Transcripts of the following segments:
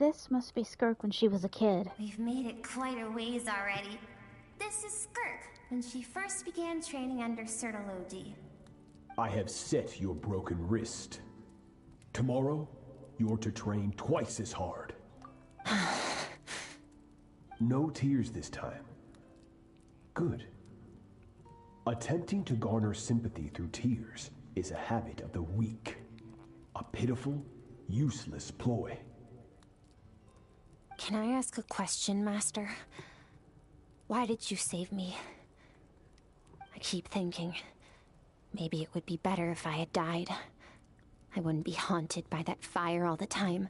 This must be Skirk when she was a kid. We've made it quite a ways already. This is Skirk, when she first began training under Sertologi. I have set your broken wrist. Tomorrow, you're to train twice as hard. No tears this time. Good. Attempting to garner sympathy through tears is a habit of the weak. A pitiful, useless ploy. Can I ask a question, Master? Why did you save me? I keep thinking, maybe it would be better if I had died. I wouldn't be haunted by that fire all the time.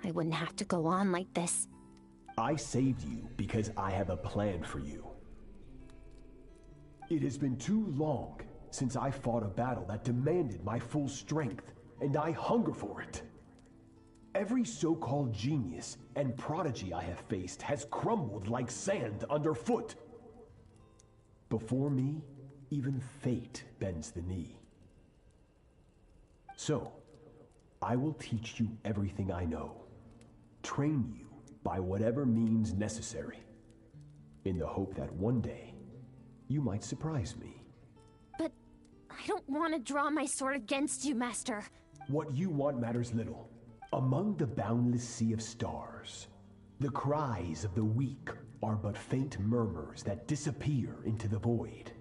I wouldn't have to go on like this. I saved you because I have a plan for you. It has been too long since I fought a battle that demanded my full strength, and I hunger for it. Every so-called genius and prodigy I have faced has crumbled like sand underfoot. Before me, even fate bends the knee. So, I will teach you everything I know. Train you by whatever means necessary, in the hope that one day, you might surprise me. But I don't want to draw my sword against you, Master. What you want matters little. Among the boundless sea of stars, the cries of the weak are but faint murmurs that disappear into the void.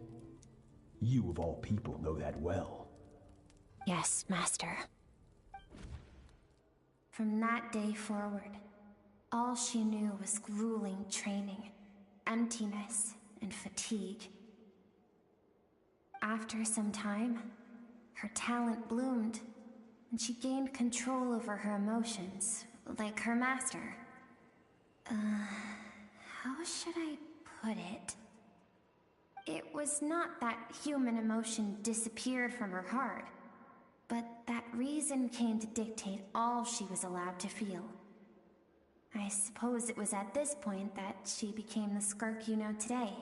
You of all people know that well. Yes, Master. From that day forward, all she knew was grueling training, emptiness, and fatigue. After some time, her talent bloomed, and she gained control over her emotions, like her master. How should I put it? It was not that human emotion disappeared from her heart, but that reason came to dictate all she was allowed to feel. I suppose it was at this point that she became the Skirk you know today.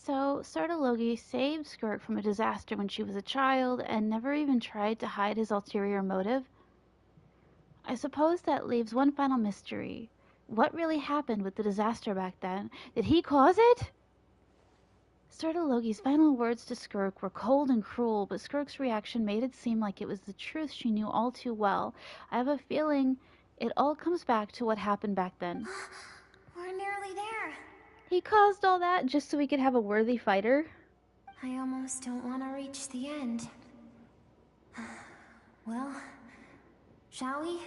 So, Sertologi saved Skirk from a disaster when she was a child and never even tried to hide his ulterior motive? I suppose that leaves one final mystery. What really happened with the disaster back then? Did he cause it? Sertologi's final words to Skirk were cold and cruel, but Skirk's reaction made it seem like it was the truth she knew all too well. I have a feeling it all comes back to what happened back then. We're nearly there. He caused all that just so we could have a worthy fighter? I almost don't want to reach the end. Well, shall we?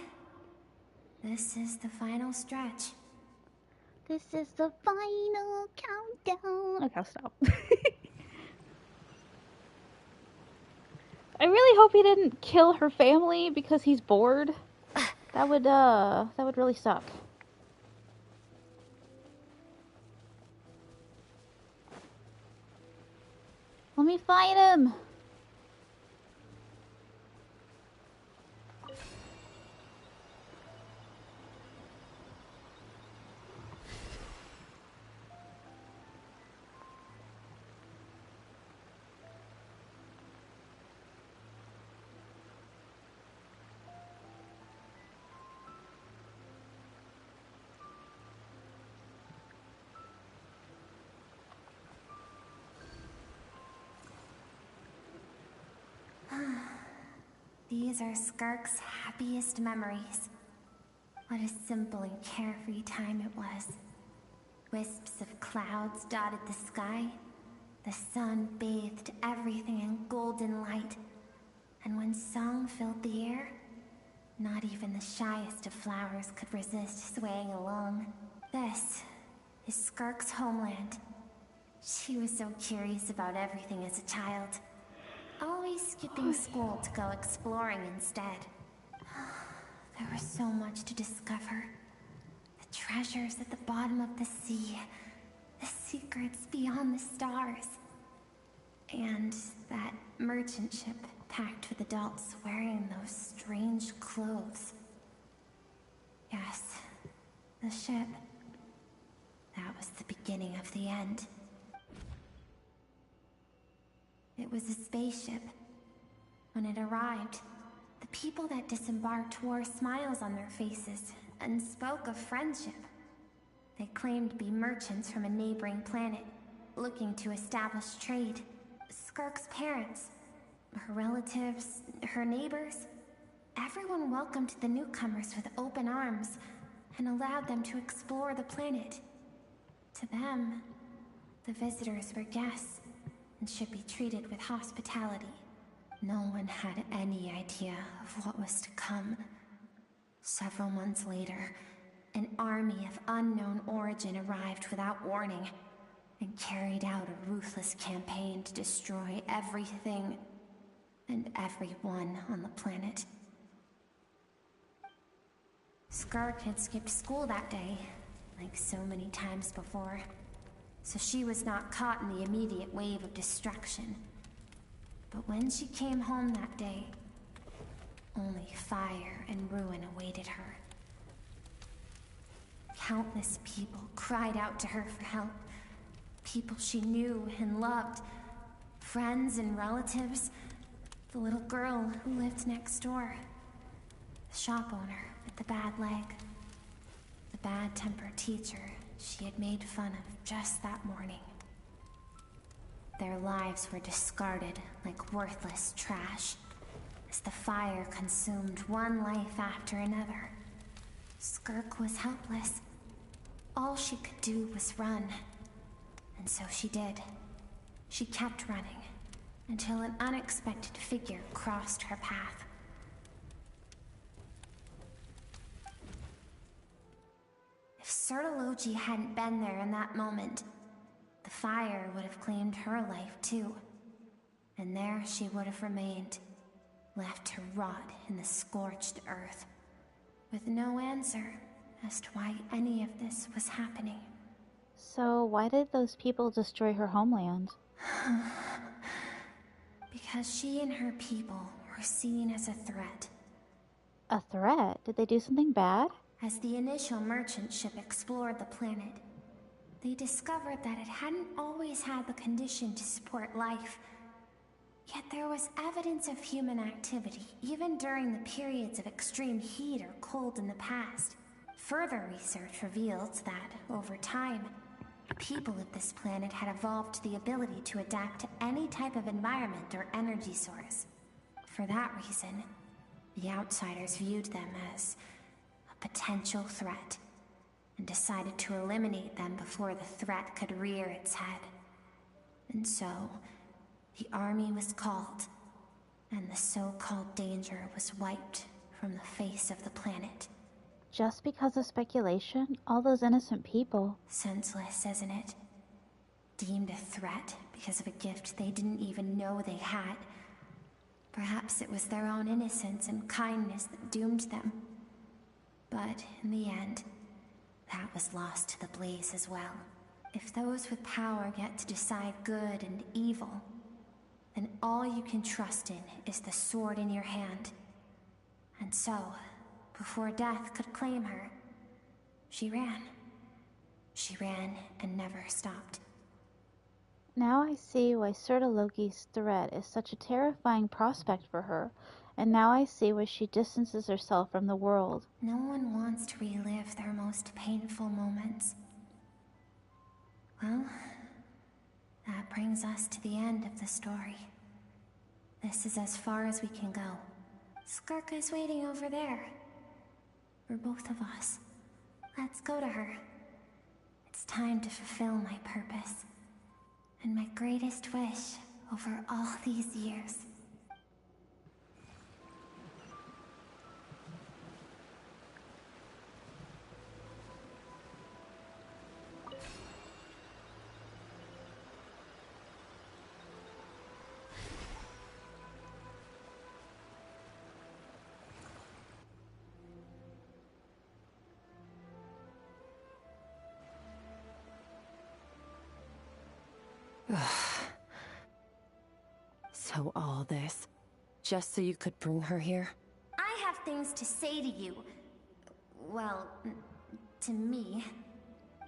This is the final stretch. This is the final countdown. Okay, I'll stop. I really hope he didn't kill her family because he's bored. That would really suck. Let me fight him. These are Skirk's happiest memories. What a simple and carefree time it was. Wisps of clouds dotted the sky. The sun bathed everything in golden light. And when song filled the air, not even the shyest of flowers could resist swaying along. This is Skirk's homeland. She was so curious about everything as a child. Always skipping school to go exploring instead. There was so much to discover. The treasures at the bottom of the sea. The secrets beyond the stars. And that merchant ship packed with adults wearing those strange clothes. The ship. That was the beginning of the end. It was a spaceship. When it arrived, the people that disembarked wore smiles on their faces and spoke of friendship. They claimed to be merchants from a neighboring planet, looking to establish trade. Skirk's parents, her relatives, her neighbors, everyone welcomed the newcomers with open arms and allowed them to explore the planet. To them, the visitors were guests and should be treated with hospitality. No one had any idea of what was to come. Several months later, an army of unknown origin arrived without warning and carried out a ruthless campaign to destroy everything and everyone on the planet. Skirk had skipped school that day, like so many times before, so she was not caught in the immediate wave of destruction. But when she came home that day, only fire and ruin awaited her. Countless people cried out to her for help. People she knew and loved. Friends and relatives. The little girl who lived next door. The shop owner with the bad leg. The bad-tempered teacher she had made fun of just that morning. Their lives were discarded like worthless trash as the fire consumed one life after another. Skirk was helpless. All she could do was run. And so she did. She kept running until an unexpected figure crossed her path. If Sertology hadn't been there in that moment, the fire would have claimed her life too. And there she would have remained, left to rot in the scorched earth, with no answer as to why any of this was happening. So why did those people destroy her homeland? Because she and her people were seen as a threat. A threat? Did they do something bad? As the initial merchant ship explored the planet, they discovered that it hadn't always had the condition to support life. Yet there was evidence of human activity, even during the periods of extreme heat or cold in the past. Further research revealed that, over time, the people of this planet had evolved the ability to adapt to any type of environment or energy source. For that reason, the outsiders viewed them as a potential threat, and decided to eliminate them before the threat could rear its head. And so, the army was called, and the so-called danger was wiped from the face of the planet. Just because of speculation? All those innocent people. Senseless, isn't it? Deemed a threat because of a gift they didn't even know they had. Perhaps it was their own innocence and kindness that doomed them. But in the end, that was lost to the blaze as well. If those with power get to decide good and evil, then all you can trust in is the sword in your hand. And so, before death could claim her, she ran. She ran and never stopped. Now I see why Sertologi's threat is such a terrifying prospect for her, and now I see why she distances herself from the world. No one wants to relive their most painful moments. Well, that brings us to the end of the story. This is as far as we can go. Skirk is waiting over there. For both of us. Let's go to her. It's time to fulfill my purpose. And my greatest wish over all these years. So all this, just so you could bring her here? I have things to say to you. Well, To me,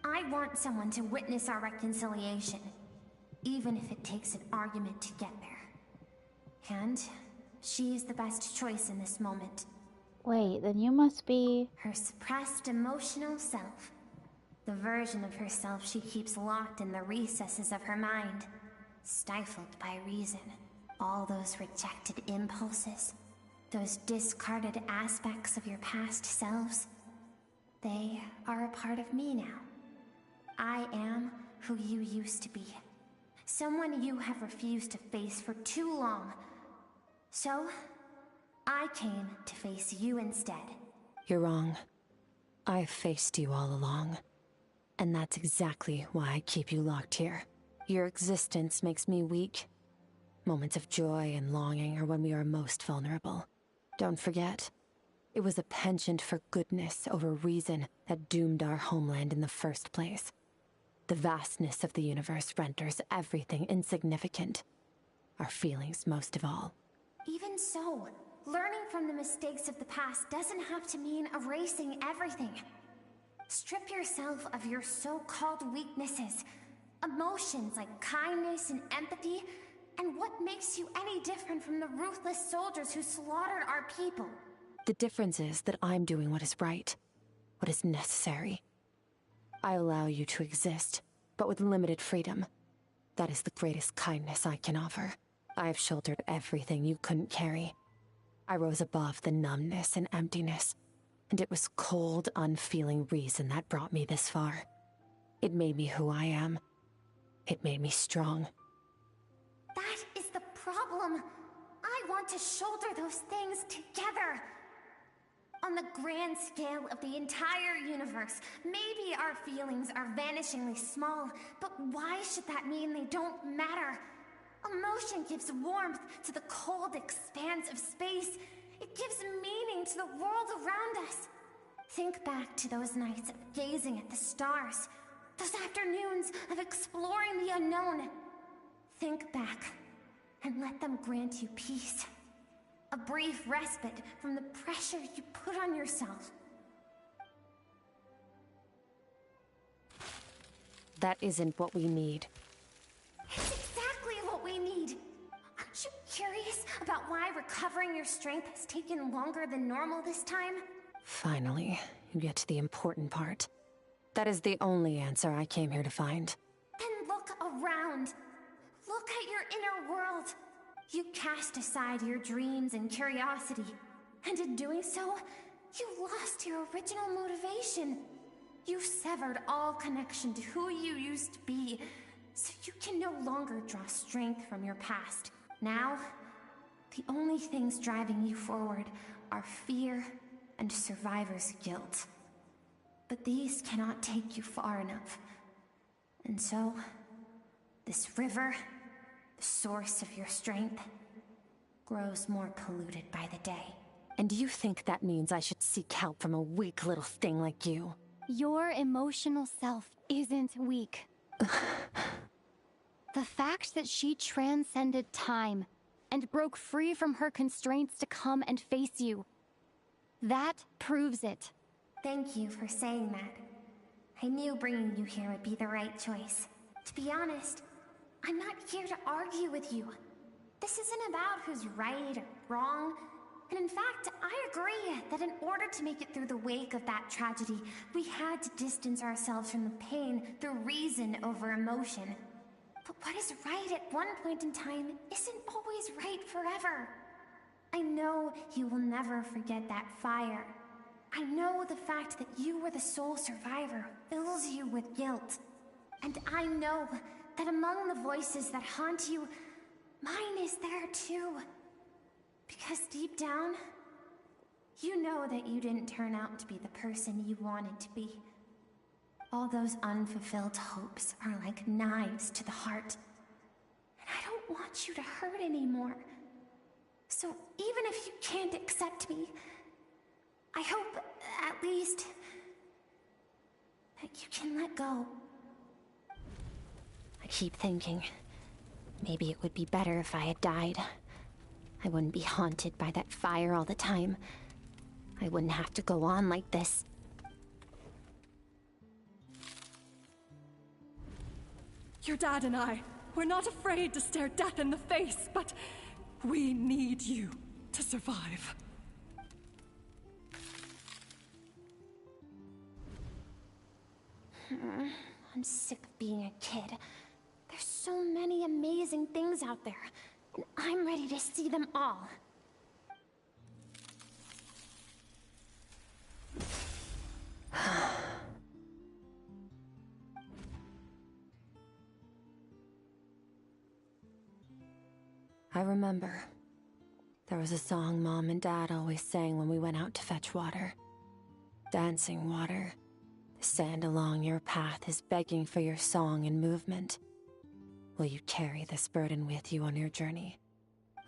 I want someone to witness our reconciliation, even if it takes an argument to get there. And she is the best choice in this moment. Wait, then you must be... Her suppressed emotional self. The version of herself she keeps locked in the recesses of her mind, stifled by reason. All those rejected impulses, those discarded aspects of your past selves, they are a part of me now. I am who you used to be. Someone you have refused to face for too long. So, I came to face you instead. You're wrong. I've faced you all along. And that's exactly why I keep you locked here. Your existence makes me weak. Moments of joy and longing are when we are most vulnerable. Don't forget, it was a penchant for goodness over reason that doomed our homeland in the first place. The vastness of the universe renders everything insignificant. Our feelings most of all. Even so, learning from the mistakes of the past doesn't have to mean erasing everything. Strip yourself of your so-called weaknesses, emotions like kindness and empathy, and what makes you any different from the ruthless soldiers who slaughtered our people? The difference is that I'm doing what is right, what is necessary. I allow you to exist, but with limited freedom. That is the greatest kindness I can offer. I have shouldered everything you couldn't carry. I rose above the numbness and emptiness, and it was cold, unfeeling reason that brought me this far. It made me who I am. It made me strong. That is the problem. I want to shoulder those things together. On the grand scale of the entire universe, maybe our feelings are vanishingly small, but why should that mean they don't matter? Emotion gives warmth to the cold expanse of space. It gives meaning to the world around us. Think back to those nights of gazing at the stars, those afternoons of exploring the unknown. Think back and let them grant you peace. A brief respite from the pressure you put on yourself. That isn't what we need. It's exactly what we need. Aren't you curious about why recovering your strength has taken longer than normal this time? Finally, you get to the important part. That is the only answer I came here to find. Then look around. Look at your inner world. You cast aside your dreams and curiosity, and in doing so, you lost your original motivation. You severed all connection to who you used to be, so you can no longer draw strength from your past. Now, the only things driving you forward are fear and survivor's guilt. But these cannot take you far enough. And so, this river, the source of your strength, grows more polluted by the day. And you think that means I should seek help from a weak little thing like you? Your emotional self isn't weak. The fact that she transcended time and broke free from her constraints to come and face you, that proves it. Thank you for saying that. I knew bringing you here would be the right choice. To be honest, I'm not here to argue with you. This isn't about who's right or wrong. And in fact, I agree that in order to make it through the wake of that tragedy, we had to distance ourselves from the pain through reason over emotion. But what is right at one point in time isn't always right forever. I know you will never forget that fire. I know the fact that you were the sole survivor fills you with guilt. And I know that among the voices that haunt you, mine is there too. Because deep down, you know that you didn't turn out to be the person you wanted to be. All those unfulfilled hopes are like knives to the heart. And I don't want you to hurt anymore. So even if you can't accept me, I hope, at least, that you can let go. I keep thinking, maybe it would be better if I had died. I wouldn't be haunted by that fire all the time. I wouldn't have to go on like this. Your dad and I, we're not afraid to stare death in the face, but we need you to survive. I'm sick of being a kid. There's so many amazing things out there, and I'm ready to see them all. I remember. There was a song Mom and Dad always sang when we went out to fetch water. Dancing water. The sand along your path is begging for your song and movement. Will you carry this burden with you on your journey?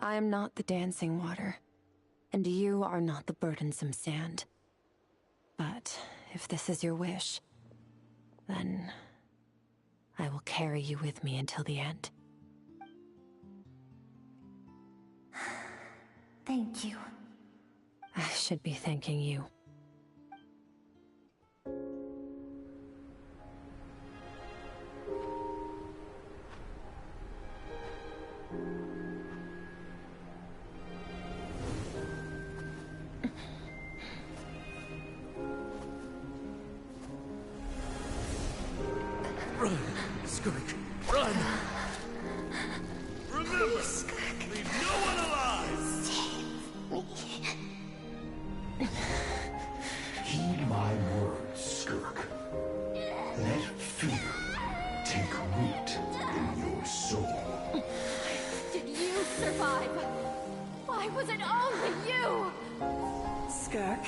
I am not the dancing water, and you are not the burdensome sand. But if this is your wish, then I will carry you with me until the end. Thank you. I should be thanking you. Run, Skirk, run! Remember, leave no one alive! Heed my words, Skirk. Let fear take root in your soul. Did you survive? Why was it only you? Skirk,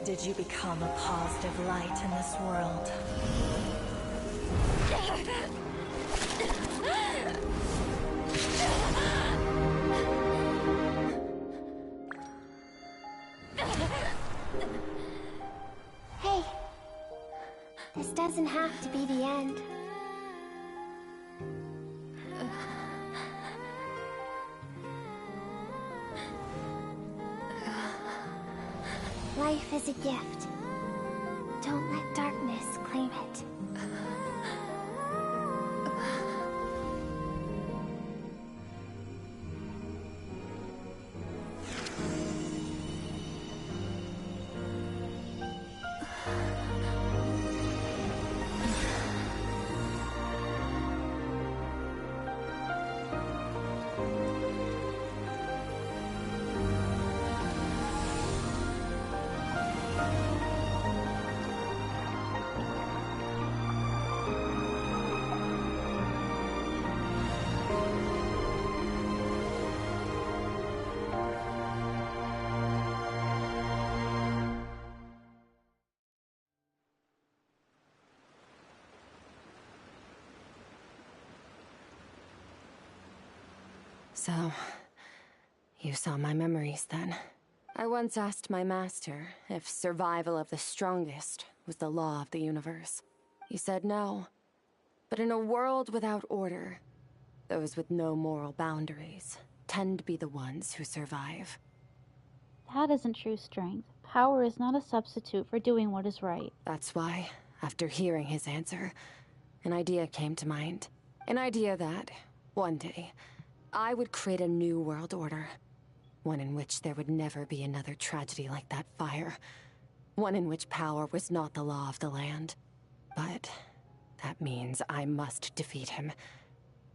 did you become a positive light in this world? Hey, this doesn't have to be the end. Life is a gift. Don't let darkness claim it. So, you saw my memories then. I once asked my master if survival of the strongest was the law of the universe. He said no. But in a world without order, those with no moral boundaries tend to be the ones who survive. That isn't true strength. Power is not a substitute for doing what is right. That's why, after hearing his answer, an idea came to mind. An idea that, one day, I would create a new world order. One in which there would never be another tragedy like that fire. One in which power was not the law of the land. But that means I must defeat him.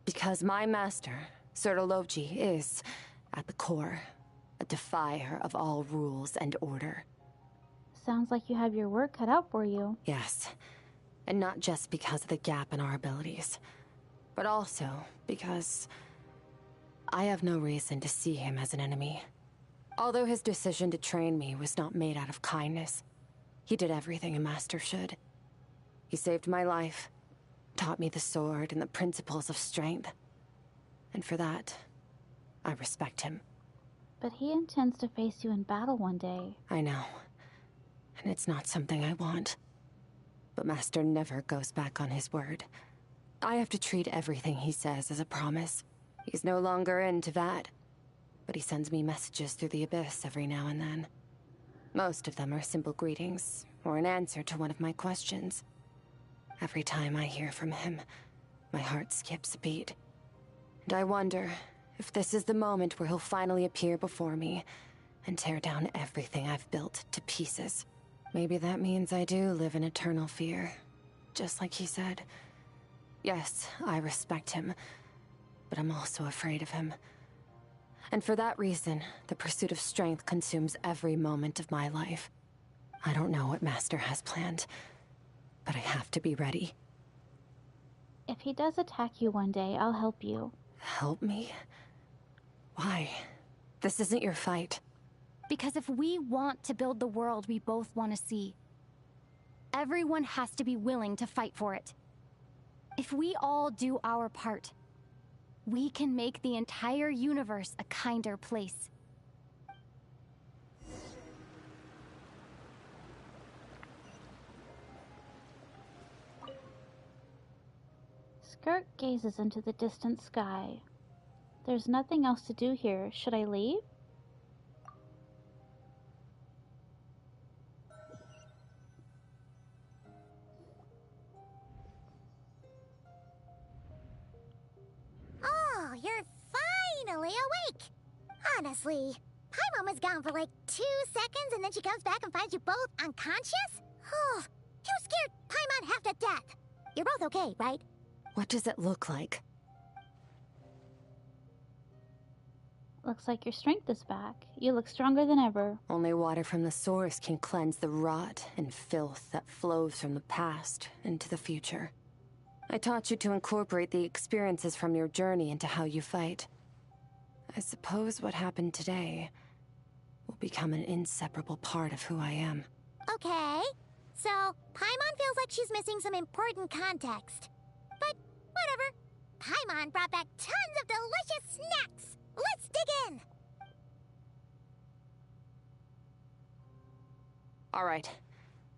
Because my master, Sertologi, is, at the core, a defier of all rules and order. Sounds like you have your work cut out for you. Yes. And not just because of the gap in our abilities, but also because I have no reason to see him as an enemy. Although his decision to train me was not made out of kindness, he did everything a master should. He saved my life, taught me the sword and the principles of strength. And for that, I respect him. But he intends to face you in battle one day. I know. And it's not something I want. But Master never goes back on his word. I have to treat everything he says as a promise. He's no longer into that, but he sends me messages through the abyss every now and then. Most of them are simple greetings, or an answer to one of my questions. Every time I hear from him, My heart skips a beat. And I wonder if this is the moment where he'll finally appear before me and tear down everything I've built to pieces. Maybe that means I do live in eternal fear, just like he said. Yes, I respect him, but I'm also afraid of him. And for that reason, the pursuit of strength consumes every moment of my life. I don't know what Master has planned, but I have to be ready. If he does attack you one day, I'll help you. Help me? Why? This isn't your fight. Because if we want to build the world we both want to see, everyone has to be willing to fight for it. If we all do our part, we can make the entire universe a kinder place. Skirk gazes into the distant sky. There's nothing else to do here. Should I leave? Oh, you're finally awake! Honestly, Paimon was gone for like 2 seconds and then she comes back and finds you both unconscious? Oh, you scared Paimon half to death. You're both okay, right? What does it look like? Looks like your strength is back. You look stronger than ever. Only water from the source can cleanse the rot and filth that flows from the past into the future. I taught you to incorporate the experiences from your journey into how you fight. I suppose what happened today will become an inseparable part of who I am. Okay, so Paimon feels like she's missing some important context. But whatever. Paimon brought back tons of delicious snacks. Let's dig in. All right.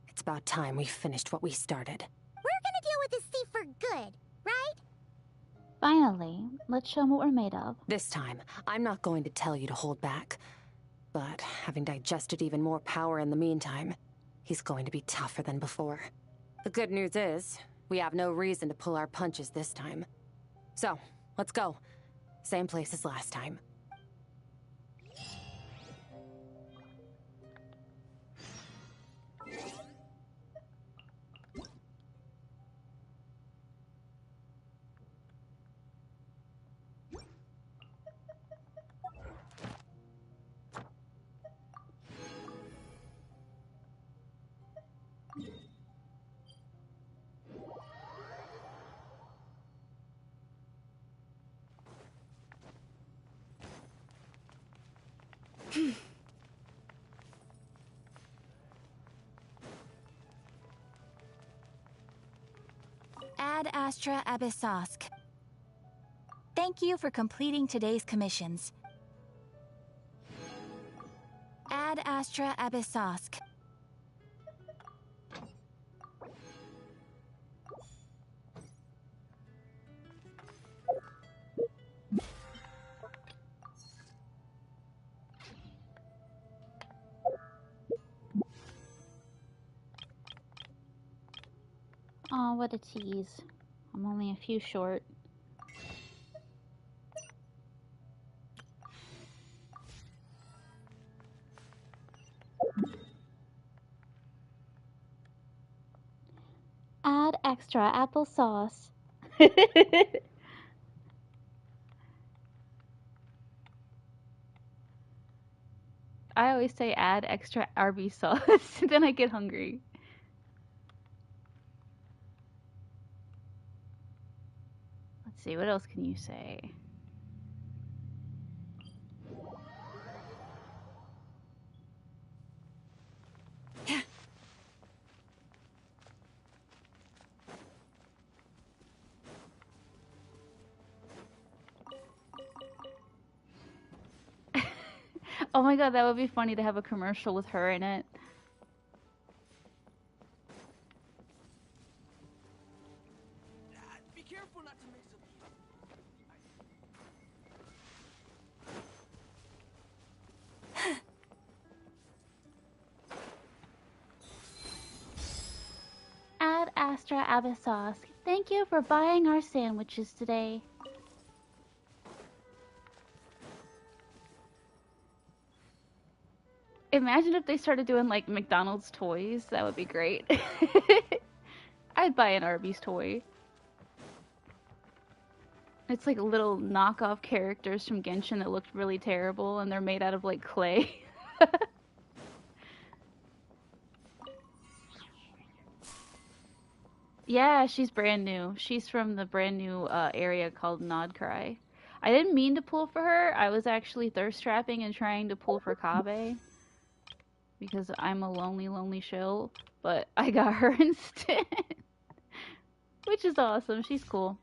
It's about time we finished what we started. We're gonna deal with this thief for good, right? Finally, let's show 'em what we're made of. This time, I'm not going to tell you to hold back. But having digested even more power in the meantime, he's going to be tougher than before. The good news is, we have no reason to pull our punches this time. So, let's go. Same place as last time. Ad Astra Abyssosk. Thank you for completing today's commissions. Ad Astra Abyssosk. Aw, what a tease. I'm only a few short. Add extra applesauce. I always say add extra Arby's sauce, then I get hungry. Let's see, what else can you say? Oh my god, that would be funny to have a commercial with her in it. Be careful not to mix it. Add Astra Abyssosk. Thank you for buying our sandwiches today. Imagine if they started doing like McDonald's toys. That would be great. I'd buy an Arby's toy. It's like little knockoff characters from Genshin that looked really terrible, and they're made out of like clay. Yeah, she's brand new. She's from the brand new area called Nodcry. I didn't mean to pull for her. I was actually thirst trapping and trying to pull for Kabe because I'm a lonely, lonely shill, but I got her instead, which is awesome. She's cool.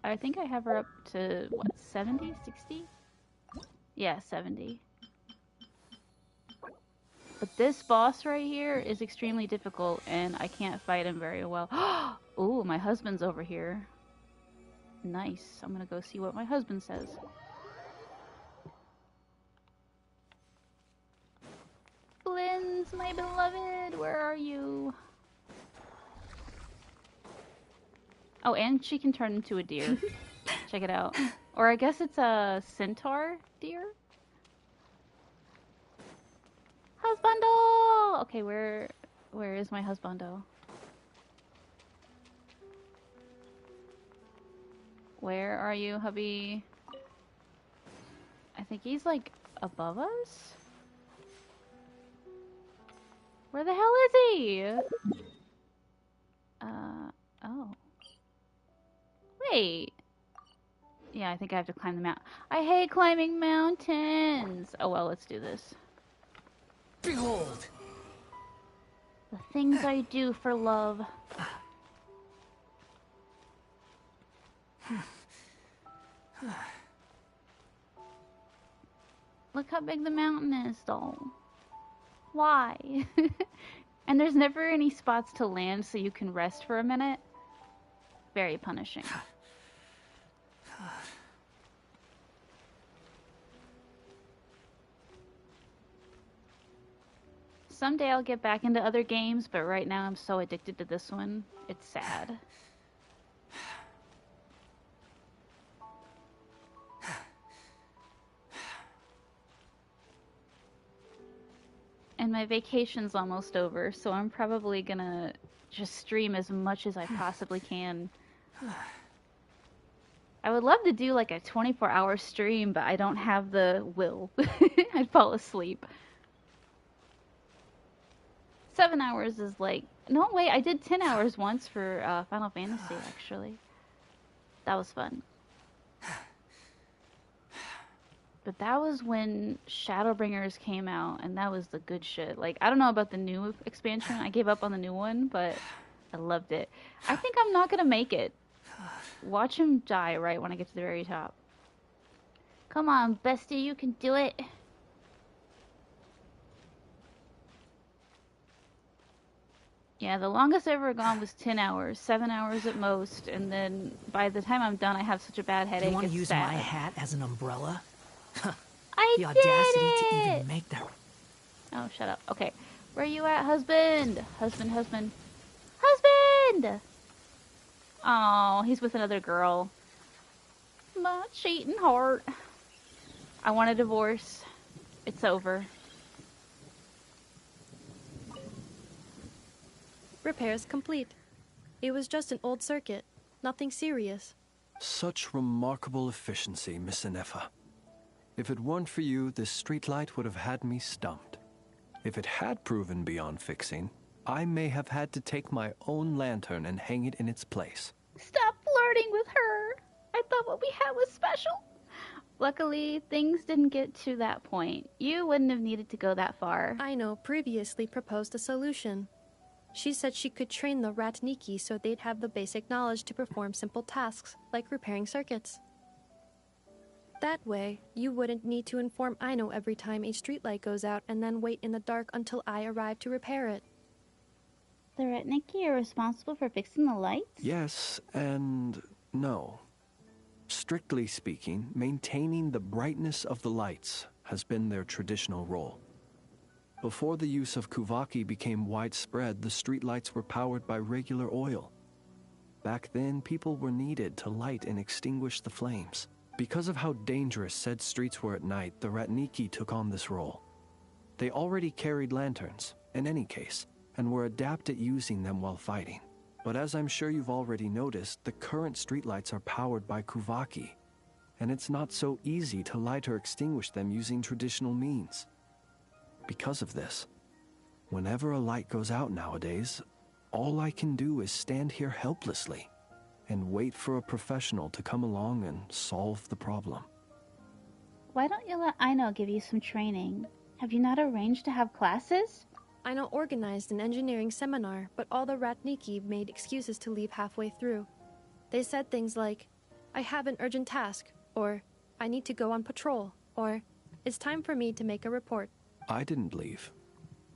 I think I have her up to, what, 70? 60? Yeah, 70. But this boss right here is extremely difficult, and I can't fight him very well. Ooh, my husband's over here. Nice. I'm gonna go see what my husband says. Blins, my beloved, where are you? Oh, and she can turn into a deer. Check it out. Or I guess it's a centaur deer? Husbando! Okay, where is my husbando? Where are you, hubby? I think he's like above us? Where the hell is he? Oh. Wait. Yeah, I think I have to climb the mountain. I hate climbing mountains! Oh well, let's do this. Behold! The things I do for love. Look how big the mountain is, though. Why? And there's never any spots to land so you can rest for a minute. Very punishing. Someday I'll get back into other games, but right now I'm so addicted to this one. It's sad. And my vacation's almost over, so I'm probably gonna just stream as much as I possibly can. I would love to do like a 24-hour stream, but I don't have the will. I'd fall asleep. 7 hours is like... No, wait, I did 10 hours once for Final Fantasy, actually. That was fun. But that was when Shadowbringers came out, and that was the good shit. Like, I don't know about the new expansion. I gave up on the new one, but I loved it. I think I'm not gonna make it. Watch him die right when I get to the very top. Come on, bestie, you can do it. Yeah, the longest I've ever gone was 10 hours, 7 hours at most, and then by the time I'm done, I have such a bad headache. You want to use sad. my hat as an umbrella? I the did audacity it! to even make that. Oh, shut up. Okay, where you at, husband? Husband. Husband! Oh, he's with another girl. My cheating heart. I want a divorce. It's over. Repairs complete. It was just an old circuit. Nothing serious. Such remarkable efficiency, Miss Inefa. If it weren't for you, this streetlight would have had me stumped. If it had proven beyond fixing, I may have had to take my own lantern and hang it in its place. Stop flirting with her. I thought what we had was special. Luckily, things didn't get to that point. You wouldn't have needed to go that far. Aino previously proposed a solution. She said she could train the Ratniki so they'd have the basic knowledge to perform simple tasks, like repairing circuits. That way, you wouldn't need to inform Aino every time a streetlight goes out and then wait in the dark until I arrive to repair it. The Ratniki are responsible for fixing the lights? Yes and no. Strictly speaking, maintaining the brightness of the lights has been their traditional role. Before the use of Kuvaki became widespread, the streetlights were powered by regular oil. back then people were needed to light and extinguish the flames. Because of how dangerous said streets were at night, the Ratniki took on this role. They already carried lanterns, in any case, and were adept at using them while fighting. But as I'm sure you've already noticed, the current streetlights are powered by Kuvaki, and it's not so easy to light or extinguish them using traditional means. Because of this, whenever a light goes out nowadays, all I can do is stand here helplessly and wait for a professional to come along and solve the problem. Why don't you let Aino give you some training? Have you not arranged to have classes? Aino organized an engineering seminar, but all the Ratniki made excuses to leave halfway through. They said things like, I have an urgent task, or I need to go on patrol, or it's time for me to make a report. I didn't leave.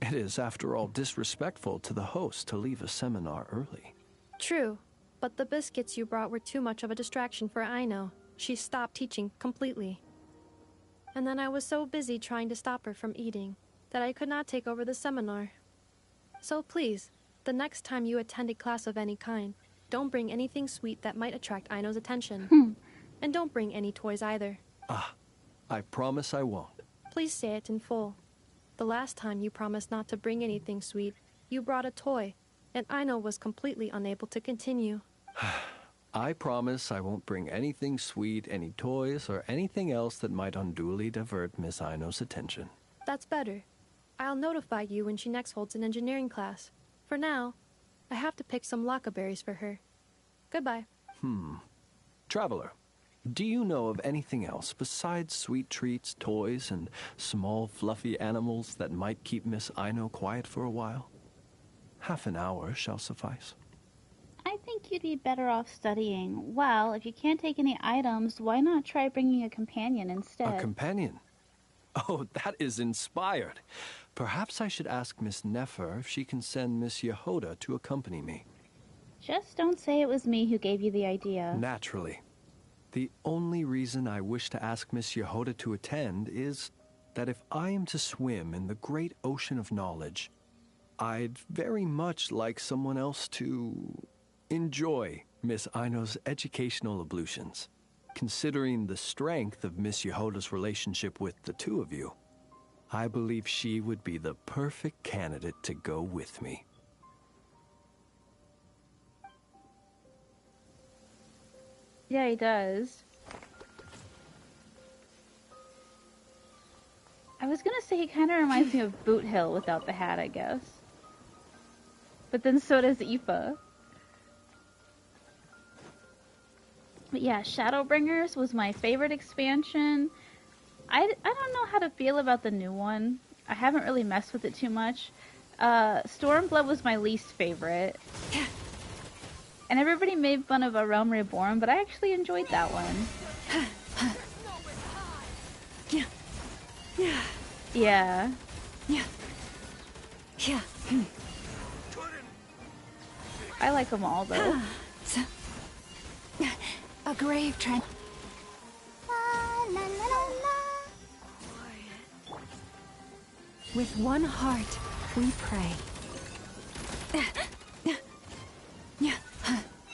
It is, after all, disrespectful to the host to leave a seminar early. True, but the biscuits you brought were too much of a distraction for Aino. She stopped teaching completely. And then I was so busy trying to stop her from eating that I could not take over the seminar. So please, the next time you attend a class of any kind, don't bring anything sweet that might attract Aino's attention. And don't bring any toys either. I promise I won't. Please say it in full. The last time you promised not to bring anything sweet, you brought a toy, and Aino was completely unable to continue. I promise I won't bring anything sweet, any toys, or anything else that might unduly divert Miss Aino's attention. That's better. I'll notify you when she next holds an engineering class. For now, I have to pick some laka berries for her. Goodbye. Traveler, do you know of anything else besides sweet treats, toys, and small fluffy animals that might keep Miss Aino quiet for a while? Half an hour shall suffice. I think you'd be better off studying. Well, if you can't take any items, why not try bringing a companion instead? A companion? Oh, that is inspired. Perhaps I should ask Miss Nefer if she can send Miss Yehoda to accompany me. Just don't say it was me who gave you the idea. Naturally. The only reason I wish to ask Miss Yehoda to attend is that if I am to swim in the great ocean of knowledge, I'd very much like someone else to enjoy Miss Aino's educational ablutions. Considering the strength of Miss Yehoda's relationship with the two of you, I believe she would be the perfect candidate to go with me. Yeah, he does. I was gonna say he kind of reminds me of Boot Hill without the hat, I guess. But then so does Aoife. But yeah, Shadowbringers was my favorite expansion. I don't know how to feel about the new one. I haven't really messed with it too much. Stormblood was my least favorite. And everybody made fun of A Realm Reborn, but I actually enjoyed that one. Yeah. I like them all, though. A grave trend. With one heart, we pray.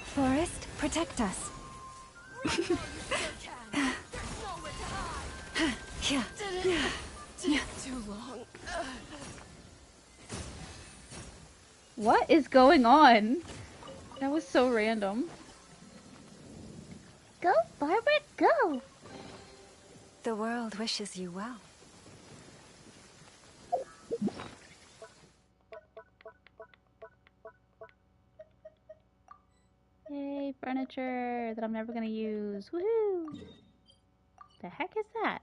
Forest, protect us. Too long. What is going on? That was so random. Go, Barbara, go! The world wishes you well. Yay, furniture that I'm never gonna use. Woohoo! The heck is that?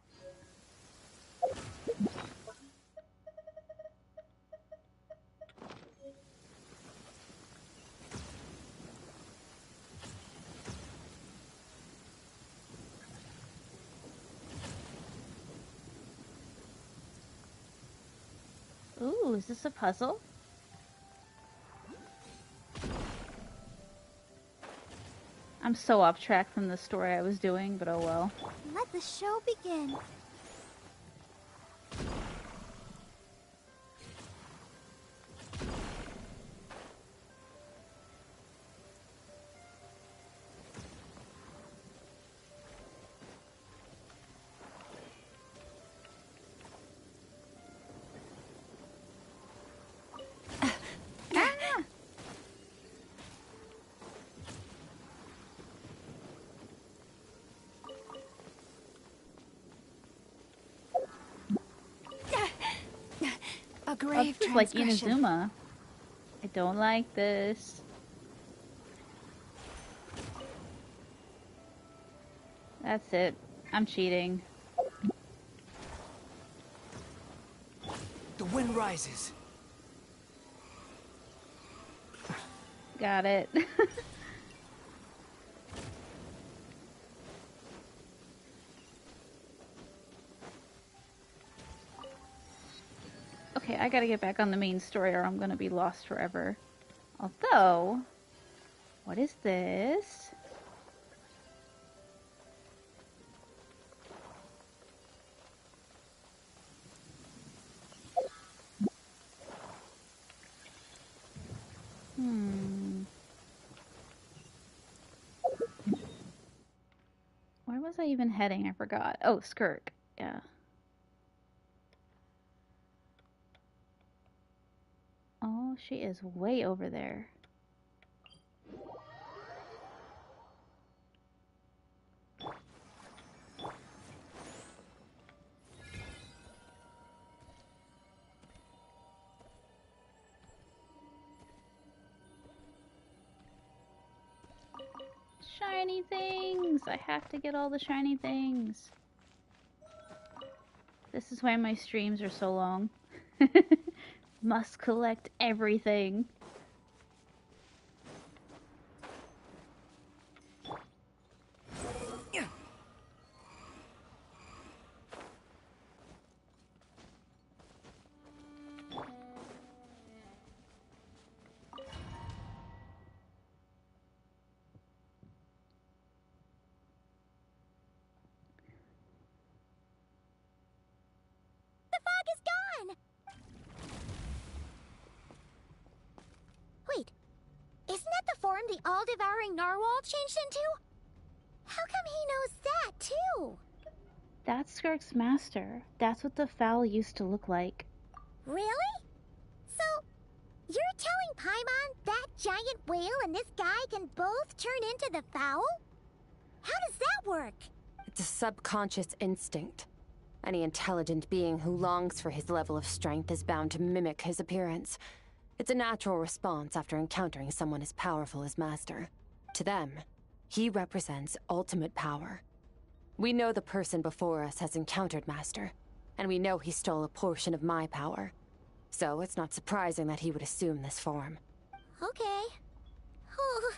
Ooh, is this a puzzle? I'm so off track from the story I was doing, but oh well. Let the show begin. This is like Inazuma. I don't like this. That's it. I'm cheating. The wind rises. Got it. Okay, I gotta get back on the main story or I'm gonna be lost forever. Although, what is this? Where was I even heading? I forgot. Oh, Skirk. Yeah. Oh, she is way over there. Shiny things! I have to get all the shiny things. This is why my streams are so long. Must collect everything. The all-devouring narwhal changed into? How come he knows that, too? That's Skirk's master. That's what the fowl used to look like. Really? So, you're telling Paimon that giant whale and this guy can both turn into the fowl? How does that work? It's a subconscious instinct. Any intelligent being who longs for his level of strength is bound to mimic his appearance. It's a natural response after encountering someone as powerful as Master. To them, he represents ultimate power. We know the person before us has encountered Master, and we know he stole a portion of my power. So it's not surprising that he would assume this form. Okay. Oh,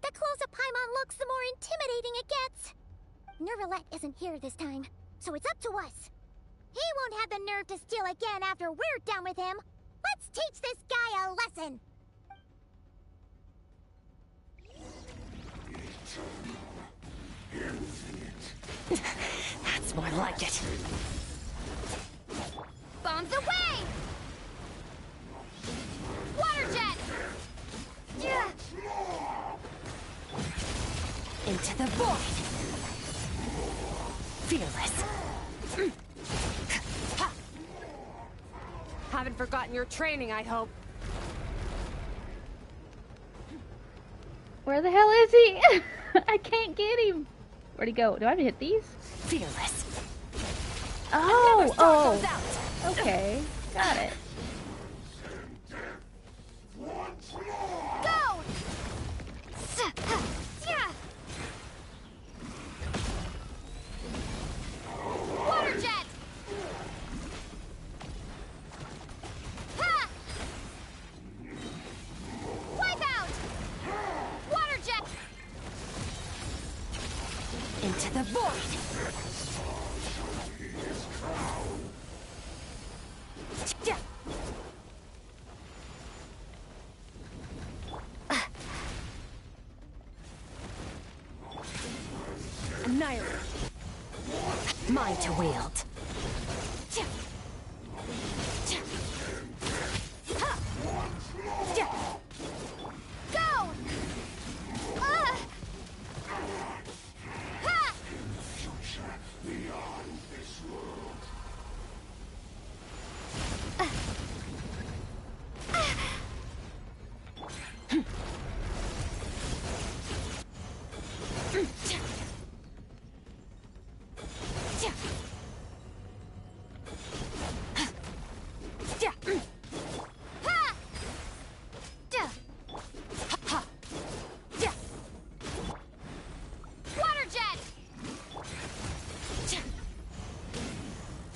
the closer Paimon looks, the more intimidating it gets. Nervalette isn't here this time, so it's up to us. He won't have the nerve to steal again after we're done with him. Let's teach this guy a lesson! That's more like it. Bombs away! Water jet! Yeah. Into the void! Fearless. Haven't forgotten your training, I hope. Where the hell is he? I can't get him. Where'd he go? Do I have to hit these? Fearless. Oh, okay. Got it. Go! Water jet! Ha! Wipe out! Water jet! Into the void! Annihilate. Mine to wield. Go!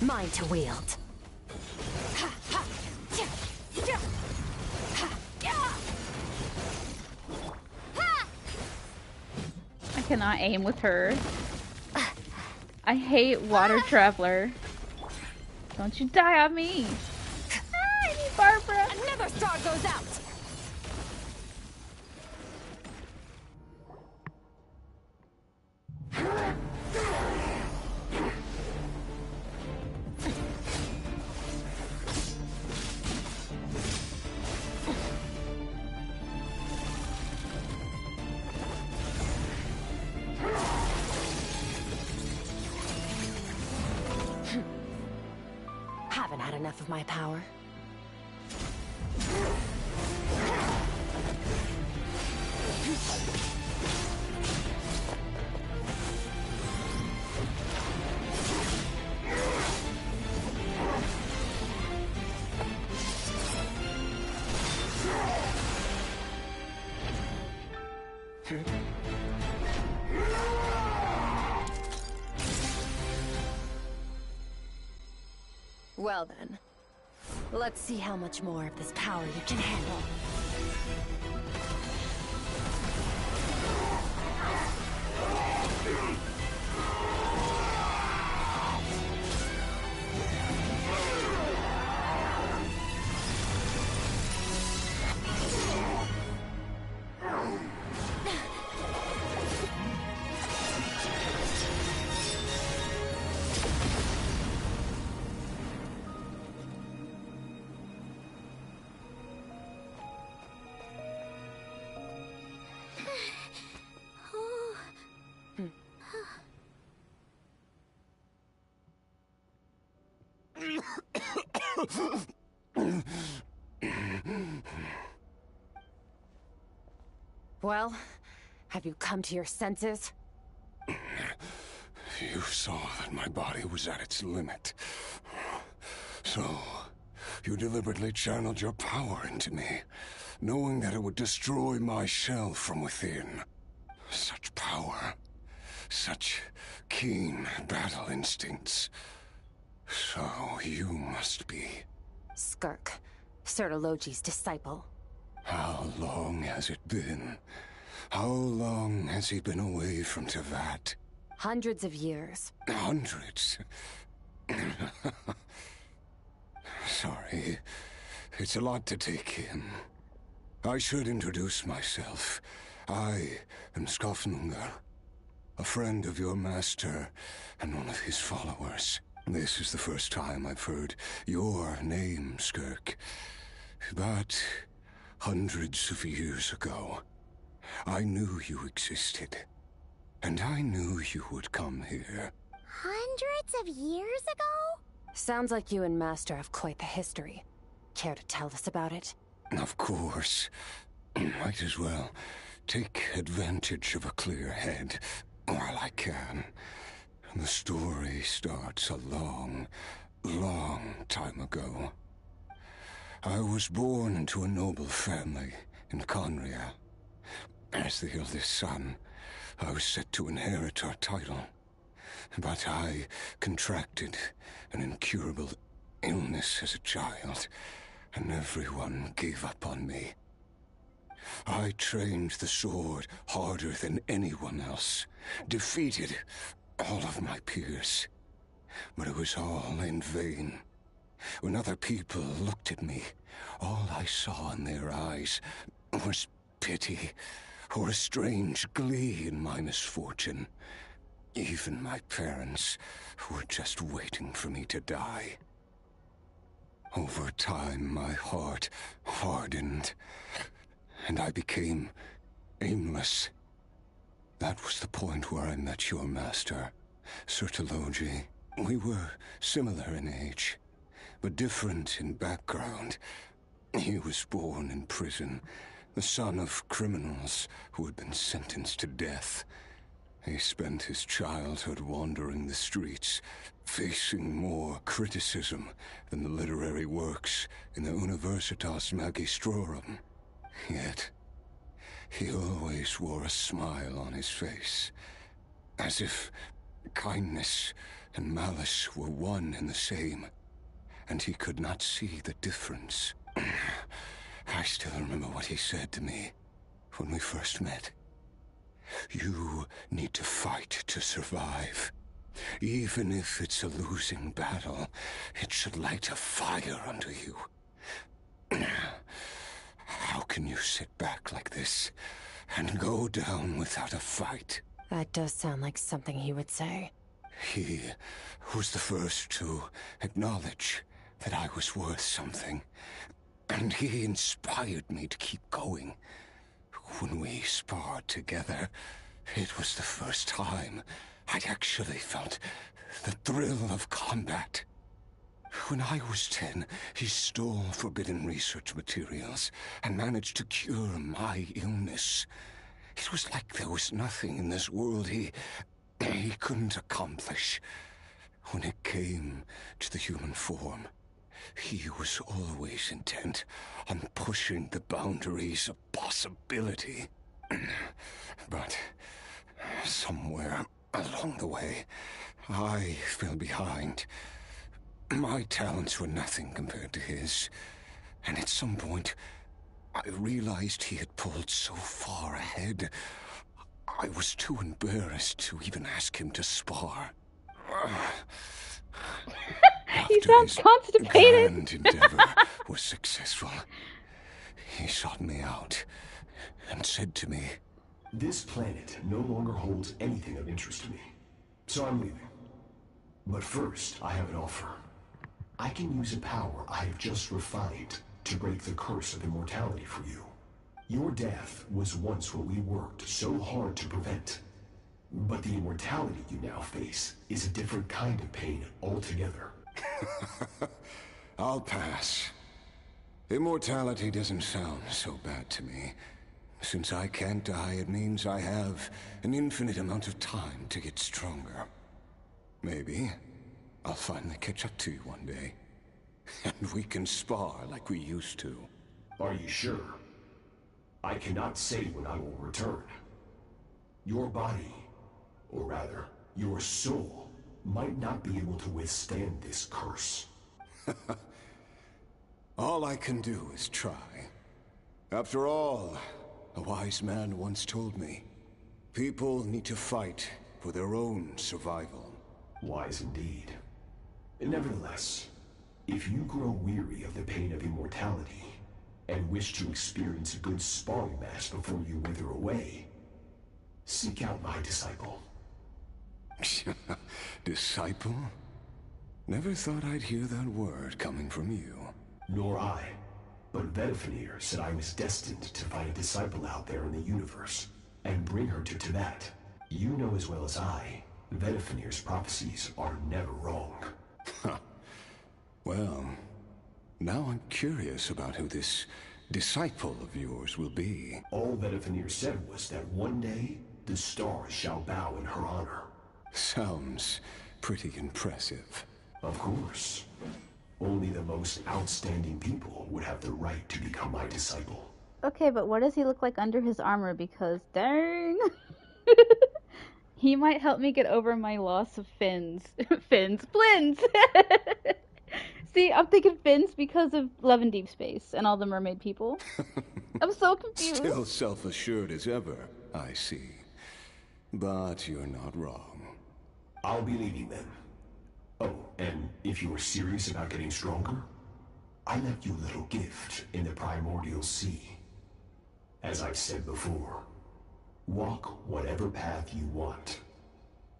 mine to wield. I cannot aim with her. I hate Water Traveler. Don't you die on me. I need Barbara. Another star goes out. Haven't had enough of my power. Well then, let's see how much more of this power you can handle. Well, have you come to your senses? You saw that my body was at its limit. So, you deliberately channeled your power into me, knowing that it would destroy my shell from within. Such power. Such keen battle instincts. So, you must be... Skirk, Sertologi's disciple. How long has it been? How long has he been away from Tevat? Hundreds of years. Hundreds? Sorry. It's a lot to take in. I should introduce myself. I am Skofnungar, a friend of your master and one of his followers. This is the first time I've heard your name, Skirk. But hundreds of years ago, I knew you existed. And I knew you would come here. Hundreds of years ago? Sounds like you and Master have quite the history. Care to tell us about it? Of course. Might as well take advantage of a clear head while I can. The story starts a long, long time ago. I was born into a noble family in Conria. As the eldest son, I was set to inherit our title. But I contracted an incurable illness as a child, and everyone gave up on me. I trained the sword harder than anyone else, defeated all of my peers. But it was all in vain. When other people looked at me, all I saw in their eyes was pity, or a strange glee in my misfortune. Even my parents were just waiting for me to die. Over time, my heart hardened, and I became aimless. That was the point where I met your master, Sertologi. We were similar in age, but different in background. He was born in prison, the son of criminals who had been sentenced to death. He spent his childhood wandering the streets, facing more criticism than the literary works in the Universitas Magistrorum. Yet, he always wore a smile on his face, as if Kindness and malice were one and the same, and he could not see the difference. I still remember what he said to me when we first met. You need to fight to survive. Even if it's a losing battle, it should light a fire under you. How can you sit back like this and go down without a fight? That does sound like something he would say. He was the first to acknowledge that I was worth something, and he inspired me to keep going. When we sparred together, it was the first time I'd actually felt the thrill of combat. When I was 10, he stole forbidden research materials and managed to cure my illness. It was like there was nothing in this world he couldn't accomplish. When it came to the human form, he was always intent on pushing the boundaries of possibility. But somewhere along the way, I fell behind. My talents were nothing compared to his, and at some point, I realized he had pulled so far ahead, I was too embarrassed to even ask him to spar. He sounds constipated. Grand endeavor was successful. He sought me out and said to me, "This planet no longer holds anything of interest to me, so I'm leaving. But first, I have an offer. I can use a power I have just refined to break the curse of immortality for you. Your death was once what we worked so hard to prevent. But the immortality you now face is a different kind of pain altogether." I'll pass. Immortality doesn't sound so bad to me. Since I can't die, it means I have an infinite amount of time to get stronger. Maybe I'll finally catch up to you one day, and we can spar like we used to. Are you sure? I cannot say when I will return. Your body, or rather, your soul, might not be able to withstand this curse. All I can do is try. After all, a wise man once told me, people need to fight for their own survival. Wise indeed. Nevertheless, if you grow weary of the pain of immortality, and wish to experience a good sparring match before you wither away, seek out my disciple. Disciple? Never thought I'd hear that word coming from you. Nor I. But Vedifenir said I was destined to find a disciple out there in the universe, and bring her to Tibet. You know as well as I, Vedifenir's prophecies are never wrong. Well, now I'm curious about who this disciple of yours will be. All Vedifenir said was that one day, the stars shall bow in her honor. Sounds pretty impressive. Of course. Only the most outstanding people would have the right to become my disciple. Okay, but what does he look like under his armor? Because, dang. He might help me get over my loss of fins. Blins! See, I'm thinking fins because of Love in Deep Space and all the mermaid people. I'm so confused. Still self-assured as ever, I see. But you're not wrong. I'll be leaving then. Oh, and if you are serious about getting stronger, I left you a little gift in the primordial sea. As I've said before, walk whatever path you want.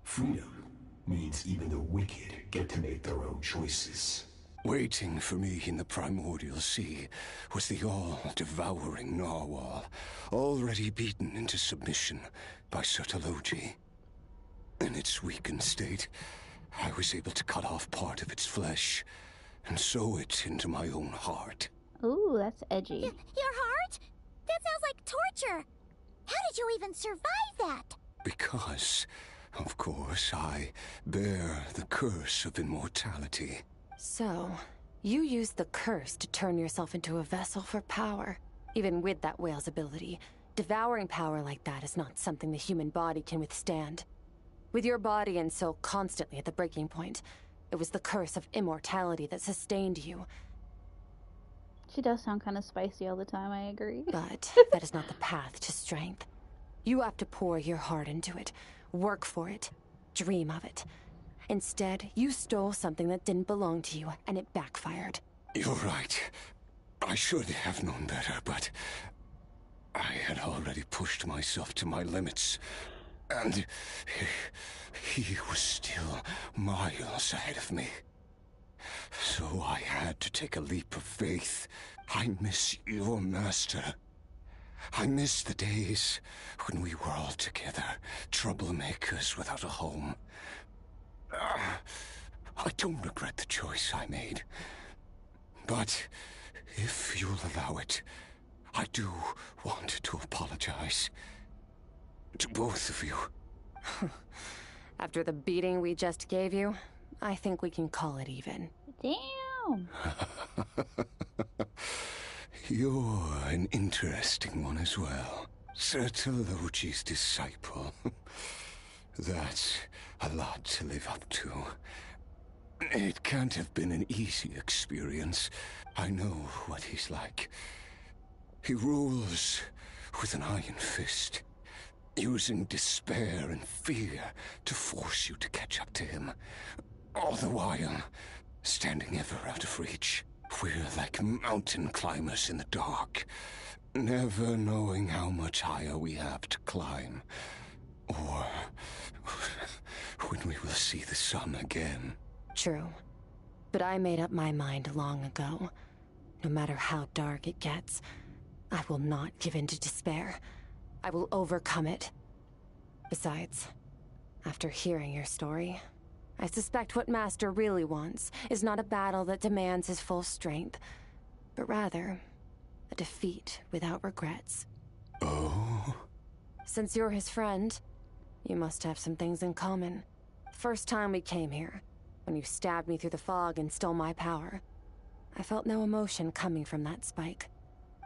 Freedom means even the wicked get to make their own choices. Waiting for me in the primordial sea was the all-devouring narwhal, already beaten into submission by Sertologi. In its weakened state, I was able to cut off part of its flesh and sew it into my own heart. Ooh, that's edgy. Your heart? That sounds like torture. How did you even survive that? Because, of course, I bear the curse of immortality. So, you used the curse to turn yourself into a vessel for power. Even with that whale's ability, devouring power like that is not something the human body can withstand. With your body and soul constantly at the breaking point, it was the curse of immortality that sustained you. She does sound kind of spicy all the time, I agree. But that is not the path to strength. You have to pour your heart into it, work for it, dream of it. Instead, you stole something that didn't belong to you, and it backfired. You're right. I should have known better, but I had already pushed myself to my limits. And he was still miles ahead of me. So I had to take a leap of faith. I miss your master. I miss the days when we were all together, troublemakers without a home. I don't regret the choice I made. But if you'll allow it, I do want to apologize. To both of you. After the beating we just gave you, I think we can call it even. Damn! You're an interesting one as well. Sertologi's disciple. That's a lot to live up to. It can't have been an easy experience. I know what he's like. He rules with an iron fist, using despair and fear to force you to catch up to him. All the while, standing ever out of reach. We're like mountain climbers in the dark, never knowing how much higher we have to climb. Or when we will see the sun again. True. But I made up my mind long ago. No matter how dark it gets, I will not give in to despair. I will overcome it. Besides, after hearing your story, I suspect what Master really wants is not a battle that demands his full strength, but rather a defeat without regrets. Oh? Since you're his friend, you must have some things in common. First time we came here, when you stabbed me through the fog and stole my power, I felt no emotion coming from that spike.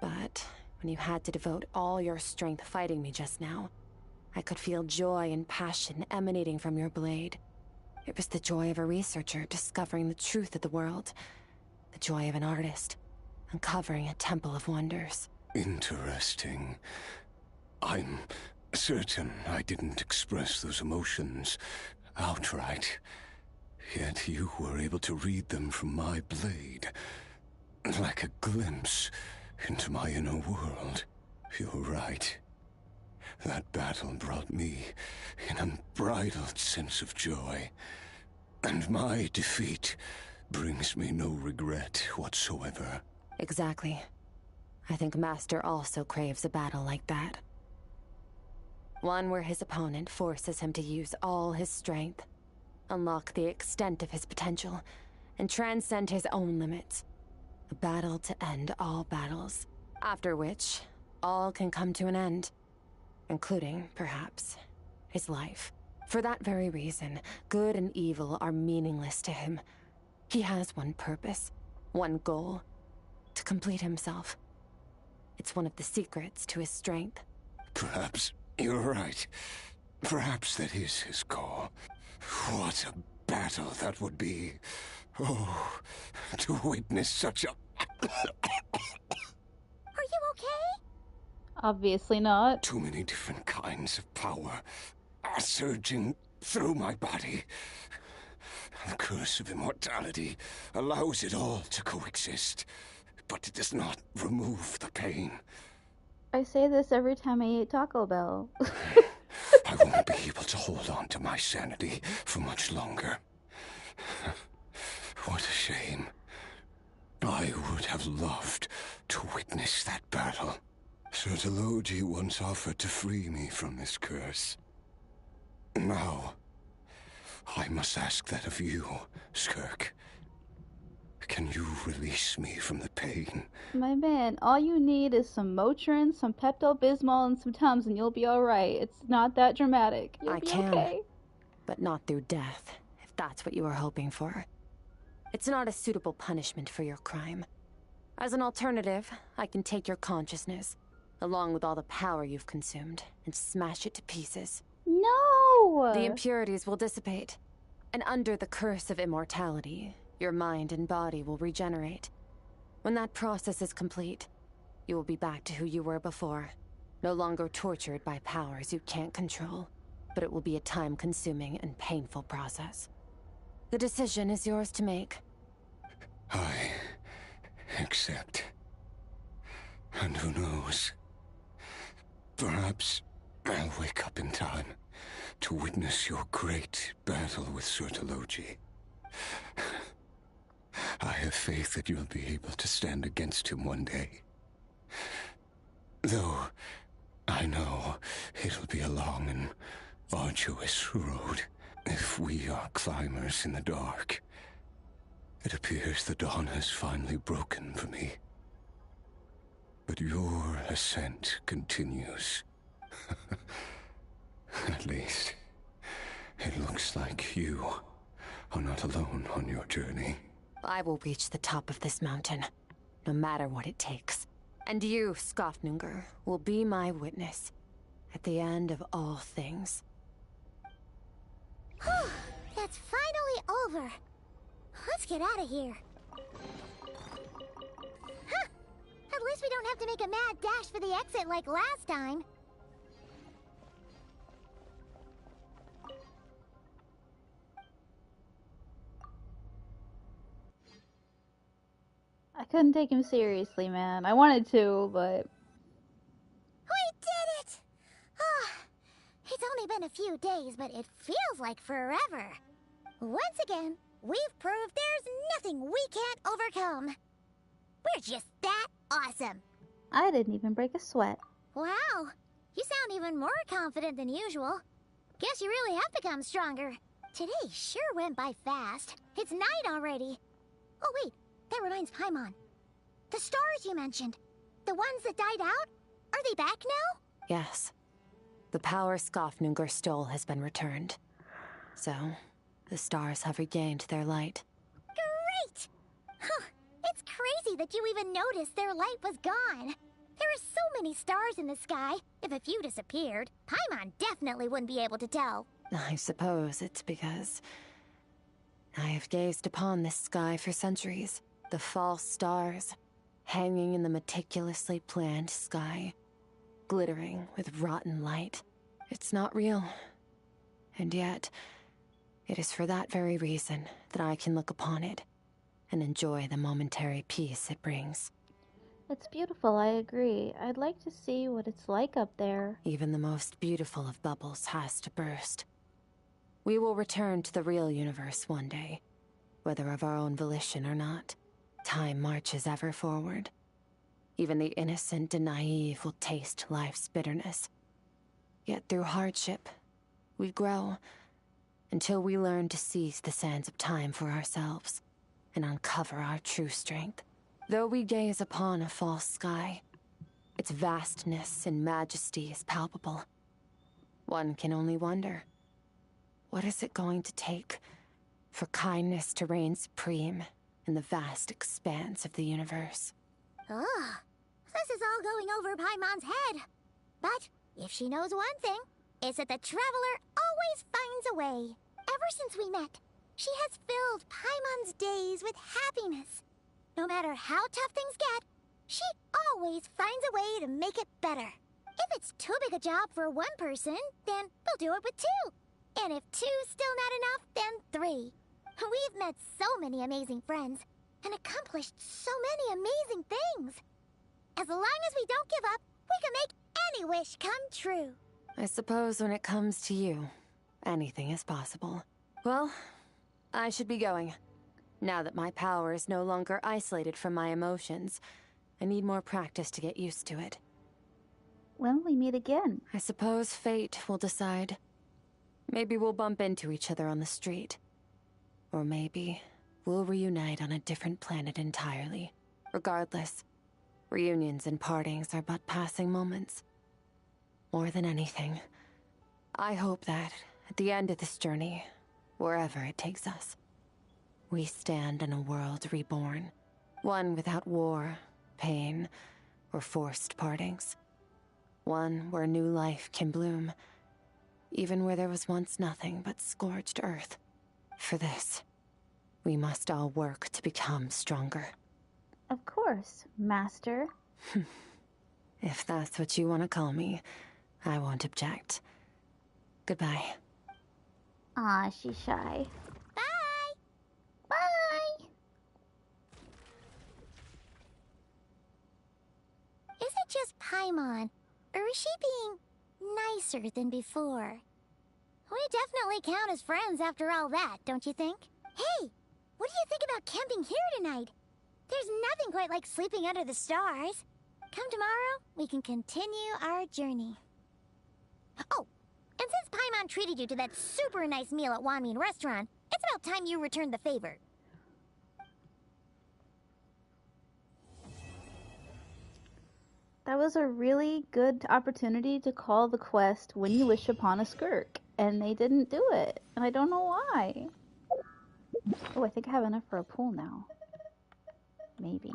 But when you had to devote all your strength fighting me just now, I could feel joy and passion emanating from your blade. It was the joy of a researcher discovering the truth of the world. The joy of an artist uncovering a temple of wonders. Interesting. I'm certain I didn't express those emotions outright. Yet you were able to read them from my blade. Like a glimpse into my inner world. You're right. That battle brought me an unbridled sense of joy. And my defeat brings me no regret whatsoever. Exactly. I think Master also craves a battle like that. One where his opponent forces him to use all his strength, unlock the extent of his potential, and transcend his own limits. A battle to end all battles, after which all can come to an end, including, perhaps, his life. For that very reason, good and evil are meaningless to him. He has one purpose, one goal, to complete himself. It's one of the secrets to his strength. Perhaps you're right. Perhaps that is his call. What a battle that would be. Oh, to witness such a... Are you okay? Obviously not. Too many different kinds of power are surging through my body. The curse of immortality allows it all to coexist, but it does not remove the pain. I say this every time I eat Taco Bell. I won't be able to hold on to my sanity for much longer. What a shame. I would have loved to witness that battle. Sertologi once offered to free me from this curse. Now, I must ask that of you, Skirk. Can you release me from the pain? My man, all you need is some Motrin, some Pepto-Bismol, and some Tums, and you'll be alright. It's not that dramatic. You'll be okay. But not through death, if that's what you were hoping for. It's not a suitable punishment for your crime. As an alternative, I can take your consciousness, along with all the power you've consumed, and smash it to pieces. No! The impurities will dissipate, and under the curse of immortality, your mind and body will regenerate. When that process is complete, you will be back to who you were before, no longer tortured by powers you can't control, but it will be a time-consuming and painful process. The decision is yours to make. I accept. And who knows? Perhaps I'll wake up in time to witness your great battle with Sertologi. I have faith that you'll be able to stand against him one day. Though I know it'll be a long and arduous road if we are climbers in the dark. It appears the dawn has finally broken for me. But your ascent continues. At least, it looks like you are not alone on your journey. I will reach the top of this mountain, no matter what it takes. And you, Skofnungr, will be my witness at the end of all things. Whew, that's finally over. Let's get out of here. Huh. At least we don't have to make a mad dash for the exit like last time. I couldn't take him seriously, man. I wanted to, but... We did it! Ah, it's only been a few days, but it feels like forever. Once again, we've proved there's nothing we can't overcome. We're just that awesome. I didn't even break a sweat. Wow, you sound even more confident than usual. Guess you really have become stronger. Today sure went by fast. It's night already. Oh wait, that reminds Paimon. The stars you mentioned, the ones that died out, are they back now? Yes. The power Skofnungr stole has been returned. So, the stars have regained their light. Great! Huh, it's crazy that you even noticed their light was gone. There are so many stars in the sky. If a few disappeared, Paimon definitely wouldn't be able to tell. I suppose it's because I have gazed upon this sky for centuries. The false stars, hanging in the meticulously planned sky, glittering with rotten light. It's not real. And yet, it is for that very reason that I can look upon it and enjoy the momentary peace it brings. It's beautiful, I agree. I'd like to see what it's like up there. Even the most beautiful of bubbles has to burst. We will return to the real universe one day, whether of our own volition or not. Time marches ever forward. Even the innocent and naive will taste life's bitterness. Yet through hardship, we grow, until we learn to seize the sands of time for ourselves, and uncover our true strength. Though we gaze upon a false sky, its vastness and majesty is palpable. One can only wonder, what is it going to take for kindness to reign supreme in the vast expanse of the universe? Ugh, this is all going over Paimon's head. But if she knows one thing, it's that the Traveler always finds a way. Ever since we met, she has filled Paimon's days with happiness. No matter how tough things get, she always finds a way to make it better. If it's too big a job for one person, then we'll do it with two. And if two's still not enough, then three. We've met so many amazing friends and accomplished so many amazing things. As long as we don't give up, we can make any wish come true. I suppose when it comes to you, anything is possible. Well, I should be going. Now that my power is no longer isolated from my emotions, I need more practice to get used to it. When will we meet again? I suppose fate will decide. Maybe we'll bump into each other on the street. Or maybe we'll reunite on a different planet entirely. Regardless, reunions and partings are but passing moments. More than anything, I hope that at the end of this journey, wherever it takes us, we stand in a world reborn. One without war, pain, or forced partings. One where new life can bloom, even where there was once nothing but scorched earth. For this, we must all work to become stronger. Of course, Master. If that's what you want to call me, I won't object. Goodbye. Aw, she's shy. Bye! Bye! Is it just Paimon, or is she being nicer than before? We definitely count as friends after all that, don't you think? Hey, what do you think about camping here tonight? There's nothing quite like sleeping under the stars. Come tomorrow, we can continue our journey. Oh, and since Paimon treated you to that super nice meal at Wanmin Restaurant, it's about time you returned the favor. That was a really good opportunity to call the quest When You Wish Upon a Skirk, and they didn't do it, and I don't know why. Oh, I think I have enough for a pool now. Maybe.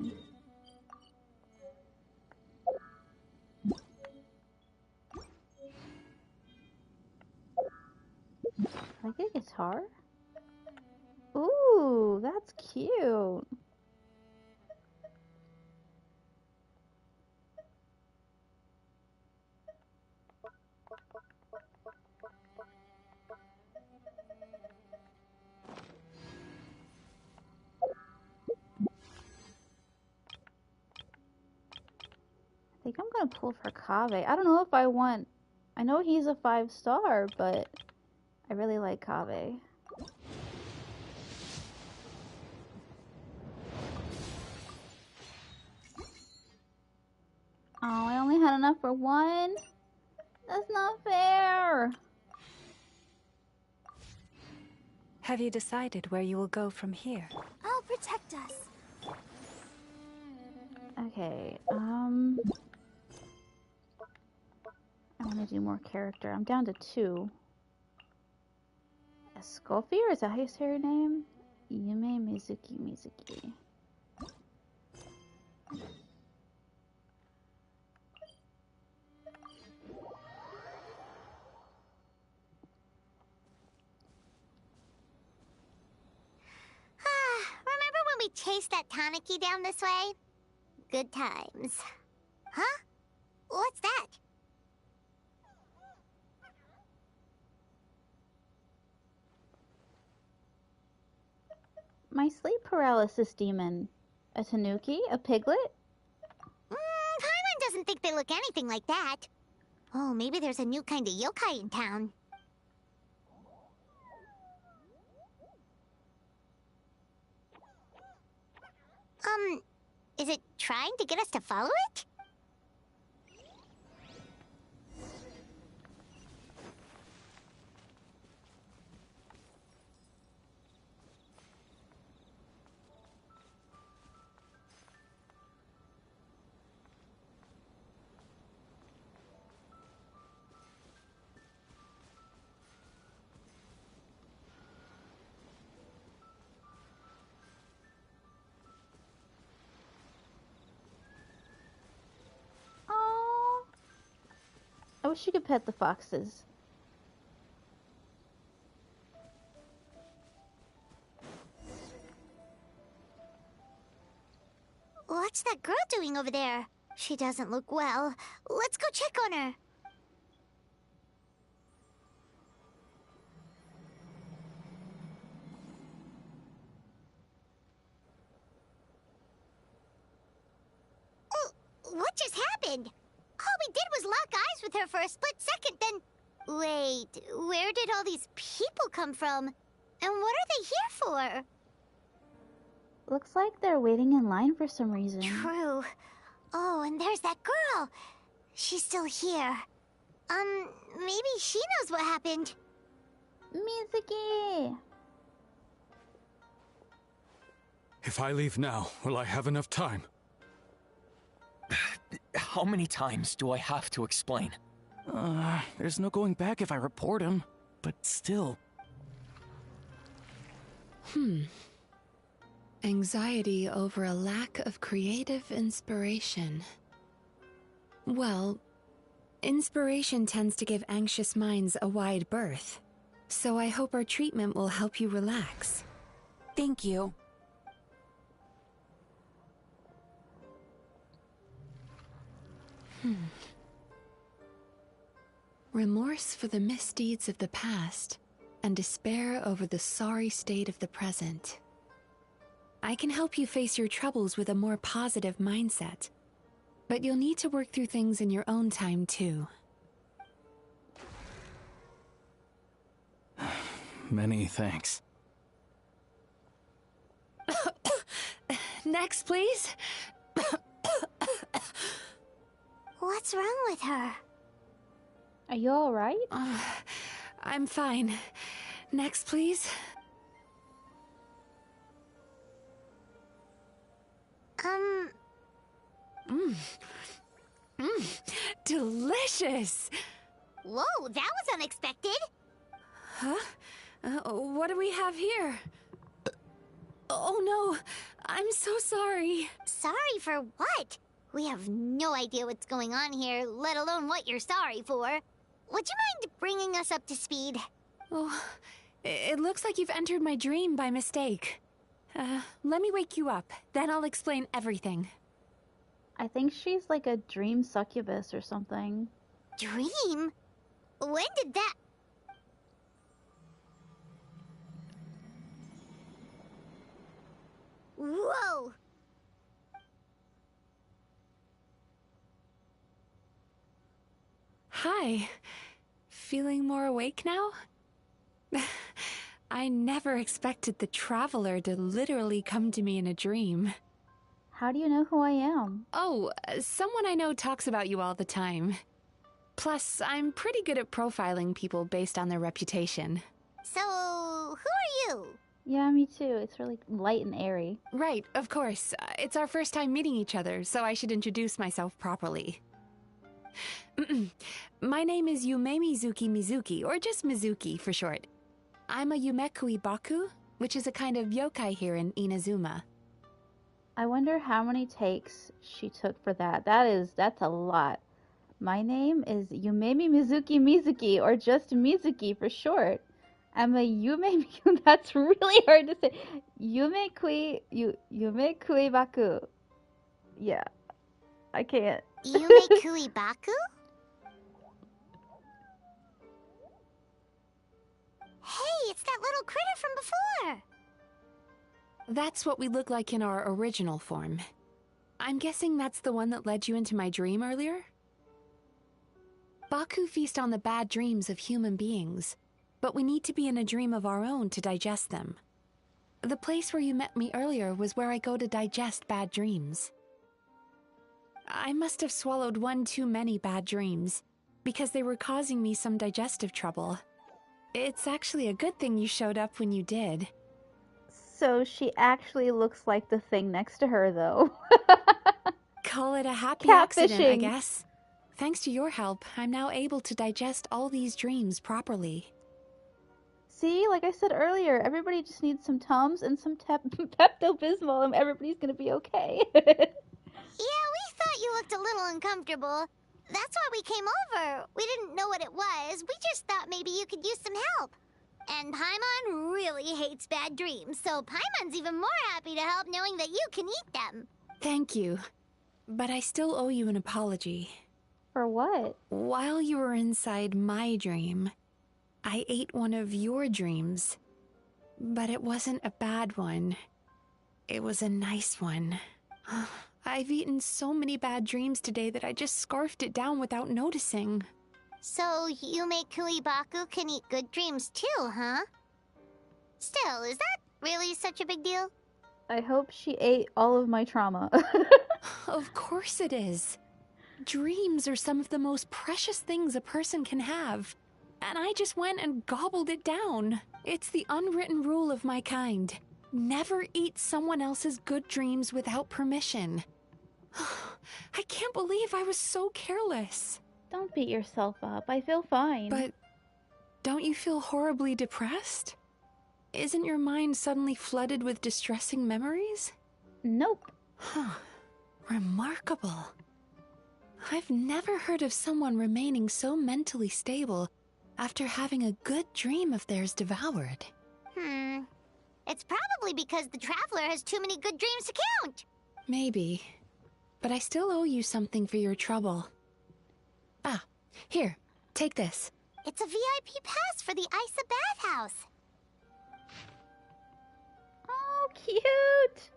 Can I get a guitar? Ooh, that's cute. I think I'm gonna pull for Kaveh. I don't know if I want... I know he's a 5-star, but I really like Kaveh. Oh, I only had enough for one? That's not fair! Have you decided where you will go from here? I'll protect us. Okay, I want to do more character. I'm down to 2. Escoffier? Is that how you say her name? Yume Mizuki. Remember when we chased that Tanuki down this way? Good times. Huh? What's that? My sleep paralysis demon. A tanuki? A piglet? Paimon doesn't think they look anything like that. Oh, maybe there's a new kind of yokai in town. Is it trying to get us to follow it? I wish you could pet the foxes. What's that girl doing over there? She doesn't look well. Let's go check on her. Oh, what just happened? All we did was lock eyes with her for a split second, then... Wait, where did all these people come from? And what are they here for? Looks like they're waiting in line for some reason. True. Oh, and there's that girl. She's still here. Maybe she knows what happened. Mizuki! If I leave now, will I have enough time? How many times do I have to explain? There's no going back if I report him, but still. Anxiety over a lack of creative inspiration. Well, Inspiration tends to give anxious minds a wide berth, so I hope our treatment will help you relax. Thank you. Remorse for the misdeeds of the past, and despair over the sorry state of the present. I can help you face your troubles with a more positive mindset, but you'll need to work through things in your own time too. Many thanks. Next, please. What's wrong with her? Are you alright? I'm fine. Next, please. Delicious! Whoa, that was unexpected. Huh? What do we have here? Oh no, I'm so sorry. Sorry for what? We have no idea what's going on here, let alone what you're sorry for. Would you mind bringing us up to speed? Oh, it looks like you've entered my dream by mistake. Let me wake you up, then I'll explain everything. I think she's like a dream succubus or something. Dream? When did that... Whoa! Hi. Feeling more awake now? I never expected the Traveler to literally come to me in a dream. How do you know who I am? Oh, someone I know talks about you all the time. Plus, I'm pretty good at profiling people based on their reputation. So, who are you? Yeah, me too. It's really light and airy. Right, of course. It's our first time meeting each other, so I should introduce myself properly. My name is Yume Mizuki, or just Mizuki for short. I'm a Yumekui Baku, which is a kind of yokai here in Inazuma. I wonder how many takes she took for that. That's a lot. My name is Yumemi Mizuki, or just Mizuki for short. I'm a Yume. That's really hard to say. Yumekui Baku. Yeah, I can't. Yumekui Baku? Hey, it's that little critter from before! That's what we look like in our original form. I'm guessing that's the one that led you into my dream earlier? Baku feast on the bad dreams of human beings, but we need to be in a dream of our own to digest them. The place where you met me earlier was where I go to digest bad dreams. I must have swallowed one too many bad dreams, because they were causing me some digestive trouble. It's actually a good thing you showed up when you did. So she actually looks like the thing next to her, though. Call it a happy accident, I guess. Thanks to your help, I'm now able to digest all these dreams properly. See, like I said earlier, everybody just needs some Tums and some Pepto-Bismol and everybody's gonna be okay. Yeah, we thought you looked a little uncomfortable. That's why we came over. We didn't know what it was. We just thought maybe you could use some help. And Paimon really hates bad dreams, so Paimon's even more happy to help knowing that you can eat them. Thank you. But I still owe you an apology. For what? While you were inside my dream, I ate one of your dreams. But it wasn't a bad one. It was a nice one. I've eaten so many bad dreams today that I just scarfed it down without noticing. So Yumekui Baku can eat good dreams too, huh? Still, is that really such a big deal? I hope she ate all of my trauma. Of course it is. Dreams are some of the most precious things a person can have. And I just went and gobbled it down. It's the unwritten rule of my kind. Never eat someone else's good dreams without permission. I can't believe I was so careless. Don't beat yourself up. I feel fine. But don't you feel horribly depressed? Isn't your mind suddenly flooded with distressing memories? Nope. Huh. Remarkable. I've never heard of someone remaining so mentally stable after having a good dream of theirs devoured. It's probably because the Traveler has too many good dreams to count. Maybe. But I still owe you something for your trouble. Ah, here, take this. It's a VIP pass for the Isa bathhouse. Oh, cute!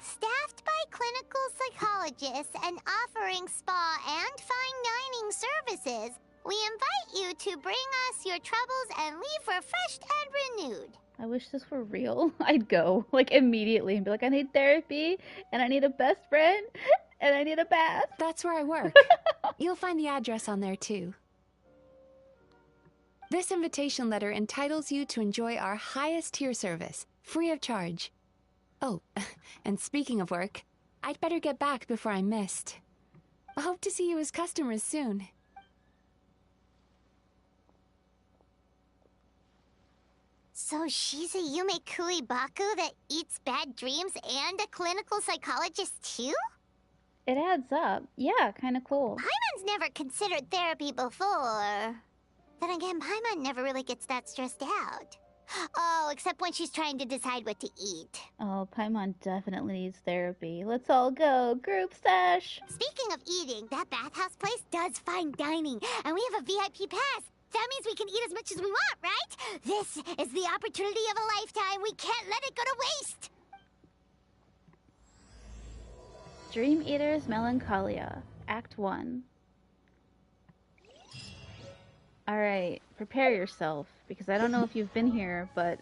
Staffed by clinical psychologists and offering spa and fine dining services, we invite you to bring us your troubles and leave refreshed and renewed. I wish this were real. I'd go, like, immediately and be like, I need therapy, and I need a best friend, and I need a bath. That's where I work. You'll find the address on there, too. This invitation letter entitles you to enjoy our highest tier service, free of charge. Oh, and speaking of work, I'd better get back before I'm missed. I hope to see you as customers soon. So she's a Yume Kuibaku that eats bad dreams and a clinical psychologist too? It adds up. Yeah, kind of cool. Paimon's never considered therapy before. Then again, Paimon never really gets that stressed out. Oh, except when she's trying to decide what to eat. Oh, Paimon definitely needs therapy. Let's all go. Group stash. Speaking of eating, that bathhouse place does fine dining, and we have a VIP pass. That means we can eat as much as we want, right? This is the opportunity of a lifetime. We can't let it go to waste. Dream Eater's Melancholia, Act 1. Alright, prepare yourself, because I don't know if you've been here, but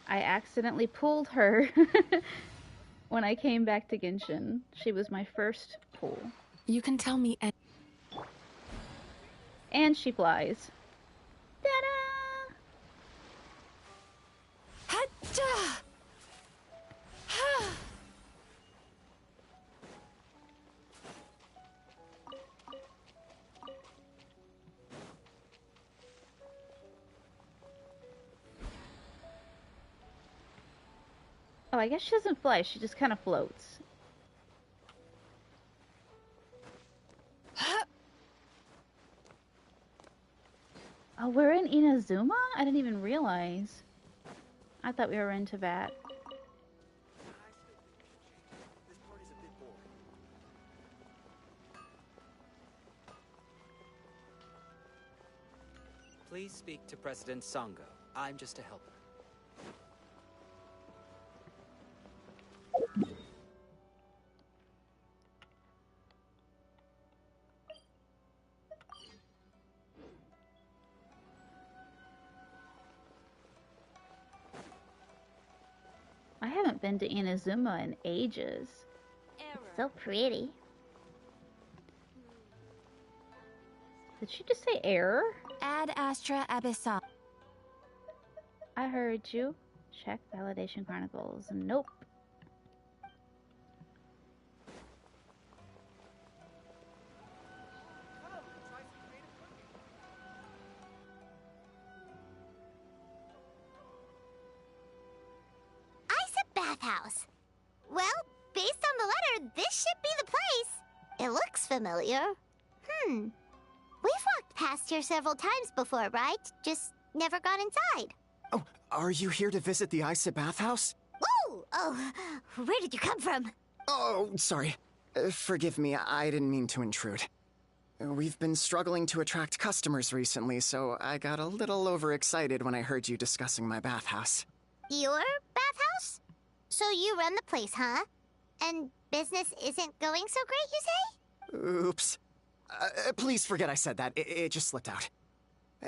I accidentally pulled her when I came back to Genshin. She was my first pull. You can tell me and she flies. Ta-da! Hacha! Ha! Oh, I guess she doesn't fly, she just kind of floats. Oh, we're in Inazuma? I didn't even realize. I thought we were in Tibet. Please speak to President Sango. I'm just a helper. I haven't been to Inazuma in ages. It's so pretty. Did she just say error? Ad Astra Abyssal. I heard you. Check Validation Chronicles. Nope. Bathhouse. Well, based on the letter, this should be the place. It looks familiar. We've walked past here several times before, right? Just never got inside. Oh, are you here to visit the Isa bathhouse? Ooh! Oh, where did you come from? Oh, sorry. Forgive me, I didn't mean to intrude. We've been struggling to attract customers recently, so I got a little overexcited when I heard you discussing my bathhouse. Your bathhouse? So you run the place, huh? And business isn't going so great, you say? Oops. Please forget I said that. It just slipped out.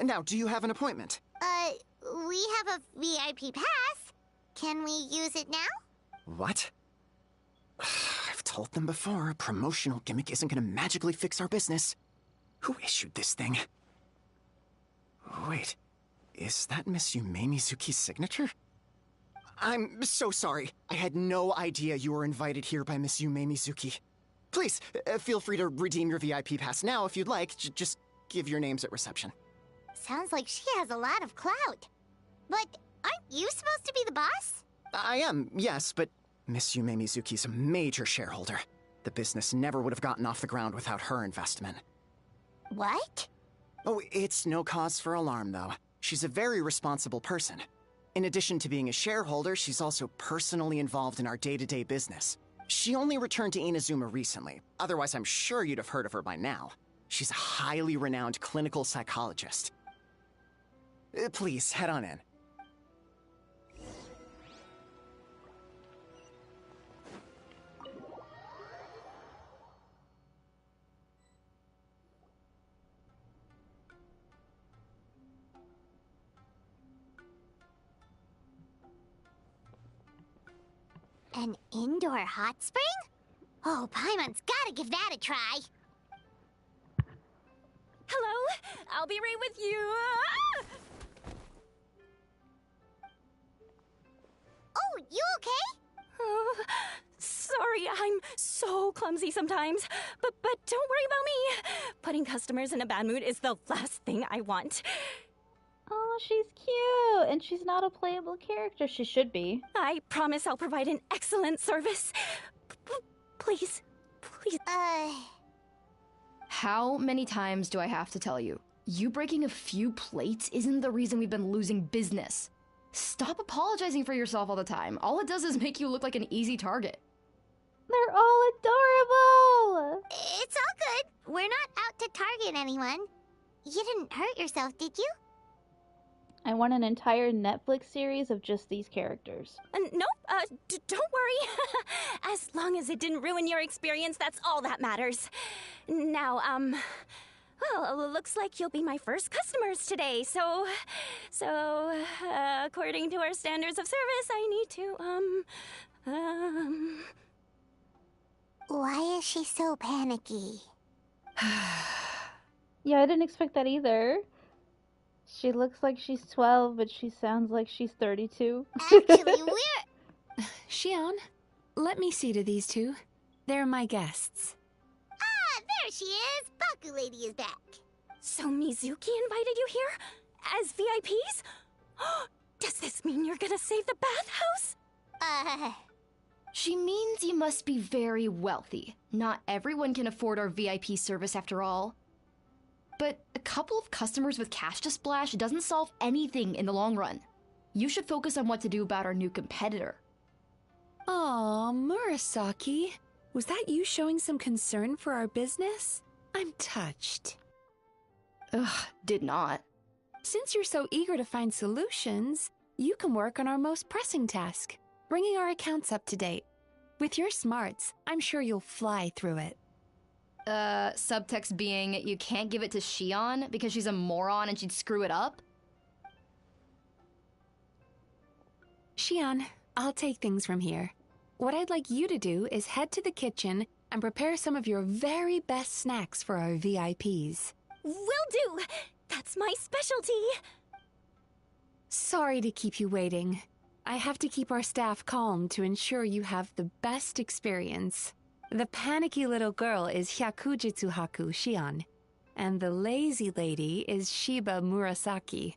Now, do you have an appointment? We have a VIP pass. Can we use it now? What? I've told them before, a promotional gimmick isn't gonna magically fix our business. Who issued this thing? Wait, is that Miss Yume Mizuki's signature? I'm so sorry. I had no idea you were invited here by Miss Yume Mizuki. Please, feel free to redeem your VIP pass now if you'd like. Just give your names at reception. Sounds like she has a lot of clout. But aren't you supposed to be the boss? I am, yes, but Miss Yume Mizuki's a major shareholder. the business never would have gotten off the ground without her investment. What? Oh, it's no cause for alarm, though. She's a very responsible person. In addition to being a shareholder, she's also personally involved in our day-to-day business. She only returned to Inazuma recently. Otherwise, I'm sure you'd have heard of her by now. She's a highly renowned clinical psychologist. Please, head on in. An indoor hot spring? Oh, Paimon's gotta give that a try. Hello? I'll be right with you. Oh, you okay? Oh, sorry, I'm so clumsy sometimes. But don't worry about me. Putting customers in a bad mood is the last thing I want. Oh, she's cute, and she's not a playable character. She should be. I promise I'll provide an excellent service. Please. How many times do I have to tell you? You breaking a few plates isn't the reason we've been losing business. Stop apologizing for yourself all the time. All it does is make you look like an easy target. They're all adorable! It's all good. We're not out to target anyone. You didn't hurt yourself, did you? I want an entire Netflix series of just these characters. Nope, don't worry. As long as it didn't ruin your experience, that's all that matters. Now, well, looks like you'll be my first customers today, so, according to our standards of service, I need to, Why is she so panicky? Yeah, I didn't expect that either. She looks like she's 12, but she sounds like she's 32. Actually, we're... Shion, let me see to these two. They're my guests. Ah, there she is! Baku Lady is back. So Mizuki invited you here? As VIPs? Does this mean you're gonna save the bathhouse? She means you must be very wealthy. Not everyone can afford our VIP service after all. But a couple of customers with cash to splash doesn't solve anything in the long run. You should focus on what to do about our new competitor. Aw, Murasaki. Was that you showing some concern for our business? I'm touched. Ugh, did not. Since you're so eager to find solutions, you can work on our most pressing task, bringing our accounts up to date. With your smarts, I'm sure you'll fly through it. Subtext being, you can't give it to Shion because she's a moron and she'd screw it up? Shion, I'll take things from here. What I'd like you to do is head to the kitchen and prepare some of your very best snacks for our VIPs. Will do! That's my specialty! Sorry to keep you waiting. I have to keep our staff calm to ensure you have the best experience. The panicky little girl is Hyakujitsu Haku Shion, and the lazy lady is Shiba Murasaki.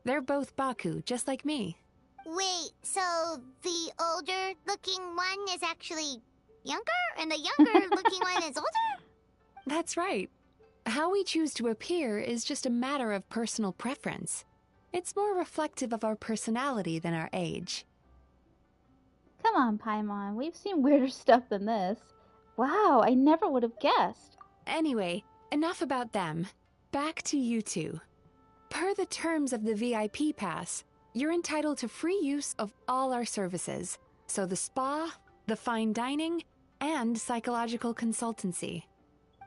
They're both Baku, just like me. Wait, so the older-looking one is actually younger, and the younger-looking one is older? That's right. How we choose to appear is just a matter of personal preference. It's more reflective of our personality than our age. Come on, Paimon. We've seen weirder stuff than this. Wow, I never would have guessed. Anyway, enough about them. Back to you two. Per the terms of the VIP pass, you're entitled to free use of all our services. So the spa, the fine dining, and psychological consultancy.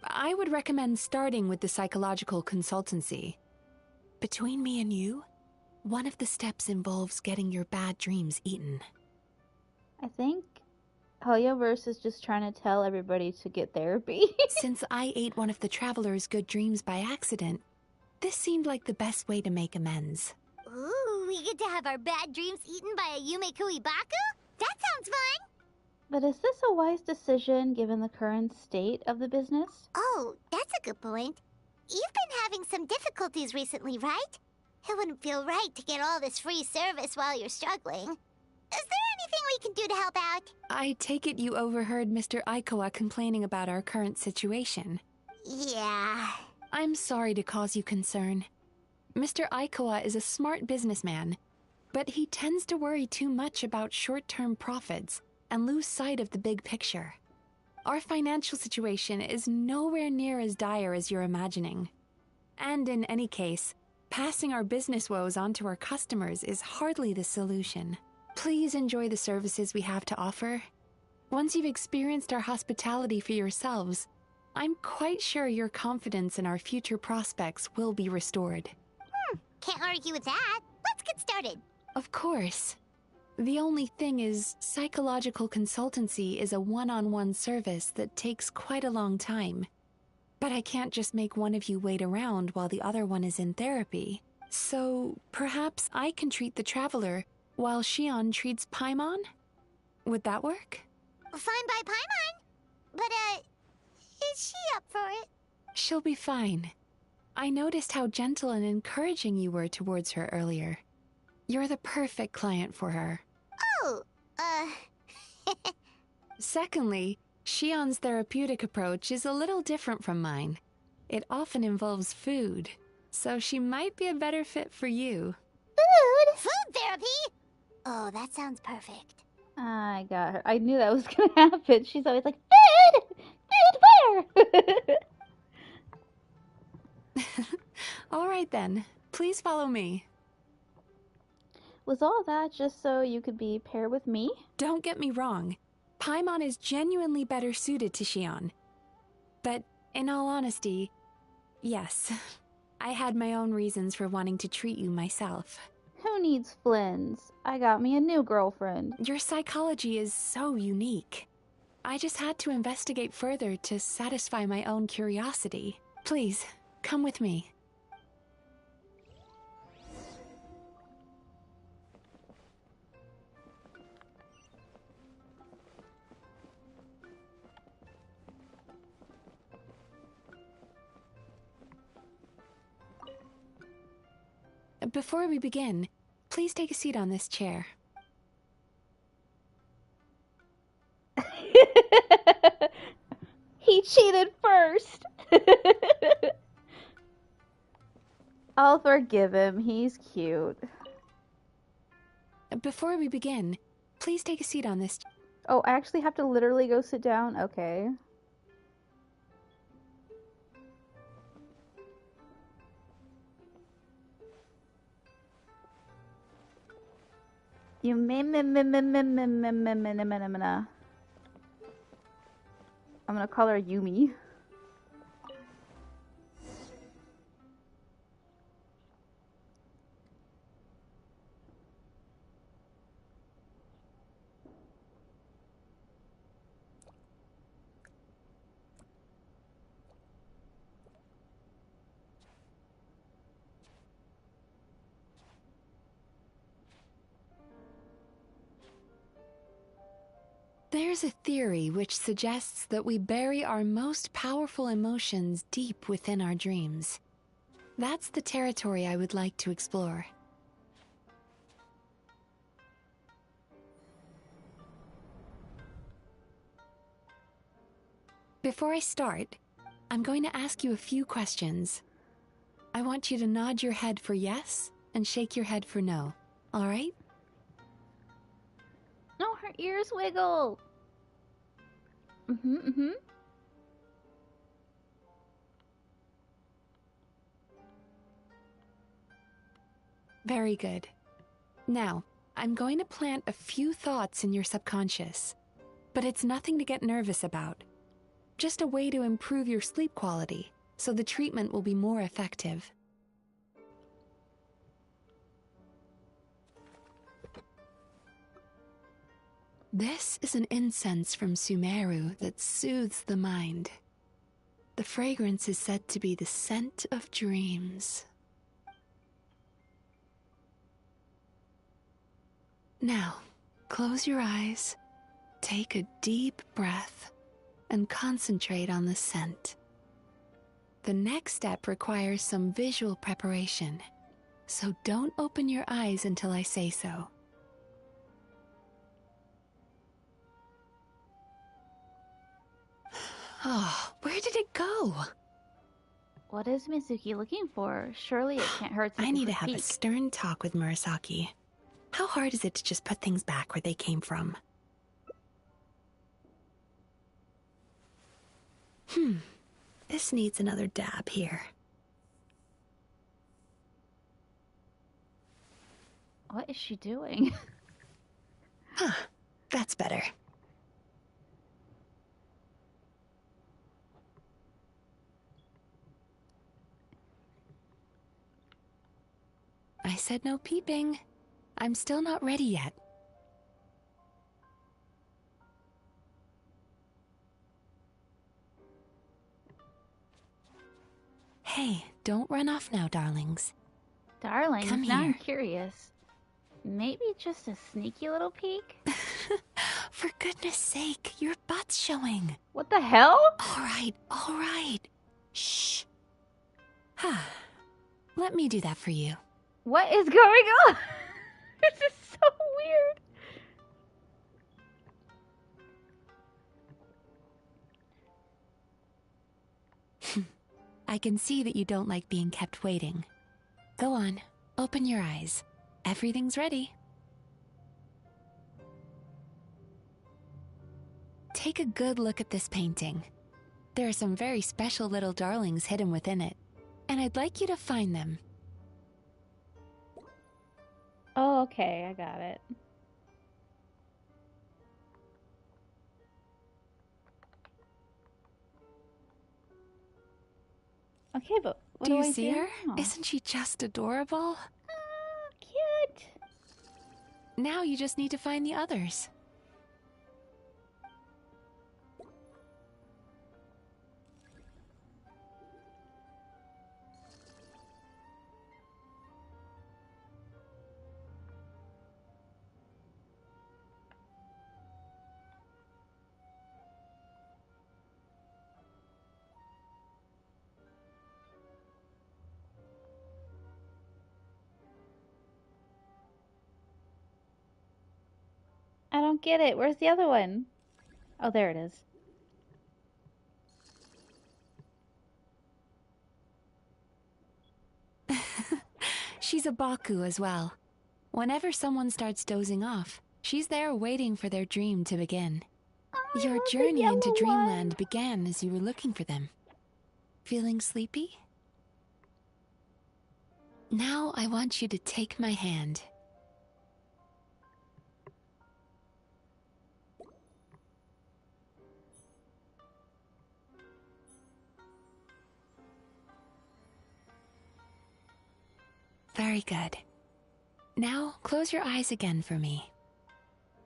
I would recommend starting with the psychological consultancy. Between me and you, one of the steps involves getting your bad dreams eaten. I think Hoyoverse is just trying to tell everybody to get therapy. Since I ate one of the traveler's good dreams by accident, this seemed like the best way to make amends. Ooh, we get to have our bad dreams eaten by a Yumekui Baku? That sounds fun! But is this a wise decision given the current state of the business? Oh, that's a good point. You've been having some difficulties recently, right? It wouldn't feel right to get all this free service while you're struggling. Is there anything we can do to help out? I take it you overheard Mr. Aikawa complaining about our current situation. Yeah. I'm sorry to cause you concern. Mr. Aikawa is a smart businessman, but he tends to worry too much about short-term profits and lose sight of the big picture. Our financial situation is nowhere near as dire as you're imagining. And in any case, passing our business woes on to our customers is hardly the solution. Please enjoy the services we have to offer. Once you've experienced our hospitality for yourselves, I'm quite sure your confidence in our future prospects will be restored. Can't argue with that. Let's get started. Of course. The only thing is, psychological consultancy is a one-on-one service that takes quite a long time. But I can't just make one of you wait around while the other one is in therapy. So perhaps I can treat the traveler while Shion treats Paimon? Would that work? Fine by Paimon. But, is she up for it? She'll be fine. I noticed how gentle and encouraging you were towards her earlier. You're the perfect client for her. Oh, Secondly, Shion's therapeutic approach is a little different from mine. It often involves food, so she might be a better fit for you. Food? Food therapy? Oh, that sounds perfect. I got her. I knew that was gonna happen. She's always like, food! Food where? All right then, please follow me. Was all that just so you could be paired with me? Don't get me wrong. Paimon is genuinely better suited to Shion. But in all honesty, yes, I had my own reasons for wanting to treat you myself. Who needs Flynn's? I got me a new girlfriend. Your psychology is so unique. I just had to investigate further to satisfy my own curiosity. Please, come with me. Before we begin, please take a seat on this chair. He cheated first! I'll forgive him. He's cute. Before we begin, please take a seat on this. Oh, I actually have to literally go sit down? Okay. You I'm gonna call her Yumi. There's a theory which suggests that we bury our most powerful emotions deep within our dreams. That's the territory I would like to explore. Before I start, I'm going to ask you a few questions. I want you to nod your head for yes and shake your head for no. All right? No, her ears wiggle. Very good. Now, I'm going to plant a few thoughts in your subconscious, but it's nothing to get nervous about. Just a way to improve your sleep quality, so the treatment will be more effective. This is an incense from Sumeru that soothes the mind. The fragrance is said to be the scent of dreams. Now, close your eyes, take a deep breath, and concentrate on the scent. The next step requires some visual preparation, so don't open your eyes until I say so. Oh, where did it go? What is Mizuki looking for? Surely it can't hurt to I take need a to have a peek. stern talk with Murasaki. How hard is it to just put things back where they came from? This needs another dab here. What is she doing? That's better. I said no peeping. I'm still not ready yet. Hey, don't run off now, darlings. Darlings, Come now I'm here. curious. Maybe just a sneaky little peek? For goodness sake, your butt's showing. What the hell? All right. Shh. Let me do that for you. What is going on? This is so weird. I can see that you don't like being kept waiting. Go on, open your eyes. Everything's ready. Take a good look at this painting. There are some very special little darlings hidden within it, and I'd like you to find them. Oh, okay, I got it. Okay, but what Do do you I see do her? now? Isn't she just adorable? Cute. Now you just need to find the others. I don't get it. Where's the other one? Oh, there it is. She's a Baku as well. Whenever someone starts dozing off, she's there waiting for their dream to begin. Your journey into Dreamland began as you were looking for them. Feeling sleepy? Now I want you to take my hand. Very good. Now close your eyes again for me.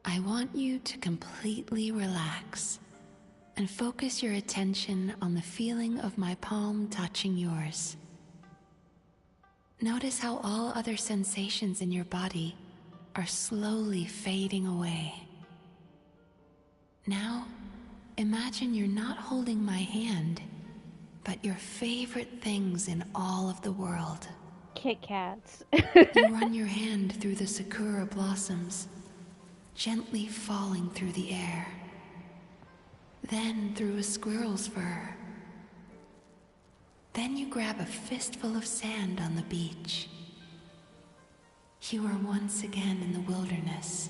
I want you to completely relax and focus your attention on the feeling of my palm touching yours. Notice how all other sensations in your body are slowly fading away. Now, imagine you're not holding my hand, but your favorite things in all of the world. Kit Kats. You run your hand through the sakura blossoms, gently falling through the air. Then through a squirrel's fur. Then you grab a fistful of sand on the beach. You are once again in the wilderness,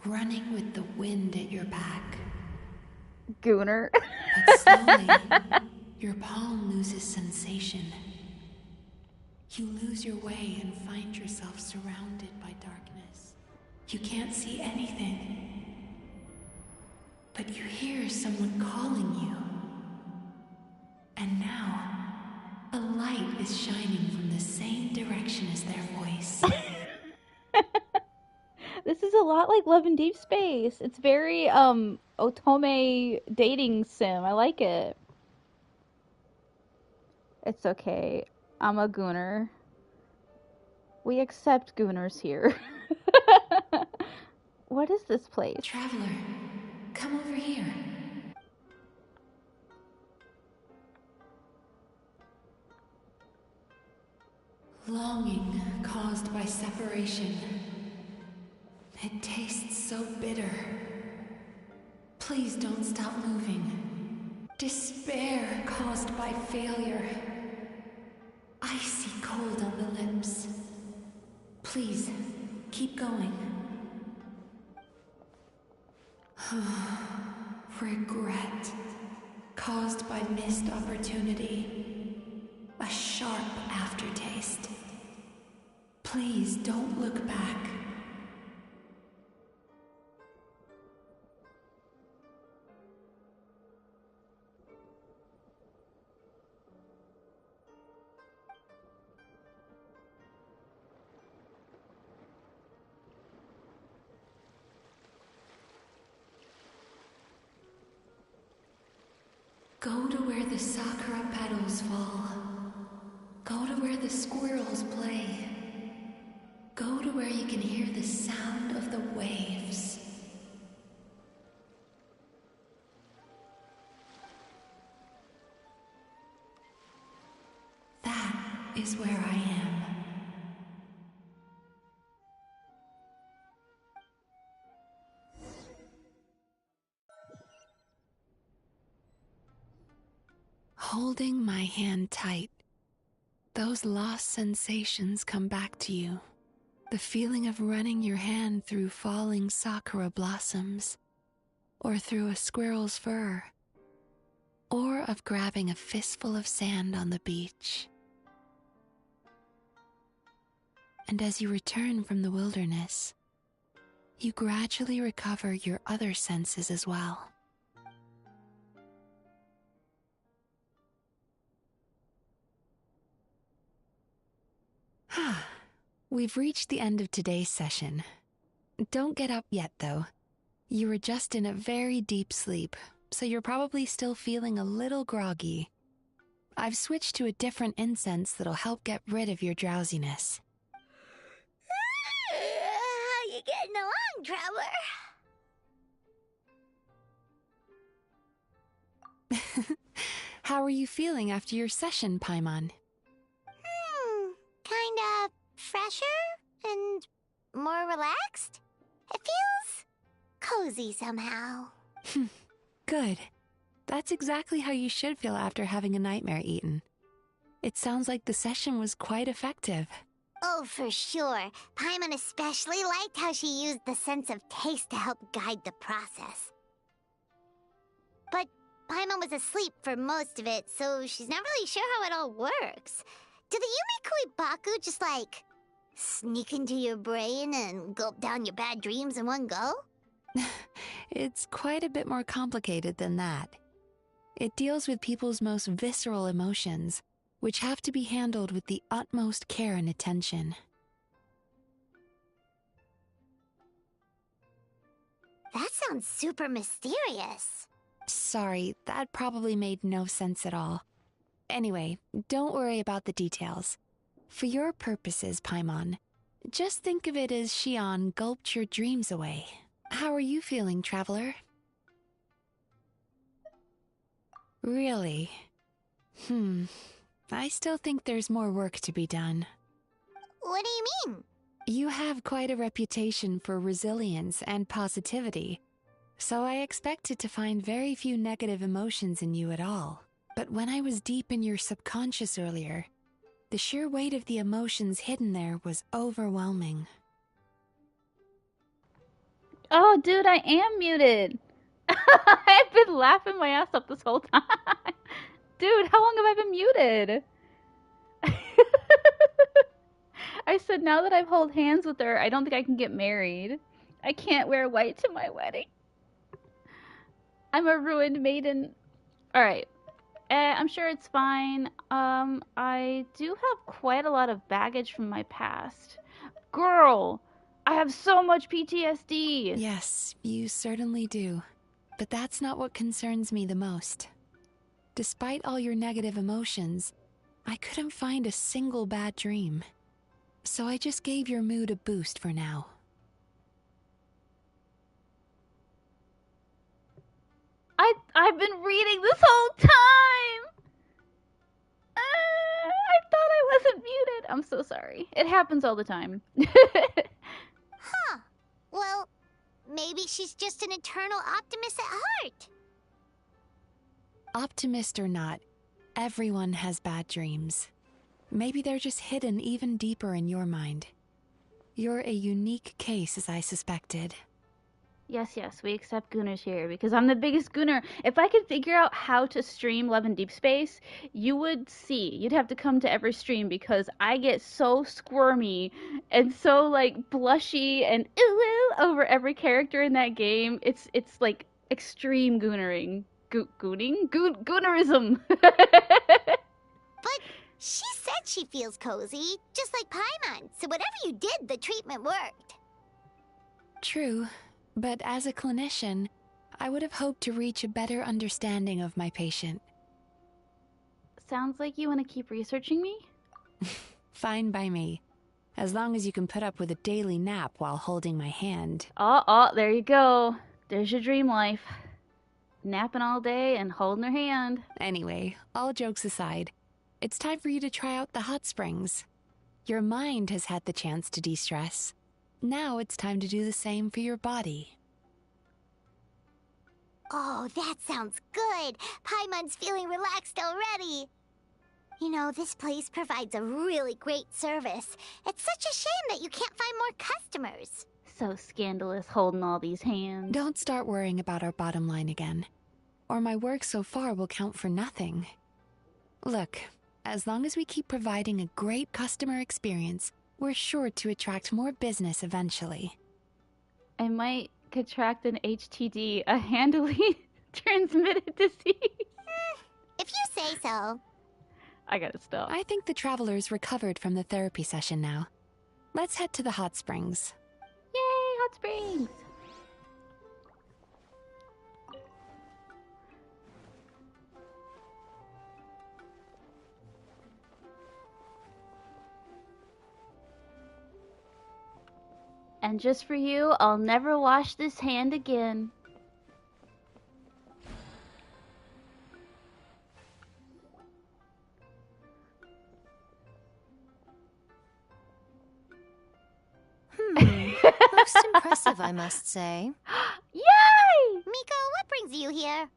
running with the wind at your back. Gooner. But slowly, your palm loses sensation. You lose your way and find yourself surrounded by darkness. You can't see anything, but you hear someone calling you. And now, a light is shining from the same direction as their voice. This is a lot like Love in Deep Space. It's very otome dating sim. I like it. It's okay. I'm a gooner. We accept gooners here. What is this place? Traveler, come over here. Longing caused by separation. It tastes so bitter. Please don't stop moving. Despair caused by failure. Icy cold on the lips. Please, keep going. Regret caused by missed opportunity. A sharp aftertaste. Please don't look back. Go to where the sakura petals fall. Go to where the squirrels play. Go to where you can hear the sound of the waves. That is where I am. Holding my hand tight, those lost sensations come back to you. The feeling of running your hand through falling sakura blossoms, or through a squirrel's fur, or of grabbing a fistful of sand on the beach. And as you return from the wilderness, you gradually recover your other senses as well. We've reached the end of today's session. Don't get up yet, though. You were just in a very deep sleep, so you're probably still feeling a little groggy. I've switched to a different incense that'll help get rid of your drowsiness. How you getting along, Traveler? How are you feeling after your session, Paimon? Kinda fresher and more relaxed. It feels cozy somehow. Good. That's exactly how you should feel after having a nightmare eaten. It sounds like the session was quite effective. Oh, for sure. Paimon especially liked how she used the sense of taste to help guide the process. But Paimon was asleep for most of it, so she's not really sure how it all works. Do the Yumikui Baku just, like, sneak into your brain and gulp down your bad dreams in one go? It's quite a bit more complicated than that. It deals with people's most visceral emotions, which have to be handled with the utmost care and attention. That sounds super mysterious. Sorry, that probably made no sense at all. Anyway, don't worry about the details. For your purposes, Paimon, just think of it as Xion gulped your dreams away. How are you feeling, Traveler? Really? I still think there's more work to be done. What do you mean? You have quite a reputation for resilience and positivity, so I expected to find very few negative emotions in you at all. But when I was deep in your subconscious earlier, the sheer weight of the emotions hidden there was overwhelming. Oh, dude, I am muted. I've been laughing my ass off this whole time. Dude, how long have I been muted? I said now that I've held hands with her, I don't think I can get married. I can't wear white to my wedding. I'm a ruined maiden. Alright. I'm sure it's fine. I do have quite a lot of baggage from my past. Girl, I have so much PTSD. Yes, you certainly do. But that's not what concerns me the most. Despite all your negative emotions, I couldn't find a single bad dream. So I just gave your mood a boost for now. I've been reading this whole time! I thought I wasn't muted. I'm so sorry. It happens all the time. Huh. Well, maybe she's just an eternal optimist at heart. Optimist or not, everyone has bad dreams. Maybe they're just hidden even deeper in your mind. You're a unique case, as I suspected. Yes, we accept Gooners here, because I'm the biggest Gooner. If I could figure out how to stream Love in Deep Space, you would see. You'd have to come to every stream, because I get so squirmy and so, like, blushy and over every character in that game. It's like, extreme Goonering. Gooning? Goonerism! But she said she feels cozy, just like Paimon, so whatever you did, the treatment worked. True. But as a clinician, I would have hoped to reach a better understanding of my patient. Sounds like you want to keep researching me? Fine by me. As long as you can put up with a daily nap while holding my hand. Oh, there you go. There's your dream life. Napping all day and holding her hand. Anyway, all jokes aside, it's time for you to try out the hot springs. Your mind has had the chance to de-stress. Now it's time to do the same for your body. Oh, that sounds good. Paimon's feeling relaxed already. You know, this place provides a really great service. It's such a shame that you can't find more customers. So scandalous holding all these hands. Don't start worrying about our bottom line again, or my work so far will count for nothing. Look, as long as we keep providing a great customer experience, we're sure to attract more business eventually. I might contract an HTD, a handily transmitted disease. If you say so. I gotta stop. I think the traveler's recovered from the therapy session now. Let's head to the hot springs. Yay, hot springs! And just for you, I'll never wash this hand again. Most impressive, I must say. Yay! Miko, what brings you here?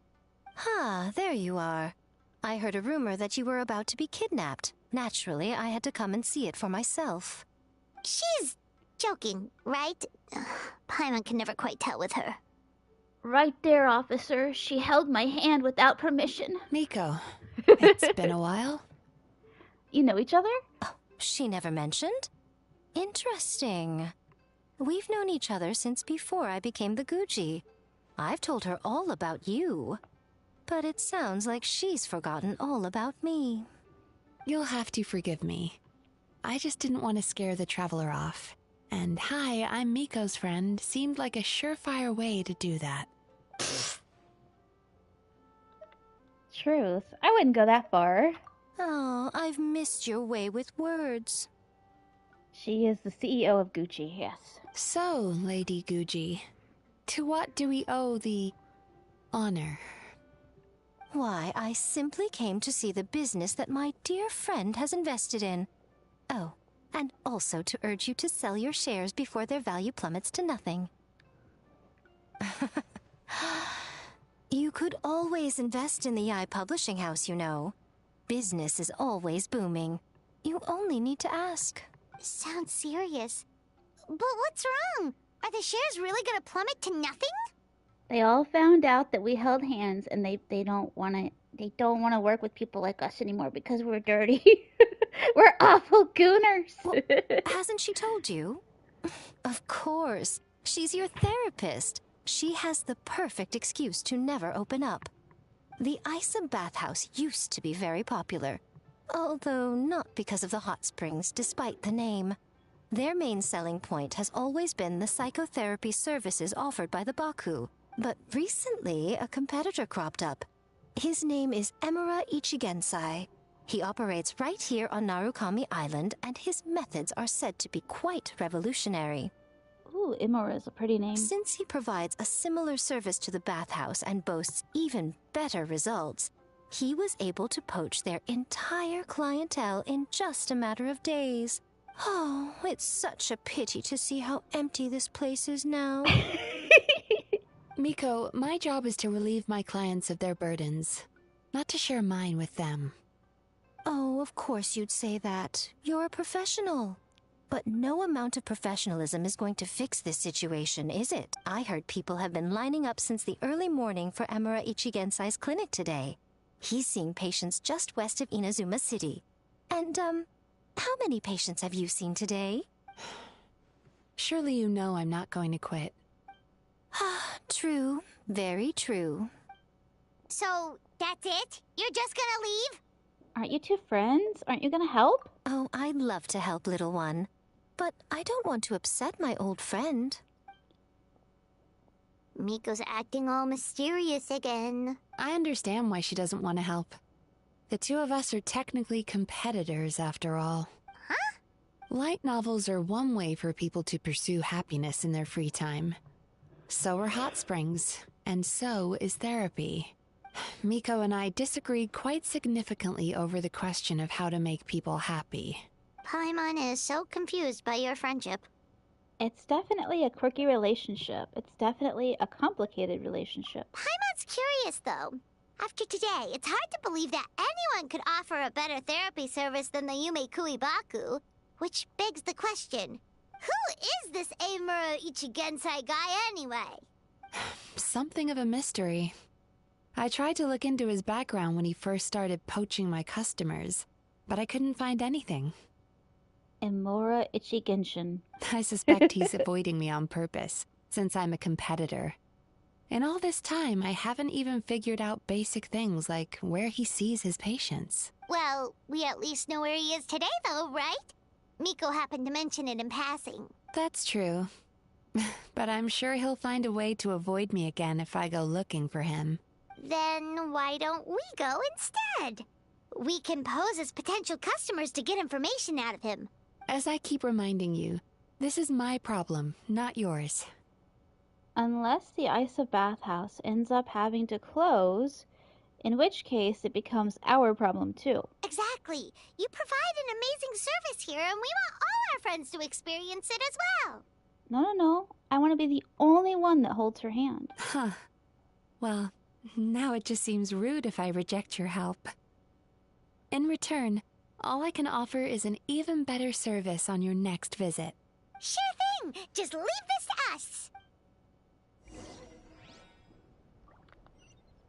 There you are. I heard a rumor that you were about to be kidnapped. Naturally, I had to come and see it for myself. She's joking, right? Paimon can never quite tell with her. Right there, officer. She held my hand without permission. Miko, it's been a while. You know each other? Oh, she never mentioned? Interesting. We've known each other since before I became the Guji. I've told her all about you. But it sounds like she's forgotten all about me. You'll have to forgive me. I just didn't want to scare the traveler off. And hi, I'm Miko's friend seemed like a surefire way to do that. Truth. I wouldn't go that far. Oh, I've missed your way with words. She is the CEO of Gucci, yes. So, Lady Guji, to what do we owe the honor? Why, I simply came to see the business that my dear friend has invested in. Oh, and also to urge you to sell your shares before their value plummets to nothing. You could always invest in the Yi Publishing House, you know. Business is always booming. You only need to ask. Sounds serious. But what's wrong? Are the shares really gonna plummet to nothing? They all found out that we held hands, and they don't want to work with people like us anymore because we're dirty. We're awful gooners. Well, hasn't she told you? Of course. She's your therapist. She has the perfect excuse to never open up. The Isa bathhouse used to be very popular, although not because of the hot springs, despite the name. Their main selling point has always been the psychotherapy services offered by the Baku. But recently, a competitor cropped up. His name is Emura Ichigensai. He operates right here on Narukami Island, and his methods are said to be quite revolutionary. Ooh, Imura is a pretty name. Since he provides a similar service to the bathhouse and boasts even better results, he was able to poach their entire clientele in just a matter of days. Oh, it's such a pity to see how empty this place is now. Miko, my job is to relieve my clients of their burdens. not to share mine with them. Oh, of course you'd say that. You're a professional. But no amount of professionalism is going to fix this situation, is it? I heard people have been lining up since the early morning for Emura Ichigensai's clinic today. He's seeing patients just west of Inazuma City. And, how many patients have you seen today? Surely you know I'm not going to quit. True. Very true. So, that's it? You're just gonna leave? Aren't you two friends? Aren't you gonna help? Oh, I'd love to help, little one. But I don't want to upset my old friend. Miko's acting all mysterious again. I understand why she doesn't want to help. The two of us are technically competitors, after all. Huh? Light novels are one way for people to pursue happiness in their free time. So are hot springs, and so is therapy. Miko and I disagreed quite significantly over the question of how to make people happy. Paimon is so confused by your friendship. It's definitely a quirky relationship. It's definitely a complicated relationship. Paimon's curious, though. After today, it's hard to believe that anyone could offer a better therapy service than the Yume Kuibaku. Which begs the question, who is this Emura Ichigensai guy anyway? Something of a mystery. I tried to look into his background when he first started poaching my customers, but I couldn't find anything. Emura Ichigenshin. I suspect he's avoiding me on purpose, since I'm a competitor. In all this time, I haven't even figured out basic things like where he sees his patients. Well, we at least know where he is today, though, right? Miko happened to mention it in passing. That's true. But I'm sure he'll find a way to avoid me again if I go looking for him. Then why don't we go instead? We can pose as potential customers to get information out of him. As I keep reminding you, this is my problem, not yours. Unless the Isa bathhouse ends up having to close, in which case it becomes our problem too. Exactly. You provide an amazing service here, and we want all our friends to experience it as well. No. I want to be the only one that holds her hand. Huh. Well, now it just seems rude if I reject your help. In return, all I can offer is an even better service on your next visit. Sure thing! Just leave this to us!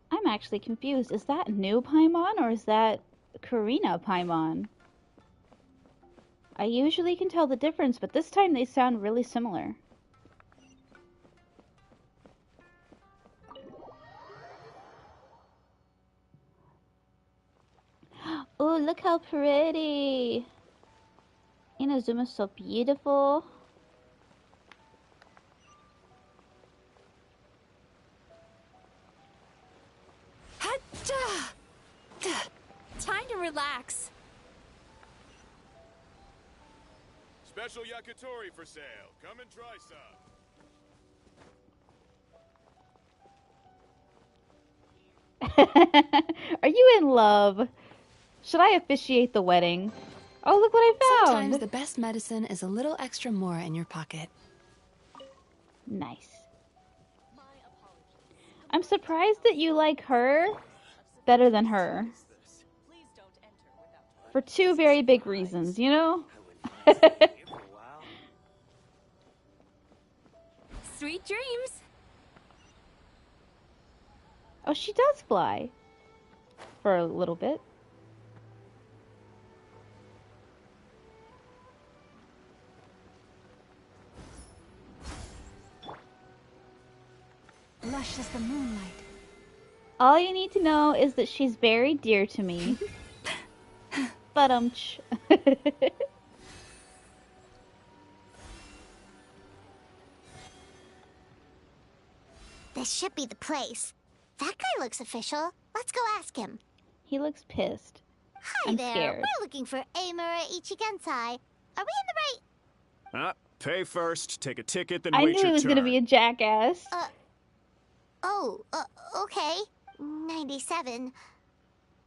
I'm actually confused. Is that new Paimon or is that Karina Paimon? I usually can tell the difference, but this time they sound really similar. Oh, look how pretty! Inazuma's so beautiful. Time to relax. Special yakitori for sale. Come and try some. Are you in love? Should I officiate the wedding? Oh, look what I found! Sometimes the best medicine is a little extra more in your pocket. Nice. I'm surprised that you like her better than her. For two very big reasons, you know? Sweet dreams. Oh, she does fly. For a little bit. Lush as the moonlight. All you need to know is that she's very dear to me. But This should be the place. That guy looks official. Let's go ask him. He looks pissed. Hi I'm there. scared. We're looking for Emura Ichigensai. Are we in the right... Pay first, take a ticket, then I wait knew your he was turn. gonna be a jackass. Okay. 97.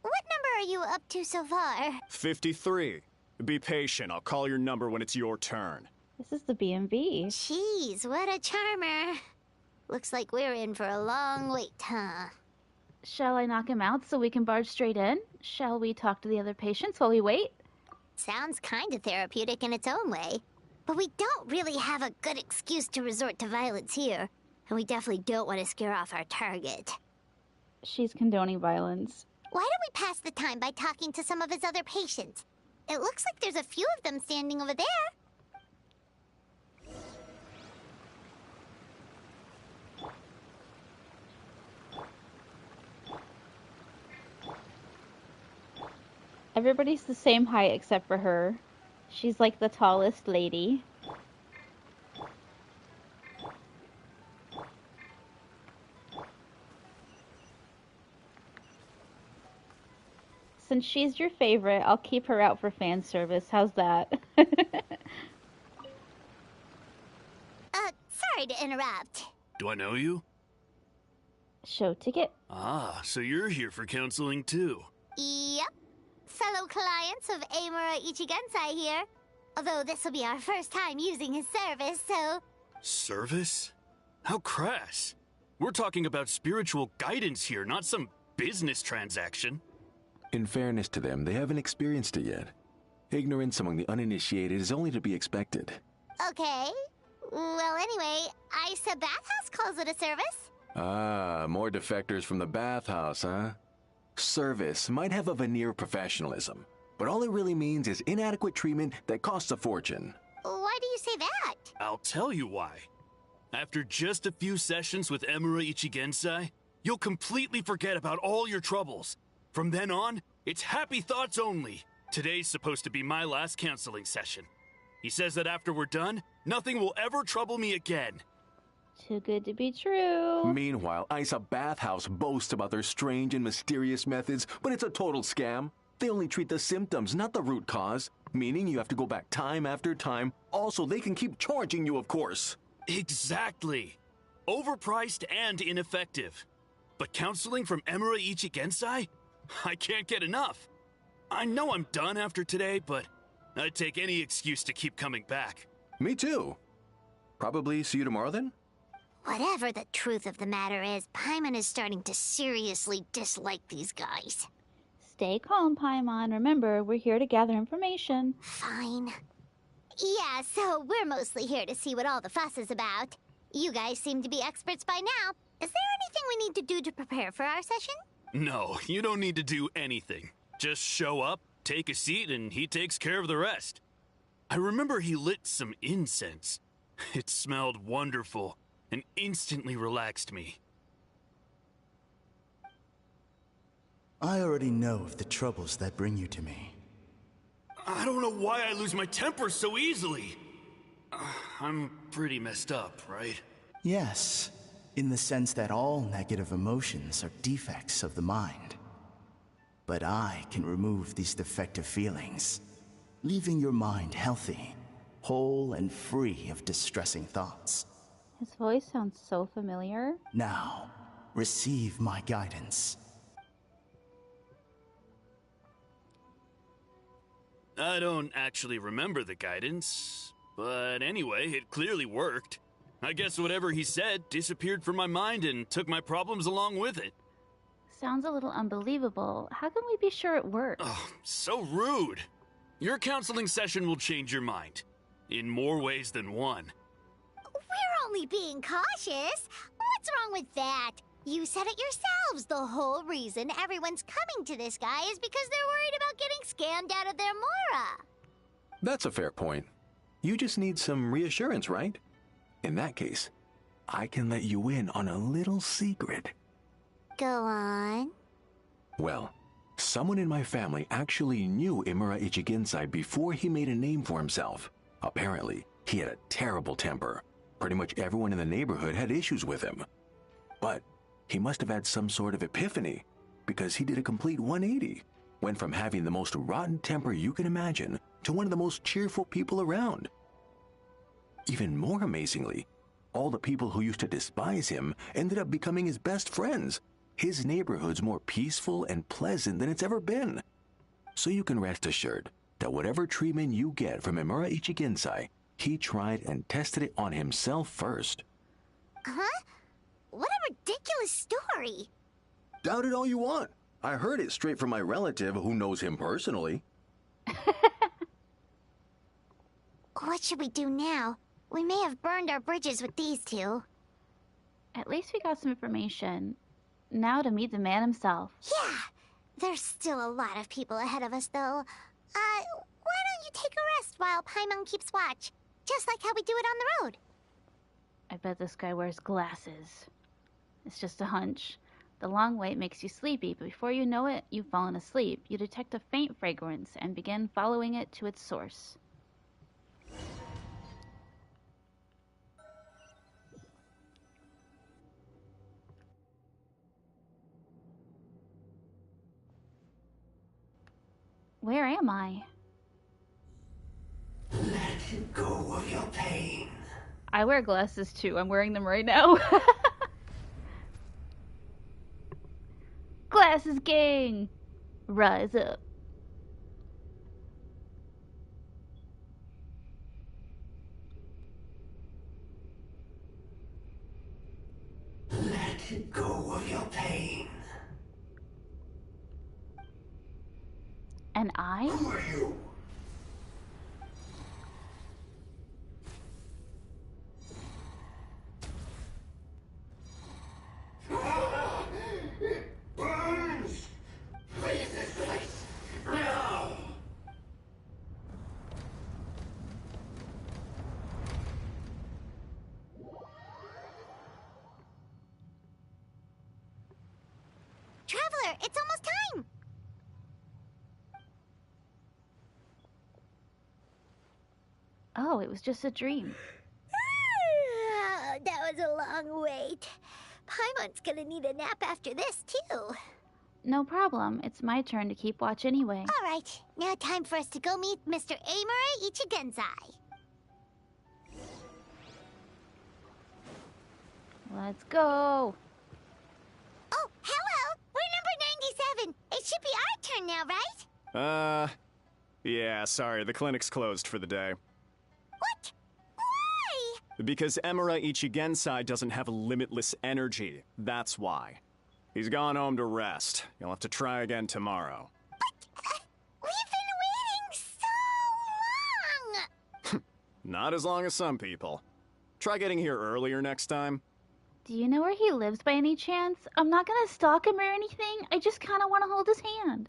What number are you up to so far? 53. Be patient, I'll call your number when it's your turn. This is the B&B. Jeez, what a charmer. Looks like we're in for a long wait, huh? Shall I knock him out so we can barge straight in? Shall we talk to the other patients while we wait? Sounds kinda therapeutic in its own way. But we don't really have a good excuse to resort to violence here. And we definitely don't want to scare off our target. She's condoning violence. Why don't we pass the time by talking to some of his other patients? It looks like there's a few of them standing over there. Everybody's the same height except for her. She's like the tallest lady. Since she's your favorite, I'll keep her out for fan service. How's that? Sorry to interrupt. Do I know you? Show ticket. Ah, so you're here for counseling too. Yep. Fellow clients of Amura Ichigensai here. Although this will be our first time using his service, so... Service? How crass. We're talking about spiritual guidance here, not some business transaction. In fairness to them, they haven't experienced it yet. Ignorance among the uninitiated is only to be expected. Okay. Well, anyway, Isa Bathhouse calls it a service. Ah, more defectors from the bathhouse, huh? Service might have a veneer of professionalism, but all it really means is inadequate treatment that costs a fortune. Why do you say that? I'll tell you why. After just a few sessions with Emura Ichigensai, you'll completely forget about all your troubles. From then on, it's happy thoughts only. Today's supposed to be my last counseling session. He says that after we're done, nothing will ever trouble me again. Too good to be true. Meanwhile, Isa Bathhouse boasts about their strange and mysterious methods, but it's a total scam. They only treat the symptoms, not the root cause, meaning you have to go back time after time. Also, they can keep charging you, of course. Exactly. Overpriced and ineffective. But counseling from Emura Ichigensai? I can't get enough. I know I'm done after today, but I'd take any excuse to keep coming back. Me too. Probably see you tomorrow then? Whatever the truth of the matter is, Paimon is starting to seriously dislike these guys. Stay calm, Paimon. Remember, we're here to gather information. Fine. Yeah, so we're mostly here to see what all the fuss is about. You guys seem to be experts by now. Is there anything we need to do to prepare for our session? No, you don't need to do anything. Just show up, take a seat, and he takes care of the rest. I remember he lit some incense. It smelled wonderful and instantly relaxed me. I already know of the troubles that bring you to me. I don't know why I lose my temper so easily. I'm pretty messed up, right? Yes, in the sense that all negative emotions are defects of the mind. But I can remove these defective feelings, leaving your mind healthy, whole and free of distressing thoughts. His voice sounds so familiar. Now, receive my guidance. I don't actually remember the guidance, but anyway, it clearly worked. I guess whatever he said disappeared from my mind and took my problems along with it. Sounds a little unbelievable. How can we be sure it works? Oh, so rude. Your counseling session will change your mind. In more ways than one. We're only being cautious. What's wrong with that? You said it yourselves. The whole reason everyone's coming to this guy is because they're worried about getting scammed out of their Mora. That's a fair point. You just need some reassurance, right? In that case, I can let you in on a little secret. Go on. Well, someone in my family actually knew Imura Ichigensai before he made a name for himself. Apparently, he had a terrible temper. Pretty much everyone in the neighborhood had issues with him. But he must have had some sort of epiphany, because he did a complete 180. Went from having the most rotten temper you can imagine to one of the most cheerful people around. Even more amazingly, all the people who used to despise him ended up becoming his best friends. His neighborhood's more peaceful and pleasant than it's ever been. So you can rest assured that whatever treatment you get from Imura Ichigensai, he tried and tested it on himself first. Huh? What a ridiculous story. Doubt it all you want. I heard it straight from my relative who knows him personally. What should we do now? We may have burned our bridges with these two. At least we got some information. Now to meet the man himself. Yeah! There's still a lot of people ahead of us, though. Why don't you take a rest while Paimon keeps watch? Just like how we do it on the road. I bet this guy wears glasses. It's just a hunch. The long wait makes you sleepy, but before you know it, you've fallen asleep. You detect a faint fragrance and begin following it to its source. Where am I? Let go of your pain. I wear glasses too. I'm wearing them right now. Glasses gang! Rise up. Let go of your pain. And I? Who are you? It burns! Leave this place now! Traveler, it's almost time! Oh, it was just a dream. That was a long wait. Paimon's gonna need a nap after this, too. No problem. It's my turn to keep watch anyway. All right, now time for us to go meet Mr. Amura Ichigensai. Let's go. Oh, hello! We're number 97. It should be our turn now, right? Yeah, sorry, the clinic's closed for the day. What? Why? Because Emura Ichigensai doesn't have limitless energy, that's why. He's gone home to rest. You'll have to try again tomorrow. We've been waiting so long! Not as long as some people. Try getting here earlier next time. Do you know where he lives by any chance? I'm not gonna stalk him or anything. I just kinda wanna hold his hand.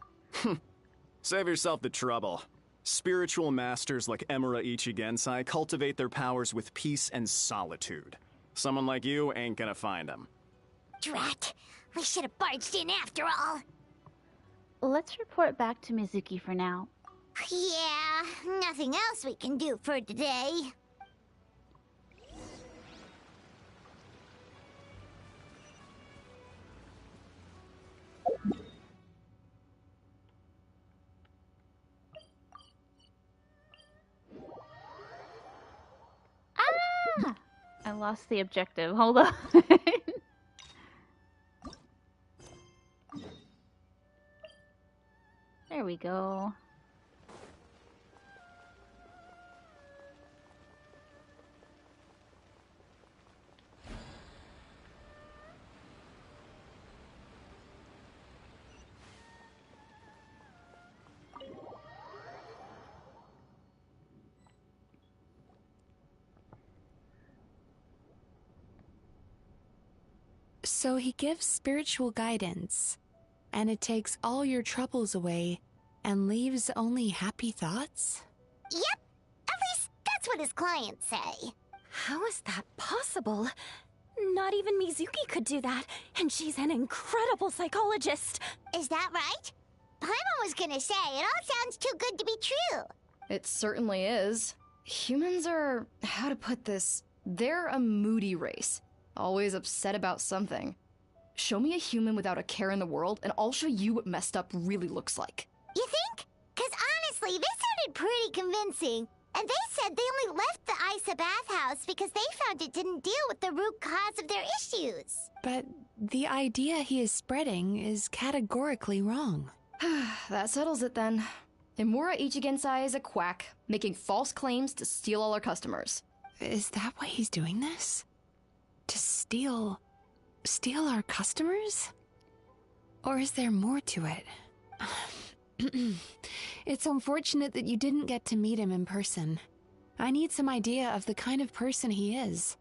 Save yourself the trouble. Spiritual masters like Emura Ichigensai cultivate their powers with peace and solitude. Someone like you ain't gonna find them. Drat! We should have barged in after all. Let's report back to Mizuki for now. Yeah, nothing else we can do for today. Ah! I lost the objective. Hold on. There we go. So he gives spiritual guidance, and it takes all your troubles away and leaves only happy thoughts? Yep, at least that's what his clients say. How is that possible? Not even Mizuki could do that, and she's an incredible psychologist. Is that right? Paimon was gonna say, it all sounds too good to be true. It certainly is. Humans are, how to put this, they're a moody race. Always upset about something. Show me a human without a care in the world, and I'll show you what messed up really looks like. You think? 'Cause honestly, this sounded pretty convincing. And they said they only left the Isa bathhouse because they found it didn't deal with the root cause of their issues. But the idea he is spreading is categorically wrong. That settles it then. Emura Ichigensai is a quack, making false claims to steal all our customers. Is that why he's doing this? To steal our customers? Or is there more to it? It's unfortunate that you didn't get to meet him in person. I need some idea of the kind of person he is.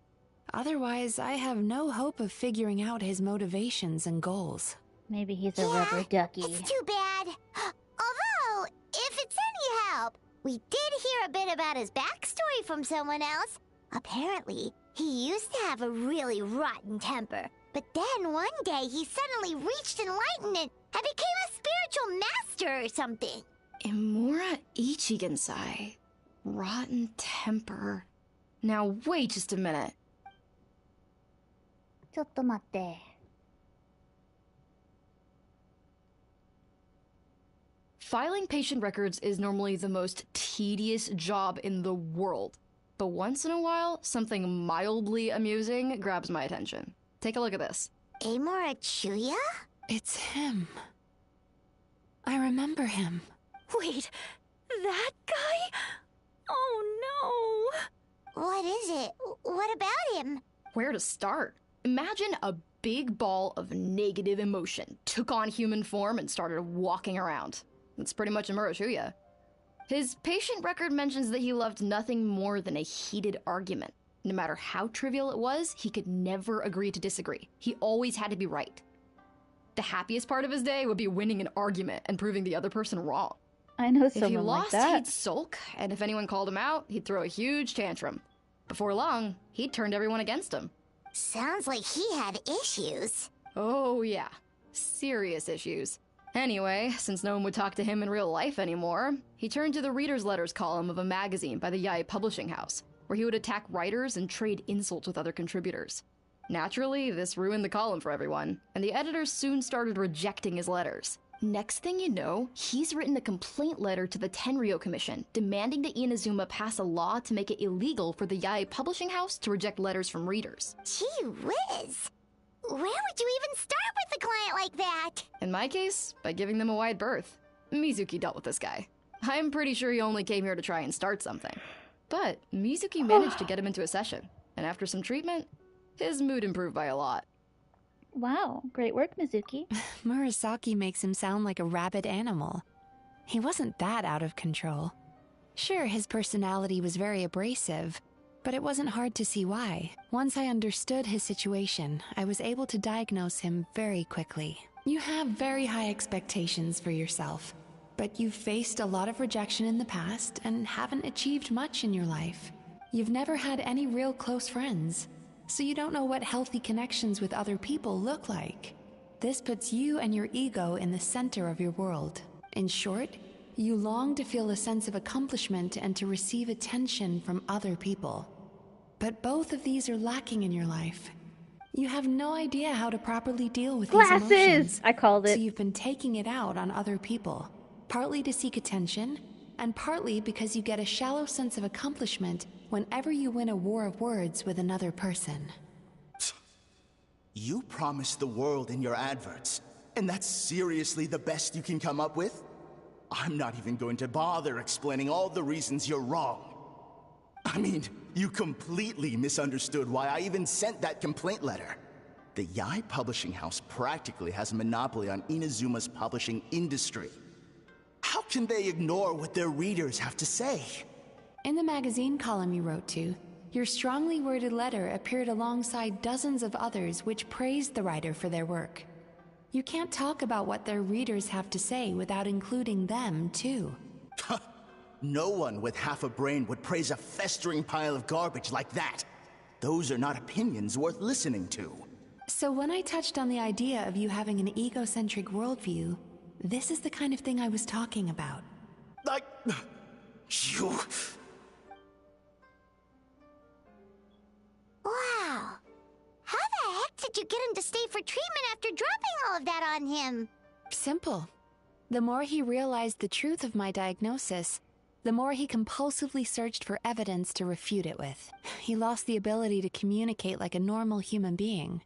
Otherwise, I have no hope of figuring out his motivations and goals. Maybe he's a rubber ducky. It's too bad. Although, if it's any help, we did hear a bit about his backstory from someone else. Apparently, he used to have a really rotten temper. But then one day he suddenly reached enlightenment and became a spiritual master or something. Imura Ichigensai. Rotten temper. Now wait just a minute. ちょっと待って. Filing patient records is normally the most tedious job in the world. But once in a while, something mildly amusing grabs my attention. Take a look at this. Amora Chuya? It's him. I remember him. Wait, that guy? Oh no! What is it? What about him? Where to start? Imagine a big ball of negative emotion took on human form and started walking around. That's pretty much Imura Chuya. His patient record mentions that he loved nothing more than a heated argument. No matter how trivial it was, he could never agree to disagree. He always had to be right. The happiest part of his day would be winning an argument and proving the other person wrong. I know If he someone lost, like that. he'd sulk, and if anyone called him out, he'd throw a huge tantrum. Before long, he'd turned everyone against him. Sounds like he had issues. Oh yeah, serious issues. Anyway, since no one would talk to him in real life anymore, he turned to the reader's letters column of a magazine by the Yae Publishing House, where he would attack writers and trade insults with other contributors. Naturally, this ruined the column for everyone, and the editors soon started rejecting his letters. Next thing you know, he's written a complaint letter to the Tenryou Commission, demanding that Inazuma pass a law to make it illegal for the Yae Publishing House to reject letters from readers. Gee whiz! Where would you even start with a client like that? In my case, by giving them a wide berth. Mizuki dealt with this guy. I'm pretty sure he only came here to try and start something. But Mizuki managed to get him into a session, and after some treatment, his mood improved by a lot. Wow, great work, Mizuki. Murasaki makes him sound like a rabid animal. He wasn't that out of control. Sure, his personality was very abrasive, but it wasn't hard to see why. Once I understood his situation, I was able to diagnose him very quickly. You have very high expectations for yourself, but you've faced a lot of rejection in the past and haven't achieved much in your life. You've never had any real close friends, so you don't know what healthy connections with other people look like. This puts you and your ego in the center of your world. In short, you long to feel a sense of accomplishment and to receive attention from other people. But both of these are lacking in your life. You have no idea how to properly deal with these emotions. Glasses! I called it. So you've been taking it out on other people, partly to seek attention, and partly because you get a shallow sense of accomplishment whenever you win a war of words with another person. You promised the world in your adverts, and that's seriously the best you can come up with? I'm not even going to bother explaining all the reasons you're wrong. I mean, you completely misunderstood why I even sent that complaint letter. The Yae Publishing House practically has a monopoly on Inazuma's publishing industry. How can they ignore what their readers have to say? In the magazine column you wrote to, your strongly worded letter appeared alongside dozens of others which praised the writer for their work. You can't talk about what their readers have to say without including them, too. No one with half a brain would praise a festering pile of garbage like that. Those are not opinions worth listening to. So when I touched on the idea of you having an egocentric worldview, this is the kind of thing I was talking about. Like... you... Wow. How the heck did you get him to stay for treatment after dropping all of that on him? Simple. The more he realized the truth of my diagnosis, the more he compulsively searched for evidence to refute it with. He lost the ability to communicate like a normal human being.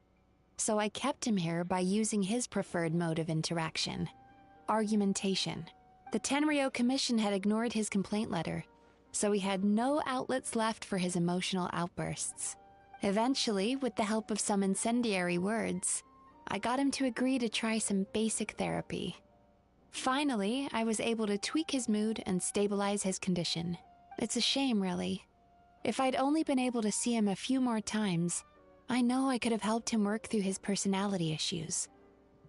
So I kept him here by using his preferred mode of interaction: argumentation. The Tenryou Commission had ignored his complaint letter, so he had no outlets left for his emotional outbursts. Eventually, with the help of some incendiary words, I got him to agree to try some basic therapy. Finally, I was able to tweak his mood and stabilize his condition. It's a shame, really. If I'd only been able to see him a few more times, I know I could have helped him work through his personality issues.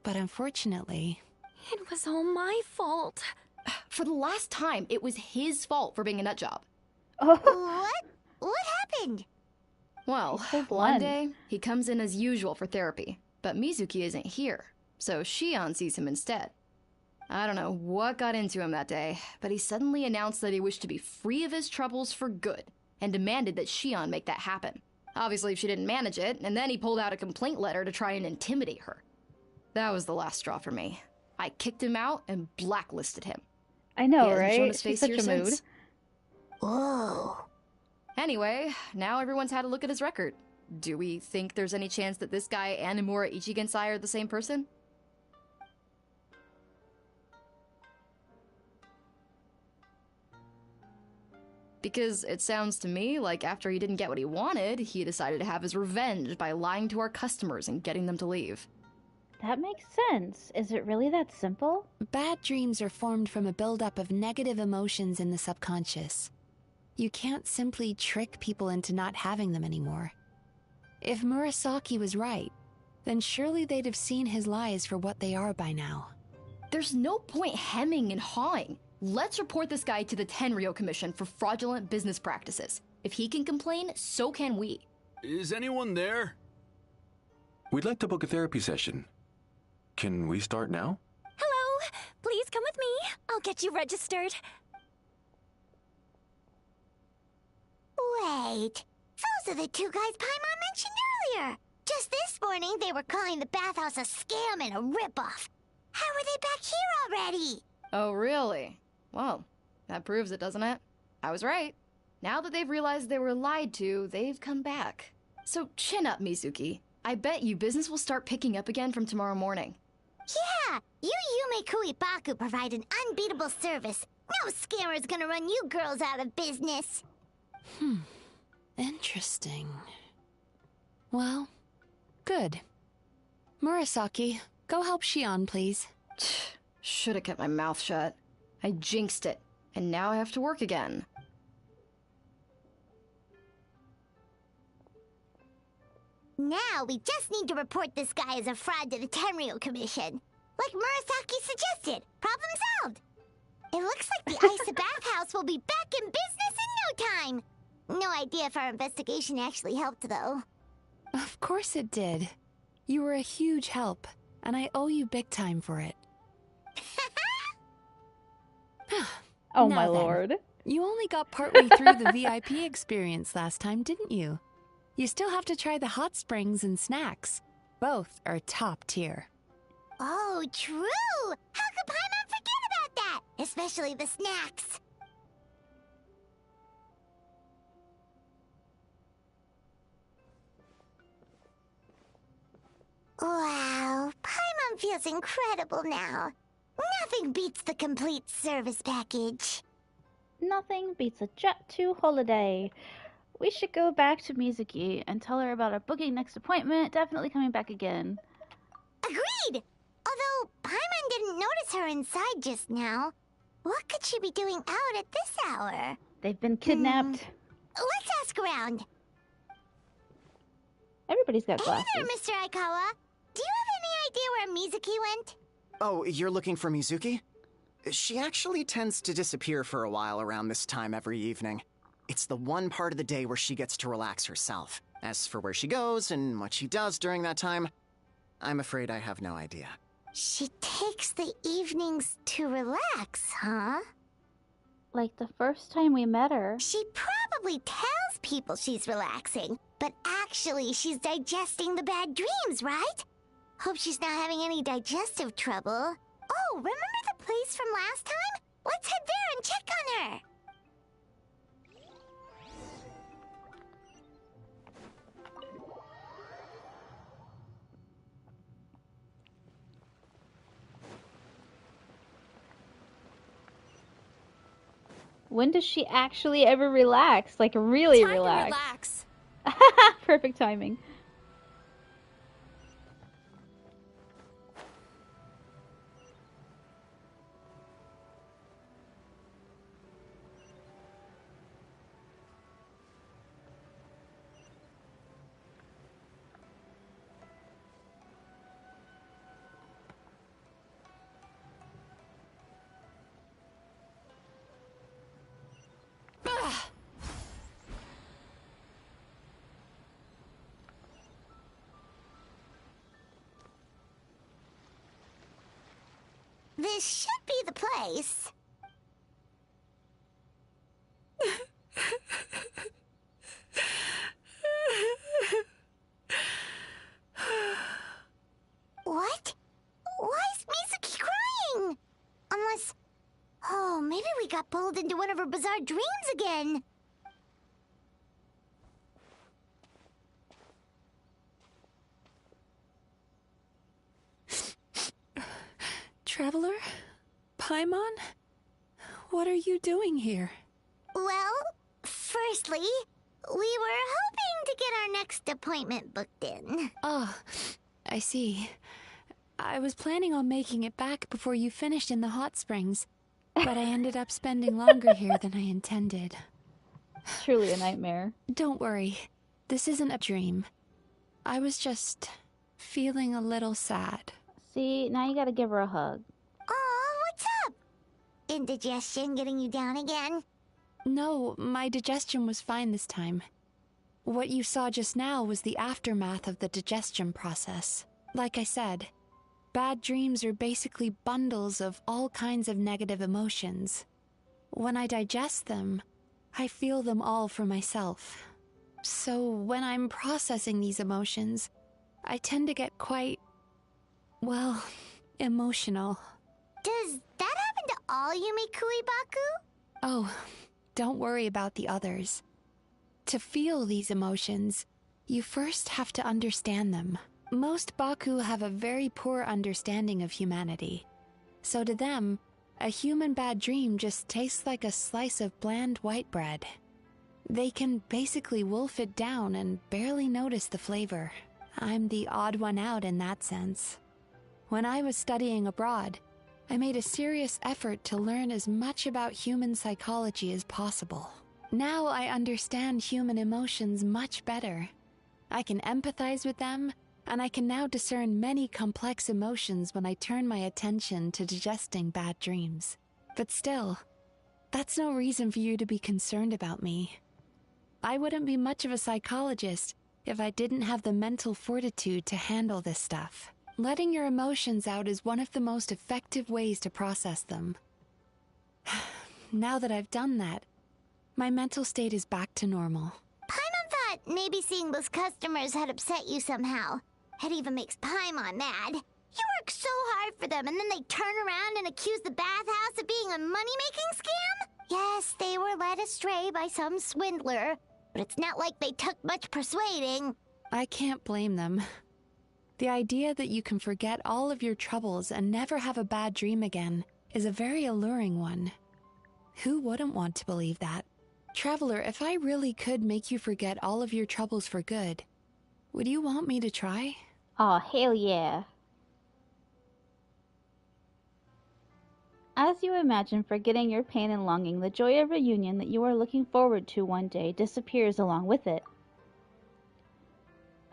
But unfortunately... It was all my fault. For the last time, it was his fault for being a nutjob. What? What happened? Well, so one blunt. day, he comes in as usual for therapy, but Mizuki isn't here, so Shion sees him instead. I don't know what got into him that day, but he suddenly announced that he wished to be free of his troubles for good, and demanded that Shion make that happen. Obviously, she didn't manage it, and then he pulled out a complaint letter to try and intimidate her. That was the last straw for me. I kicked him out and blacklisted him. I know, He hasn't shown right? his face She's here such a mood. since. Whoa. Anyway, now everyone's had a look at his record. Do we think there's any chance that this guy and Imura Ichigensai are the same person? Because it sounds to me like after he didn't get what he wanted, he decided to have his revenge by lying to our customers and getting them to leave. That makes sense. Is it really that simple? Bad dreams are formed from a buildup of negative emotions in the subconscious. You can't simply trick people into not having them anymore. If Murasaki was right, then surely they'd have seen his lies for what they are by now. There's no point hemming and hawing. Let's report this guy to the Tenryo Commission for fraudulent business practices. If he can complain, so can we. Is anyone there? We'd like to book a therapy session. Can we start now? Hello. Please come with me. I'll get you registered. Wait. Those are the two guys Paimon mentioned earlier. Just this morning, they were calling the bathhouse a scam and a ripoff. How are they back here already? Oh, really? Well, that proves it, doesn't it? I was right. Now that they've realized they were lied to, they've come back. So chin up, Mizuki. I bet you business will start picking up again from tomorrow morning. Yeah, you Yume Kuibaku provide an unbeatable service. No scammer's gonna run you girls out of business. Interesting. Well, good. Murasaki, go help Shion, please. Should have kept my mouth shut. I jinxed it, and now I have to work again. Now we just need to report this guy as a fraud to the Tenryo Commission. Like Murasaki suggested. Problem solved. It looks like the Isa bathhouse will be back in business in no time. No idea if our investigation actually helped, though. Of course it did. You were a huge help, and I owe you big time for it. Oh, Now my then, lord. You only got partway through the VIP experience last time, didn't you? You still have to try the hot springs and snacks. Both are top tier. Oh, true! How could Paimon forget about that? Especially the snacks. Wow, Paimon feels incredible now. Nothing beats the complete service package. Nothing beats a Jet 2 holiday. We should go back to Mizuki and tell her about our booking next appointment, definitely coming back again. Agreed! Although Paimon didn't notice her inside just now. What could she be doing out at this hour? They've been kidnapped. Let's ask around. Everybody's got glasses. Hey there, Mr. Aikawa. Do you have any idea where Mizuki went? Oh, you're looking for Mizuki? She actually tends to disappear for a while around this time every evening. It's the one part of the day where she gets to relax herself. As for where she goes and what she does during that time, I'm afraid I have no idea. She takes the evenings to relax, huh? Like the first time we met her. She probably tells people she's relaxing, but actually she's digesting the bad dreams, right? Hope she's not having any digestive trouble. Oh, remember the place from last time? Let's head there and check on her. When does she actually ever relax? Like, really Time relax? to relax. Perfect timing. This should be the place. What? Why is Mizuki crying? Unless... Oh, maybe we got pulled into one of her bizarre dreams again. Traveler? Paimon? What are you doing here? Well, firstly, we were hoping to get our next appointment booked in. Oh, I see. I was planning on making it back before you finished in the hot springs, but I ended up spending longer here than I intended. It's truly a nightmare. Don't worry. This isn't a dream. I was just feeling a little sad. See, now you gotta give her a hug. Aw, what's up? Indigestion getting you down again? No, my digestion was fine this time. What you saw just now was the aftermath of the digestion process. Like I said, bad dreams are basically bundles of all kinds of negative emotions. When I digest them, I feel them all for myself. So when I'm processing these emotions, I tend to get quite, well, emotional. Does that happen to all Yumikui Baku? Oh, don't worry about the others. To feel these emotions, you first have to understand them. Most Baku have a very poor understanding of humanity. So to them, a human bad dream just tastes like a slice of bland white bread. They can basically wolf it down and barely notice the flavor. I'm the odd one out in that sense. When I was studying abroad, I made a serious effort to learn as much about human psychology as possible. Now I understand human emotions much better. I can empathize with them, and I can now discern many complex emotions when I turn my attention to digesting bad dreams. But still, that's no reason for you to be concerned about me. I wouldn't be much of a psychologist if I didn't have the mental fortitude to handle this stuff. Letting your emotions out is one of the most effective ways to process them. Now that I've done that, my mental state is back to normal. Paimon thought maybe seeing those customers had upset you somehow. It even makes Paimon mad. You work so hard for them, and then they turn around and accuse the bathhouse of being a money-making scam? Yes, they were led astray by some swindler, but it's not like they took much persuading. I can't blame them. The idea that you can forget all of your troubles and never have a bad dream again is a very alluring one. Who wouldn't want to believe that? Traveler, if I really could make you forget all of your troubles for good, would you want me to try? Aw, hell yeah. As you imagine forgetting your pain and longing, the joy of reunion that you are looking forward to one day disappears along with it.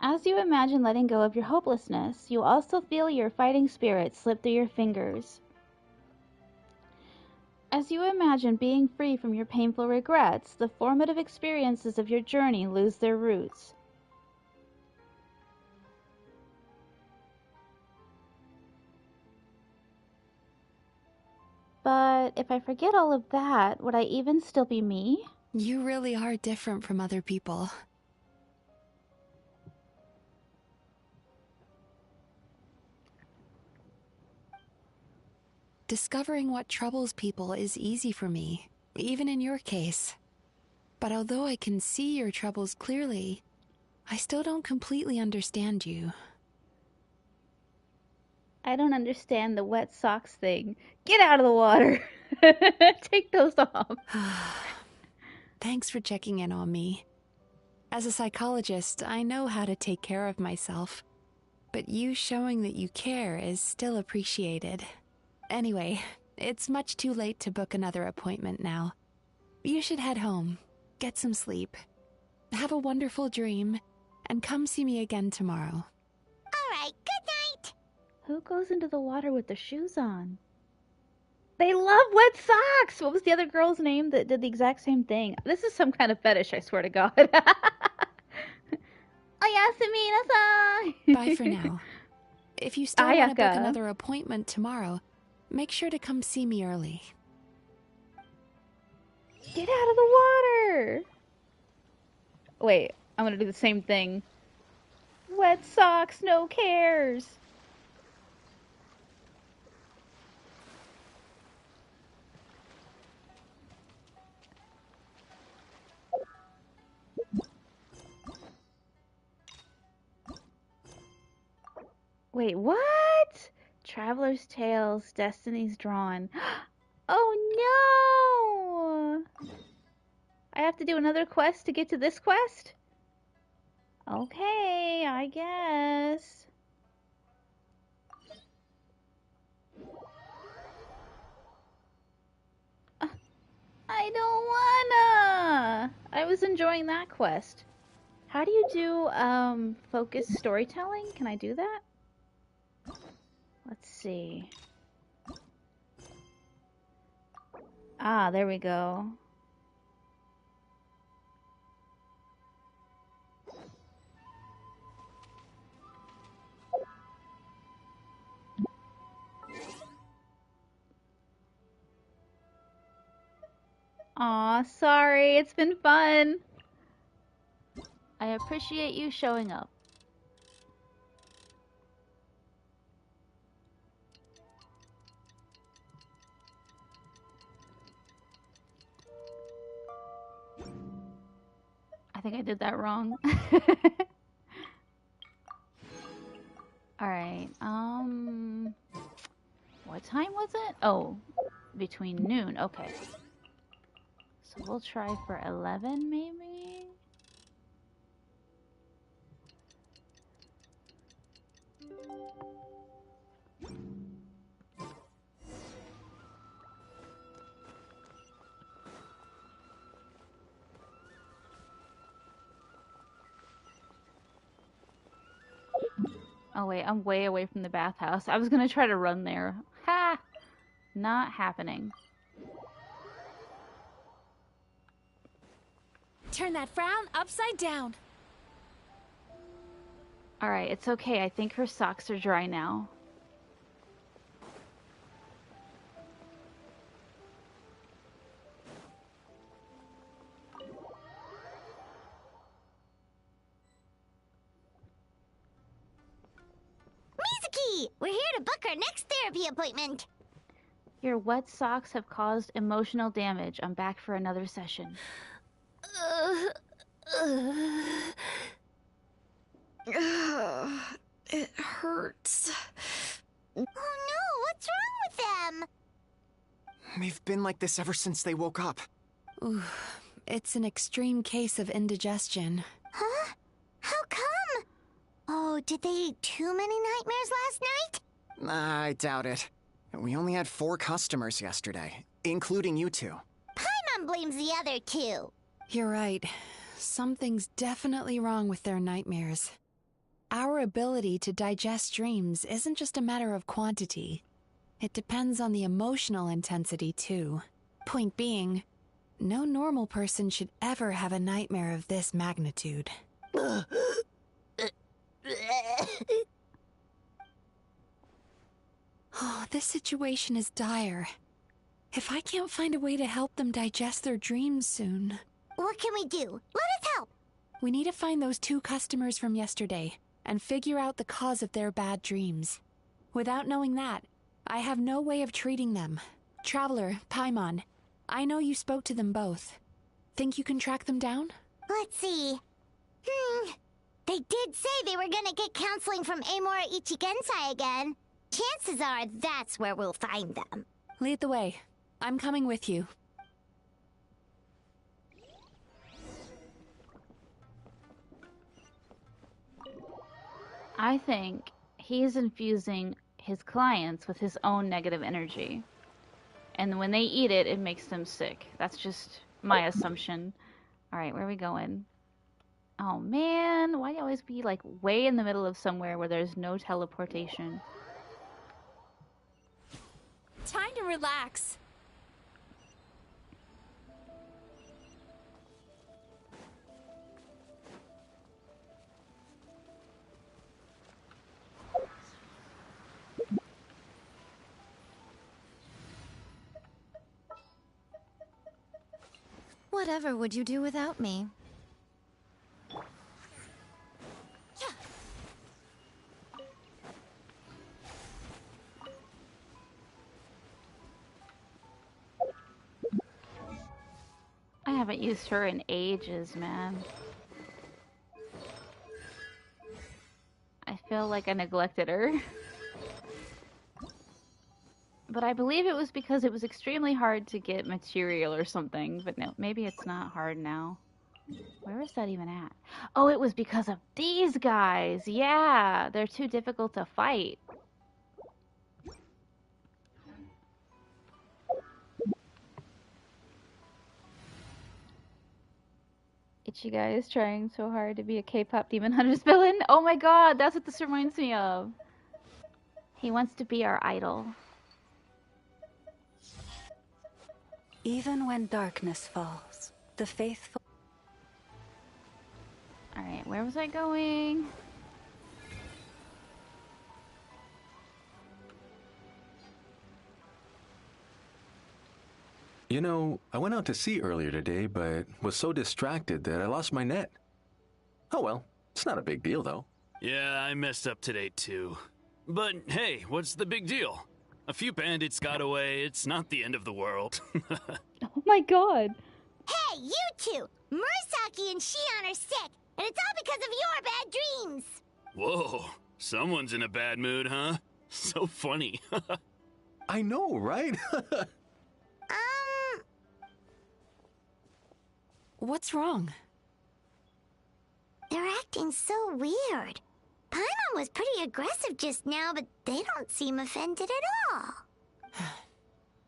As you imagine letting go of your hopelessness, you also feel your fighting spirit slip through your fingers. As you imagine being free from your painful regrets, the formative experiences of your journey lose their roots. But if I forget all of that, would I even still be me? You really are different from other people. Discovering what troubles people is easy for me, even in your case. But although I can see your troubles clearly, I still don't completely understand you. I don't understand the wet socks thing. Get out of the water! Take those off. Thanks for checking in on me. As a psychologist, I know how to take care of myself, but you showing that you care is still appreciated. Anyway, it's much too late to book another appointment now. You should head home, get some sleep, have a wonderful dream, and come see me again tomorrow. Alright, good night! Who goes into the water with their shoes on? They love wet socks! What was the other girl's name that did the exact same thing? This is some kind of fetish, I swear to God. Oyasumi-nasai! Bye for now. If you still want to book another appointment tomorrow, make sure to come see me early. Get out of the water! Wait, I'm gonna do the same thing. Wet socks, no cares! Wait, what? Traveler's Tales, Destiny's Drawn. Oh no! I have to do another quest to get to this quest? Okay, I guess. I don't wanna! I was enjoying that quest. How do you do, focused storytelling? Can I do that? Let's see. Ah, there we go. Aw, sorry, it's been fun. I appreciate you showing up. I think I did that wrong. Alright, what time was it? Oh, between noon, okay. So we'll try for 11, maybe? Oh wait, I'm way away from the bathhouse. I was gonna try to run there. Ha! Not happening. Turn that frown upside down. Alright, it's okay. I think her socks are dry now. Mizuki! We're here to book our next therapy appointment. Your wet socks have caused emotional damage. I'm back for another session. It hurts. Oh no, what's wrong with them? They've been like this ever since they woke up. Ooh, it's an extreme case of indigestion. Huh? How come? Oh, did they eat too many nightmares last night? I doubt it. We only had 4 customers yesterday, including you two. Paimon blames the other 2. You're right. Something's definitely wrong with their nightmares. Our ability to digest dreams isn't just a matter of quantity. It depends on the emotional intensity, too. Point being, no normal person should ever have a nightmare of this magnitude. Oh, this situation is dire. If I can't find a way to help them digest their dreams soon... What can we do? Let us help! We need to find those 2 customers from yesterday and figure out the cause of their bad dreams. Without knowing that, I have no way of treating them. Traveler, Paimon, I know you spoke to them both. Think you can track them down? Let's see. They did say they were gonna get counseling from Amora Ichigensai again. Chances are that's where we'll find them. Lead the way. I'm coming with you. I think he's infusing his clients with his own negative energy. And when they eat it, it makes them sick. That's just my assumption. Alright, where are we going? Oh man, why do you always be like way in the middle of somewhere where there's no teleportation? Time to relax. Whatever would you do without me? I haven't used her in ages, man. I feel like I neglected her. But I believe it was because it was extremely hard to get material or something. But no, maybe it's not hard now. Where is that even at? Oh, it was because of these guys. Yeah, they're too difficult to fight. Ichigai is trying so hard to be a K-pop Demon Hunters villain. Oh my god, that's what this reminds me of. He wants to be our idol. Even when darkness falls, the faithful... Alright, where was I going? You know, I went out to sea earlier today, but was so distracted that I lost my net. Oh well, it's not a big deal though. Yeah, I messed up today too. But hey, what's the big deal? A few bandits got away, it's not the end of the world. Oh my god. Hey, you two! Murasaki and Shion are sick, and it's all because of your bad dreams! Whoa, someone's in a bad mood, huh? So funny. I know, right? What's wrong? They're acting so weird. Paimon was pretty aggressive just now, but they don't seem offended at all.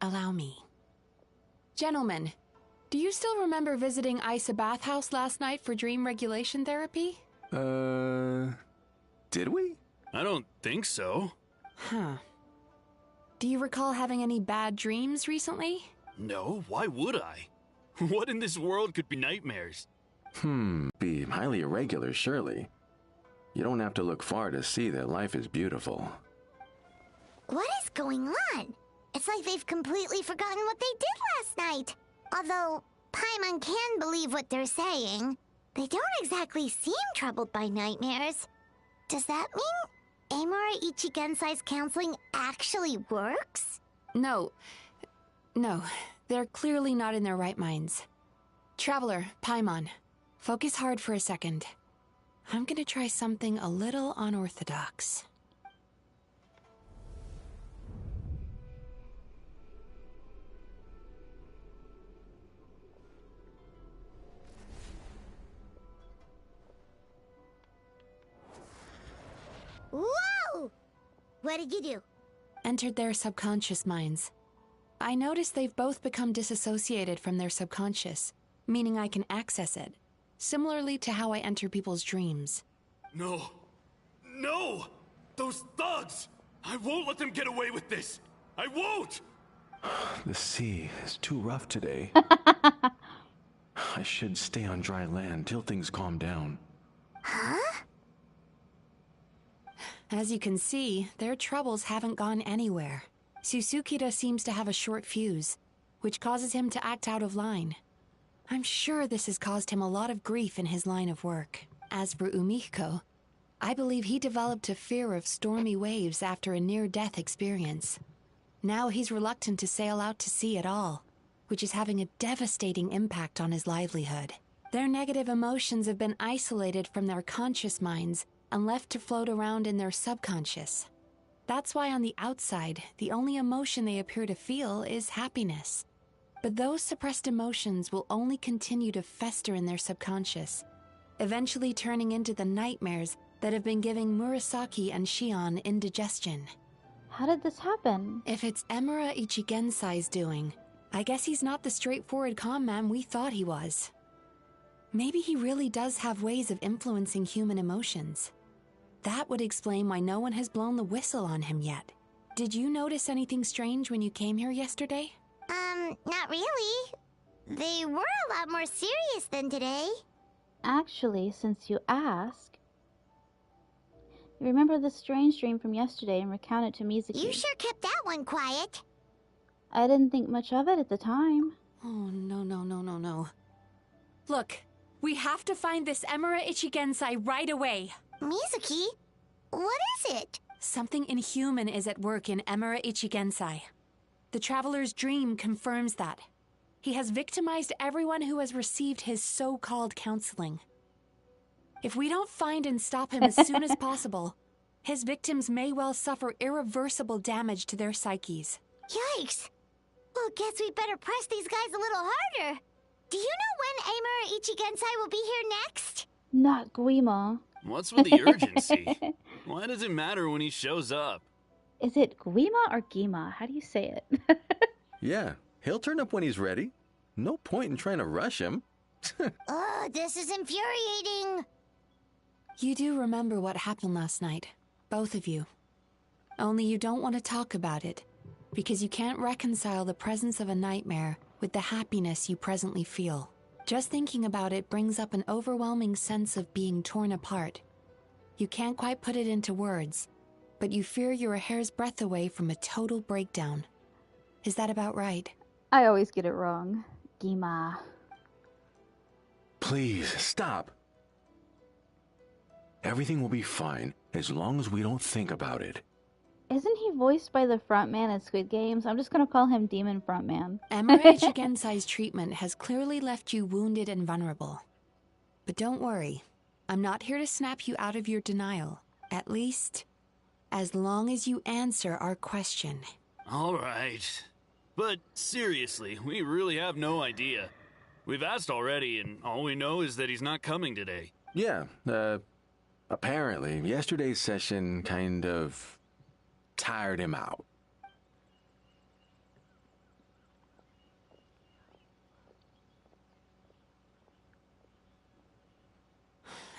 Allow me. Gentlemen, do you still remember visiting Isa Bathhouse last night for dream regulation therapy? Did we? I don't think so. Huh. Do you recall having any bad dreams recently? No, why would I? What in this world could be nightmares? Be highly irregular, surely. You don't have to look far to see that life is beautiful. What is going on? It's like they've completely forgotten what they did last night. Although Paimon can believe what they're saying, they don't exactly seem troubled by nightmares. Does that mean Amura Ichigensai's counseling actually works? No. They're clearly not in their right minds. Traveler, Paimon, focus hard for a second. I'm gonna try something a little unorthodox. Whoa! What did you do? Entered their subconscious minds. I noticed they've both become disassociated from their subconscious, meaning I can access it, similarly to how I enter people's dreams. No! No! Those thugs! I won't let them get away with this! I won't! The sea is too rough today. I should stay on dry land till things calm down. Huh? As you can see, their troubles haven't gone anywhere. Susukita seems to have a short fuse, which causes him to act out of line. I'm sure this has caused him a lot of grief in his line of work. As for Umiko, I believe he developed a fear of stormy waves after a near-death experience. Now he's reluctant to sail out to sea at all, which is having a devastating impact on his livelihood. Their negative emotions have been isolated from their conscious minds and left to float around in their subconscious. That's why on the outside, the only emotion they appear to feel is happiness. But those suppressed emotions will only continue to fester in their subconscious, eventually turning into the nightmares that have been giving Murasaki and Shion indigestion. How did this happen? If it's Emura Ichigensai's doing, I guess he's not the straightforward calm man we thought he was. Maybe he really does have ways of influencing human emotions. That would explain why no one has blown the whistle on him yet. Did you notice anything strange when you came here yesterday? Not really. They were a lot more serious than today. Actually, since you ask, you remember the strange dream from yesterday and recount it to Mizuki. You sure kept that one quiet. I didn't think much of it at the time. Oh, no. Look, we have to find this Emura Ichigensai right away. Mizuki? What is it? Something inhuman is at work in Emura Ichigensai. The Traveler's dream confirms that. He has victimized everyone who has received his so-called counseling. If we don't find and stop him as soon as possible, his victims may well suffer irreversible damage to their psyches. Yikes! Well, guess we better press these guys a little harder. Do you know when Emura Ichigensai will be here next? Not Guima. What's with the urgency? Why does it matter when he shows up? Is it Guima or Gima? How do you say it? Yeah, he'll turn up when he's ready. No point in trying to rush him. Ugh, this is infuriating. You do remember what happened last night, both of you. Only you don't want to talk about it, because you can't reconcile the presence of a nightmare with the happiness you presently feel. Just thinking about it brings up an overwhelming sense of being torn apart. You can't quite put it into words, but you fear you're a hair's breadth away from a total breakdown. Is that about right? I always get it wrong. Gima. Please, stop. Everything will be fine as long as we don't think about it. Isn't he voiced by the frontman at Squid Games? I'm just gonna call him Demon Frontman. Emura Ichigensai's treatment has clearly left you wounded and vulnerable. But don't worry, I'm not here to snap you out of your denial. At least, as long as you answer our question. All right. But seriously, we really have no idea. We've asked already, and all we know is that he's not coming today. Yeah, apparently, yesterday's session kind of tired him out.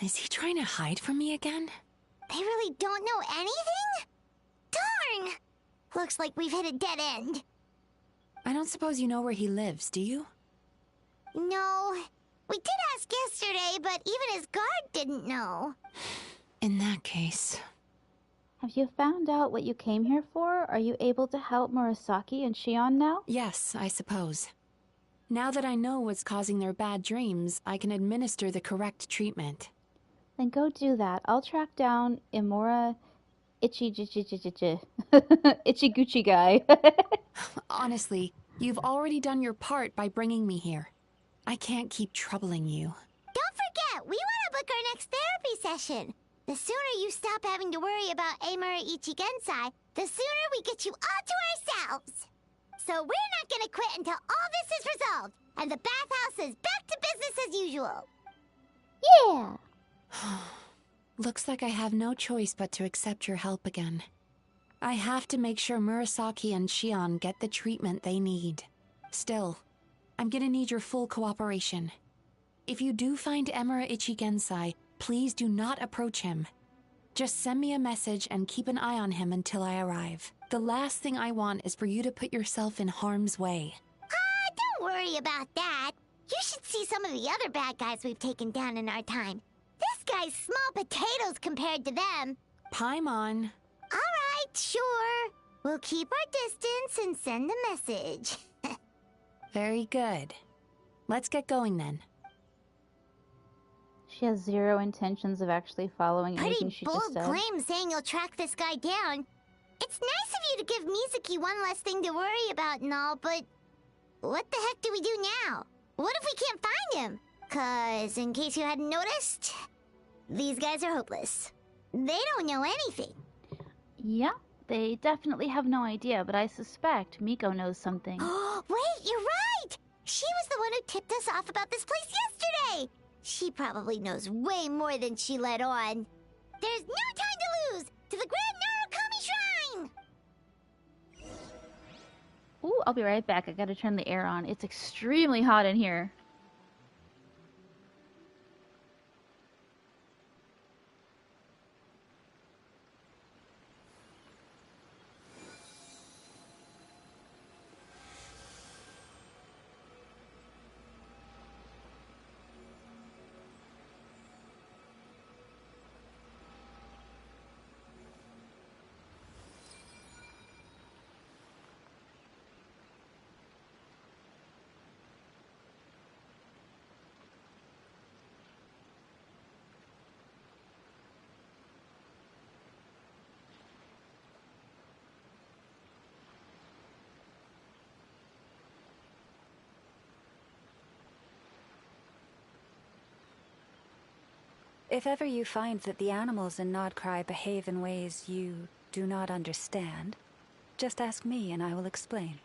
Is he trying to hide from me again? They really don't know anything? Darn! Looks like we've hit a dead end. I don't suppose you know where he lives, do you? No. We did ask yesterday, but even his guard didn't know. In that case... Have you found out what you came here for? Are you able to help Murasaki and Shion now? Yes, I suppose. Now that I know what's causing their bad dreams, I can administer the correct treatment. Then go do that. I'll track down Imura Ichiguchi guy. Honestly, you've already done your part by bringing me here. I can't keep troubling you. Don't forget, we want to book our next therapy session. The sooner you stop having to worry about Emura Ichigensai, the sooner we get you all to ourselves. So we're not gonna quit until all this is resolved, and the bathhouse is back to business as usual. Yeah! Looks like I have no choice but to accept your help again. I have to make sure Murasaki and Shion get the treatment they need. Still, I'm gonna need your full cooperation. If you do find Emura Ichigensai, please do not approach him. Just send me a message and keep an eye on him until I arrive. The last thing I want is for you to put yourself in harm's way. Don't worry about that. You should see some of the other bad guys we've taken down in our time. This guy's small potatoes compared to them. Paimon. Alright, sure. We'll keep our distance and send a message. Very good. Let's get going then. She has zero intentions of actually following anything she just said. Pretty bold claim saying you'll track this guy down. It's nice of you to give Mizuki one less thing to worry about and all, but what the heck do we do now? What if we can't find him? 'Cause, in case you hadn't noticed, these guys are hopeless. They don't know anything. Yeah, they definitely have no idea, but I suspect Miko knows something. Wait, you're right! She was the one who tipped us off about this place yesterday! She probably knows way more than she let on. There's no time to lose! To the Grand Narukami Shrine! Ooh, I'll be right back. I gotta turn the air on. It's extremely hot in here. If ever you find that the animals in Nodcry behave in ways you do not understand, just ask me and I will explain.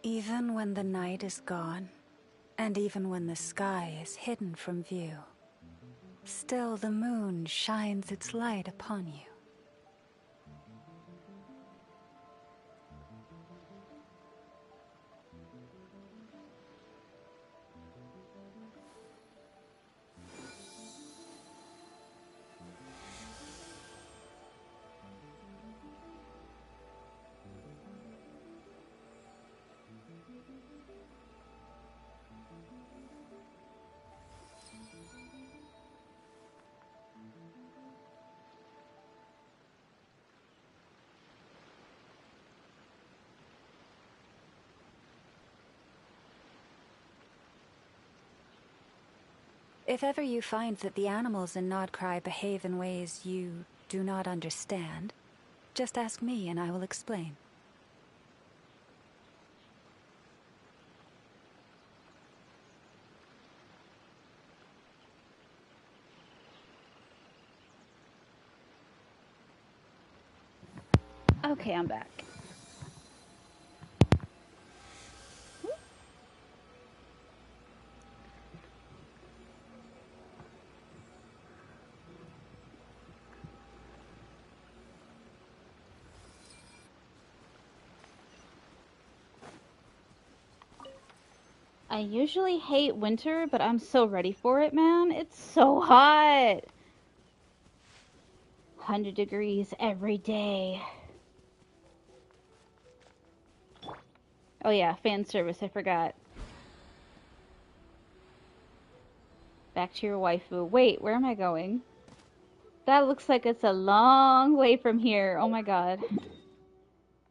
Even when the night is gone, and even when the sky is hidden from view, still the moon shines its light upon you. If ever you find that the animals in Nodcry behave in ways you do not understand, just ask me and I will explain. Okay, I'm back. I usually hate winter, but I'm so ready for it, man. It's so hot. 100 degrees every day. Oh yeah, fan service, I forgot. Back to your waifu. Wait, where am I going? That looks like it's a long way from here. Oh my god.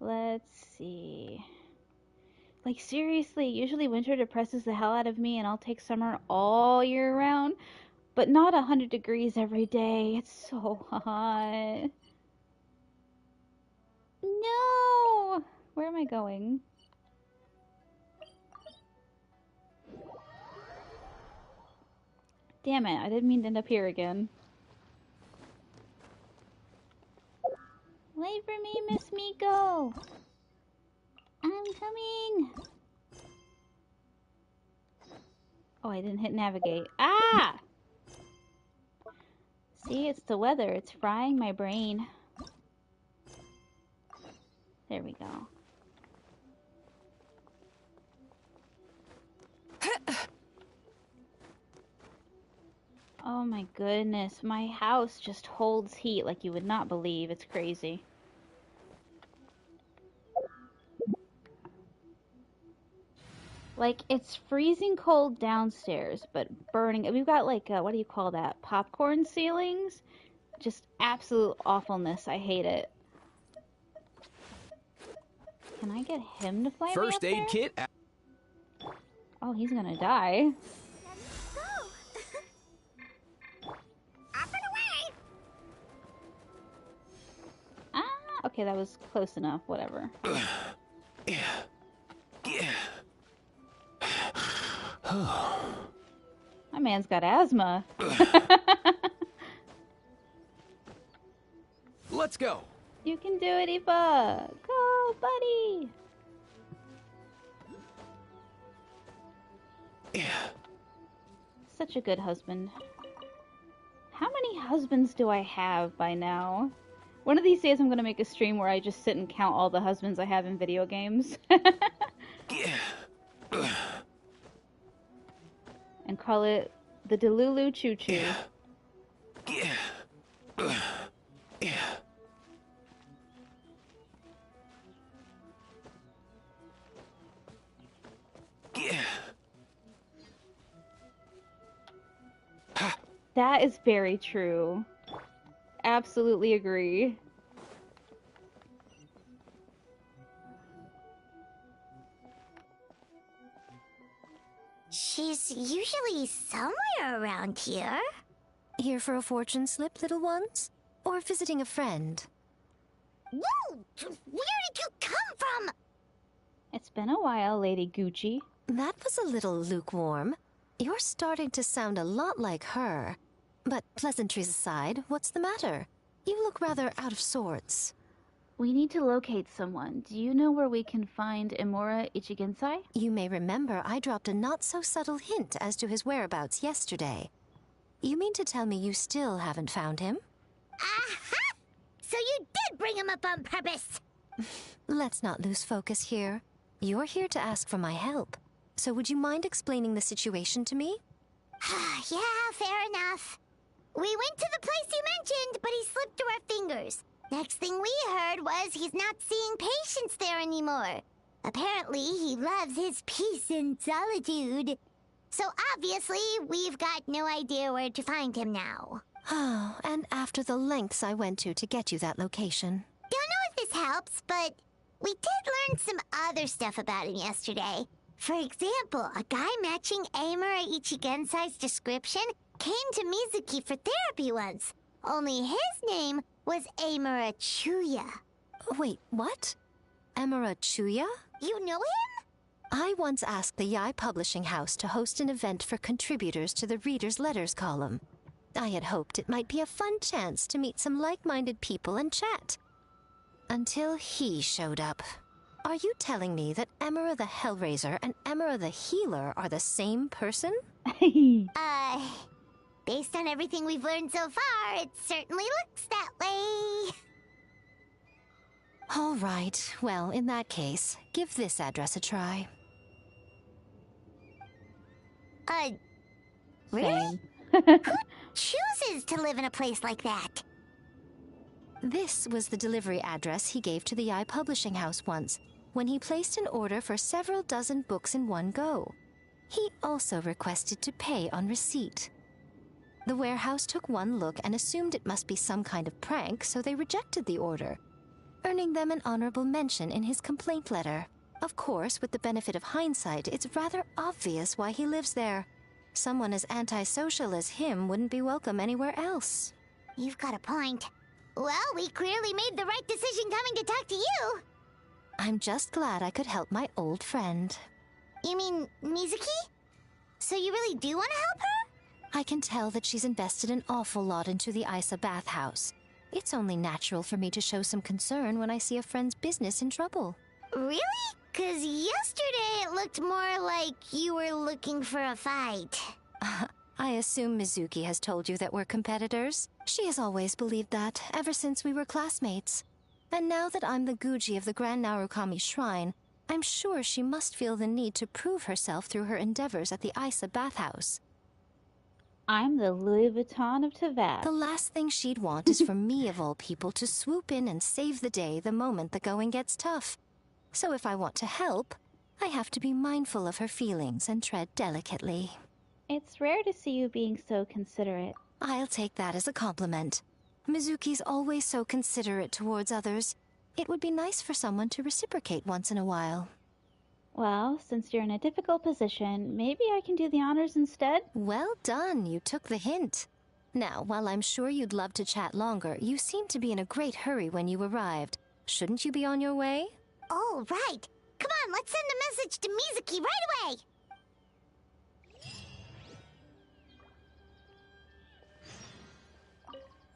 Let's see. Like, seriously, usually winter depresses the hell out of me and I'll take summer all year round, but not 100 degrees every day. It's so hot. No! Where am I going? Damn it, I didn't mean to end up here again. Wait for me, Miss Miko! I'm coming! Oh, I didn't hit navigate. Ah! See, it's the weather. It's frying my brain. There we go. Oh my goodness, my house just holds heat like you would not believe. It's crazy. Like, it's freezing cold downstairs, but burning. We've got like, what do you call that? Popcorn ceilings? Just absolute awfulness. I hate it. Can I get him to fly me up First aid there? kit. Oh, he's gonna die. Ah, okay, that was close enough. Whatever. My man's got asthma. Let's go. You can do it, Aoife. Go, buddy. Such a good husband. How many husbands do I have by now? One of these days I'm gonna make a stream where I just sit and count all the husbands I have in video games. And call it the Delulu Choo Choo. That is very true. Absolutely agree. She's usually somewhere around here. Here for a fortune slip, little ones? Or visiting a friend? Whoa! Where did you come from? It's been a while, Lady Gucci. That was a little lukewarm. You're starting to sound a lot like her. But pleasantries aside, what's the matter? You look rather out of sorts. We need to locate someone. Do you know where we can find Imura Ichigensai? You may remember I dropped a not-so-subtle hint as to his whereabouts yesterday. You mean to tell me you still haven't found him? Aha! So you did bring him up on purpose! Let's not lose focus here. You're here to ask for my help. So would you mind explaining the situation to me? Yeah, fair enough. We went to the place you mentioned, but he slipped through our fingers. Next thing we heard was he's not seeing patients there anymore. Apparently, he loves his peace and solitude. So obviously, we've got no idea where to find him now. Oh, and after the lengths I went to get you that location. Don't know if this helps, but we did learn some other stuff about him yesterday. For example, a guy matching Amura Ichigensai's description came to Mizuki for therapy once. Only his name was Amura Chuya. Wait, what? Amura Chuya? You know him? I once asked the Yai Publishing House to host an event for contributors to the Reader's Letters column. I had hoped it might be a fun chance to meet some like-minded people and chat. Until he showed up. Are you telling me that Emera the Hellraiser and Emera the Healer are the same person? Based on everything we've learned so far, it certainly looks that way. All right. Well, in that case, give this address a try. Really? Who chooses to live in a place like that? This was the delivery address he gave to the Yai Publishing House once, when he placed an order for several dozen books in one go. He also requested to pay on receipt. The warehouse took one look and assumed it must be some kind of prank, so they rejected the order, earning them an honorable mention in his complaint letter. Of course, with the benefit of hindsight, it's rather obvious why he lives there. Someone as antisocial as him wouldn't be welcome anywhere else. You've got a point. Well, we clearly made the right decision coming to talk to you. I'm just glad I could help my old friend. You mean Mizuki? So you really do want to help her? I can tell that she's invested an awful lot into the Isa bathhouse. It's only natural for me to show some concern when I see a friend's business in trouble. Really? 'Cause yesterday it looked more like you were looking for a fight. I assume Mizuki has told you that we're competitors. She has always believed that, ever since we were classmates. And now that I'm the Guji of the Grand Narukami Shrine, I'm sure she must feel the need to prove herself through her endeavors at the Isa bathhouse. I'm the Louis Vuitton of Teyvat. The last thing she'd want is for me, of all people, to swoop in and save the day the moment the going gets tough. So if I want to help, I have to be mindful of her feelings and tread delicately. It's rare to see you being so considerate. I'll take that as a compliment. Mizuki's always so considerate towards others. It would be nice for someone to reciprocate once in a while. Well, since you're in a difficult position, maybe I can do the honors instead? Well done, you took the hint. Now, while I'm sure you'd love to chat longer, you seemed to be in a great hurry when you arrived. Shouldn't you be on your way? Oh, right. Come on, let's send a message to Mizuki right away.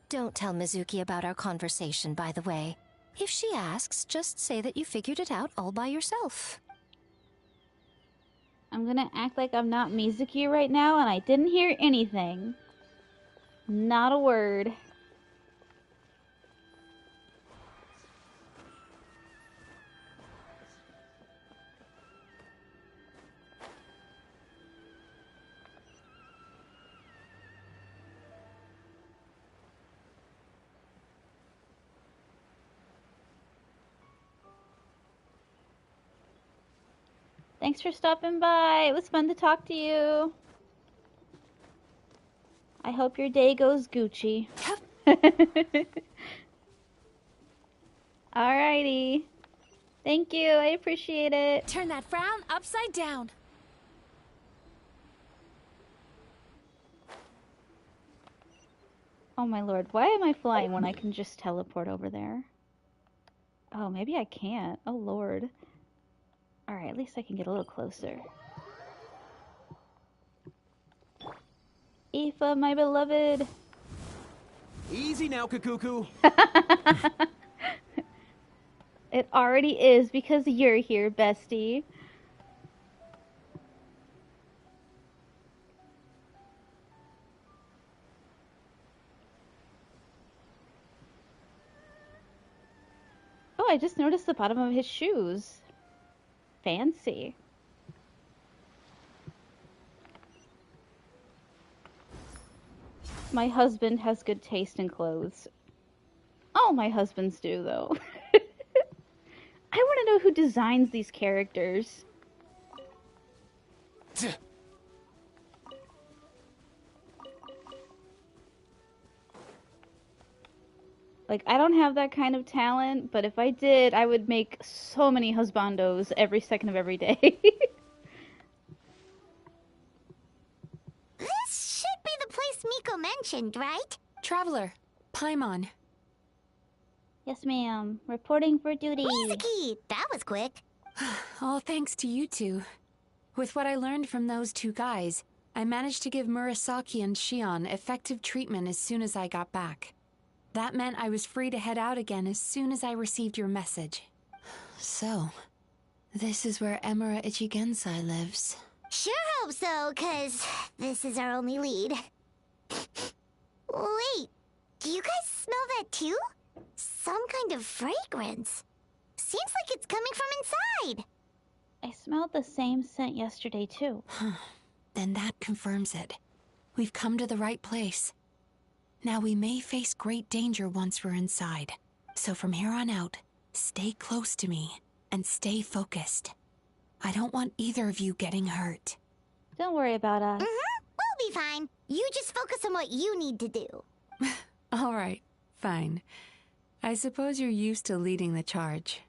Don't tell Mizuki about our conversation, by the way. If she asks, just say that you figured it out all by yourself. I'm gonna act like I'm not Mizuki right now and I didn't hear anything. Not a word. Thanks for stopping by. It was fun to talk to you. I hope your day goes Gucci. Alrighty. Thank you, I appreciate it. Turn that frown upside down. Oh my lord, why am I flying when I can just teleport over there? Oh, maybe I can't. Oh lord. Alright, at least I can get a little closer. Aoife, my beloved. Easy now, Kakuku. It already is because you're here, bestie. Oh, I just noticed the bottom of his shoes. Fancy. My husband has good taste in clothes. All my husbands do, though. I want to know who designs these characters. Like, I don't have that kind of talent, but if I did, I would make so many husbandos every second of every day. This should be the place Miko mentioned, right? Traveler, Paimon. Yes, ma'am. Reporting for duty. Mizuki! That was quick. All thanks to you two. With what I learned from those two guys, I managed to give Murasaki and Shion effective treatment as soon as I got back. That meant I was free to head out again as soon as I received your message. So, this is where Emura Ichigensai lives. Sure hope so, 'cause this is our only lead. Wait, do you guys smell that too? Some kind of fragrance. Seems like it's coming from inside. I smelled the same scent yesterday, too. Then that confirms it. We've come to the right place. Now we may face great danger once we're inside. So from here on out, stay close to me and stay focused. I don't want either of you getting hurt. Don't worry about us. We'll be fine. You just focus on what you need to do. All right, fine. I suppose you're used to leading the charge.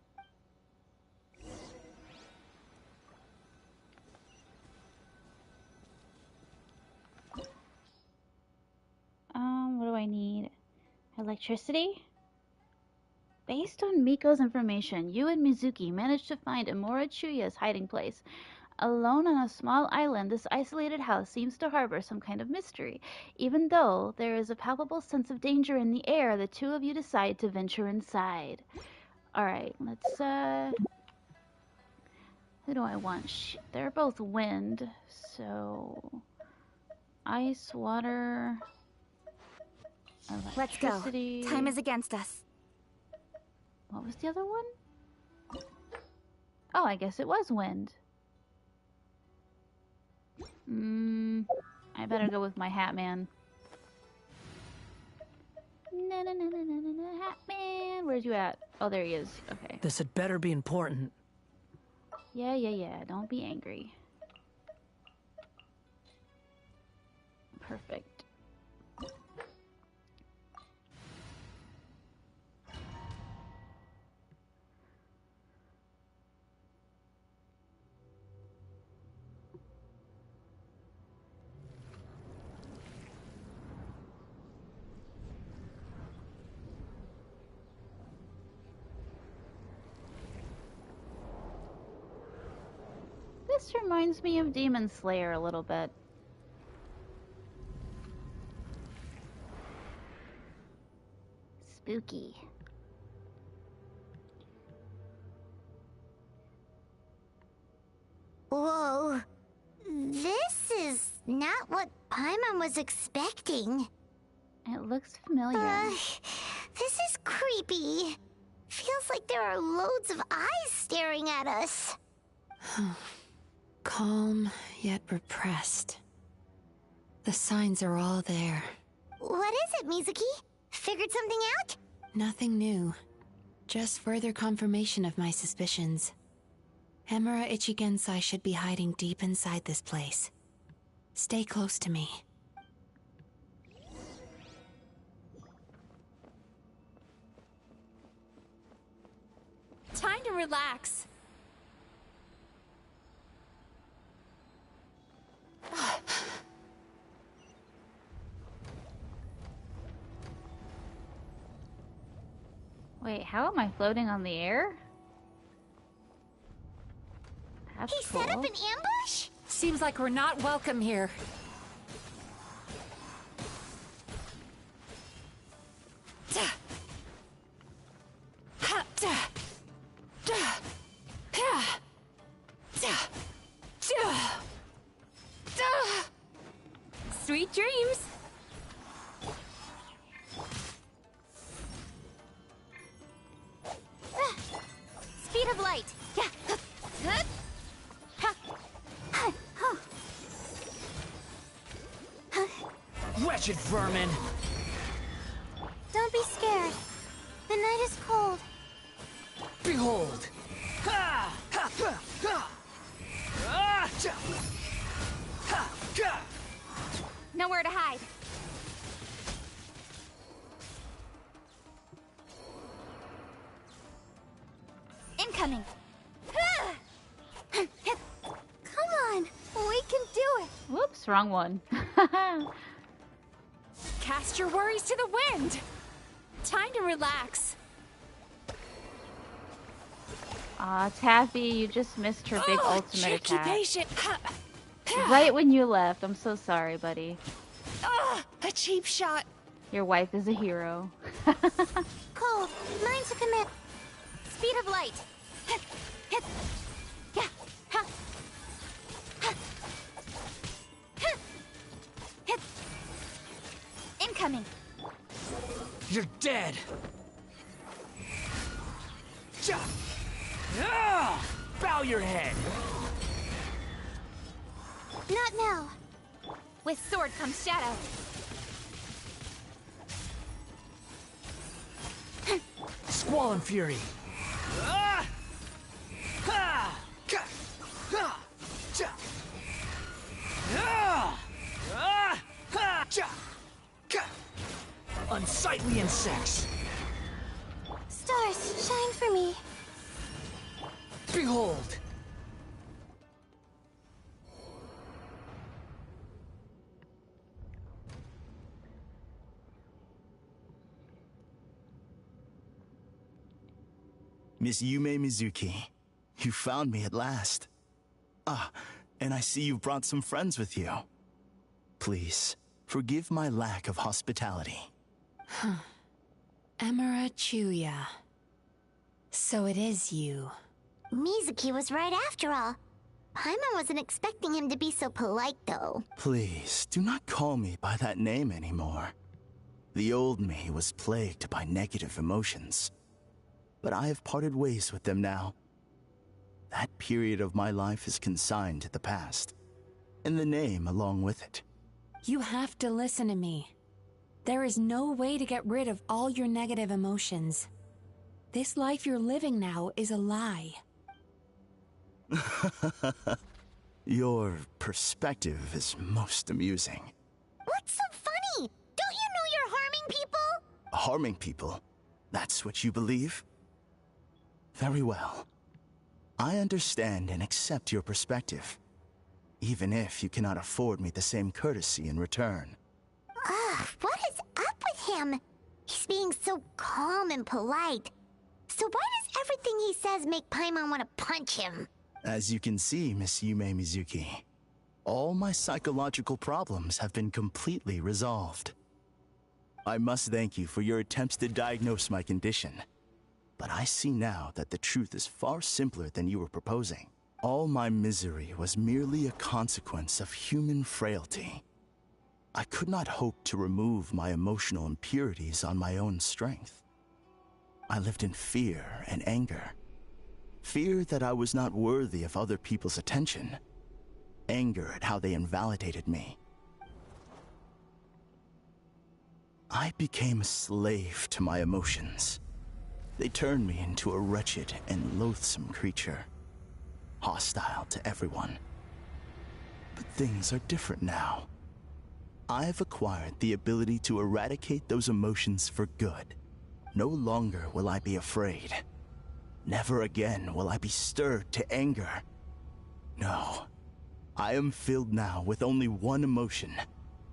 What do I need? Electricity? Based on Miko's information, you and Mizuki managed to find Amora Chuya's hiding place. Alone on a small island, this isolated house seems to harbor some kind of mystery. Even though there is a palpable sense of danger in the air, the two of you decide to venture inside. Alright, let's, who do I want? They're both wind, so... Ice, water... Let's go. Time is against us. What was the other one? Oh, I guess it was wind. I better go with my hat man. Hat man, where's you at? Oh, there he is. Okay. This had better be important. Yeah. Don't be angry. Perfect. This reminds me of Demon Slayer a little bit. Spooky. Whoa. This is not what Paimon was expecting. It looks familiar. This is creepy. Feels like there are loads of eyes staring at us. Calm, yet repressed. The signs are all there. What is it, Mizuki? Figured something out? Nothing new. Just further confirmation of my suspicions. Emura Ichigensai should be hiding deep inside this place. Stay close to me. Time to relax. Wait, how am I floating on the air? That's He set up an ambush? Seems like we're not welcome here. Sweet dreams. Speed of light. Yeah. Wretched vermin! Don't be scared. The night is cold. Behold! Ha! Ha! Ha! Ha! Ah! Cha! Ha! Ka! Nowhere to hide. Incoming. Come on. We can do it. Whoops, wrong one. Cast your worries to the wind. Time to relax. Aw, Taffy, you just missed her big ultimate tricky attack. patient. Right when you left. I'm so sorry, buddy. A cheap shot. Your wife is a hero. Cold. Mine to commit. Speed of light. Yeah. Incoming. You're dead! Cha! Ah! Bow your head! Not now. With sword comes shadow. Squall and fury! Ah! Ha! Ka! Ha! Cha! Ah! Ah! Ha! Cha! Ka! Unsightly insects! Stars, shine for me. Behold! Miss Yume Mizuki, you found me at last. Ah, and I see you've brought some friends with you. Please, forgive my lack of hospitality. Emira Chuya. So it is you. Mizuki was right after all. Paimon wasn't expecting him to be so polite, though. Please, do not call me by that name anymore. The old me was plagued by negative emotions. But I have parted ways with them now. That period of my life is consigned to the past, and the name along with it. You have to listen to me. There is no way to get rid of all your negative emotions. This life you're living now is a lie. Your perspective is most amusing. What's so funny? Don't you know you're harming people? Harming people? That's what you believe? Very well. I understand and accept your perspective, even if you cannot afford me the same courtesy in return. Ugh, what is up with him? He's being so calm and polite. So why does everything he says make Paimon want to punch him? As you can see, Miss Yume Mizuki, all my psychological problems have been completely resolved. I must thank you for your attempts to diagnose my condition. But I see now that the truth is far simpler than you were proposing. All my misery was merely a consequence of human frailty. I could not hope to remove my emotional impurities on my own strength. I lived in fear and anger. Fear that I was not worthy of other people's attention. Anger at how they invalidated me. I became a slave to my emotions. They turned me into a wretched and loathsome creature, hostile to everyone. But things are different now. I've acquired the ability to eradicate those emotions for good. No longer will I be afraid. Never again will I be stirred to anger. No, I am filled now with only one emotion,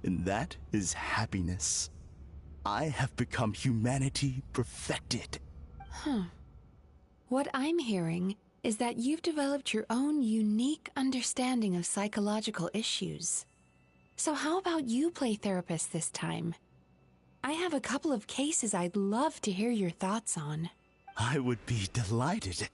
and that is happiness. I have become humanity perfected. What I'm hearing is that you've developed your own unique understanding of psychological issues. So how about you play therapist this time? I have a couple of cases I'd love to hear your thoughts on. I would be delighted.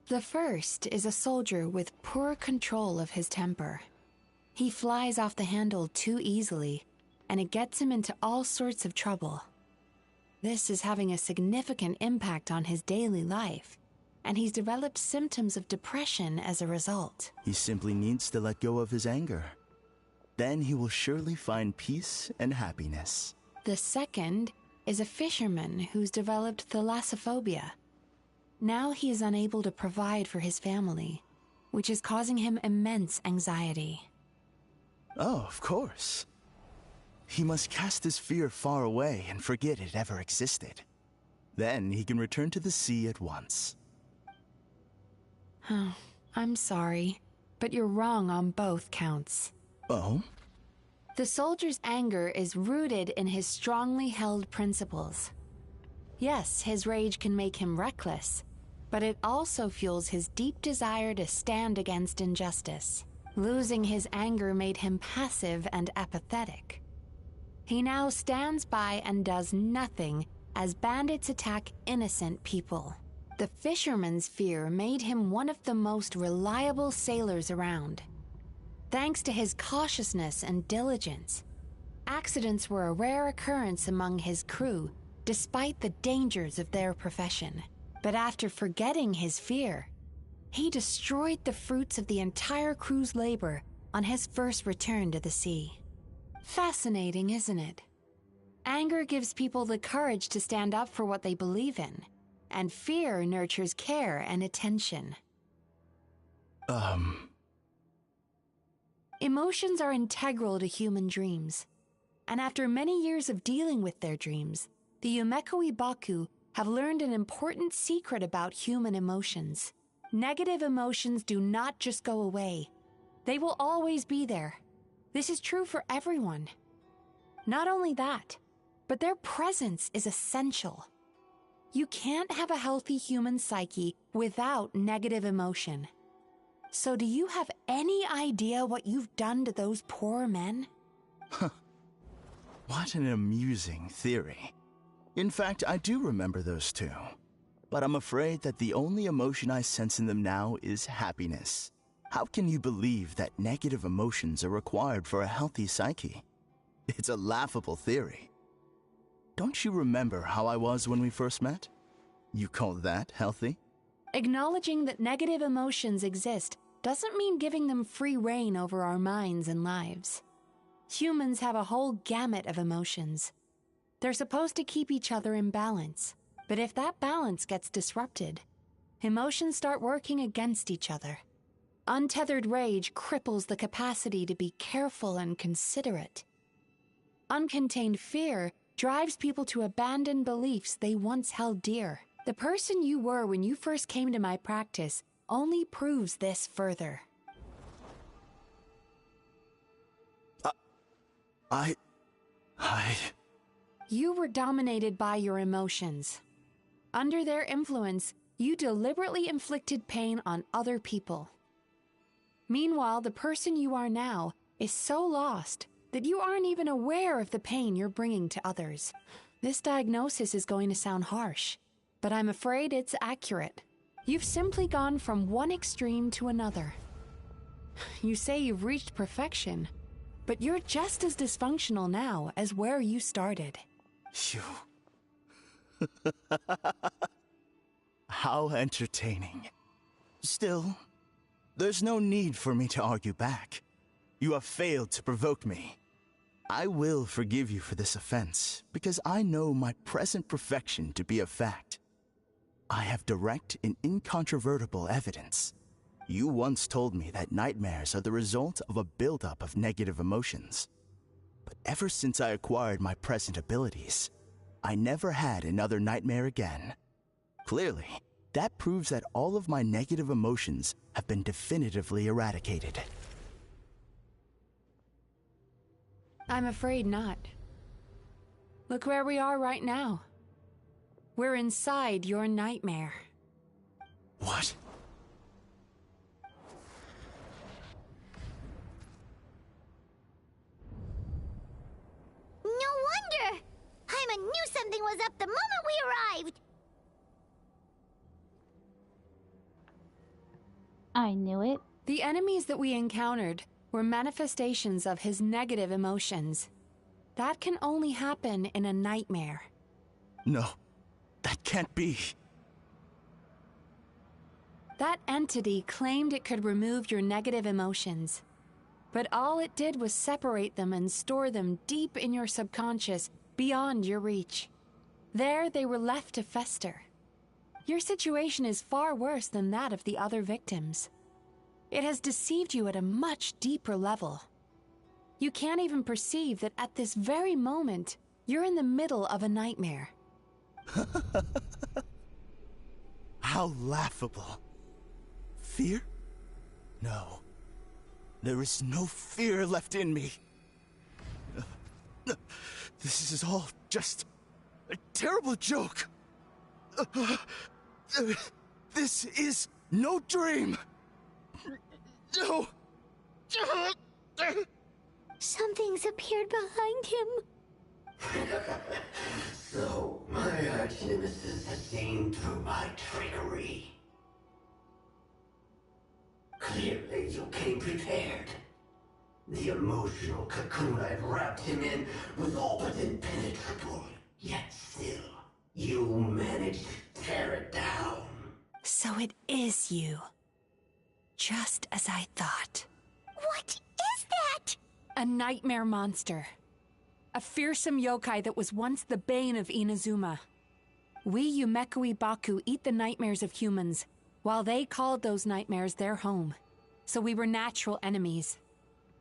The first is a soldier with poor control of his temper. He flies off the handle too easily, and it gets him into all sorts of trouble. This is having a significant impact on his daily life, and he's developed symptoms of depression as a result. He simply needs to let go of his anger. Then he will surely find peace and happiness. The second is a fisherman who's developed thalassophobia. Now he is unable to provide for his family, which is causing him immense anxiety. Oh, of course. He must cast his fear far away and forget it ever existed. Then he can return to the sea at once. Oh, I'm sorry, but you're wrong on both counts. Oh? The soldier's anger is rooted in his strongly held principles. Yes, his rage can make him reckless, but it also fuels his deep desire to stand against injustice. Losing his anger made him passive and apathetic. He now stands by and does nothing as bandits attack innocent people. The fisherman's fear made him one of the most reliable sailors around. Thanks to his cautiousness and diligence, accidents were a rare occurrence among his crew, despite the dangers of their profession. But after forgetting his fear, he destroyed the fruits of the entire crew's labor on his first return to the sea. Fascinating, isn't it? Anger gives people the courage to stand up for what they believe in, and fear nurtures care and attention. Emotions are integral to human dreams, and after many years of dealing with their dreams, the Yumeko Ibaku have learned an important secret about human emotions. Negative emotions do not just go away. They will always be there. This is true for everyone. Not only that, but their presence is essential. You can't have a healthy human psyche without negative emotion. So do you have any idea what you've done to those poor men? What an amusing theory. In fact, I do remember those two. But I'm afraid that the only emotion I sense in them now is happiness. How can you believe that negative emotions are required for a healthy psyche? It's a laughable theory. Don't you remember how I was when we first met? You call that healthy? Acknowledging that negative emotions exist doesn't mean giving them free rein over our minds and lives. Humans have a whole gamut of emotions. They're supposed to keep each other in balance, but if that balance gets disrupted, emotions start working against each other. Untethered rage cripples the capacity to be careful and considerate. Uncontained fear drives people to abandon beliefs they once held dear. The person you were when you first came to my practice only proves this further. You were dominated by your emotions. Under their influence, you deliberately inflicted pain on other people. Meanwhile, the person you are now is so lost that you aren't even aware of the pain you're bringing to others. This diagnosis is going to sound harsh, but I'm afraid it's accurate. You've simply gone from one extreme to another. You say you've reached perfection, but you're just as dysfunctional now as where you started. How entertaining. Still, there's no need for me to argue back. You have failed to provoke me. I will forgive you for this offense, because I know my present perfection to be a fact. I have direct and incontrovertible evidence. You once told me that nightmares are the result of a buildup of negative emotions. But ever since I acquired my present abilities, I never had another nightmare again. Clearly, that proves that all of my negative emotions have been definitively eradicated. I'm afraid not. Look where we are right now. We're inside your nightmare. What? No wonder! Paimon knew something was up the moment we arrived! I knew it. The enemies that we encountered were manifestations of his negative emotions. That can only happen in a nightmare. No, that can't be. That entity claimed it could remove your negative emotions. But all it did was separate them and store them deep in your subconscious, beyond your reach. There they were left to fester. Your situation is far worse than that of the other victims. It has deceived you at a much deeper level. You can't even perceive that at this very moment, you're in the middle of a nightmare. How laughable. Fear? No. There is no fear left in me. This is all just a terrible joke. This is no dream. No. Something's appeared behind him. So, my arch-nemesis has seen through my trickery. Clearly, you came prepared. The emotional cocoon I've wrapped him in was all but impenetrable. Yet still, you managed to tear it down. So it is you. Just as I thought. What is that? A nightmare monster. A fearsome yokai that was once the bane of Inazuma. We Yumekui Baku eat the nightmares of humans, while they called those nightmares their home. So we were natural enemies.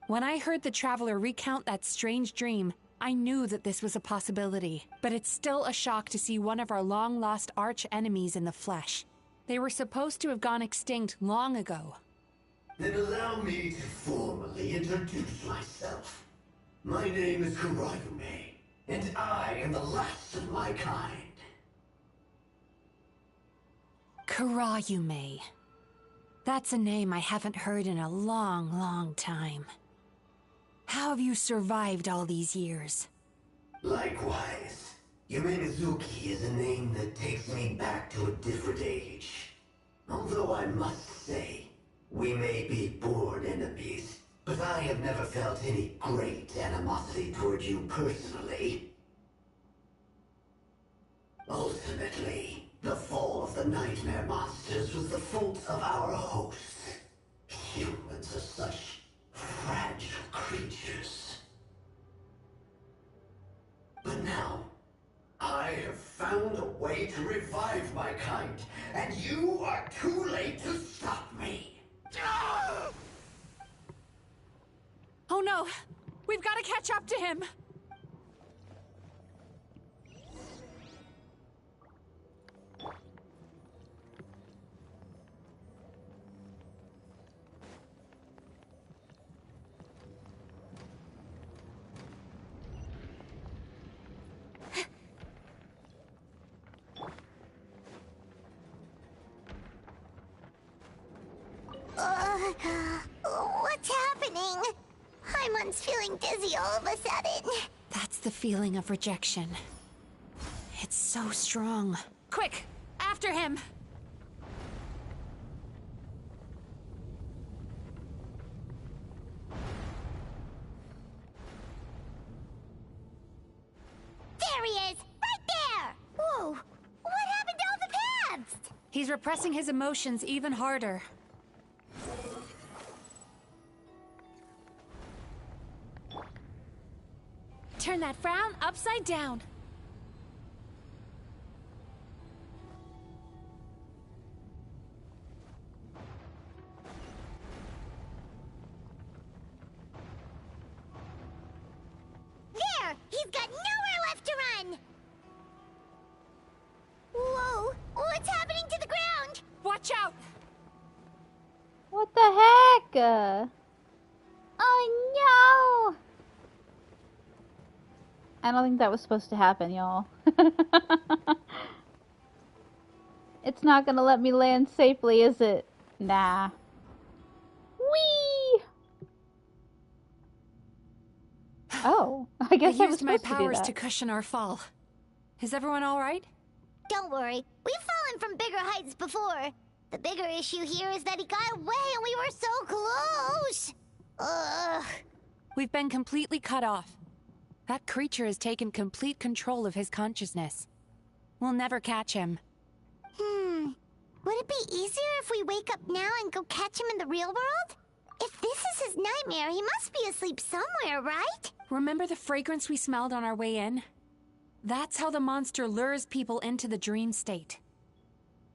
When I heard the traveler recount that strange dream, I knew that this was a possibility. But it's still a shock to see one of our long-lost arch-enemies in the flesh. They were supposed to have gone extinct long ago. Then allow me to formally introduce myself. My name is Kurayume, and I am the last of my kind. Kurayume. That's a name I haven't heard in a long, long time. How have you survived all these years? Likewise, Yumenazuki is a name that takes me back to a different age. Although I must say, we may be born enemies, but I have never felt any great animosity toward you personally. Ultimately, the fall of the nightmare monsters was the fault of our hosts. Humans are such fragile creatures. But now, I have found a way to revive my kind, and you are too late to stop me. Oh no! We've got to catch up to him! What's happening? Paimon's feeling dizzy all of a sudden. That's the feeling of rejection. It's so strong. Quick! After him! There he is! Right there! Whoa! What happened to all the paths? He's repressing his emotions even harder. Turn that frown upside down. He's got nowhere left to run! Whoa! What's happening to the ground? Watch out! What the heck? Oh no! I don't think that was supposed to happen, y'all. It's not gonna let me land safely, is it? Nah. Whee! Oh, I guess I was used my supposed to do powers that. to cushion our fall. Is everyone all right? Don't worry, we've fallen from bigger heights before. The bigger issue here is that he got away and we were so close! Ugh. We've been completely cut off. That creature has taken complete control of his consciousness. We'll never catch him. Would it be easier if we wake up now and go catch him in the real world? If this is his nightmare, he must be asleep somewhere, right? Remember the fragrance we smelled on our way in? That's how the monster lures people into the dream state.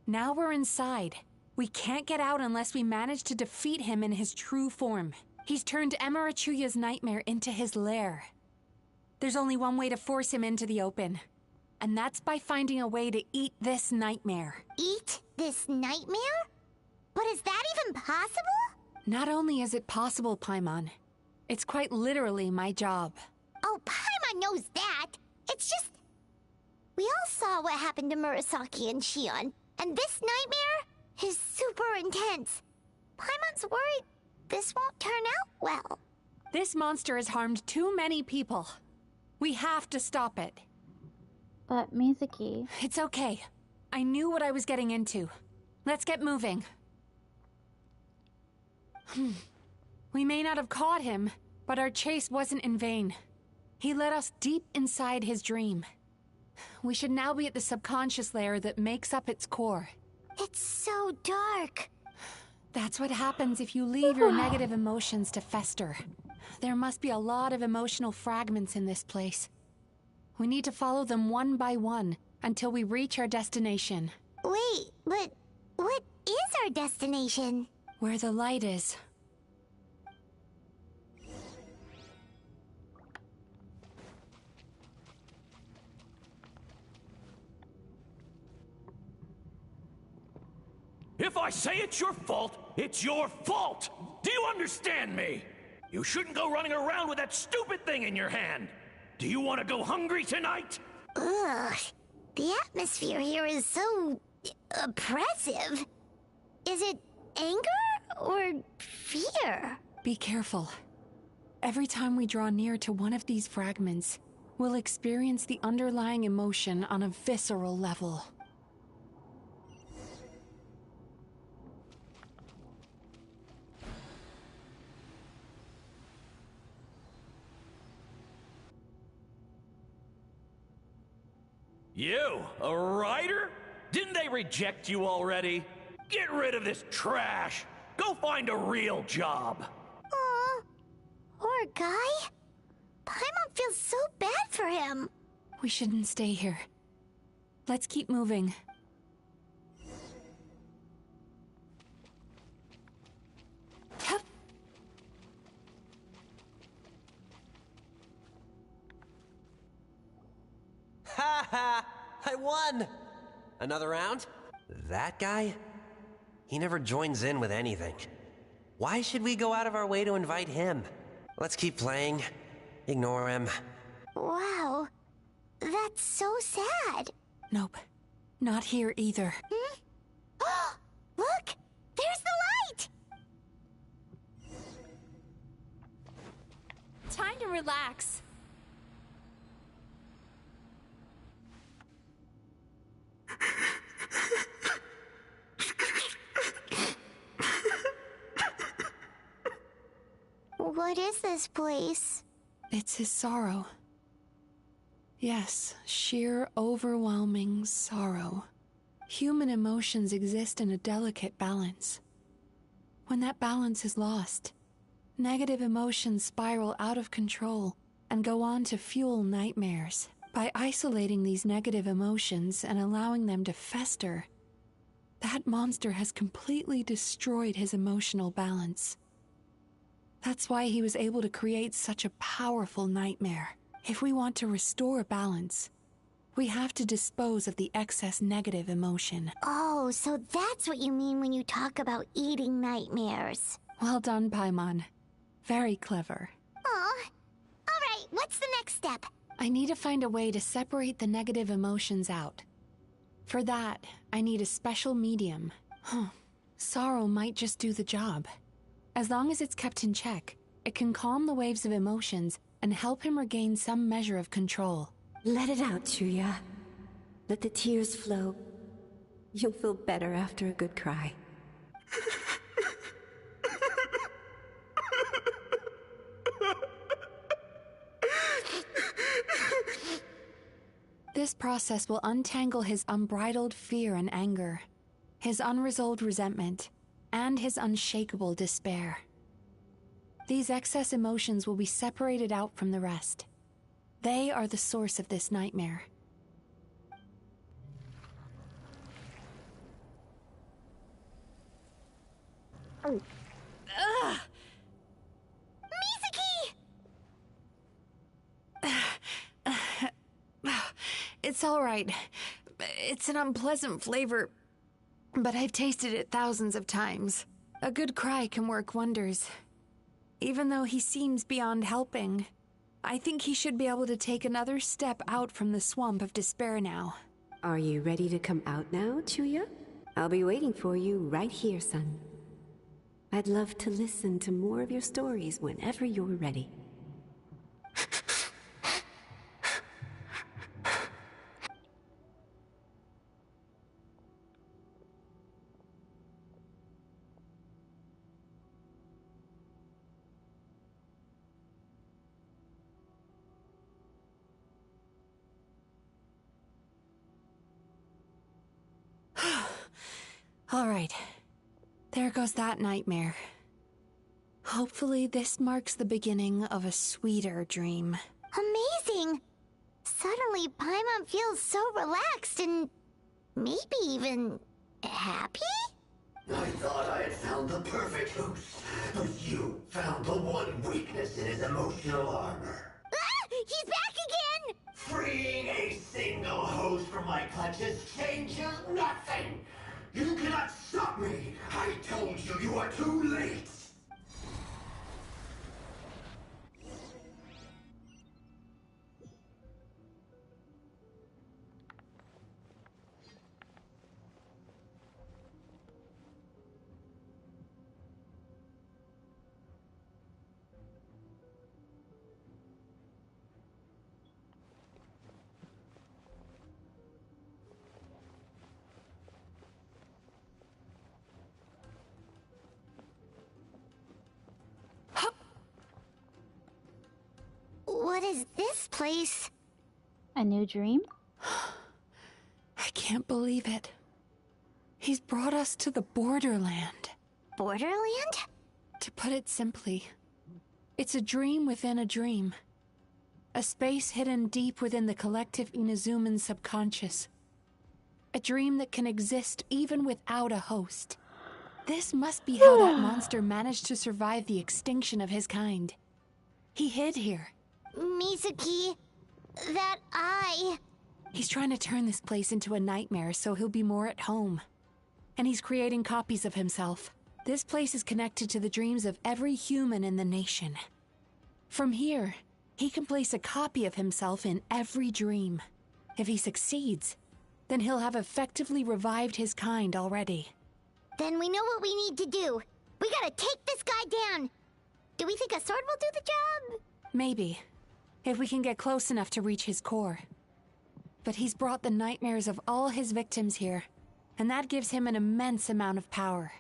Now we're inside. We can't get out unless we manage to defeat him in his true form. He's turned Emarachuya's nightmare into his lair. There's only one way to force him into the open. And that's by finding a way to eat this nightmare. Eat this nightmare? But is that even possible? Not only is it possible, Paimon, it's quite literally my job. Oh, Paimon knows that. It's just... We all saw what happened to Murasaki and Shion, and this nightmare is super intense. Paimon's worried this won't turn out well. This monster has harmed too many people. We have to stop it. But Mizuki... It's okay. I knew what I was getting into. Let's get moving. We may not have caught him, but our chase wasn't in vain. He led us deep inside his dream. We should now be at the subconscious layer that makes up its core. It's so dark. That's what happens if you leave your negative emotions to fester. There must be a lot of emotional fragments in this place. We need to follow them one by one until we reach our destination. Wait, but what is our destination? Where the light is. If I say it's your fault, it's your fault! Do you understand me? You shouldn't go running around with that stupid thing in your hand! Do you want to go hungry tonight? Ugh, the atmosphere here is so... oppressive. Is it anger or fear? Be careful. Every time we draw near to one of these fragments, we'll experience the underlying emotion on a visceral level. You, a writer? Didn't they reject you already? Get rid of this trash! Go find a real job! Aw, poor guy. Paimon feels so bad for him. We shouldn't stay here. Let's keep moving. Ha ha! I won! Another round? That guy? He never joins in with anything. Why should we go out of our way to invite him? Let's keep playing. Ignore him. Wow, that's so sad. Nope. Not here either. Look! There's the light! Time to relax. What is this place? It's his sorrow. Yes, sheer, overwhelming sorrow. Human emotions exist in a delicate balance. When that balance is lost, negative emotions spiral out of control and go on to fuel nightmares. By isolating these negative emotions and allowing them to fester, that monster has completely destroyed his emotional balance. That's why he was able to create such a powerful nightmare. If we want to restore balance, we have to dispose of the excess negative emotion. Oh, so that's what you mean when you talk about eating nightmares. Well done, Paimon. Very clever. Aw. Alright, what's the next step? I need to find a way to separate the negative emotions out. For that, I need a special medium. Sorrow might just do the job. As long as it's kept in check, it can calm the waves of emotions and help him regain some measure of control. Let it out, Chuya. Let the tears flow. You'll feel better after a good cry. This process will untangle his unbridled fear and anger, his unresolved resentment, and his unshakable despair. These excess emotions will be separated out from the rest. They are the source of this nightmare. Ugh! It's all right. It's an unpleasant flavor, but I've tasted it thousands of times. A good cry can work wonders. Even though he seems beyond helping, I think he should be able to take another step out from the swamp of despair now. Are you ready to come out now, Chuya? I'll be waiting for you right here, son. I'd love to listen to more of your stories whenever you're ready. All right. There goes that nightmare. Hopefully this marks the beginning of a sweeter dream. Amazing! Suddenly, Paimon feels so relaxed and maybe even happy? I thought I had found the perfect host, but you found the one weakness in his emotional armor. Ah! He's back again! Freeing a single host from my clutches changes nothing! You cannot stop me! I told you you are too late! What is this place? A new dream? I can't believe it. He's brought us to the Borderland. Borderland? To put it simply, it's a dream within a dream. A space hidden deep within the collective Inazuman subconscious. A dream that can exist even without a host. This must be how that monster managed to survive the extinction of his kind. He hid here. Mizuki, that eye... He's trying to turn this place into a nightmare so he'll be more at home. And he's creating copies of himself. This place is connected to the dreams of every human in the nation. From here, he can place a copy of himself in every dream. If he succeeds, then he'll have effectively revived his kind already. Then we know what we need to do. We gotta take this guy down. Do we think a sword will do the job? Maybe, if we can get close enough to reach his core. But he's brought the nightmares of all his victims here, and that gives him an immense amount of power.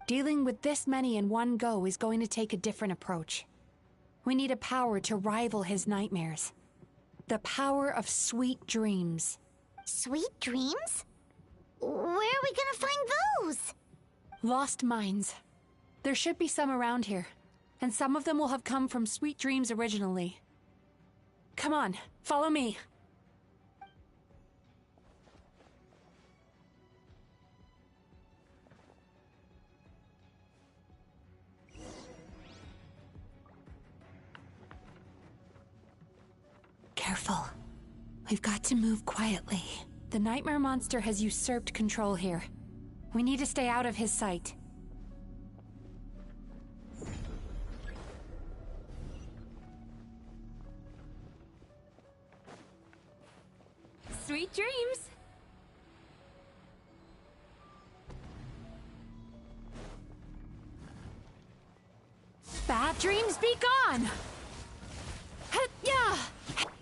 Dealing with this many in one go is going to take a different approach. We need a power to rival his nightmares. The power of sweet dreams. Sweet dreams? Where are we gonna find those? Lost minds. There should be some around here, and some of them will have come from sweet dreams originally. Come on, follow me. careful. We've got to move quietly. The nightmare monster has usurped control here. We need to stay out of his sight. Sweet dreams! Bad dreams be gone! Yeah.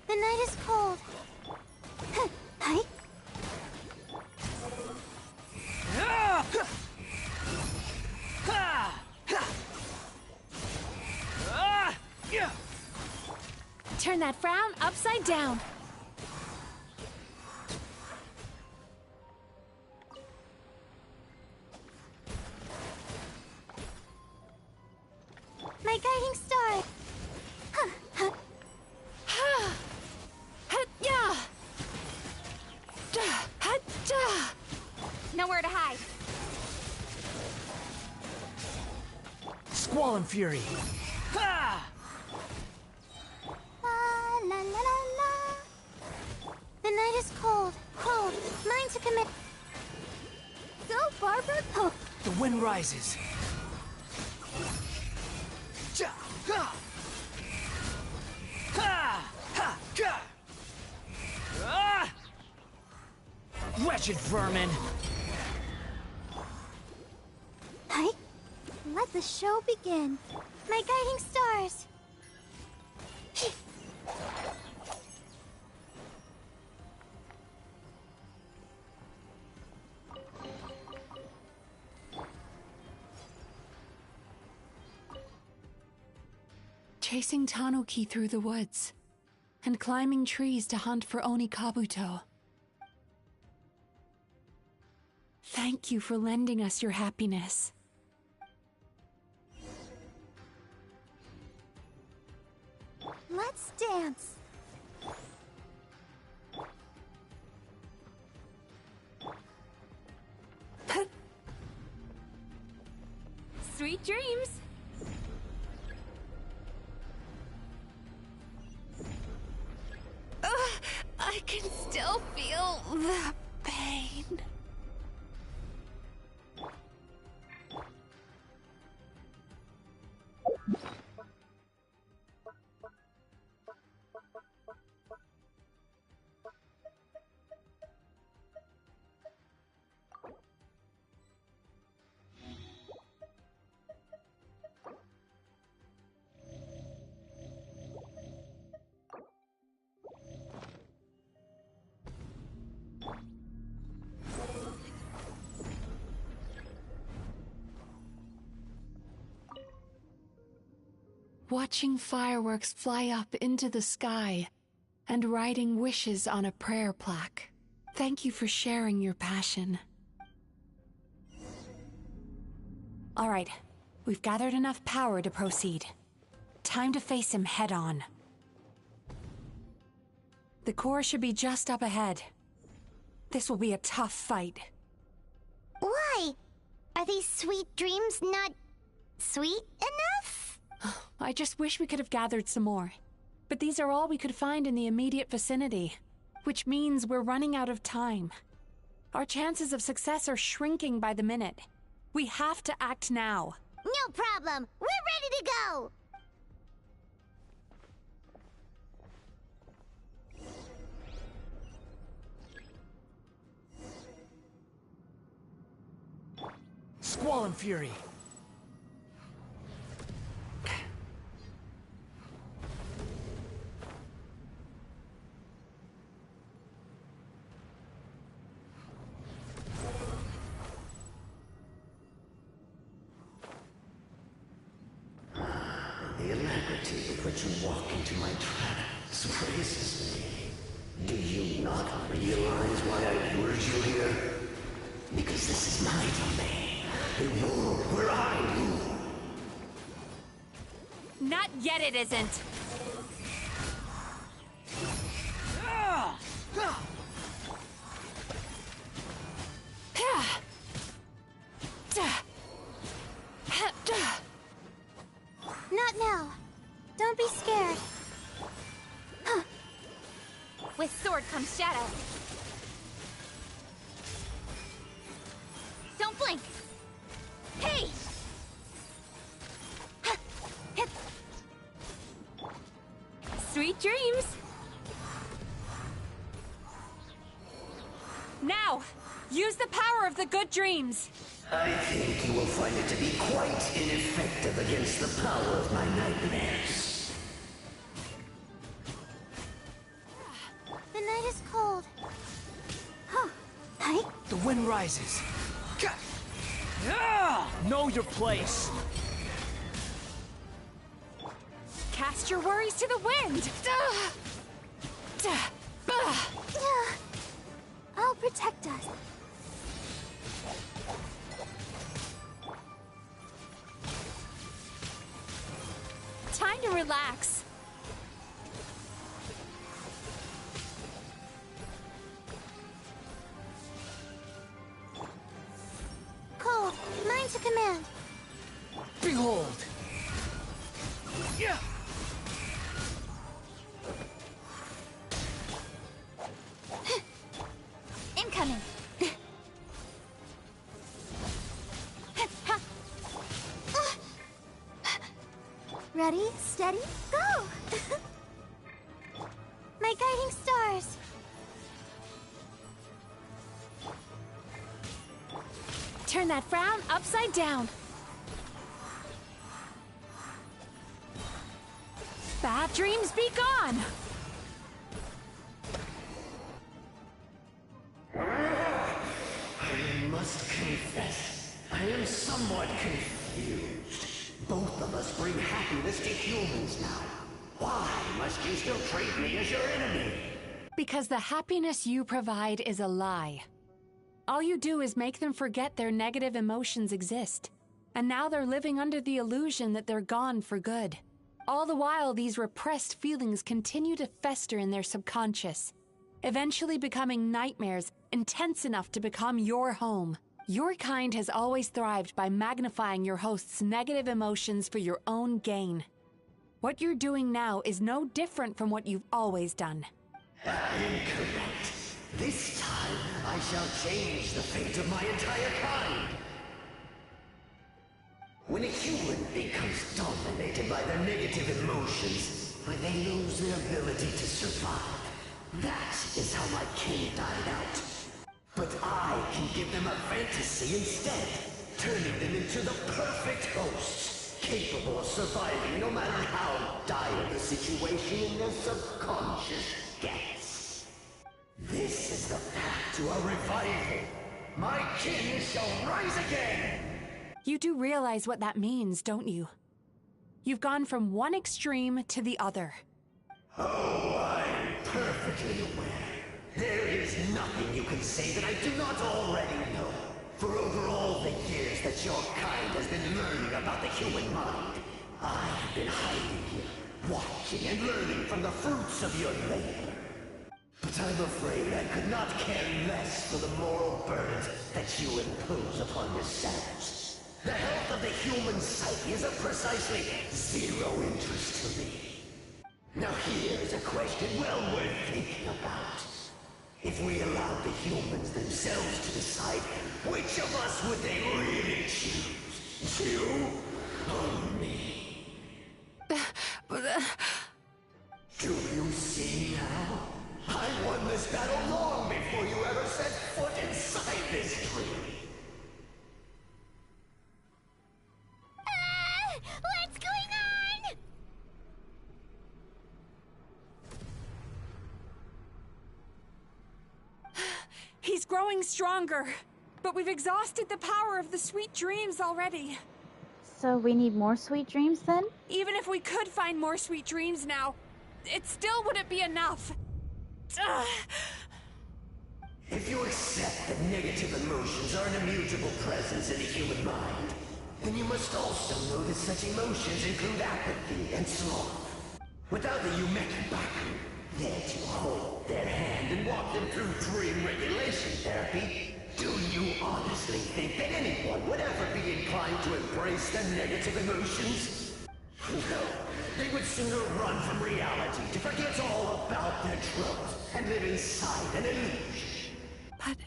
The night is cold. Hi. Turn that frown upside down. My guiding star. Nowhere to hide. Squall and Fury. Ha! La la la la. The night is cold. Cold. Mine to commit. Go, Barbara. Oh. The wind rises. Ja, ha! Ha! Ha! Ka! Ah! Wretched vermin! Hi. Let the show begin. My guiding stars. Chasing Tanuki through the woods, and climbing trees to hunt for Oni Kabuto. Thank you for lending us your happiness. Let's dance. Sweet dreams! I can still feel the pain. Watching fireworks fly up into the sky and writing wishes on a prayer plaque. Thank you for sharing your passion. All right, we've gathered enough power to proceed. Time to face him head on. The core should be just up ahead. This will be a tough fight. Why? Are these sweet dreams not sweet enough? I just wish we could have gathered some more. But these are all we could find in the immediate vicinity, which means we're running out of time. Our chances of success are shrinking by the minute. We have to act now. No problem. We're ready to go. Squall and Fury. The alacrity with which you walk into my trap surprises me. Do you not realize why I lured you here? Because this is my domain. The world where I rule. Not yet it isn't. Not now. Don't be scared. comes Shadow. Don't blink. Hey! Sweet dreams! Now, use the power of the good dreams. I think you will find it to be quite ineffective against the power of my nightmares. The night is cold. Huh. Hey? The wind rises. Know your place. Cast your worries to the wind. I'll protect us. Time to relax. Cold, mine to command. Behold. Yeah. Incoming. Ready, steady, go! My guiding stars. Turn that frown upside down. Bad dreams be gone. I must confess, I am somewhat confused. Both of us bring happiness to humans now. Why must you still treat me as your enemy? Because the happiness you provide is a lie. All you do is make them forget their negative emotions exist. And now they're living under the illusion that they're gone for good. All the while, these repressed feelings continue to fester in their subconscious, eventually becoming nightmares intense enough to become your home. Your kind has always thrived by magnifying your host's negative emotions for your own gain. What you're doing now is no different from what you've always done. Incorrect. This time, I shall change the fate of my entire kind. When a human becomes dominated by their negative emotions, when they lose their ability to survive, that is how my king died out. But I can give them a fantasy instead, turning them into the perfect hosts, capable of surviving no matter how dire the situation in their subconscious gets. This is the path to a revival. My king shall rise again! You do realize what that means, don't you? You've gone from one extreme to the other. Oh, I'm perfectly aware. There is nothing you can say that I do not already know. For over all the years that your kind has been learning about the human mind, I have been hiding here, watching and learning from the fruits of your labor. But I'm afraid I could not care less for the moral burdens that you impose upon yourselves. The health of the human psyche is of precisely zero interest to me. Now here's a question well worth thinking about. If we allowed the humans themselves to decide, which of us would they really choose? You or me? Do you see now? I won this battle long before you ever set foot inside this tree. What's going on? He's growing stronger, but we've exhausted the power of the sweet dreams already. So we need more sweet dreams then? Even if we could find more sweet dreams now, it still wouldn't be enough. If you accept that negative emotions are an immutable presence in the human mind, then you must also know that such emotions include apathy and sloth. Without the Yumekibaku there to hold their hand and walk them through dream regulation therapy, do you honestly think that anyone would ever be inclined to embrace their negative emotions? No, They would sooner run from reality to forget all about their troubles and live inside an illusion. But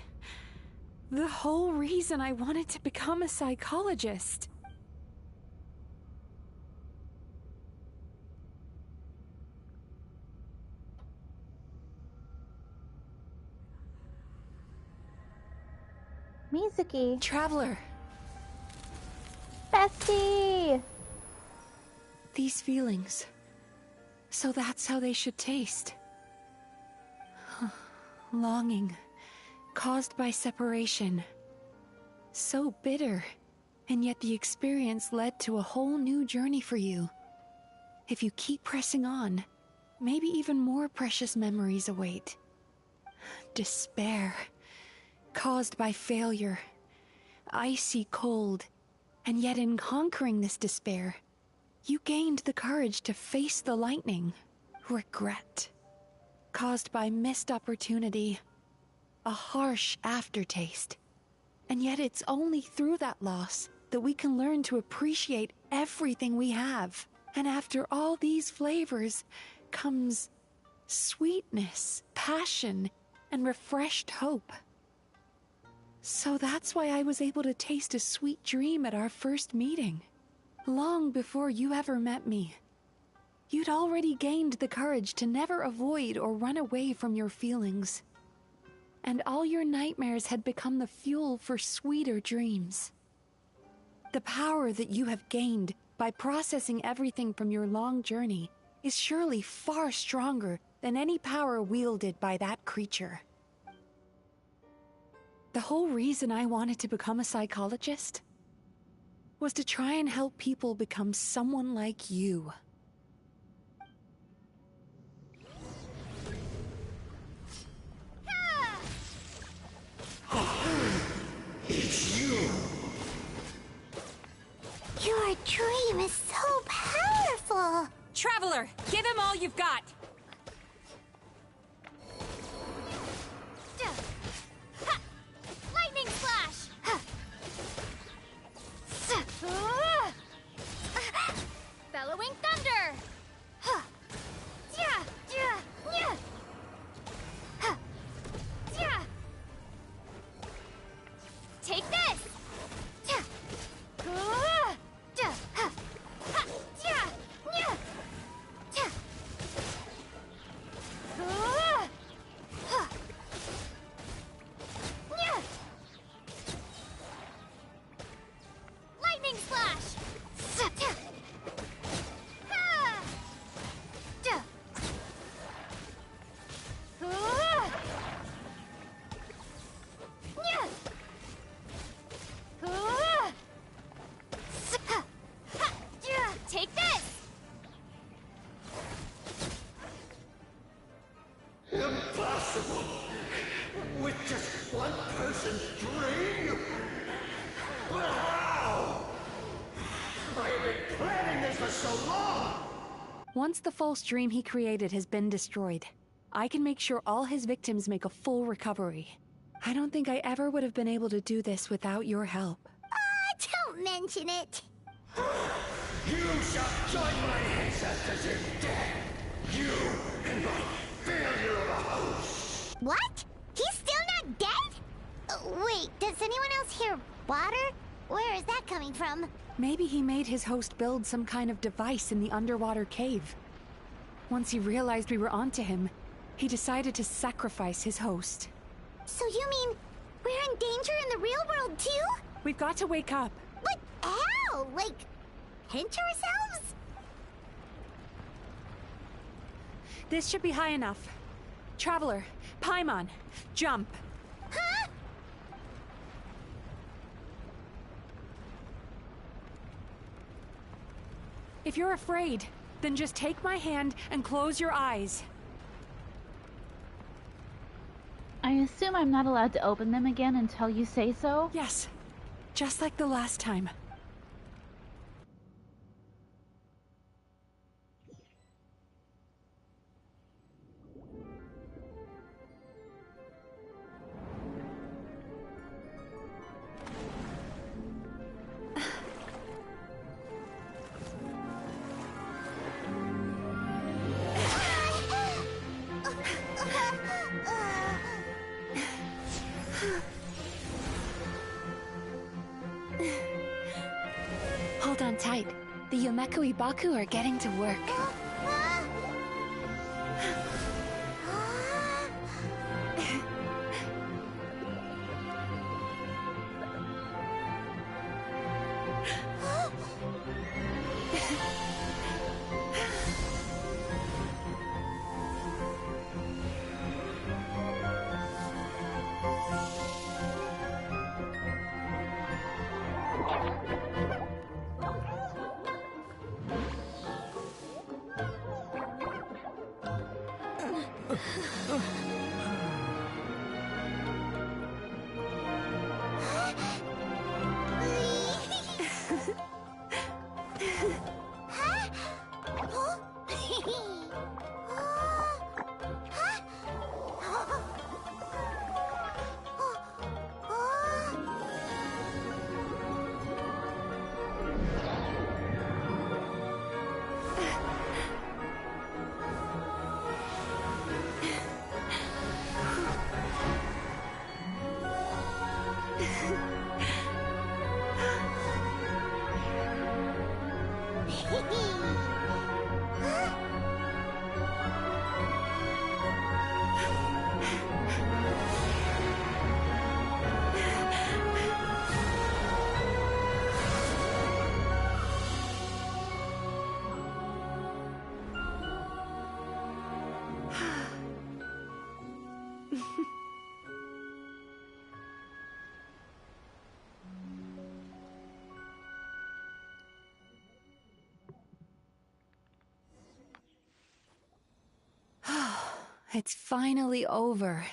the whole reason I wanted to become a psychologist. Mizuki. Traveler. Bestie! These feelings. So that's how they should taste. Longing. Caused by separation. So bitter. And yet the experience led to a whole new journey for you. If you keep pressing on, maybe even more precious memories await. Despair. Caused by failure. Icy cold. And yet in conquering this despair, you gained the courage to face the lightning. Regret. Caused by missed opportunity. A harsh aftertaste. And yet it's only through that loss that we can learn to appreciate everything we have. And after all these flavors comes sweetness, passion, and refreshed hope. So that's why I was able to taste a sweet dream at our first meeting. Long before you ever met me. You'd already gained the courage to never avoid or run away from your feelings. And all your nightmares had become the fuel for sweeter dreams. The power that you have gained by processing everything from your long journey is surely far stronger than any power wielded by that creature. The whole reason I wanted to become a psychologist was to try and help people become someone like you. It's you! Your dream is so powerful! Traveler, give him all you've got! Lightning Slash! Bellowing Thunder! Take this! Lightning Slash! Take this! Impossible! With just one person's dream? But how? I have been planning this for so long! Once the false dream he created has been destroyed, I can make sure all his victims make a full recovery. I don't think I ever would have been able to do this without your help. Don't mention it. You shall join my ancestors in death! You and my failure of a host! What? He's still not dead? Wait, does anyone else hear water? Where is that coming from? Maybe he made his host build some kind of device in the underwater cave. Once he realized we were onto him, he decided to sacrifice his host. So you mean we're in danger in the real world too? We've got to wake up. But how? Like, pinch ourselves? This should be high enough. Traveler, Paimon, jump. Huh? If you're afraid, then just take my hand and close your eyes. I assume I'm not allowed to open them again until you say so? Yes, just like the last time. Hold on tight. The Yomeku Ibaku are getting to work. It's finally over.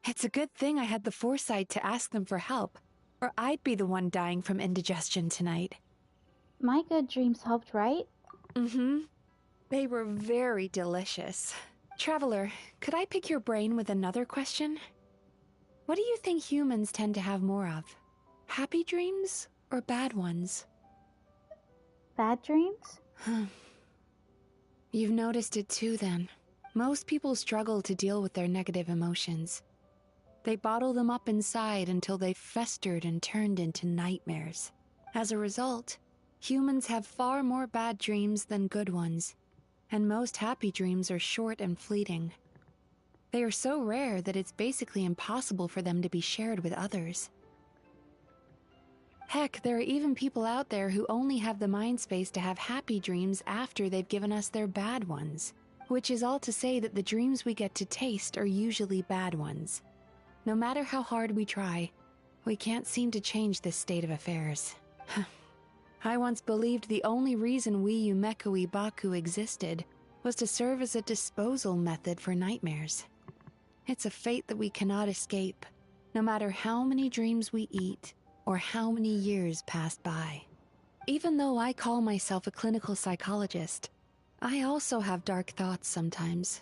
It's a good thing I had the foresight to ask them for help, or I'd be the one dying from indigestion tonight. My good dreams helped, right? Mm-hmm. They were very delicious. Traveler, could I pick your brain with another question? What do you think humans tend to have more of? Happy dreams or bad ones? Bad dreams? You've noticed it too, then. Most people struggle to deal with their negative emotions. They bottle them up inside until they've festered and turned into nightmares. As a result, humans have far more bad dreams than good ones, and most happy dreams are short and fleeting. They are so rare that it's basically impossible for them to be shared with others. Heck, there are even people out there who only have the mind space to have happy dreams after they've given us their bad ones. Which is all to say that the dreams we get to taste are usually bad ones. No matter how hard we try, we can't seem to change this state of affairs. I once believed the only reason we Yumeku Ibaku existed was to serve as a disposal method for nightmares. It's a fate that we cannot escape, no matter how many dreams we eat or how many years pass by. Even though I call myself a clinical psychologist, I also have dark thoughts sometimes.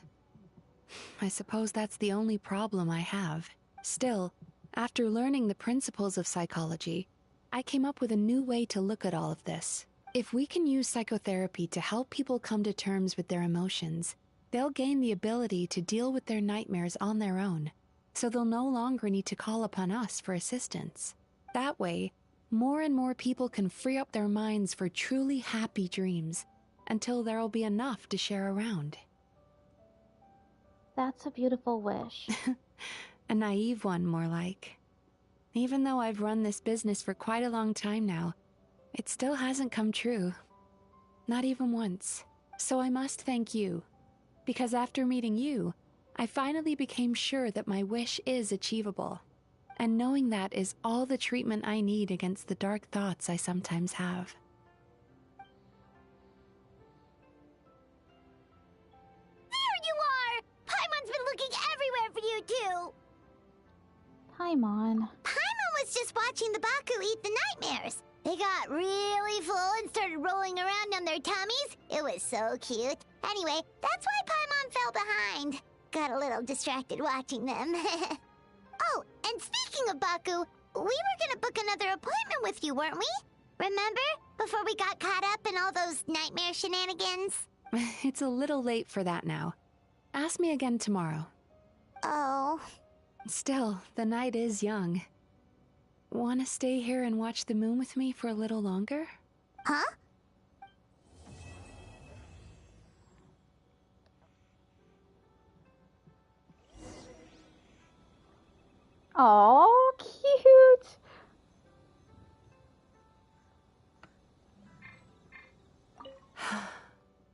I suppose that's the only problem I have. Still, after learning the principles of psychology, I came up with a new way to look at all of this. If we can use psychotherapy to help people come to terms with their emotions, they'll gain the ability to deal with their nightmares on their own, so they'll no longer need to call upon us for assistance. That way, more and more people can free up their minds for truly happy dreams, until there'll be enough to share around. That's a beautiful wish. A naive one, more like. Even though I've run this business for quite a long time now, it still hasn't come true. Not even once. So I must thank you. Because after meeting you, I finally became sure that my wish is achievable. And knowing that is all the treatment I need against the dark thoughts I sometimes have. Paimon. Paimon was just watching the Baku eat the nightmares. They got really full and started rolling around on their tummies. It was so cute. Anyway, that's why Paimon fell behind. Got a little distracted watching them. Oh, and speaking of Baku, we were gonna book another appointment with you, weren't we? Remember? Before we got caught up in all those nightmare shenanigans? It's a little late for that now. Ask me again tomorrow. Oh. Still, the night is young. Want to stay here and watch the moon with me for a little longer? Huh? Oh, cute.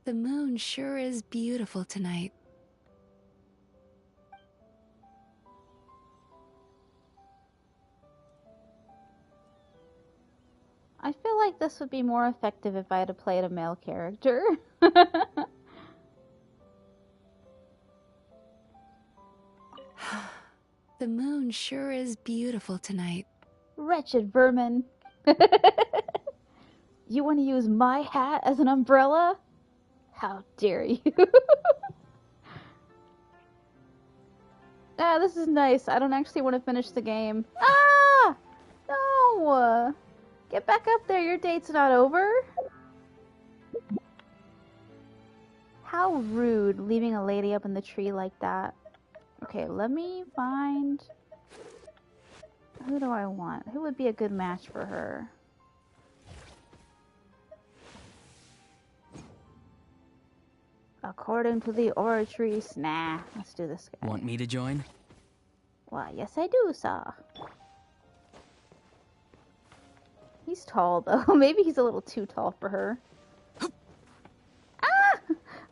The moon sure is beautiful tonight. I feel like this would be more effective if I had played a male character. The moon sure is beautiful tonight. Wretched vermin. You want to use my hat as an umbrella? How dare you? Ah, this is nice. I don't actually want to finish the game. Ah! No! Get back up there. Your date's not over. How rude, leaving a lady up in the tree like that. Okay, let me find... Who do I want? Who would be a good match for her? According to the oratory, nah. Let's do this guy. Want me to join? Why, yes I do, sir. He's tall, though. Maybe he's a little too tall for her. Ah!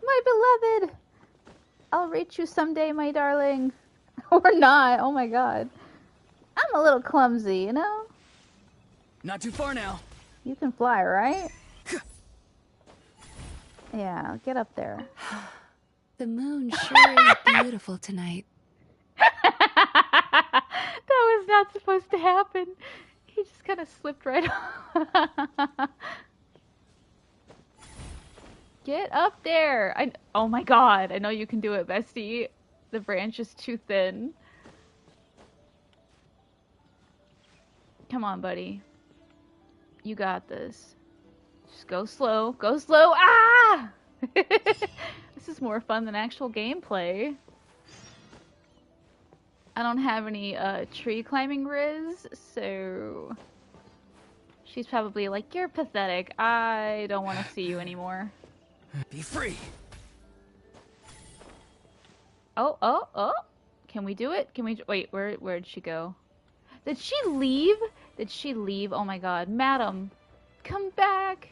My beloved! I'll reach you someday, my darling. Or not. Oh my god. I'm a little clumsy, you know? Not too far now. You can fly, right? Yeah, get up there. The moon sure is beautiful tonight. That was not supposed to happen. He just kind of slipped right off. Get up there. Oh my god, I know you can do it, bestie. The branch is too thin. Come on, buddy. You got this. Just go slow. Go slow. Ah! This is more fun than actual gameplay. I don't have any tree climbing riz, so she's probably like, you're pathetic. I don't want to see you anymore. Be free. Oh. Can we do it? Can we wait, where'd she go? Did she leave? Did she leave? Oh my god, madam. Come back.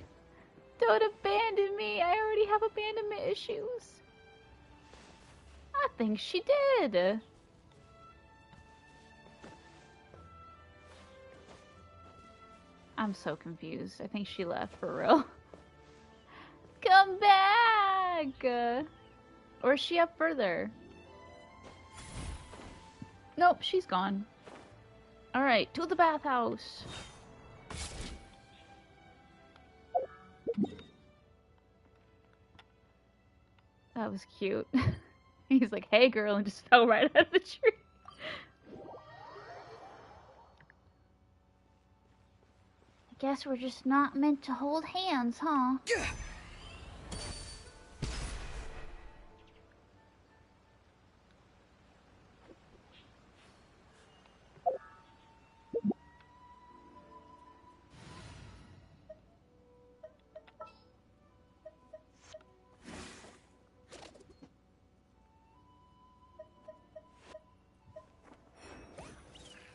Don't abandon me. I already have abandonment issues. I think she did. I'm so confused. I think she left for real. Come back! Or is she up further? Nope, she's gone. Alright, to the bathhouse. That was cute. He's like, hey girl, and just fell right out of the tree. Guess we're just not meant to hold hands, huh?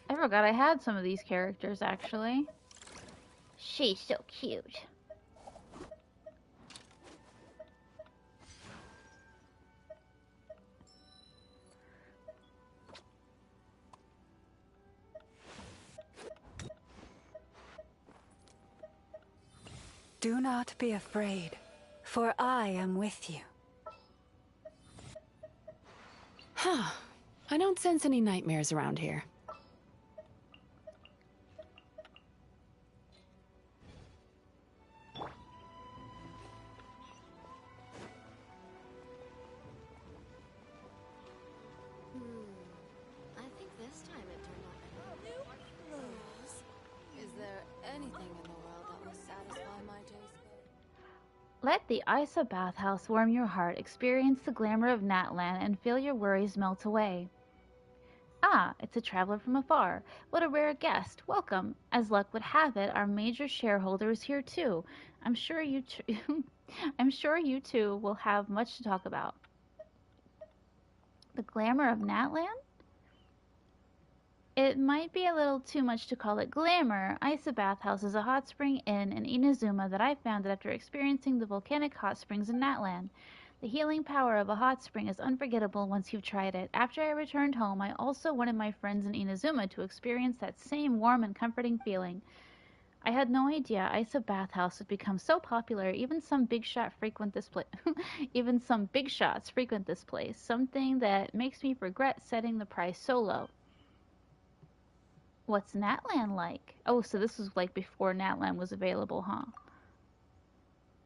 I forgot I had some of these characters, actually. She's so cute. Do not be afraid, for I am with you. Huh. I don't sense any nightmares around here. I think this time it turned out better. New clothes. Is there anything in the world that will satisfy my taste bud? Let the Isa bathhouse warm your heart, experience the glamour of Natlan, and feel your worries melt away. Ah, it's a traveler from afar. What a rare guest. Welcome. As luck would have it, our major shareholder is here too. I'm sure you I'm sure you two will have much to talk about. The glamour of Natlan? It might be a little too much to call it glamour. Isa Bathhouse is a hot spring inn in Inazuma that I founded after experiencing the volcanic hot springs in Natlan. The healing power of a hot spring is unforgettable once you've tried it. After I returned home, I also wanted my friends in Inazuma to experience that same warm and comforting feeling. I had no idea Isa Bathhouse would become so popular. Even some big shots frequent this place. Something that makes me regret setting the price so low. What's Natlan like? Oh, so this was like before Natlan was available, huh?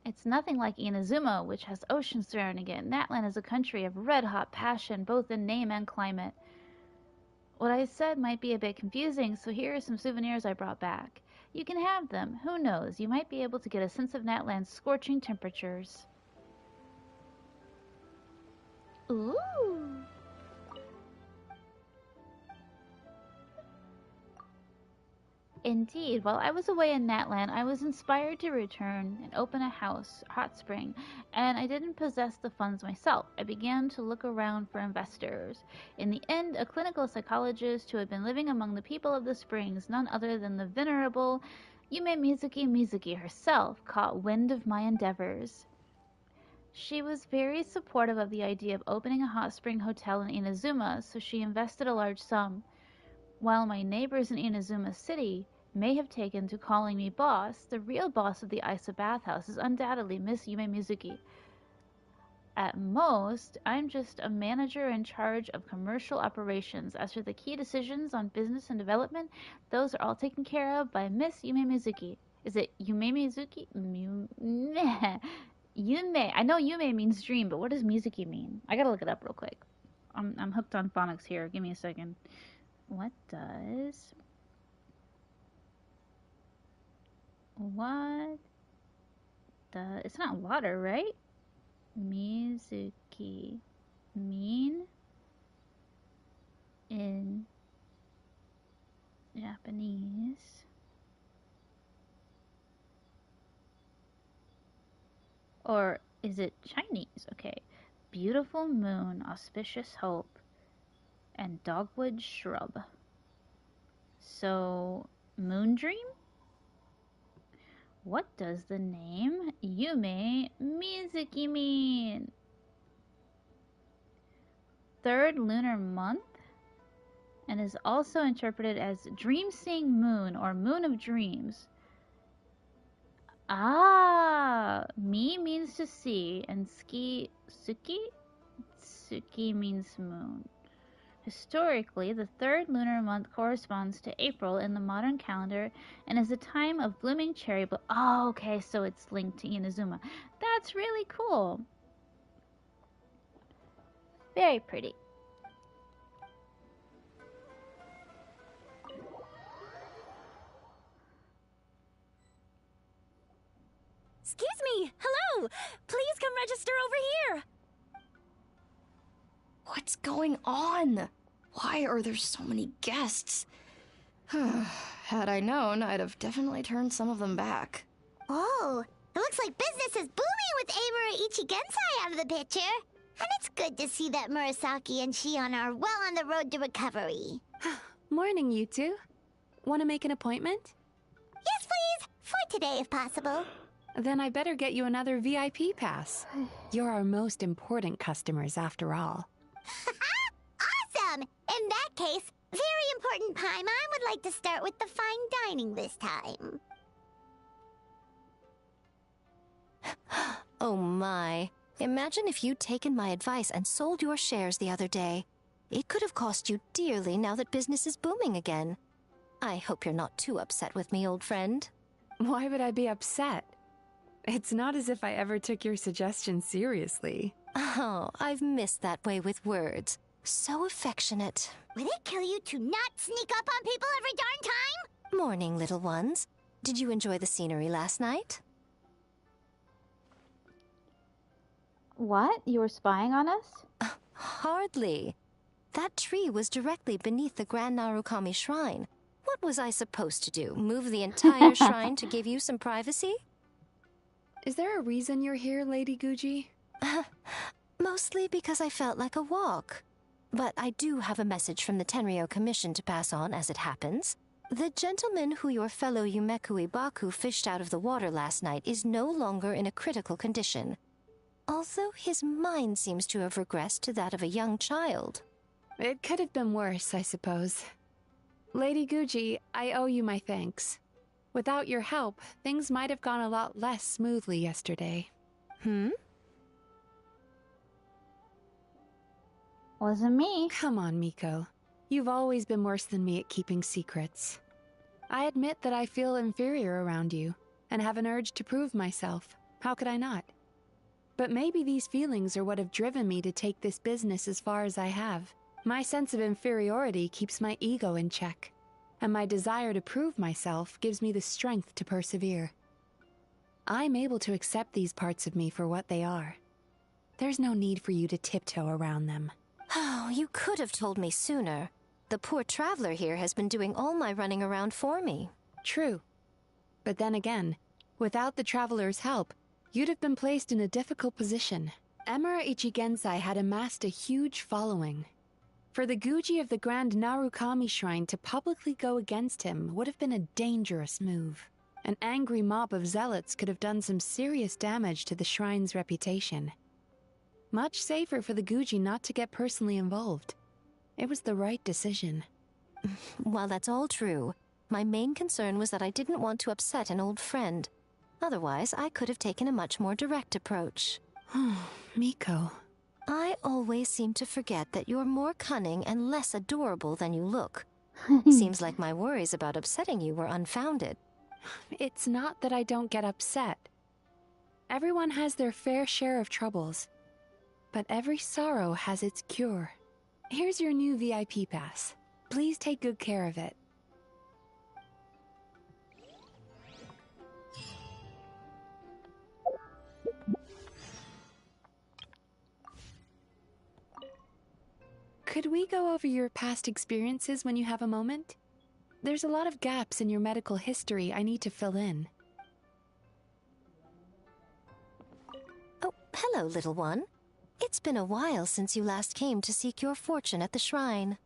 It's nothing like Inazuma, which has oceans surrounding it. Natlan is a country of red-hot passion, both in name and climate. What I said might be a bit confusing, so here are some souvenirs I brought back. You can have them. Who knows? You might be able to get a sense of Natlan's scorching temperatures. Ooh! Indeed, while I was away in Natlan, I was inspired to return and open a hot spring, and I didn't possess the funds myself. I began to look around for investors. In the end, a clinical psychologist who had been living among the people of the springs, none other than the venerable Yume Mizuki herself, caught wind of my endeavors. She was very supportive of the idea of opening a hot spring hotel in Inazuma, so she invested a large sum. While my neighbors in Inazuma City may have taken to calling me boss, the real boss of the Isa Bathhouse is undoubtedly Miss Yume Mizuki. At most, I'm just a manager in charge of commercial operations. As for the key decisions on business and development, those are all taken care of by Miss Yume Mizuki. Is it Yume Mizuki? Yume. I know Yume means dream, but what does Mizuki mean? I gotta look it up real quick. I'm hooked on phonics here. Give me a second. What does it's not water, right? Mizuki mean in Japanese? Or is it Chinese? Okay. Beautiful moon, auspicious hope, and dogwood shrub. So, moon dream? What does the name Yume Mizuki mean? Third lunar month, and is also interpreted as dream-seeing moon or moon of dreams. Ah, mi means to see, and suki means moon. Historically, the third lunar month corresponds to April in the modern calendar and is a time of blooming cherry blossom. Oh, okay, so it's linked to Inazuma. That's really cool. Very pretty. Excuse me! Hello! Please come register over here! What's going on? Why are there so many guests? Had I known, I'd have definitely turned some of them back. Oh, it looks like business is booming with Amura Ichigensai out of the picture. And it's good to see that Murasaki and Shion are well on the road to recovery. Morning, you two. Want to make an appointment? Yes, please. For today, if possible. Then I better get you another VIP pass. You're our most important customers, after all. Awesome! In that case, very important Paimon would like to start with the fine dining this time. Oh my. Imagine if you'd taken my advice and sold your shares the other day. It could have cost you dearly now that business is booming again. I hope you're not too upset with me, old friend. Why would I be upset? It's not as if I ever took your suggestion seriously. Oh, I've missed that way with words. So affectionate. Would it kill you to not sneak up on people every darn time? Morning, little ones. Did you enjoy the scenery last night? What? You were spying on us? Hardly. That tree was directly beneath the Grand Narukami Shrine. What was I supposed to do? Move the entire shrine to give you some privacy? Is there a reason you're here, Lady Guji? Mostly because I felt like a walk. But I do have a message from the Tenryo Commission to pass on as it happens. The gentleman who your fellow Yumeku Ibaku fished out of the water last night is no longer in a critical condition. Although his mind seems to have regressed to that of a young child. It could have been worse, I suppose. Lady Guji, I owe you my thanks. Without your help, things might have gone a lot less smoothly yesterday. Wasn't me. Come on, Miko. You've always been worse than me at keeping secrets. I admit that I feel inferior around you, and have an urge to prove myself. How could I not? But maybe these feelings are what have driven me to take this business as far as I have. My sense of inferiority keeps my ego in check, and my desire to prove myself gives me the strength to persevere. I'm able to accept these parts of me for what they are. There's no need for you to tiptoe around them. Oh, you could have told me sooner. The poor traveler here has been doing all my running around for me. True. But then again, without the traveler's help, you'd have been placed in a difficult position. Emira Ichigensai had amassed a huge following. For the Guji of the Grand Narukami Shrine to publicly go against him would have been a dangerous move. An angry mob of zealots could have done some serious damage to the shrine's reputation. Much safer for the Guji not to get personally involved. It was the right decision. While that's all true, my main concern was that I didn't want to upset an old friend. Otherwise, I could have taken a much more direct approach. Miko. I always seem to forget that you're more cunning and less adorable than you look. Seems like my worries about upsetting you were unfounded. It's not that I don't get upset. Everyone has their fair share of troubles. But every sorrow has its cure. Here's your new VIP pass. Please take good care of it. Could we go over your past experiences when you have a moment? There's a lot of gaps in your medical history I need to fill in. Oh, hello, little one. It's been a while since you last came to seek your fortune at the shrine.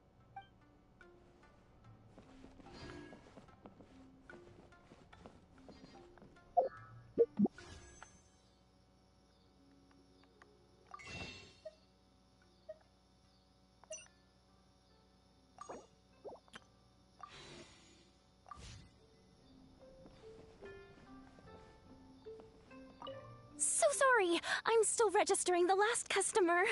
So sorry, I'm still registering the last customer.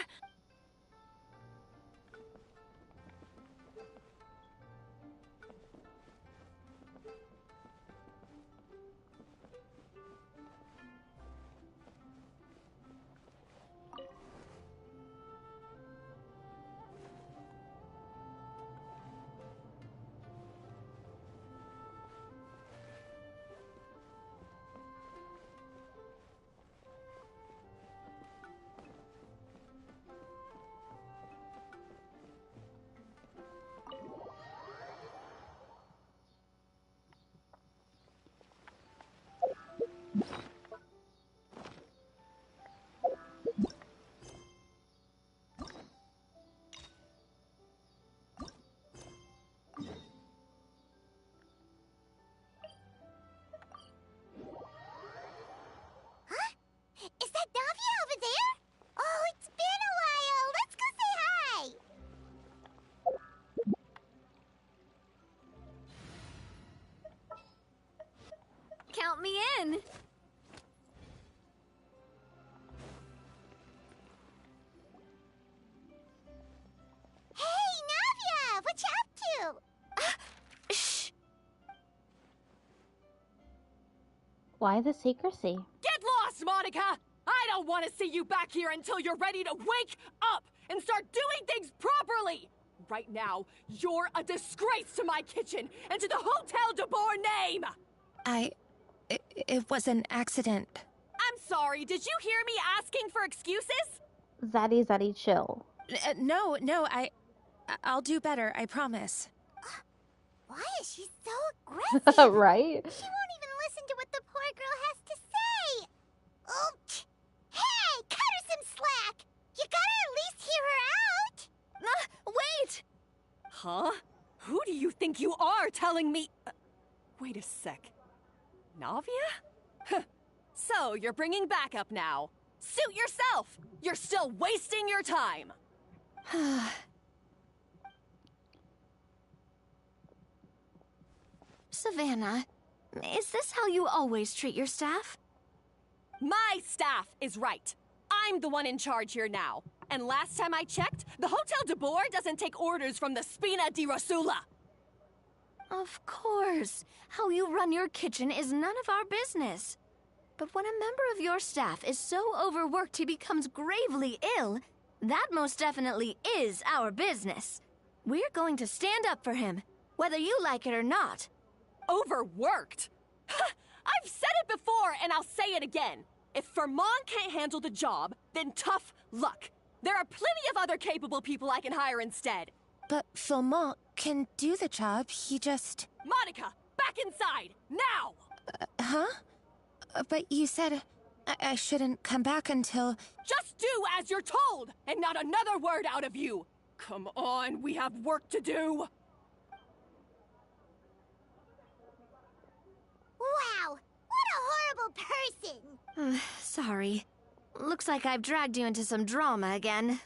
Is that Davia over there? Oh, it's been a while. Let's go say hi. Count me in. Hey, Navia, what you up to? Shh. Why the secrecy? Get lost, Monica! I don't want to see you back here until you're ready to wake up and start doing things properly! Right now, you're a disgrace to my kitchen and to the Hotel de Boer name! It was an accident. I'm sorry, did you hear me asking for excuses? Zaddy, chill. No, I'll do better, I promise. Why is she so aggressive? Right? She won't even listen to what the poor girl has to say. Oh, hey, cut her some slack. You gotta at least hear her out. Wait! Huh? Who do you think you are telling me? Wait a sec. Navia? So, you're bringing backup now. Suit yourself! You're still wasting your time! Savannah, is this how you always treat your staff? My staff is right. I'm the one in charge here now. And last time I checked, the Hotel de Boer doesn't take orders from the Spina di Rosula. Of course. How you run your kitchen is none of our business. But when a member of your staff is so overworked he becomes gravely ill, that most definitely is our business. We're going to stand up for him, whether you like it or not. Overworked? I've said it before, and I'll say it again. If Fermon can't handle the job, then tough luck. There are plenty of other capable people I can hire instead. But Fermon can do the job, he just... Monica, back inside, now! Huh? But you said I shouldn't come back until... Just do as you're told, and not another word out of you! Come on, we have work to do! Wow, what a horrible person! Sorry. Looks like I've dragged you into some drama again.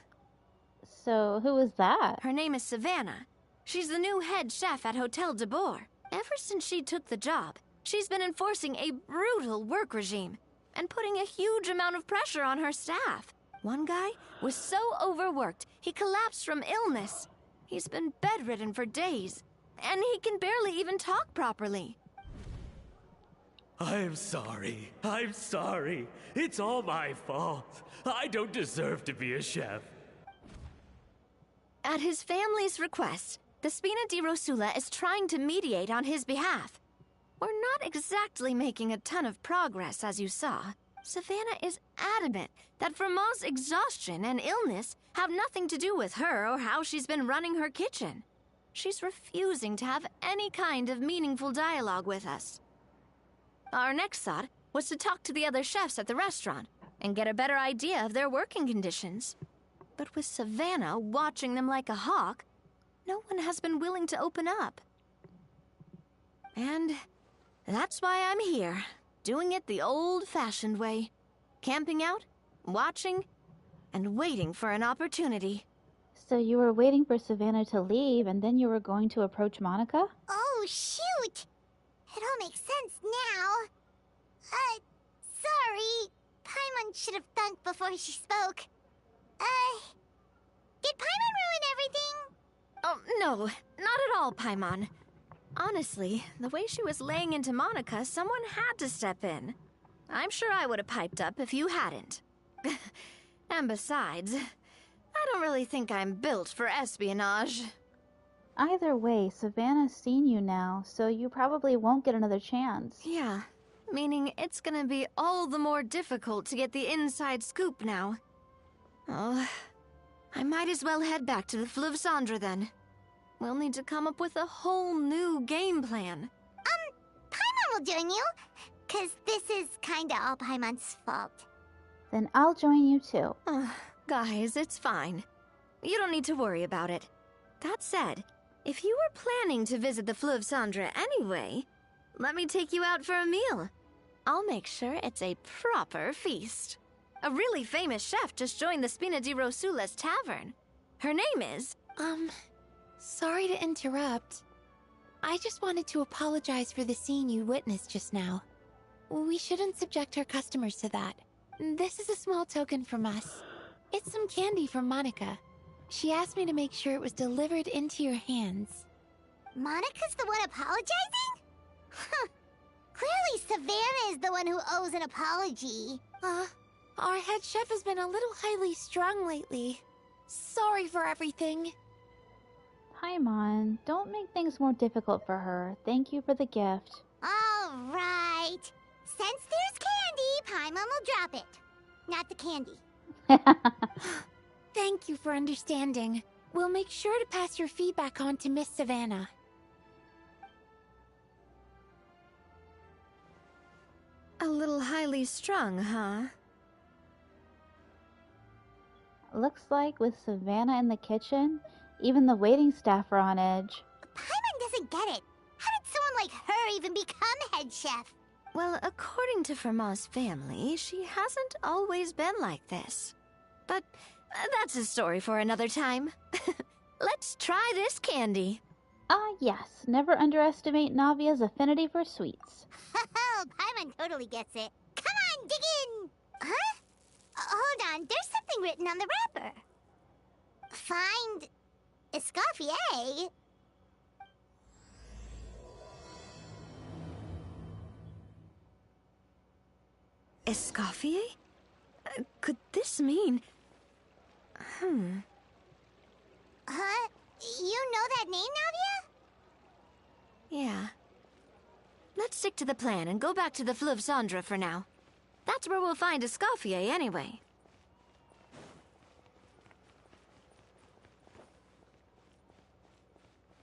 So, who was that? Her name is Savannah. She's the new head chef at Hotel de Boer. Ever since she took the job, she's been enforcing a brutal work regime and putting a huge amount of pressure on her staff. One guy was so overworked, he collapsed from illness. He's been bedridden for days, and he can barely even talk properly. I'm sorry. I'm sorry. It's all my fault. I don't deserve to be a chef. At his family's request, the Spina di Rosula is trying to mediate on his behalf. We're not exactly making a ton of progress, as you saw. Savannah is adamant that Fermon's exhaustion and illness have nothing to do with her or how she's been running her kitchen. She's refusing to have any kind of meaningful dialogue with us. Our next thought was to talk to the other chefs at the restaurant and get a better idea of their working conditions. But with Savannah watching them like a hawk, no one has been willing to open up. And that's why I'm here, doing it the old-fashioned way. Camping out, watching, and waiting for an opportunity. So you were waiting for Savannah to leave, and then you were going to approach Monica? Oh, shoot! It all makes sense now. Sorry. Paimon should have thunk before she spoke. Did Paimon ruin everything? Oh, no, not at all, Paimon. Honestly, the way she was laying into Monica, someone had to step in. I'm sure I would have piped up if you hadn't. And besides, I don't really think I'm built for espionage. Either way, Savannah's seen you now, so you probably won't get another chance. Yeah, meaning it's gonna be all the more difficult to get the inside scoop now. Oh, I might as well head back to the Fleuve Cendre then. We'll need to come up with a whole new game plan. Paimon will join you, 'cause this is kinda all Paimon's fault. Then I'll join you too. Guys, it's fine. You don't need to worry about it. That said, if you were planning to visit the Fleuve Cendre anyway, let me take you out for a meal. I'll make sure it's a proper feast. A really famous chef just joined the Spina di Rosula's tavern. Her name is... Sorry to interrupt. I just wanted to apologize for the scene you witnessed just now. We shouldn't subject our customers to that. This is a small token from us. It's some candy from Monica. She asked me to make sure it was delivered into your hands. Monica's the one apologizing? Huh. Clearly Savannah is the one who owes an apology. Our head chef has been a little highly strung lately. Sorry for everything. Paimon, don't make things more difficult for her. Thank you for the gift. All right. Since there's candy, Paimon will drop it. Not the candy. Thank you for understanding. We'll make sure to pass your feedback on to Miss Savannah. A little highly strung, huh? Looks like with Savannah in the kitchen, even the waiting staff are on edge. Paimon doesn't get it. How did someone like her even become head chef? Well, according to Fermat's family, she hasn't always been like this. But that's a story for another time. Let's try this candy. Ah, yes. Never underestimate Navia's affinity for sweets. Oh, Paimon totally gets it. Come on, dig in! Huh? Hold on, there's something written on the wrapper. Find Escoffier. Escoffier? Could this mean... Huh? You know that name, Navia? Yeah. Let's stick to the plan and go back to the Fleuve Cendre for now. That's where we'll find Escoffier anyway.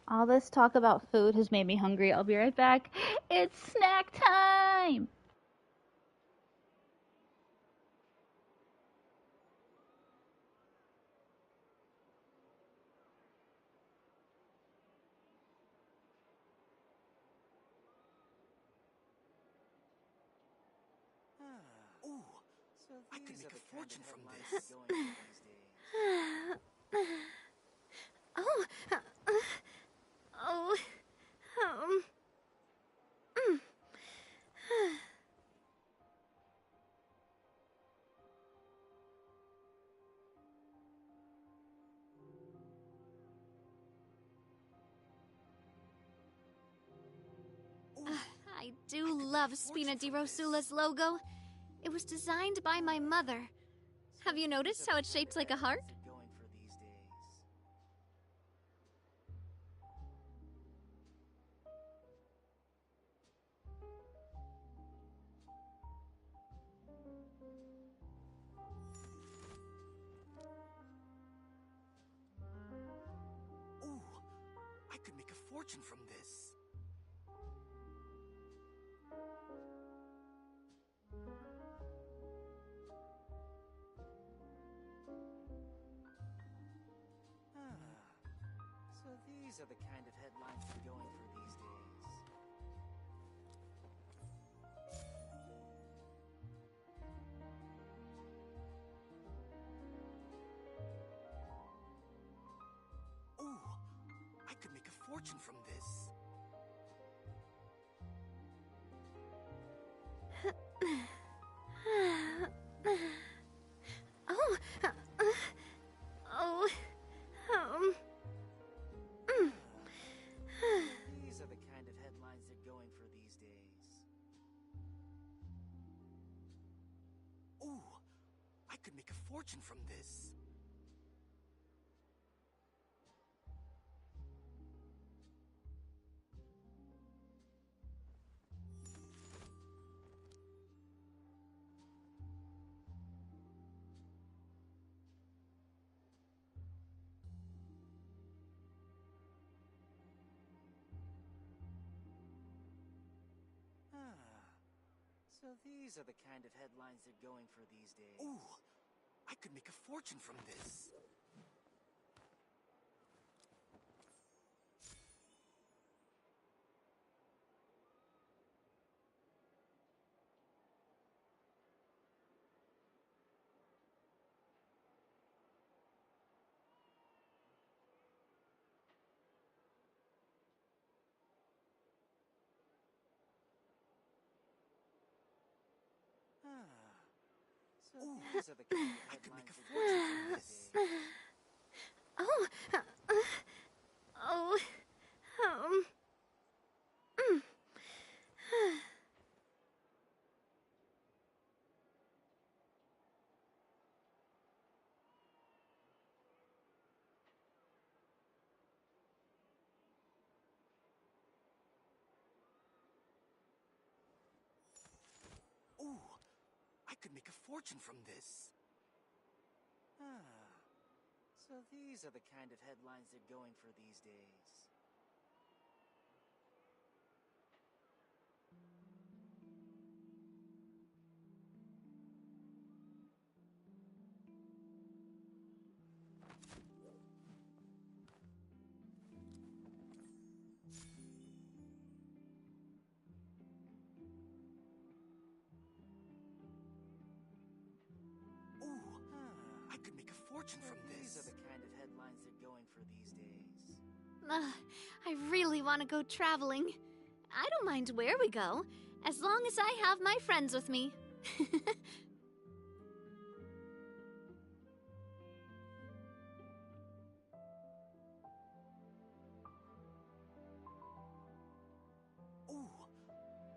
All this talk about food has made me hungry. I'll be right back. It's snack time! Ooh, I could make a fortune from this. Oh, I do love Spina di Rosula's logo. It was designed by my mother. Have you noticed how it's shaped like a heart? Ooh, I could make a fortune from this. So these are the kind of headlines we're going for these days. Ooh, I could make a fortune from this. These are the kind of headlines they're going for these days. Ooh, I could make a fortune from this. So these are the kind of headlines they're going for these days. Ooh, I could make a fortune from this. So these are the kind of headlines I could make a fortune from this. Ooh, I could make a fortune from this. So these are the kind of headlines they're going for these days. I could make a fortune from this. These are the kind of headlines they're going for these days. I really want to go traveling. I don't mind where we go, as long as I have my friends with me.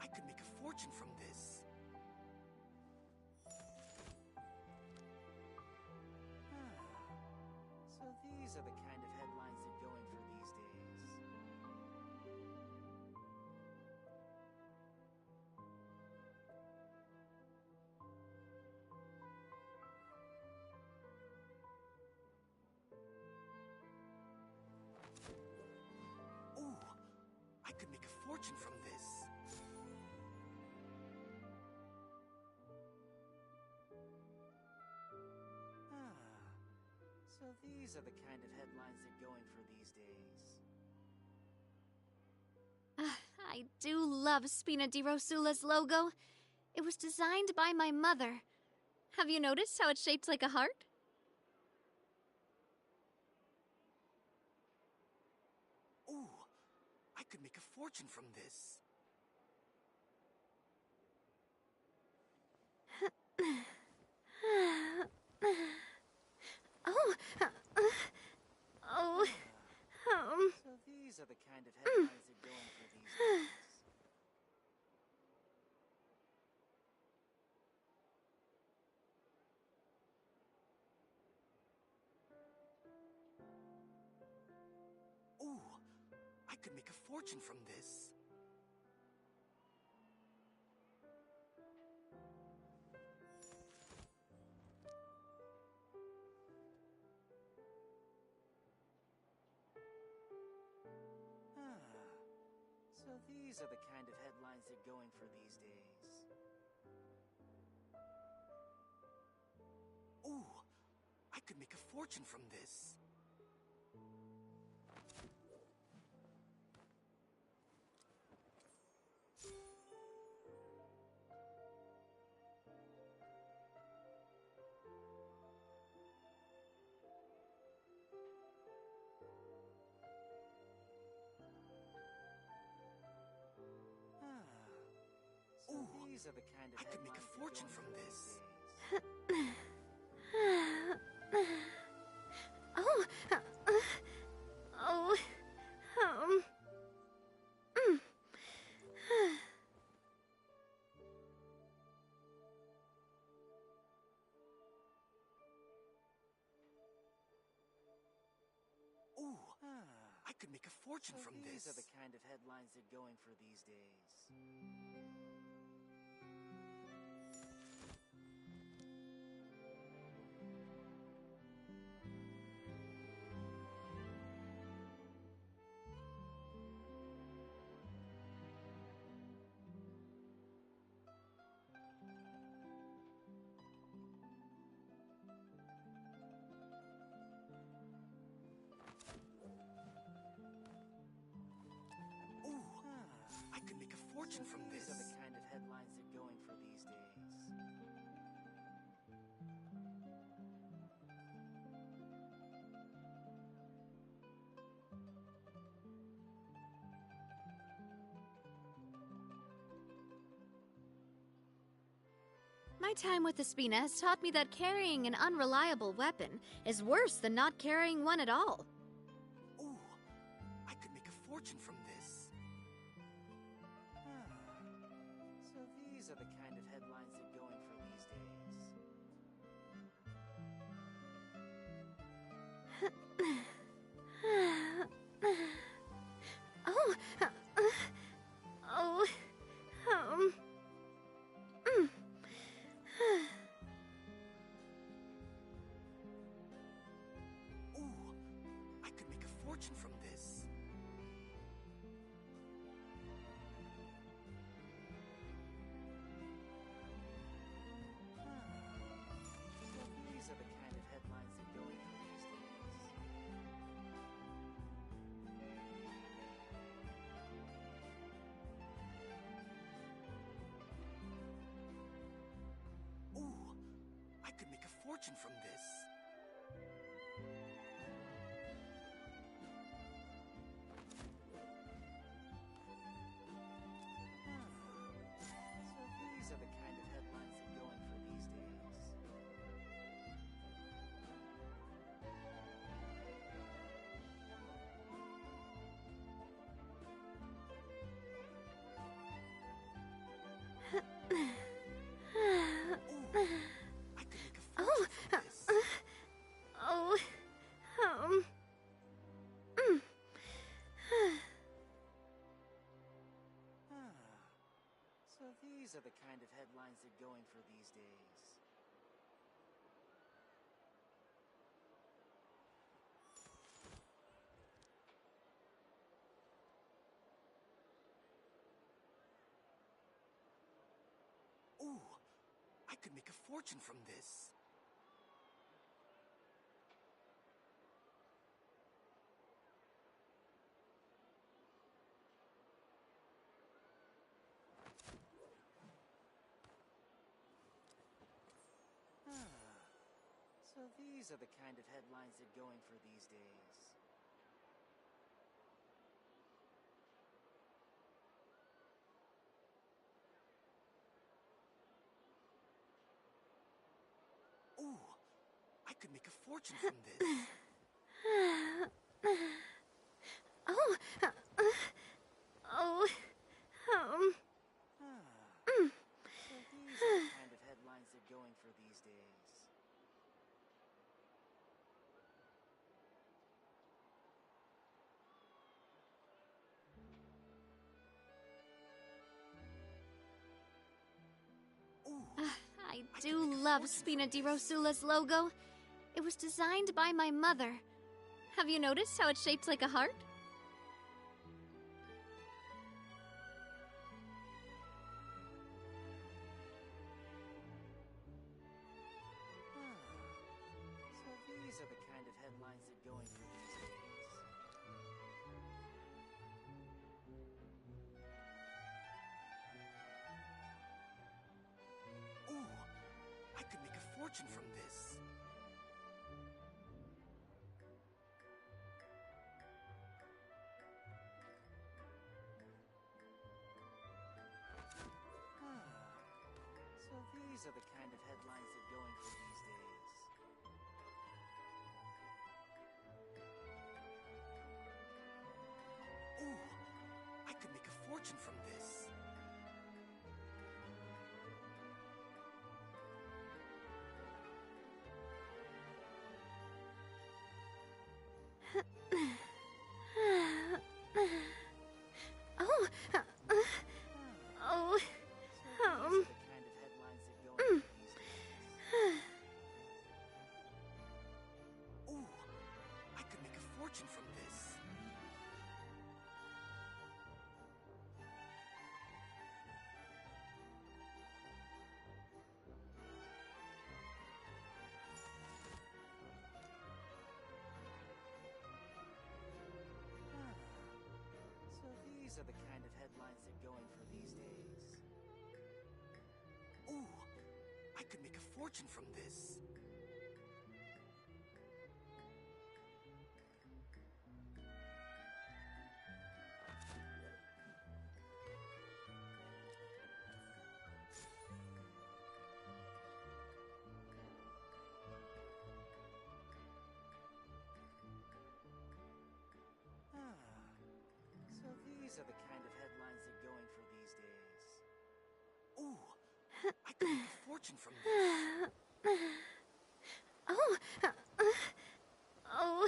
I could make a fortune from this. So these are the kind of headlines they're going for these days. I could make a fortune from this. So these are the kind of headlines they're going for these days. I do love Spina di Rosula's logo. It was designed by my mother. Have you noticed how it's shaped like a heart? I could make a fortune from this. So these are the kind of headlines they're going for these days. I could make a fortune from this. So these are the kind of headlines they're going for these days. I could make a fortune from this. So these are the kind of I could make a fortune from this. I could make a fortune So from these this. are the kind of headlines they're going for these days. I could make a fortune from These this. are the kind of headlines they're going for these days. My time with the Spina has taught me that carrying an unreliable weapon is worse than not carrying one at all. I could make a fortune from this. So these are the kind of headlines they're going for these days. fortune from this. So these are the kind of headlines that go in these days. Ooh, I could make a fortune from this. So these are the kind of headlines that go in for these days. Oh, oh, um, mm. So these are the kind of headlines that go in for these days. Ooh, I could make a fortune from this. So these are the kind of headlines that go in for these days. Ooh, I could make a fortune from this. Oh, oh, So these are the kind of headlines that go in for these days. I do love Spina di Rosula's logo. It was designed by my mother. Have you noticed how it's shaped like a heart? So these are the kind of headlines that go in for these days. Ooh, I could make a fortune from this. So these are the kind of headlines that go in for these days. Ooh, I could make a fortune from this. oh, oh, Ooh, I could make a fortune from this. So these are the kind of headlines that go in for these days. Ooh, I could make a fortune from this. So these are the kind of headlines that go in for these days. Ooh, I could make a fortune from this. oh, oh,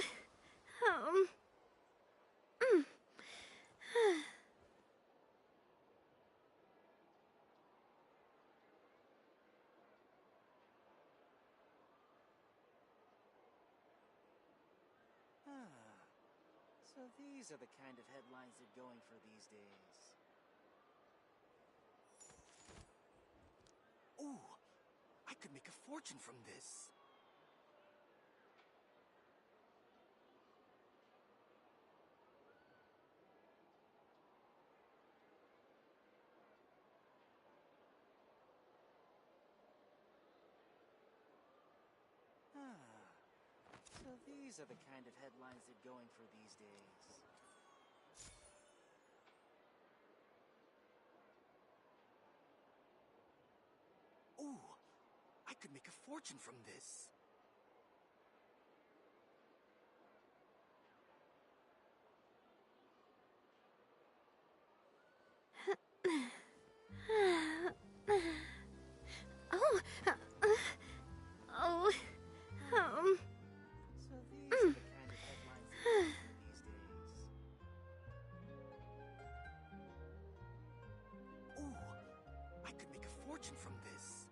So these are the kind of headlines they're going for these days. Ooh, I could make a fortune from this. So these are the kind of headlines they're going for these days. Ooh, I could make a fortune from this. Oh, oh, So these are the kind of headlines they're going for these days. Ooh, I could make a fortune from this.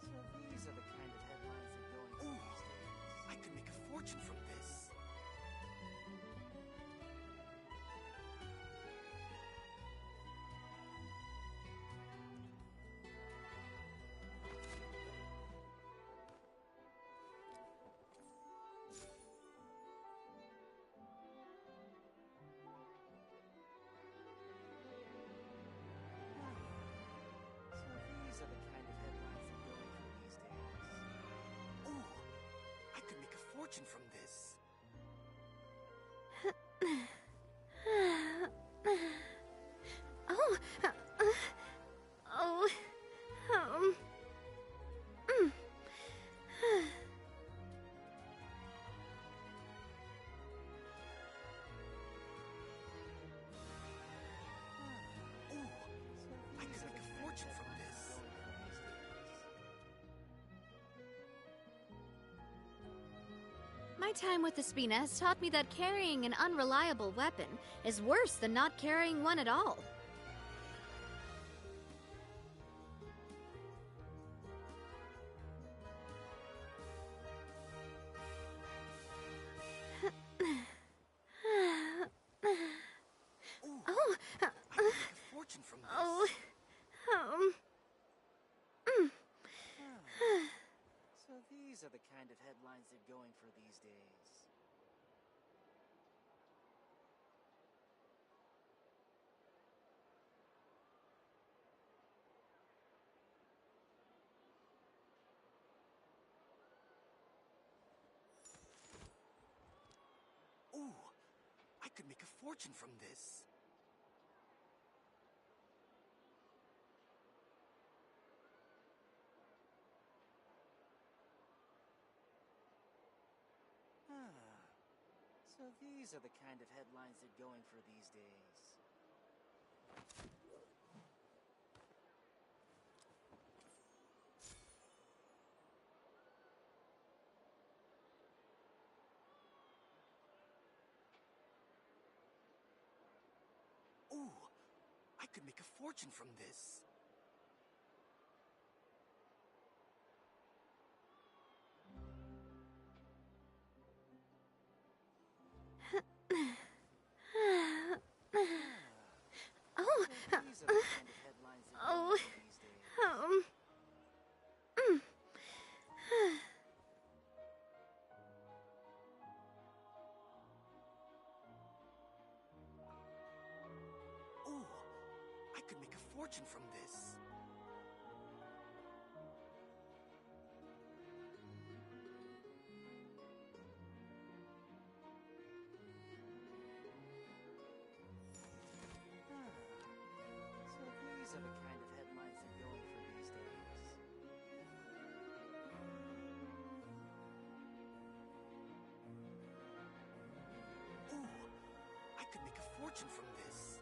So these are the kind of headlines they're going for Ooh, these days. I could make a fortune from this. So these are the kind of headlines they're going for these days. Ooh, I could make a fortune from this. oh, oh, Ooh, I could make a fortune from this. My time with the Spina has taught me that carrying an unreliable weapon is worse than not carrying one at all. Ooh, Oh, I could make a fortune from this. oh, So these are the kind of headlines they're going for these days. Ooh, I could make a fortune from this. So these are the kind of headlines they're going for these days. Ooh, I could make a fortune from this. oh, So these are the kind of headlines they're oh, going for these days. Ooh, I could make a fortune from this. So these are the kind of headlines they're going for these days. Ooh, I could make a fortune from this.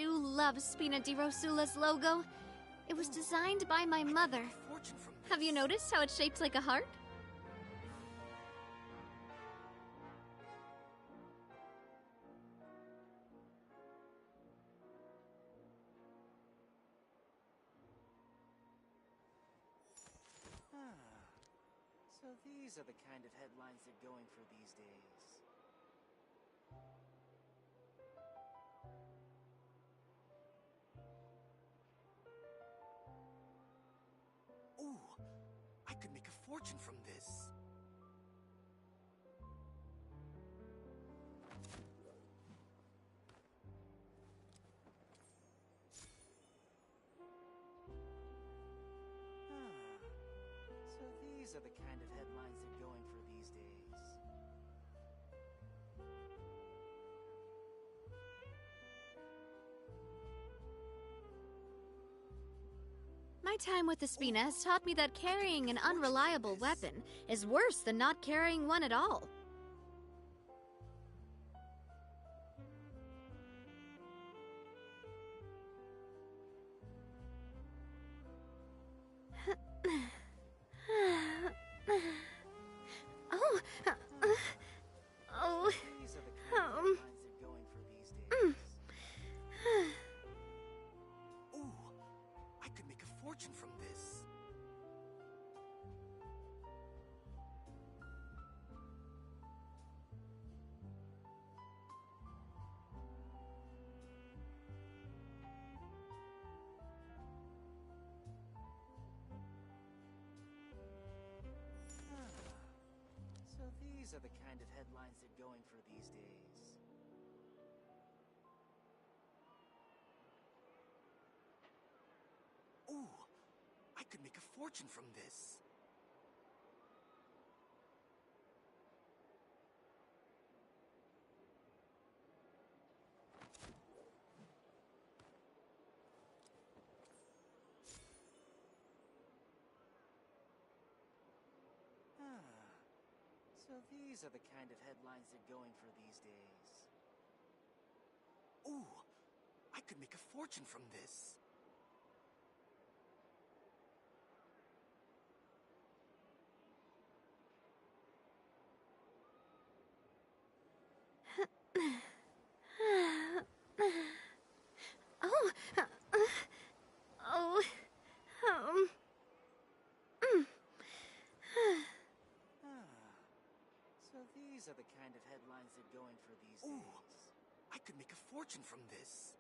do love Spina di Rosula's logo. It was designed by my mother. Have you noticed how it's shaped like a heart? So these are the kind of headlines they're going for these days. Ooh, I could make a fortune from this. So these are the kind of headlines they're going for these days. My time with the Spina has taught me that carrying an unreliable weapon is worse than not carrying one at all. These are the kind of headlines they're going for these days. Ooh, I could make a fortune from this. So these are the kind of headlines they're going for these days. Ooh, I could make a fortune from this. So these are the kind of headlines they're going for these days. Ooh, I could make a fortune from this. So these are the kind of headlines they're going for these Ooh, days. I could make a fortune from this.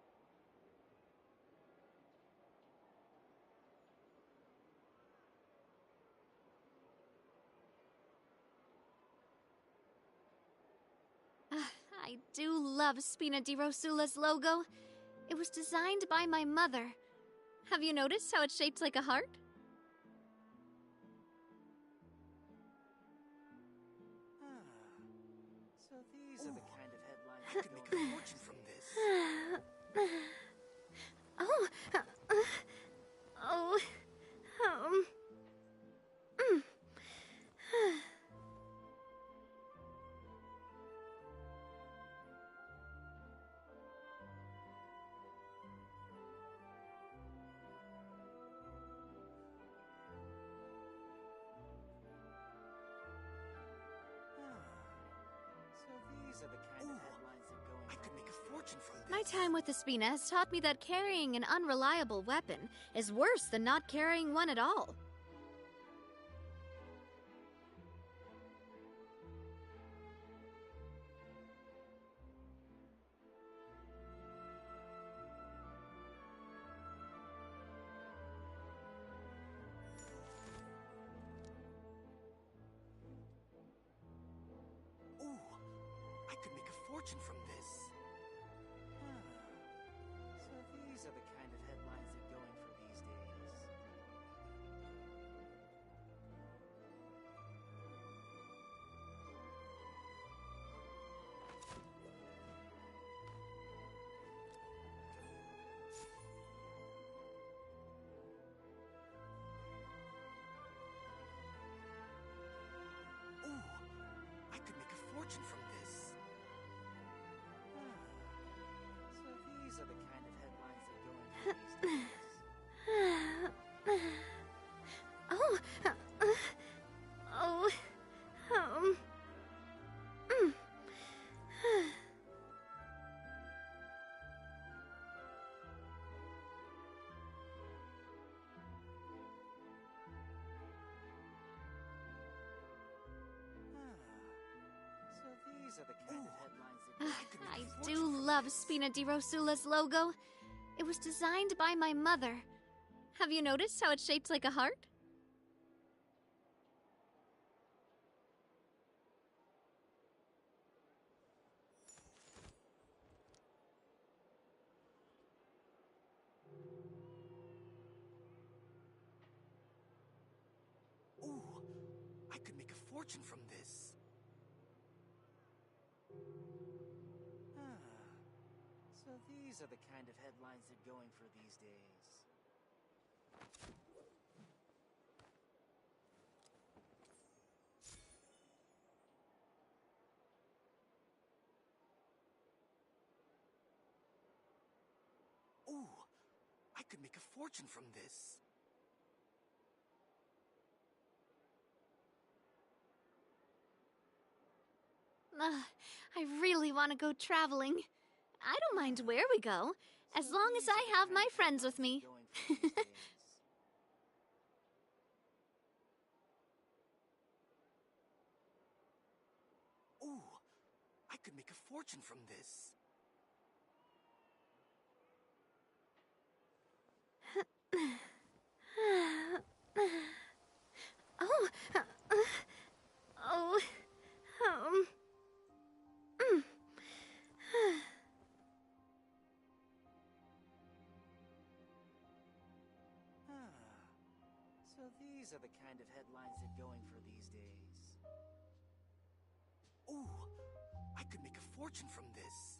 I do love Spina di Rosula's logo. It was designed by my mother. Have you noticed how it's shaped like a heart? So these are the kind of headlines I they're could make going a for fortune these from days. this. So these are the kind of headlines they're going I for could make these a fortune from this. My time with the Spina has taught me that carrying an unreliable weapon is worse than not carrying one at all. Ooh, I could make a fortune from this. So these are the kind of headlines they're going for these days. Ooh, I could make a fortune from this. Oh, oh, mm. So these are the kind of headlines that I do love Spina di Rosula's logo. It was designed by my mother. Have you noticed how it's shaped like a heart? Ooh, I could make a fortune from this. So these are the kind of headlines they're going for these days. Ooh, I could make a fortune from this. I really want to go traveling. I don't mind where we go, as long as I have my friends with me. Ooh, I could make a fortune from this. Oh, oh, mm. So these are the kind of headlines they're going for these days. Ooh, I could make a fortune from this.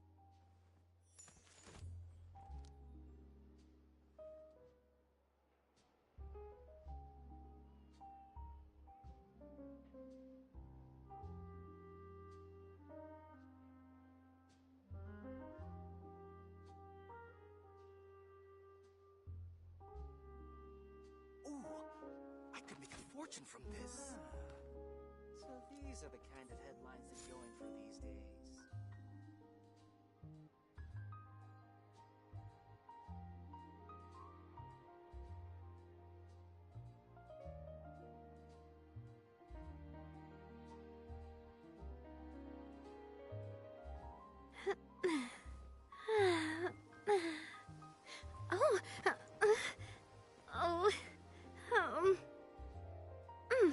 Ooh, I could make a fortune from this. So these are the kind of headlines they're going for these days. Oh, oh, mm.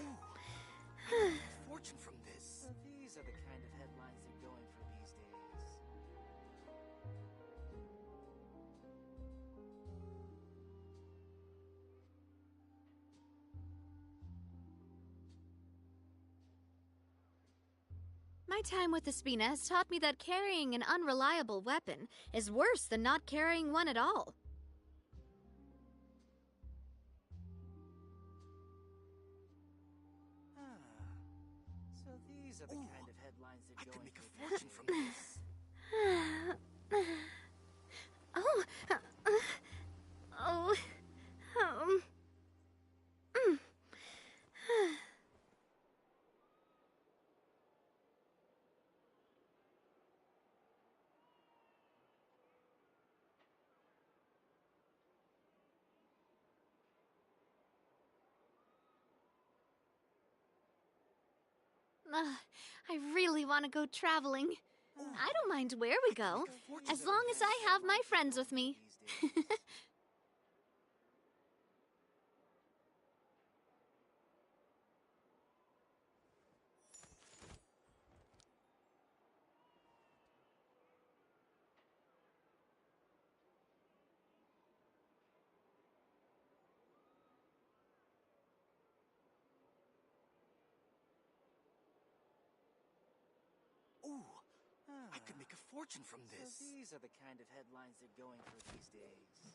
Fortune from this. So these are the kind of headlines they're going for these days. My time with the Spina has taught me that carrying an unreliable weapon is worse than not carrying one at all. So these are the kind of headlines they're I going could make for a fortune from this. Oh, oh, mm. I really want to go traveling. I don't mind where we go, as long as I have my friends with me. Ooh, I could make a fortune from this. So these are the kind of headlines they're going for these days.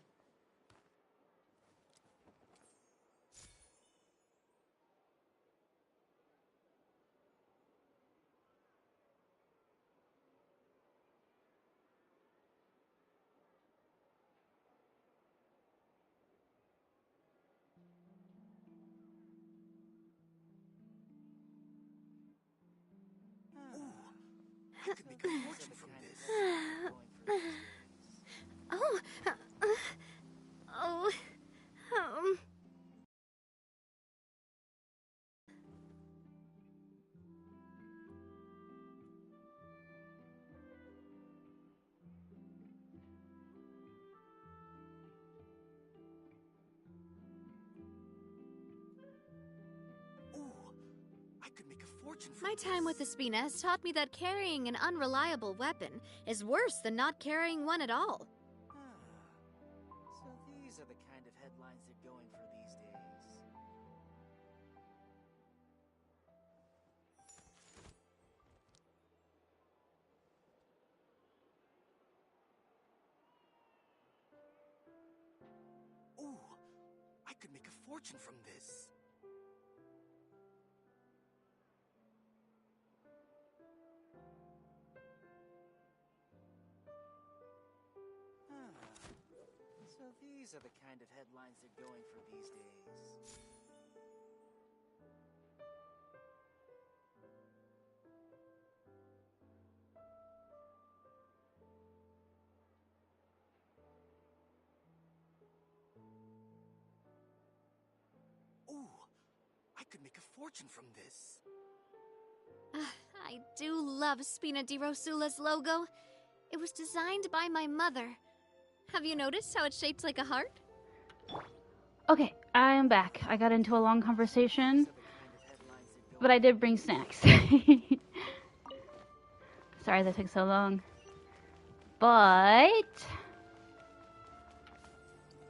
I could make a fortune from this. Oh, oh, um. I could make a fortune from My time with the Spina has taught me that carrying an unreliable weapon is worse than not carrying one at all. So these are the kind of headlines they're going for these days. Ooh, I could make a fortune from this. So these are the kind of headlines they're going for these days. Ooh, I could make a fortune from this. I do love Spina di Rosula's logo. It was designed by my mother. Have you noticed how it's shaped like a heart? Okay, I am back. I got into a long conversation, but I did bring snacks. Sorry that took so long. But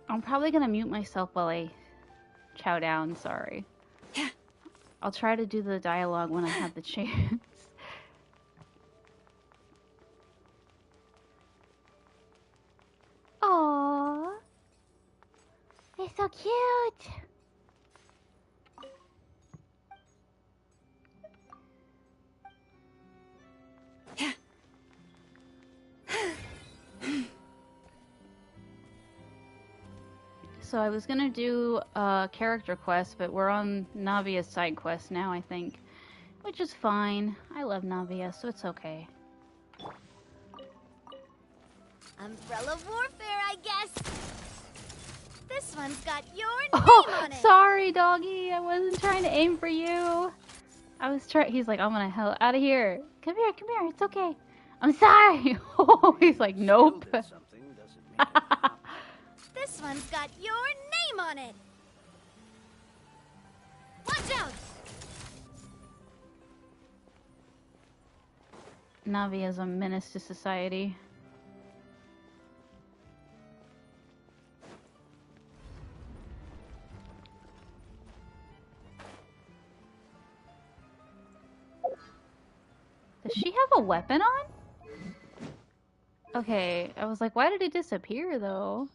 I'm probably gonna mute myself while I chow down, sorry. I'll try to do the dialogue when I have the chance. Aww. They're so cute. So I was gonna do a character quest, but we're on Navia's side quest now, I think. Which is fine. I love Navia, so it's okay. Umbrella warfare, I guess. This one's got your name on it. Sorry, doggy. I wasn't trying to aim for you. I was trying. He's like, I'm gonna hell out of here. Come here, come here. It's okay. I'm sorry. He's like, nope. This one's got your name on it. Watch out! Navi is a menace to society. Does she have a weapon on? Okay, I was like, why did it disappear though?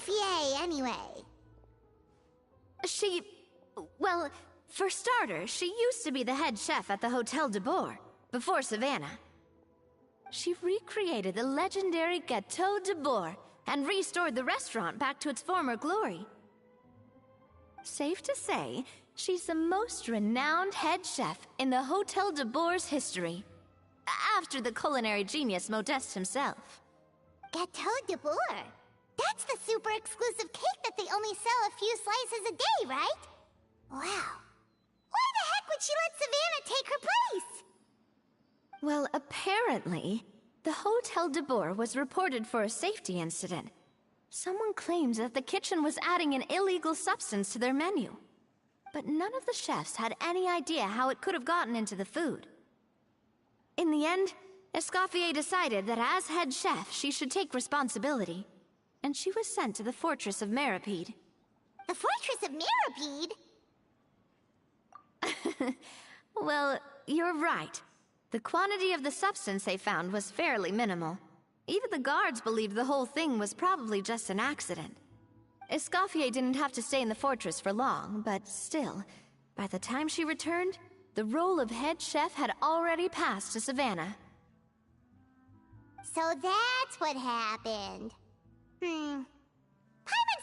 Escoffier, anyway? Well, for starters, she used to be the head chef at the Hotel de Boer, before Savannah. She recreated the legendary Gâteau de Boer and restored the restaurant back to its former glory. Safe to say, she's the most renowned head chef in the Hotel de Boer's history, after the culinary genius Modeste himself. Gâteau de Boer? That's the super exclusive cake that they only sell a few slices a day, right? Wow. Why the heck would she let Savannah take her place? Well, apparently, the Hotel de Boer was reported for a safety incident. Someone claims that the kitchen was adding an illegal substance to their menu. But none of the chefs had any idea how it could have gotten into the food. In the end, Escoffier decided that as head chef, she should take responsibility. And she was sent to the Fortress of Meripede. The Fortress of Meripede? Well, you're right. The quantity of the substance they found was fairly minimal. Even the guards believed the whole thing was probably just an accident. Escoffier didn't have to stay in the fortress for long, but still, by the time she returned, the role of head chef had already passed to Savannah. So that's what happened. Paimon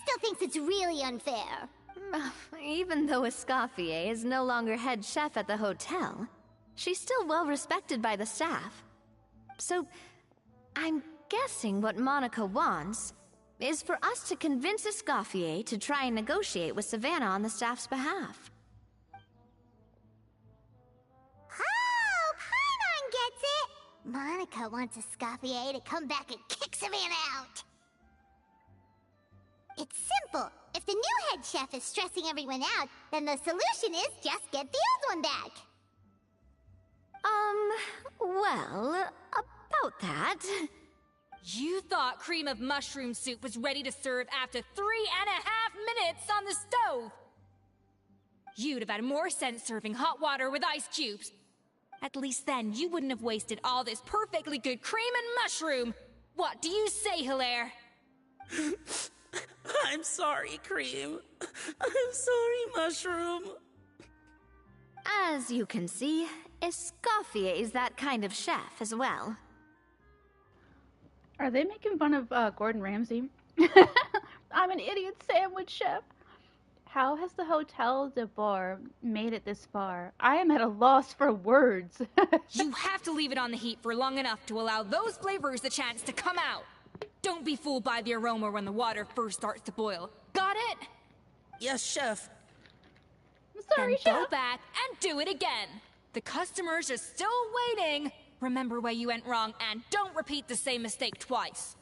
still thinks it's really unfair. Even though Escoffier is no longer head chef at the hotel, she's still well respected by the staff. So, I'm guessing what Monica wants is for us to convince Escoffier to try and negotiate with Savannah on the staff's behalf. Oh, Paimon gets it! Monica wants Escoffier to come back and kick Savannah out. It's simple. If the new head chef is stressing everyone out, then the solution is just get the old one back. Well, about that... You thought cream of mushroom soup was ready to serve after 3.5 minutes on the stove! You'd have had more sense serving hot water with ice cubes. At least then you wouldn't have wasted all this perfectly good cream and mushroom! What do you say, Hilaire? I'm sorry, Cream. I'm sorry, Mushroom. As you can see, Escoffier is that kind of chef as well. Are they making fun of Gordon Ramsay? I'm an idiot sandwich chef. How has the Hotel de Boer made it this far? I am at a loss for words. You have to leave it on the heat for long enough to allow those flavors the chance to come out. Don't be fooled by the aroma when the water first starts to boil. Got it? Yes, Chef. I'm sorry, then Chef. Go back and do it again. The customers are still waiting. Remember where you went wrong and don't repeat the same mistake twice.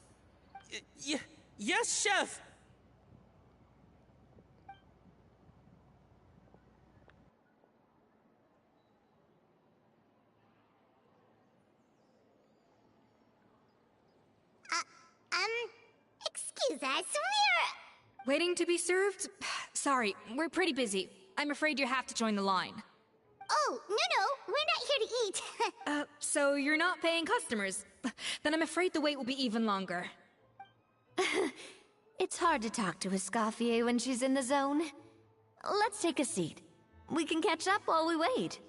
Yes, Chef. Excuse us, Waiting to be served? Sorry, we're pretty busy. I'm afraid you have to join the line. Oh, no, we're not here to eat. So you're not paying customers? Then I'm afraid the wait will be even longer. It's hard to talk to Escoffier when she's in the zone. Let's take a seat. We can catch up while we wait.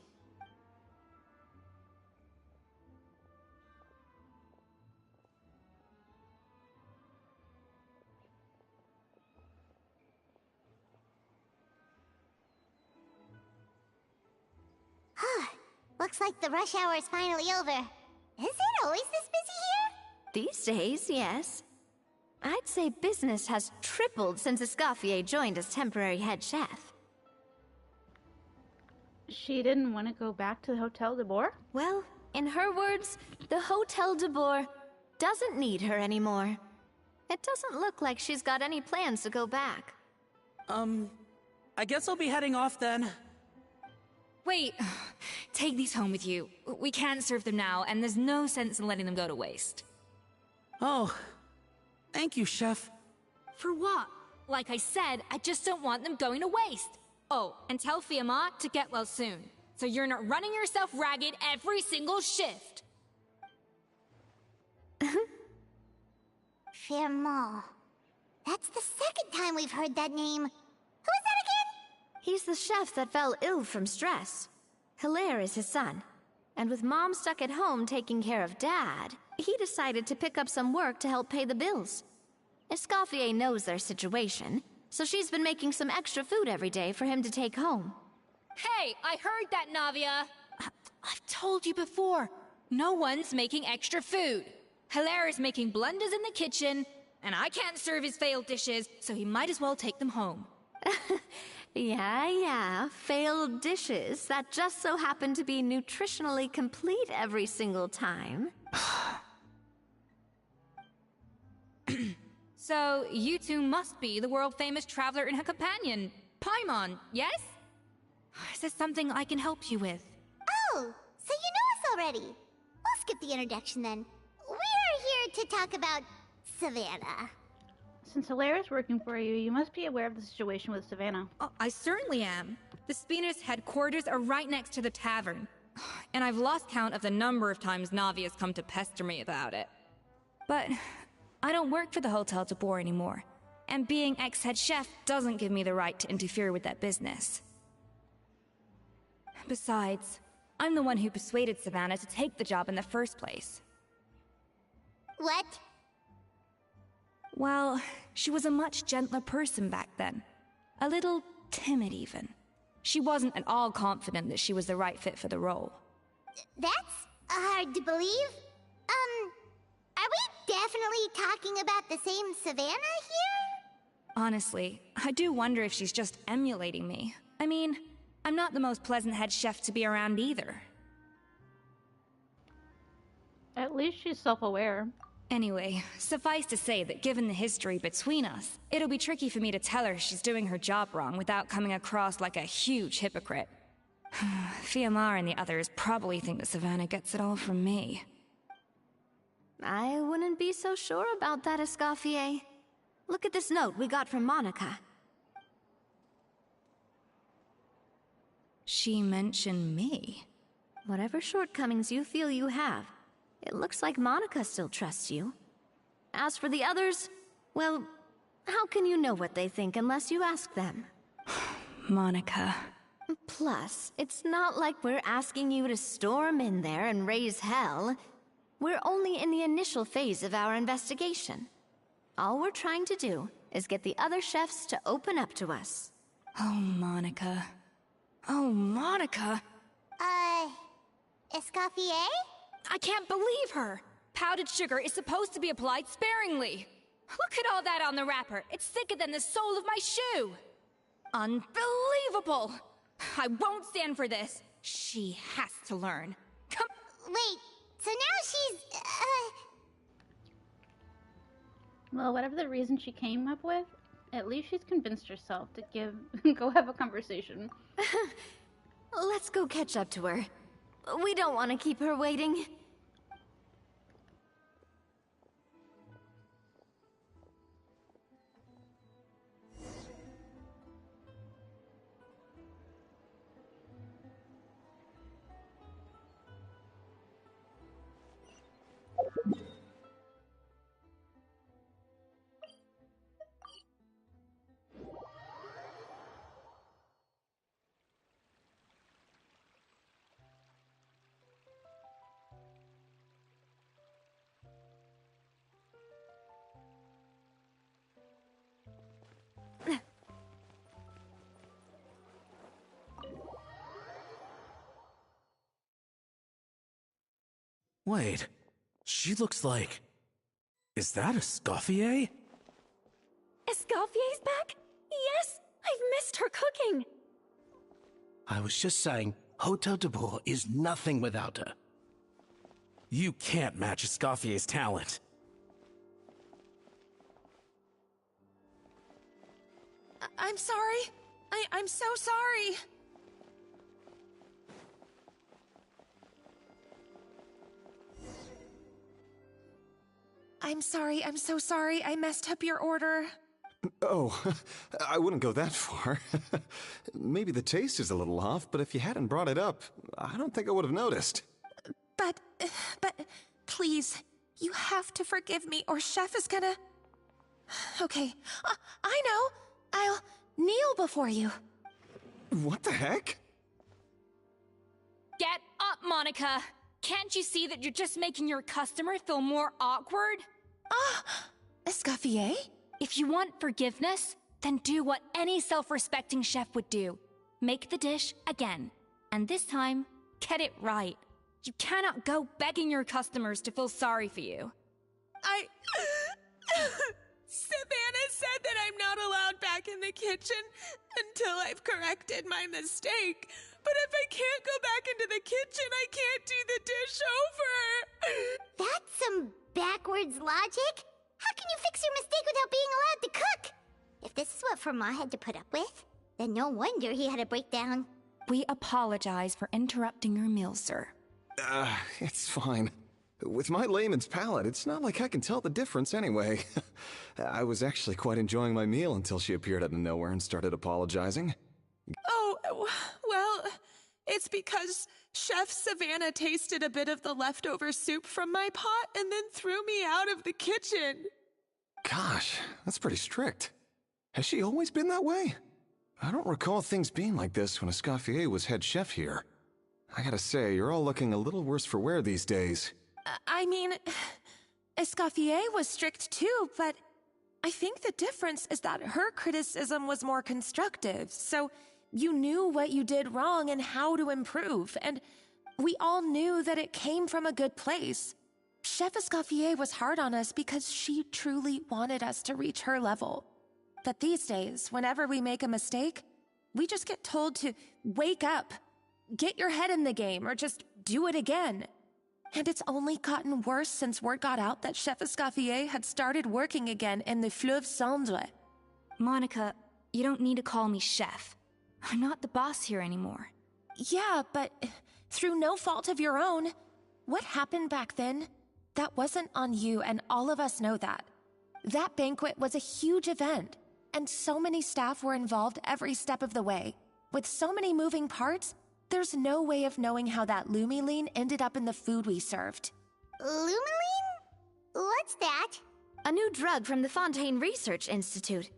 Looks like the rush hour is finally over. Is it always this busy here? These days, yes. I'd say business has tripled since Escoffier joined as temporary head chef. She didn't want to go back to the Hotel de Boer? Well, in her words, the Hotel de Boer doesn't need her anymore. It doesn't look like she's got any plans to go back. I guess I'll be heading off then. Wait, take these home with you. We can't serve them now, and there's no sense in letting them go to waste. Oh, thank you, Chef. For what? Like I said, I just don't want them going to waste. Oh, and tell Fiamma to get well soon, so you're not running yourself ragged every single shift. Fiamma. That's the second time we've heard that name. Who is that again? He's the chef that fell ill from stress. Hilaire is his son. And with Mom stuck at home taking care of Dad, he decided to pick up some work to help pay the bills. Escoffier knows their situation, so she's been making some extra food every day for him to take home. Hey, I heard that, Navia! I've told you before, no one's making extra food. Hilaire is making blunders in the kitchen, and I can't serve his failed dishes, so he might as well take them home. Yeah, failed dishes that just so happen to be nutritionally complete every single time. So, you two must be the world-famous traveler and her companion, Paimon, yes? Is there something I can help you with? Oh, so you know us already. We'll skip the introduction then. We're here to talk about Savannah. Since Hilaire is working for you, you must be aware of the situation with Savannah. Oh, I certainly am. The Spina's headquarters are right next to the tavern. And I've lost count of the number of times Navi has come to pester me about it. But I don't work for the Hotel de Boer anymore. And being ex-head chef doesn't give me the right to interfere with that business. Besides, I'm the one who persuaded Savannah to take the job in the first place. What? Well, she was a much gentler person back then. A little timid, even. She wasn't at all confident that she was the right fit for the role. That's hard to believe. Are we definitely talking about the same Savannah here? Honestly, I do wonder if she's just emulating me. I mean, I'm not the most pleasant head chef to be around either. At least she's self-aware. Anyway, suffice to say that given the history between us, it'll be tricky for me to tell her she's doing her job wrong without coming across like a huge hypocrite. Fiamar and the others probably think that Savannah gets it all from me. I wouldn't be so sure about that, Escoffier. Look at this note we got from Monica. She mentioned me. Whatever shortcomings you feel you have, it looks like Monica still trusts you. As for the others, well, how can you know what they think unless you ask them? Monica. Plus, it's not like we're asking you to storm in there and raise hell. We're only in the initial phase of our investigation. All we're trying to do is get the other chefs to open up to us. Oh, Monica. Oh, Monica! Escoffier? I can't believe her! Powdered sugar is supposed to be applied sparingly. Look at all that on the wrapper. It's thicker than the sole of my shoe. Unbelievable! I won't stand for this. She has to learn. Come. Wait, so now she's, Well, whatever the reason she came up with, at least she's convinced herself to go have a conversation. Let's go catch up to her. We don't want to keep her waiting. Wait, she looks like... Is that Escoffier? Escoffier's back? Yes! I've missed her cooking! I was just saying, Hotel de Boer is nothing without her. You can't match Escoffier's talent. I'm sorry. I'm so sorry. I'm sorry, I'm so sorry. I messed up your order. Oh, I wouldn't go that far. Maybe the taste is a little off, but if you hadn't brought it up, I don't think I would have noticed. But, please, you have to forgive me or Chef is gonna... Okay, I know. I'll kneel before you. What the heck? Get up, Monica! Can't you see that you're just making your customer feel more awkward? Escoffier? If you want forgiveness, then do what any self-respecting chef would do. Make the dish again. And this time, get it right. You cannot go begging your customers to feel sorry for you. Savannah said that I'm not allowed back in the kitchen until I've corrected my mistake. But if I can't go back into the kitchen, I can't do the dish over. That's some backwards logic. How can you fix your mistake without being allowed to cook? If this is what Fermat had to put up with, then no wonder he had a breakdown. We apologize for interrupting your meal, sir. It's fine. With my layman's palate, it's not like I can tell the difference anyway. I was actually quite enjoying my meal until she appeared out of nowhere and started apologizing. Oh, well, it's because Chef Savannah tasted a bit of the leftover soup from my pot and then threw me out of the kitchen. Gosh, that's pretty strict. Has she always been that way? I don't recall things being like this when Escoffier was head chef here. I gotta say, you're all looking a little worse for wear these days. I mean, Escoffier was strict too, but I think the difference is that her criticism was more constructive, so you knew what you did wrong and how to improve, and we all knew that it came from a good place. Chef Escoffier was hard on us because she truly wanted us to reach her level. But these days, whenever we make a mistake, we just get told to wake up, get your head in the game, or just do it again. And it's only gotten worse since word got out that Chef Escoffier had started working again in the Fleuve Cendre. Monica, you don't need to call me chef. I'm not the boss here anymore. Yeah, but through no fault of your own. What happened back then? That wasn't on you, and all of us know that. That banquet was a huge event, and so many staff were involved every step of the way. With so many moving parts, there's no way of knowing how that lumiline ended up in the food we served. Lumiline? What's that? A new drug from the Fontaine Research Institute,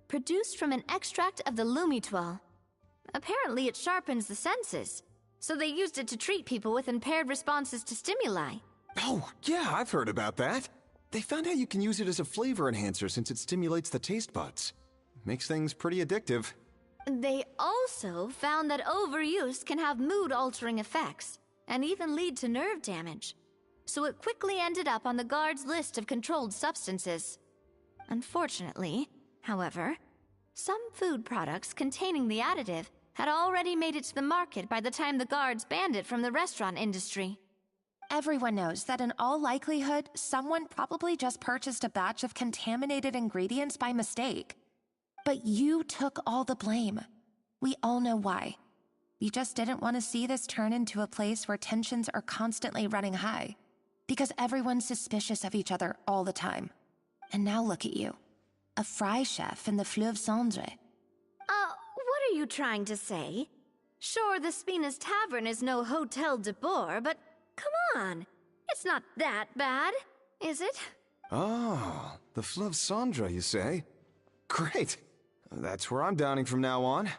produced from an extract of the lumitoile. Apparently it sharpens the senses, so they used it to treat people with impaired responses to stimuli. Oh, yeah, I've heard about that. They found out you can use it as a flavor enhancer since it stimulates the taste buds. Makes things pretty addictive. They also found that overuse can have mood-altering effects, and even lead to nerve damage. So it quickly ended up on the guards' list of controlled substances. Unfortunately, however, some food products containing the additive had already made it to the market by the time the guards banned it from the restaurant industry. Everyone knows that in all likelihood, someone probably just purchased a batch of contaminated ingredients by mistake. But you took all the blame. We all know why. You just didn't want to see this turn into a place where tensions are constantly running high. Because everyone's suspicious of each other all the time. And now look at you. A fry chef in the Fleuve Cendre. What are you trying to say? Sure, the Spina's Tavern is no Hotel de Boer, but come on. It's not that bad, is it? Oh, the Fleuve Cendre, you say? Great. That's where I'm dining from now on.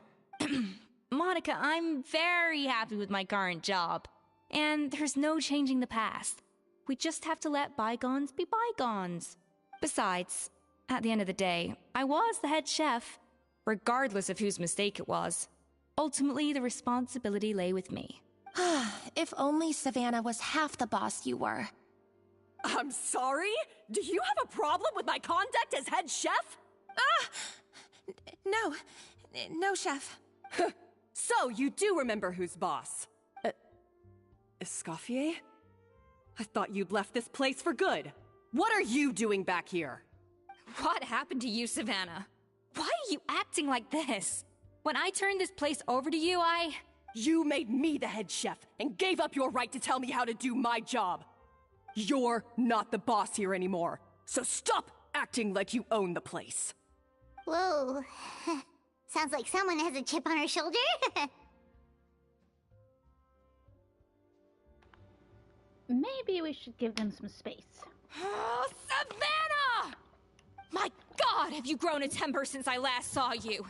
Monica, I'm very happy with my current job. And there's no changing the past. We just have to let bygones be bygones. Besides, at the end of the day, I was the head chef, regardless of whose mistake it was. Ultimately, the responsibility lay with me. If only Savannah was half the boss you were. I'm sorry? Do you have a problem with my conduct as head chef? No, chef. So, you do remember who's boss? Escoffier? I thought you'd left this place for good. What are you doing back here? What happened to you, Savannah? Why are you acting like this? When I turned this place over to you, You made me the head chef and gave up your right to tell me how to do my job. You're not the boss here anymore, so stop acting like you own the place. Whoa. Sounds like someone has a chip on her shoulder. Maybe we should give them some space. Oh, Savannah! My god, have you grown a temper since I last saw you?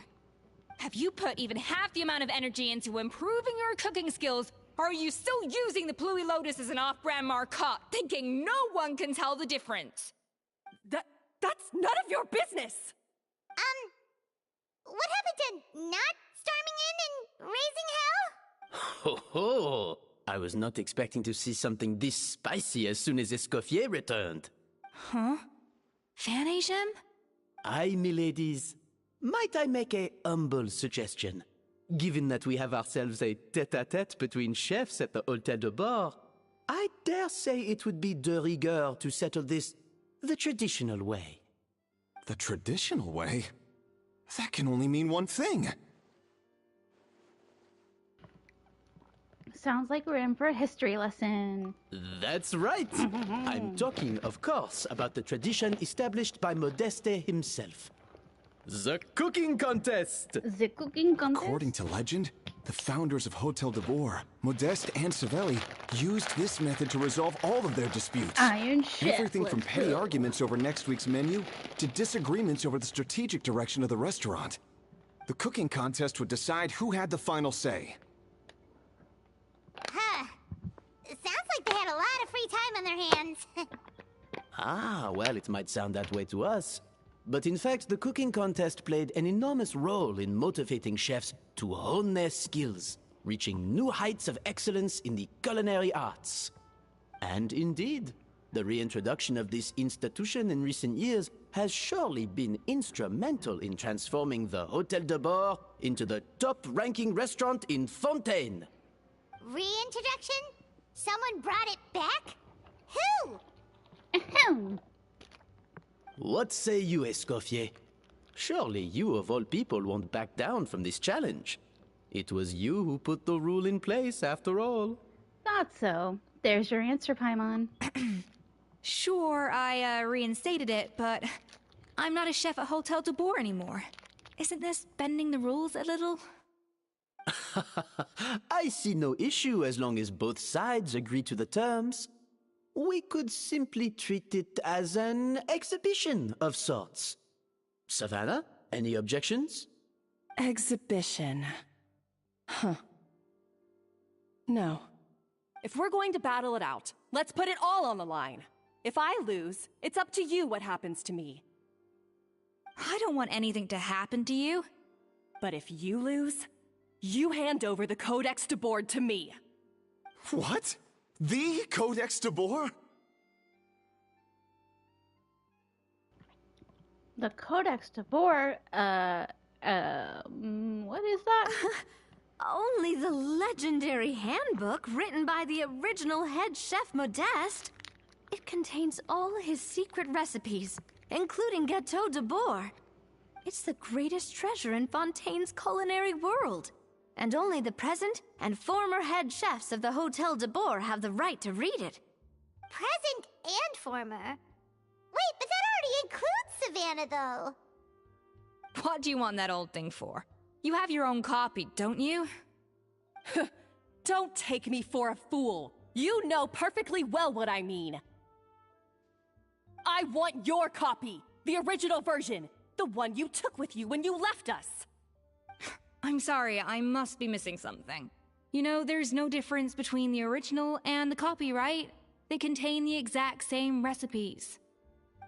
Have you put even half the amount of energy into improving your cooking skills, or are you still using the Pluie Lotus as an off-brand marcotte, thinking no one can tell the difference? That's none of your business! What happened to not storming in and raising hell? Ho ho! I was not expecting to see something this spicy as soon as Escoffier returned. Huh? Fan Asian? Aye, miladies. Might I make a humble suggestion? Given that we have ourselves a tête-à-tête between chefs at the Hôtel de Bord, I dare say it would be de rigueur to settle this the traditional way. The traditional way? That can only mean one thing. Sounds like we're in for a history lesson. That's right. I'm talking, of course, about the tradition established by Modeste himself. The cooking contest! The cooking contest? According to legend, the founders of Hôtel de Bord, Modeste and Savelli, used this method to resolve all of their disputes. Iron Chef. Everything from petty arguments over next week's menu to disagreements over the strategic direction of the restaurant. The cooking contest would decide who had the final say. Huh. Sounds like they had a lot of free time on their hands. Ah, well, it might sound that way to us. But in fact, the cooking contest played an enormous role in motivating chefs to hone their skills, reaching new heights of excellence in the culinary arts. And indeed, the reintroduction of this institution in recent years has surely been instrumental in transforming the Hôtel de Bord into the top-ranking restaurant in Fontaine. Reintroduction? Someone brought it back? Who? Ahem. What say you, Escoffier? Surely you of all people won't back down from this challenge. It was you who put the rule in place, after all. Thought so. There's your answer, Paimon. Sure, I reinstated it, but I'm not a chef at Hôtel de Bord anymore. Isn't this bending the rules a little? I see no issue as long as both sides agree to the terms. We could simply treat it as an exhibition of sorts. Savannah, any objections? Exhibition. Huh. No. If we're going to battle it out, let's put it all on the line. If I lose, it's up to you what happens to me. I don't want anything to happen to you. But if you lose, you hand over the Codex de Bord to me. What? The Codex de Bord? The Codex de Bord, what is that? Only the legendary handbook written by the original head chef Modeste. It contains all his secret recipes, including Gâteau de Bord. It's the greatest treasure in Fontaine's culinary world. And only the present and former head chefs of the Hôtel de Bord have the right to read it. Present and former? Wait, but that already includes Savannah, though. What do you want that old thing for? You have your own copy, don't you? Don't take me for a fool. You know perfectly well what I mean. I want your copy, the original version, the one you took with you when you left us. I'm sorry, I must be missing something. You know, there's no difference between the original and the copy, right? They contain the exact same recipes.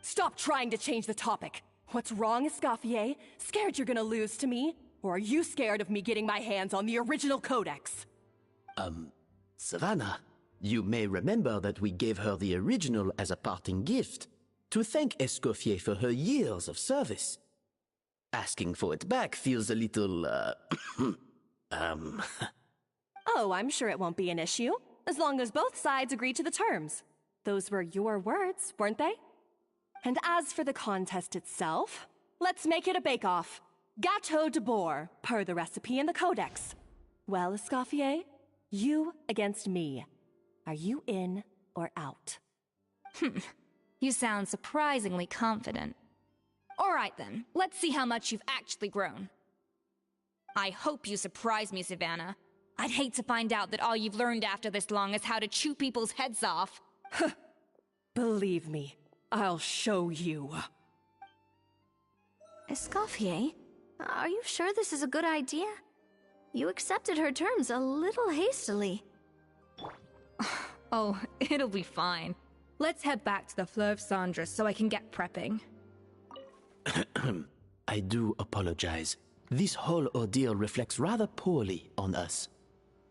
Stop trying to change the topic. What's wrong, Escoffier? Scared you're gonna lose to me? Or are you scared of me getting my hands on the original codex? Savannah, you may remember that we gave her the original as a parting gift, to thank Escoffier for her years of service. Asking for it back feels a little, Oh, I'm sure it won't be an issue, as long as both sides agree to the terms. Those were your words, weren't they? And as for the contest itself, let's make it a bake-off. Gâteau de Bord, per the recipe in the codex. Well, Escoffier, you against me. Are you in or out? You sound surprisingly confident. All right then, let's see how much you've actually grown. I hope you surprise me, Savannah. I'd hate to find out that all you've learned after this long is how to chew people's heads off. Believe me, I'll show you. Escoffier, are you sure this is a good idea? You accepted her terms a little hastily. Oh, it'll be fine. Let's head back to the Fleuve Cendres so I can get prepping. I do apologize. This whole ordeal reflects rather poorly on us.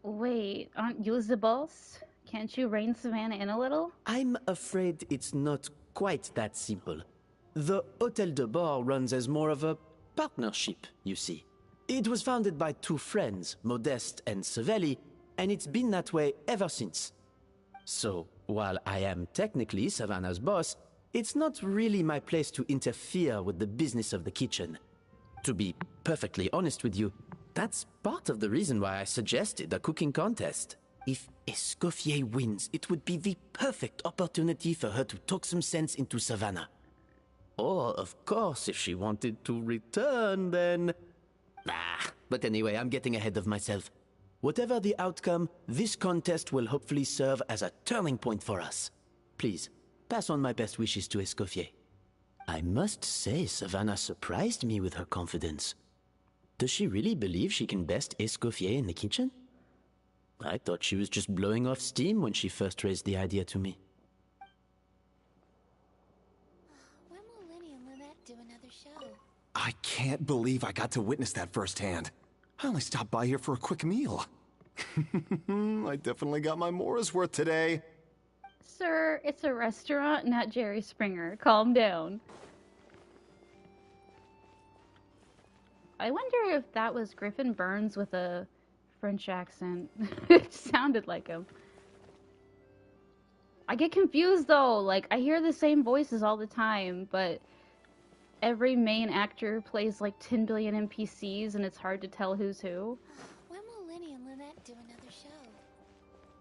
Wait, aren't you the boss? Can't you rein Savannah in a little? I'm afraid it's not quite that simple. The Hôtel de Bord runs as more of a partnership, you see. It was founded by two friends, Modeste and Savelli, and it's been that way ever since. So, while I am technically Savannah's boss, it's not really my place to interfere with the business of the kitchen. To be perfectly honest with you, that's part of the reason why I suggested a cooking contest. If Escoffier wins, it would be the perfect opportunity for her to talk some sense into Savannah. Or, of course, if she wanted to return, then... But anyway, I'm getting ahead of myself. Whatever the outcome, this contest will hopefully serve as a turning point for us. Please, pass on my best wishes to Escoffier. I must say, Savannah surprised me with her confidence. Does she really believe she can best Escoffier in the kitchen? I thought she was just blowing off steam when she first raised the idea to me. When will Linny and Lynette do another show? I can't believe I got to witness that firsthand. I only stopped by here for a quick meal. I definitely got my Mora's worth today. Sir, it's a restaurant, not Jerry Springer. Calm down. I wonder if that was Griffin Burns with a French accent. It sounded like him. I get confused though, like I hear the same voices all the time, but every main actor plays like 10 billion NPCs and it's hard to tell who's who. When will Linny and Lynette do another show?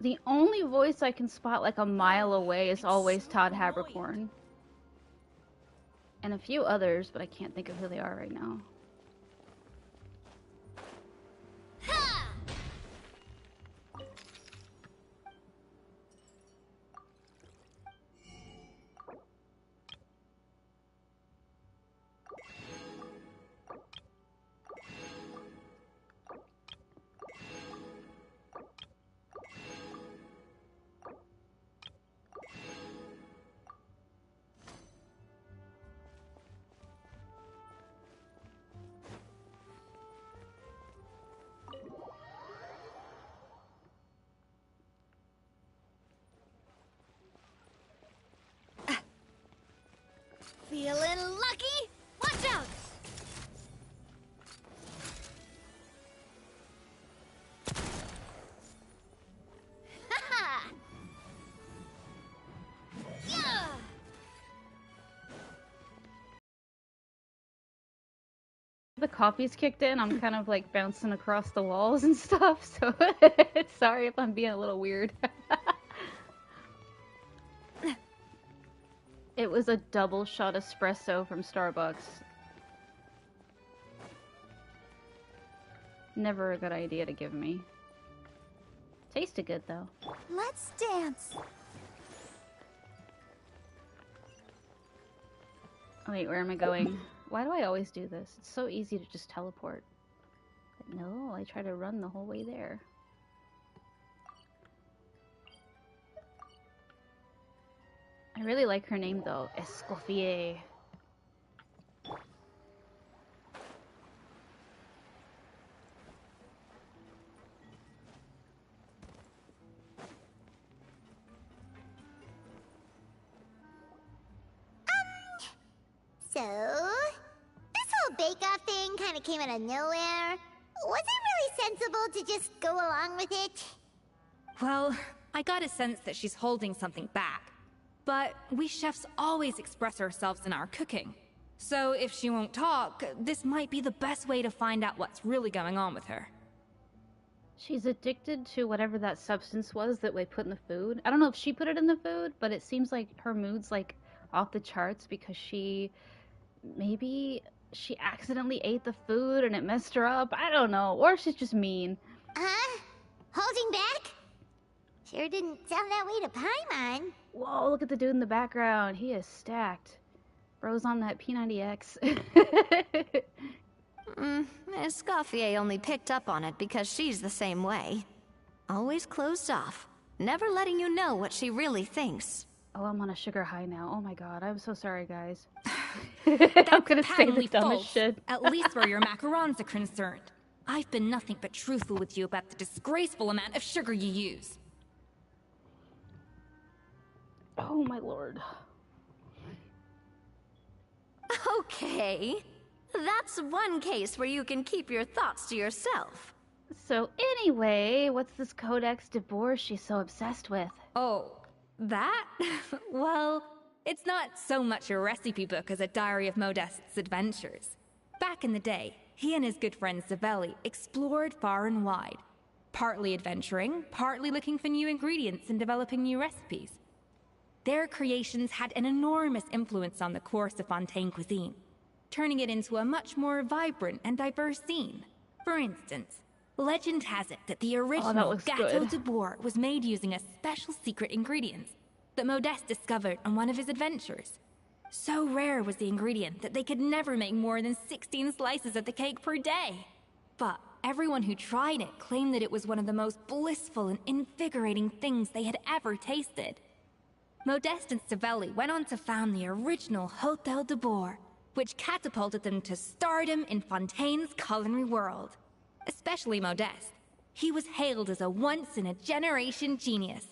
The only voice I can spot like a mile away is always Todd Habercorn. And a few others, but I can't think of who they are right now. Feeling lucky? Watch out! Ha-ha! Yeah! The coffee's kicked in, I'm kind of like bouncing across the walls and stuff, so sorry if I'm being a little weird. It was a double shot espresso from Starbucks. Never a good idea to give me. Tasted good though. Let's dance. Wait, where am I going? Why do I always do this? It's so easy to just teleport. But no, I try to run the whole way there. I really like her name though, Escoffier. So, this whole bake-off thing kind of came out of nowhere. Was it really sensible to just go along with it? Well, I got a sense that she's holding something back. But we chefs always express ourselves in our cooking. So if she won't talk, this might be the best way to find out what's really going on with her. She's addicted to whatever that substance was that we put in the food. I don't know if she put it in the food, but it seems like her mood's like off the charts because maybe she accidentally ate the food and it messed her up. I don't know. Or she's just mean. Huh? Holding back? Sure didn't sound that way to Paimon. Whoa, look at the dude in the background. He is stacked. Bro's on that P90X. Escoffier only picked up on it because she's the same way. Always closed off, never letting you know what she really thinks. Oh, I'm on a sugar high now. Oh my god, I'm so sorry, guys. I'm gonna say the dumbest false, shit. at least where your macarons are concerned. I've been nothing but truthful with you about the disgraceful amount of sugar you use. Oh my lord. Okay. That's one case where you can keep your thoughts to yourself. So anyway, what's this Codex de Boer she's so obsessed with? Oh, that? Well, it's not so much a recipe book as a diary of Modest's adventures. Back in the day, he and his good friend Savelli explored far and wide, partly adventuring, partly looking for new ingredients and developing new recipes. Their creations had an enormous influence on the course of Fontaine cuisine, turning it into a much more vibrant and diverse scene. For instance, legend has it that the original Gâteau de Boer was made using a special secret ingredient that Modeste discovered on one of his adventures. So rare was the ingredient that they could never make more than 16 slices of the cake per day. But everyone who tried it claimed that it was one of the most blissful and invigorating things they had ever tasted. Modeste and Savelli went on to found the original Hôtel de Boer, which catapulted them to stardom in Fontaine's culinary world. Especially Modeste. He was hailed as a once-in-a-generation genius,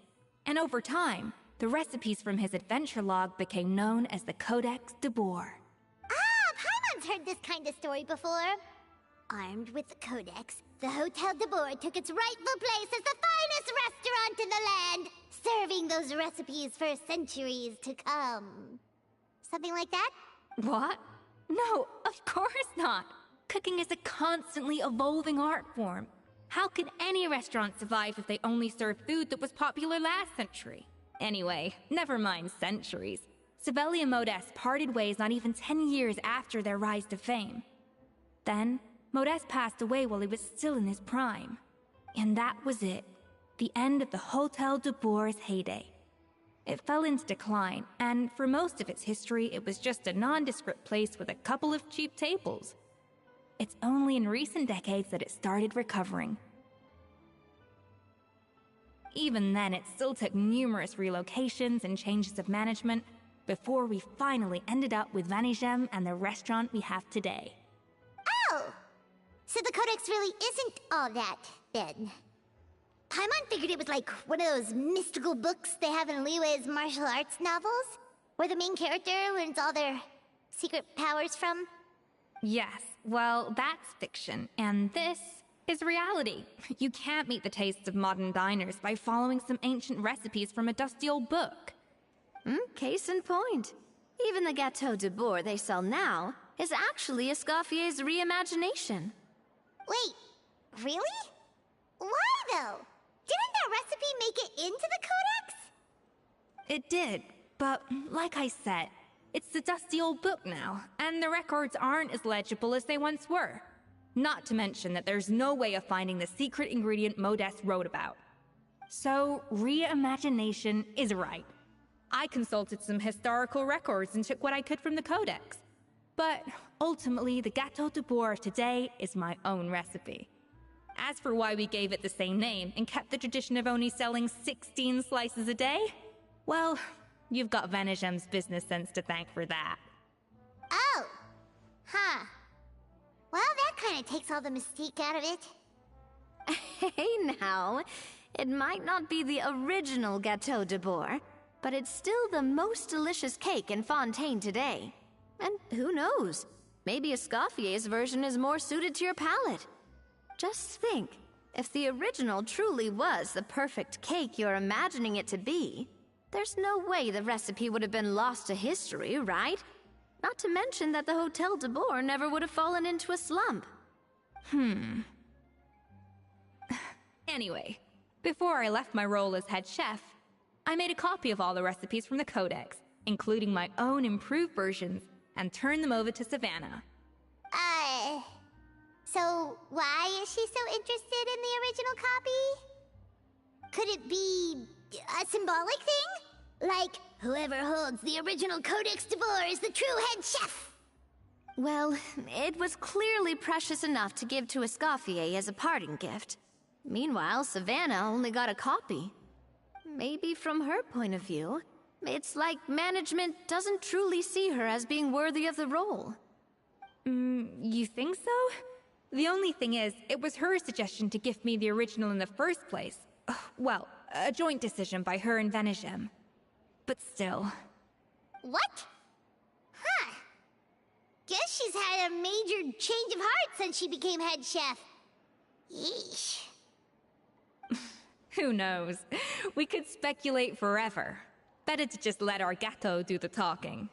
and over time, the recipes from his adventure log became known as the Codex de Boer. Paimon's heard this kind of story before. Armed with the Codex, the Hôtel de Boer took its rightful place as the finest restaurant in the land, serving those recipes for centuries to come. Something like that? What? No, of course not. Cooking is a constantly evolving art form. How could any restaurant survive if they only served food that was popular last century? Anyway, never mind centuries. Savelli and Modeste parted ways not even 10 years after their rise to fame. Then, Modeste passed away while he was still in his prime. And that was it. The end of the Hôtel de Boer's heyday. It fell into decline, and for most of its history, it was just a nondescript place with a couple of cheap tables. It's only in recent decades that it started recovering. Even then, it still took numerous relocations and changes of management before we finally ended up with Vanigem and the restaurant we have today. Oh! So the Codex really isn't all that, then. Paimon figured it was like one of those mystical books they have in Liyue's martial arts novels, where the main character learns all their secret powers from. Yes, well, that's fiction, and this is reality. You can't meet the tastes of modern diners by following some ancient recipes from a dusty old book. Case in point. Even the Gâteau de Boer they sell now is actually Escoffier's reimagination. Wait, really? Why though? Didn't that recipe make it into the Codex? It did, but like I said, it's the dusty old book now, and the records aren't as legible as they once were. Not to mention that there's no way of finding the secret ingredient Modeste wrote about. So, reimagination is right. I consulted some historical records and took what I could from the Codex. But ultimately, the Gâteau de Boer of today is my own recipe. As for why we gave it the same name and kept the tradition of only selling 16 slices a day, well, you've got Vanigem's business sense to thank for that. Oh! Huh. Well, that kind of takes all the mystique out of it. Hey now, it might not be the original Gâteau de Boer, but it's still the most delicious cake in Fontaine today. And who knows, maybe Escoffier's version is more suited to your palate. Just think, if the original truly was the perfect cake you're imagining it to be, there's no way the recipe would have been lost to history, right? Not to mention that the Hôtel de Boer never would have fallen into a slump. Anyway, before I left my role as head chef, I made a copy of all the recipes from the Codex, including my own improved versions, and turned them over to Savannah. So why is she so interested in the original copy? Could it be a symbolic thing? Like, whoever holds the original Codex de Boer is the true head chef. Well, it was clearly precious enough to give to Escoffier as a parting gift. Meanwhile, Savannah only got a copy. Maybe from her point of view, it's like management doesn't truly see her as being worthy of the role. You think so? The only thing is, it was her suggestion to gift me the original in the first place. Well, a joint decision by her and Venegem. But still. What? Huh. Guess she's had a major change of heart since she became head chef. Yeesh. Who knows? We could speculate forever. Better to just let our Gato do the talking.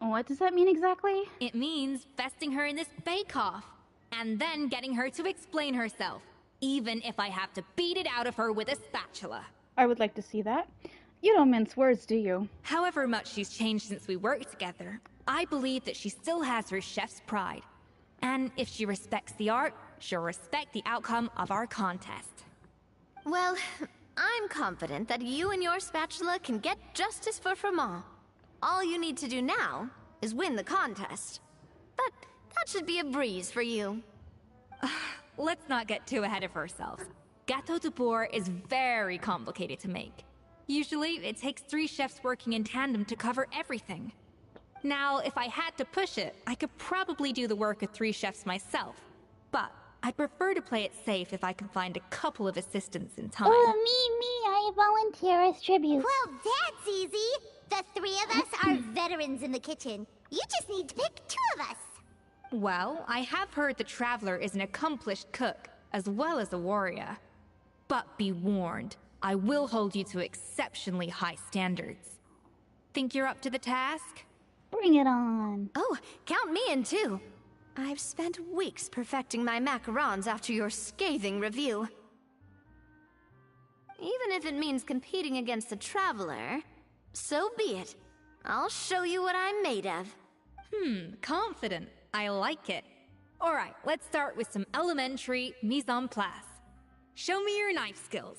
What does that mean exactly? It means besting her in this bake-off, and then getting her to explain herself, even if I have to beat it out of her with a spatula. I would like to see that. You don't mince words, do you? However much she's changed since we worked together, I believe that she still has her chef's pride. And if she respects the art, she'll respect the outcome of our contest. Well, I'm confident that you and your spatula can get justice for Froment. All you need to do now is win the contest. But that should be a breeze for you. Let's not get too ahead of ourselves. Gâteau de Bourg is very complicated to make. Usually, it takes 3 chefs working in tandem to cover everything. Now, if I had to push it, I could probably do the work of 3 chefs myself. But I'd prefer to play it safe if I can find a couple of assistants in time. Oh, me, I volunteer as tribute. Well, that's easy. The 3 of us are veterans in the kitchen. You just need to pick 2 of us. Well, I have heard the Traveler is an accomplished cook, as well as a warrior. But be warned, I will hold you to exceptionally high standards. Think you're up to the task? Bring it on. Oh, count me in too. I've spent weeks perfecting my macarons after your scathing review. Even if it means competing against the Traveler, so be it. I'll show you what I'm made of. Confident. I like it. Alright, let's start with some elementary mise en place. Show me your knife skills.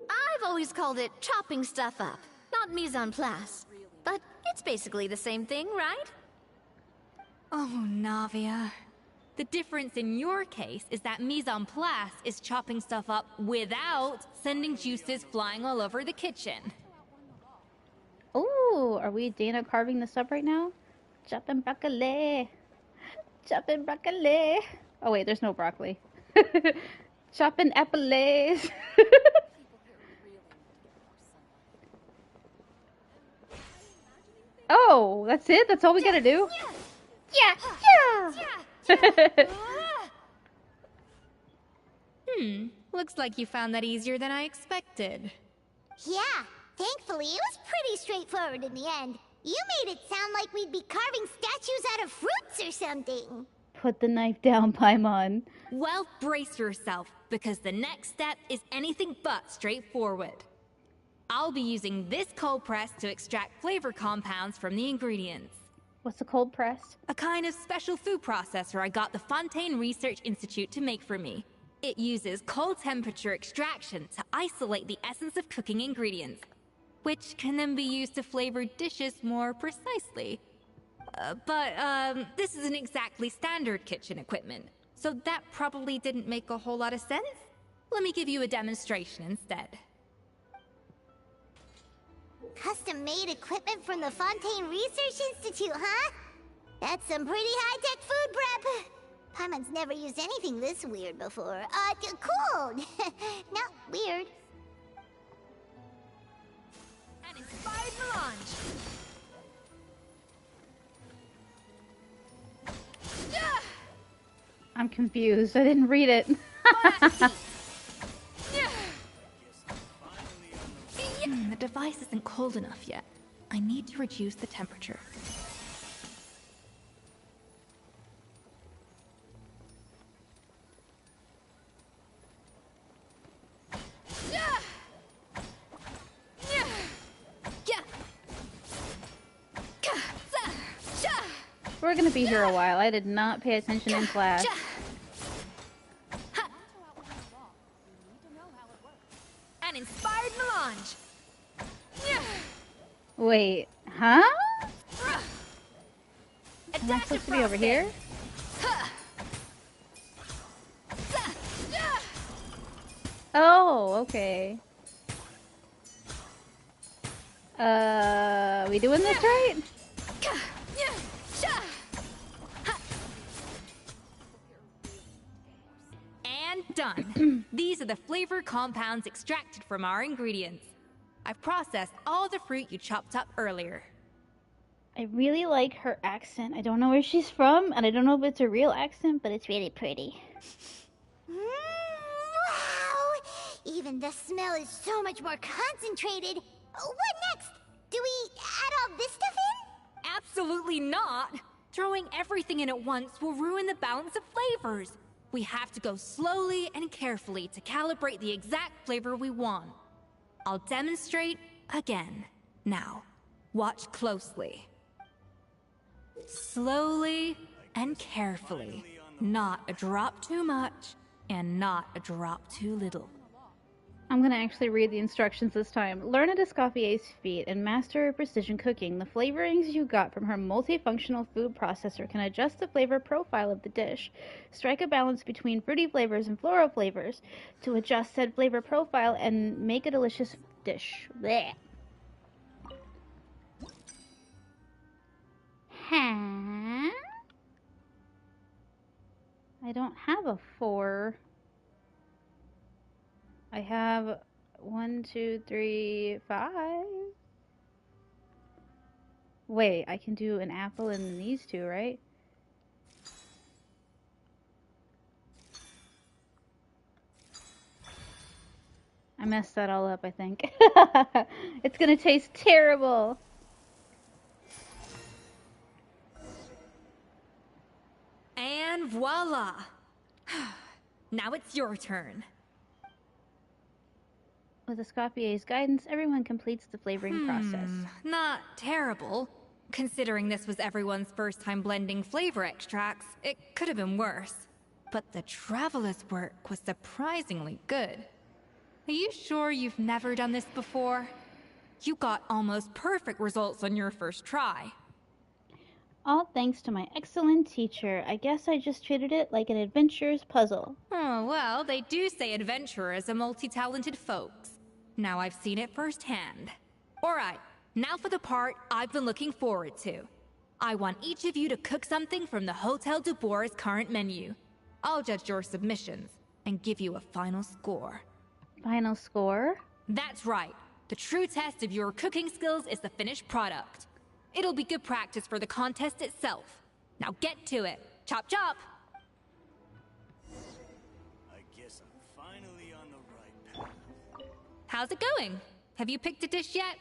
I've always called it chopping stuff up, not mise en place. But it's basically the same thing, right? Oh, Navia. The difference in your case is that mise en place is chopping stuff up without sending juices flying all over the kitchen. Ooh, are we Dana carving this up right now? Chopping broccoli. Chopping broccoli. Oh wait, there's no broccoli. Chopping apples. Oh, that's it? That's all we gotta do? Yeah. Looks like you found that easier than I expected. Yeah, thankfully it was pretty straightforward in the end. You made it sound like we'd be carving statues out of fruits or something. Put the knife down, Paimon. Well, brace yourself, because the next step is anything but straightforward. I'll be using this cold press to extract flavor compounds from the ingredients. What's a cold press? A kind of special food processor I got the Fontaine Research Institute to make for me. It uses cold temperature extraction to isolate the essence of cooking ingredients, which can then be used to flavor dishes more precisely. But this isn't exactly standard kitchen equipment, so that probably didn't make a whole lot of sense. Let me give you a demonstration instead. Custom-made equipment from the Fontaine Research Institute, huh? That's some pretty high-tech food prep. Paimon's never used anything this weird before. Cool. Not weird. An inspired melange. I'm confused. I didn't read it. The device isn't cold enough yet. I need to reduce the temperature. We're gonna be here a while. I did not pay attention in class. An inspired melange. Wait, huh? Am I supposed to be over here? Oh, okay. We doing this right? And done. These are the flavor compounds extracted from our ingredients. I've processed all the fruit you chopped up earlier. I really like her accent. I don't know where she's from, and I don't know if it's a real accent, but it's really pretty. Wow! Even the smell is so much more concentrated. What next? Do we add all this stuff in? Absolutely not! Throwing everything in at once will ruin the balance of flavors. We have to go slowly and carefully to calibrate the exact flavor we want. I'll demonstrate again. Now, watch closely. Slowly and carefully. Not a drop too much, and not a drop too little. I'm gonna actually read the instructions this time. Learn at Escoffier's feet and master her precision cooking. The flavorings you got from her multifunctional food processor can adjust the flavor profile of the dish. Strike a balance between fruity flavors and floral flavors to adjust said flavor profile and make a delicious dish. Blech. Huh? I don't have a 4. I have 1, 2, 3, 5. Wait, I can do an apple and these two, right? I messed that all up, I think. It's gonna taste terrible. And voila! Now it's your turn. With Escoffier's guidance, everyone completes the flavoring process. Not terrible. Considering this was everyone's first time blending flavor extracts, it could have been worse. But the Traveler's work was surprisingly good. Are you sure you've never done this before? You got almost perfect results on your first try. All thanks to my excellent teacher. I guess I just treated it like an adventurer's puzzle. Oh, well, they do say adventurers are multi-talented folks. Now I've seen it firsthand. Alright, now for the part I've been looking forward to. I want each of you to cook something from the Hotel du Bois' current menu. I'll judge your submissions, and give you a final score. Final score? That's right. The true test of your cooking skills is the finished product. It'll be good practice for the contest itself. Now get to it. Chop chop! I guess I'm finally on the right path. How's it going? Have you picked a dish yet?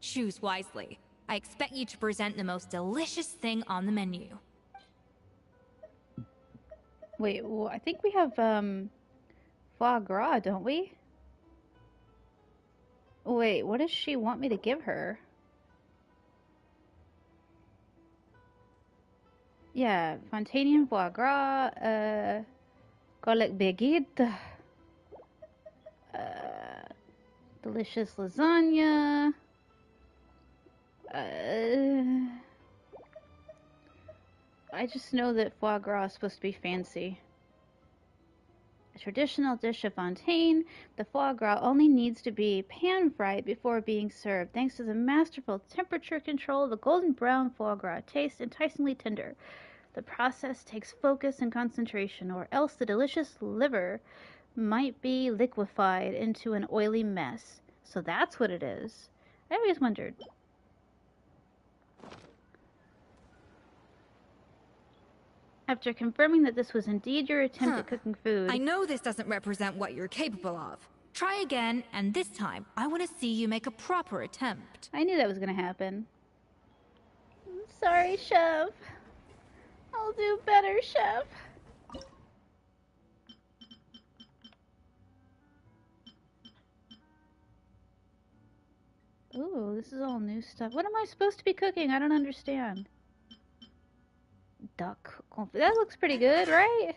Choose wisely. I expect you to present the most delicious thing on the menu. Wait, well, I think we have, foie gras, don't we? Wait, what does she want me to give her? Yeah, Fontanian foie gras, garlic baguette, delicious lasagna, I just know that foie gras is supposed to be fancy. A traditional dish of Fontaine, the foie gras only needs to be pan-fried before being served. Thanks to the masterful temperature control, the golden brown foie gras tastes enticingly tender. The process takes focus and concentration, or else the delicious liver might be liquefied into an oily mess. So that's what it is. I always wondered. After confirming that this was indeed your attempt at cooking food... I know this doesn't represent what you're capable of. Try again, and this time, I want to see you make a proper attempt. I knew that was going to happen. I'm sorry, Chef. I'll do better, Chef. Ooh, this is all new stuff. What am I supposed to be cooking? I don't understand. Duck confit. That looks pretty good, right?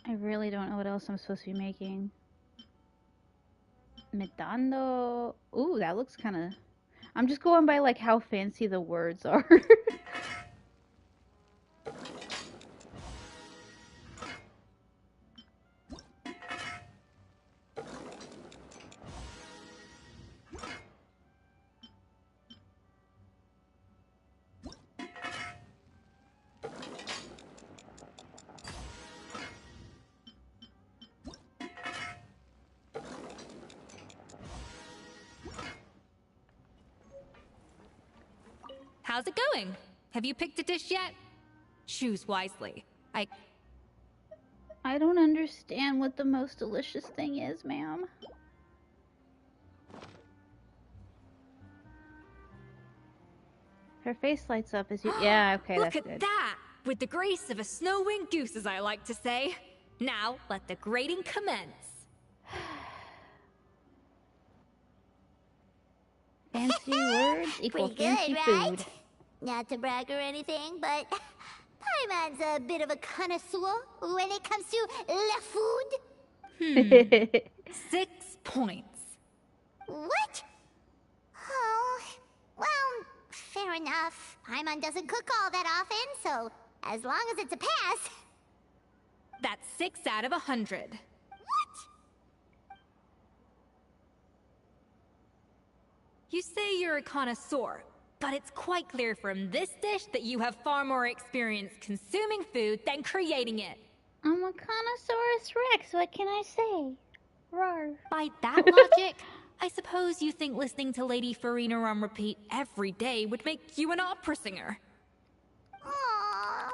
I really don't know what else I'm supposed to be making. Medando. Ooh, that looks kind of... I'm just going by like how fancy the words are. How's it going? Have you picked a dish yet? Choose wisely. I don't understand what the most delicious thing is, ma'am. Her face lights up as you... Yeah, okay, Look that's good. at that! With the grace of a snow-winged goose, as I like to say. Now, let the grating commence. Fancy words equal Pretty fancy good, right? food. Not to brag or anything, but Paimon's a bit of a connoisseur when it comes to la food. 6 points. What? Oh, well, fair enough. Paimon doesn't cook all that often, so as long as it's a pass. That's 6 out of 100. What? You say you're a connoisseur, but it's quite clear from this dish that you have far more experience consuming food than creating it. I'm a connoissaurus rex, what can I say? Roar. By that logic, I suppose you think listening to Lady Farina on repeat every day would make you an opera singer. Aww.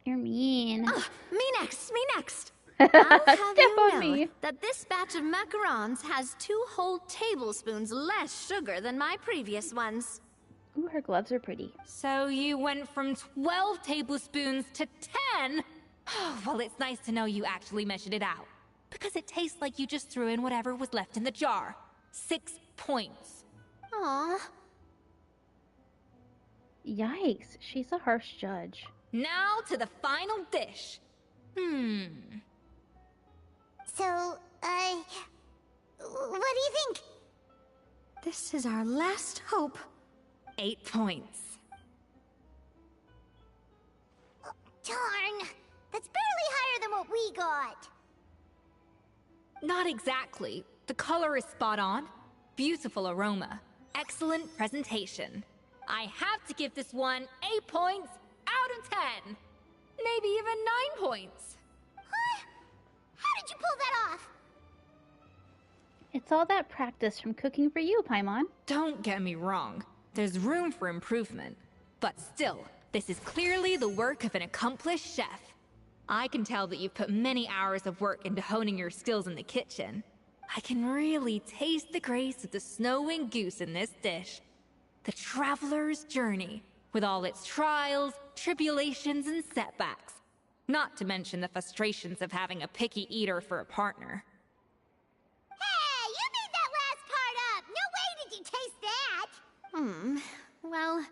You're mean. Me next, me next. Step I'll have you on know me. that this batch of macarons has 2 whole tablespoons less sugar than my previous ones. Ooh, her gloves are pretty. So you went from 12 tablespoons to 10? Well, it's nice to know you actually measured it out. Because it tastes like you just threw in whatever was left in the jar. 6 points. Aww. Yikes, she's a harsh judge. Now to the final dish. So, what do you think? This is our last hope. 8 points. Darn, that's barely higher than what we got. Not exactly. The color is spot on. Beautiful aroma. Excellent presentation. I have to give this one 8 points out of 10. Maybe even 9 points. Huh? How did you pull that off? It's all that practice from cooking for you, Paimon. Don't get me wrong. There's room for improvement. But still, this is clearly the work of an accomplished chef. I can tell that you've put many hours of work into honing your skills in the kitchen. I can really taste the grace of the snow-winged goose in this dish. The traveler's journey, with all its trials, tribulations, and setbacks. Not to mention the frustrations of having a picky eater for a partner. Hey, you made that last part up! No way did you taste that! Well,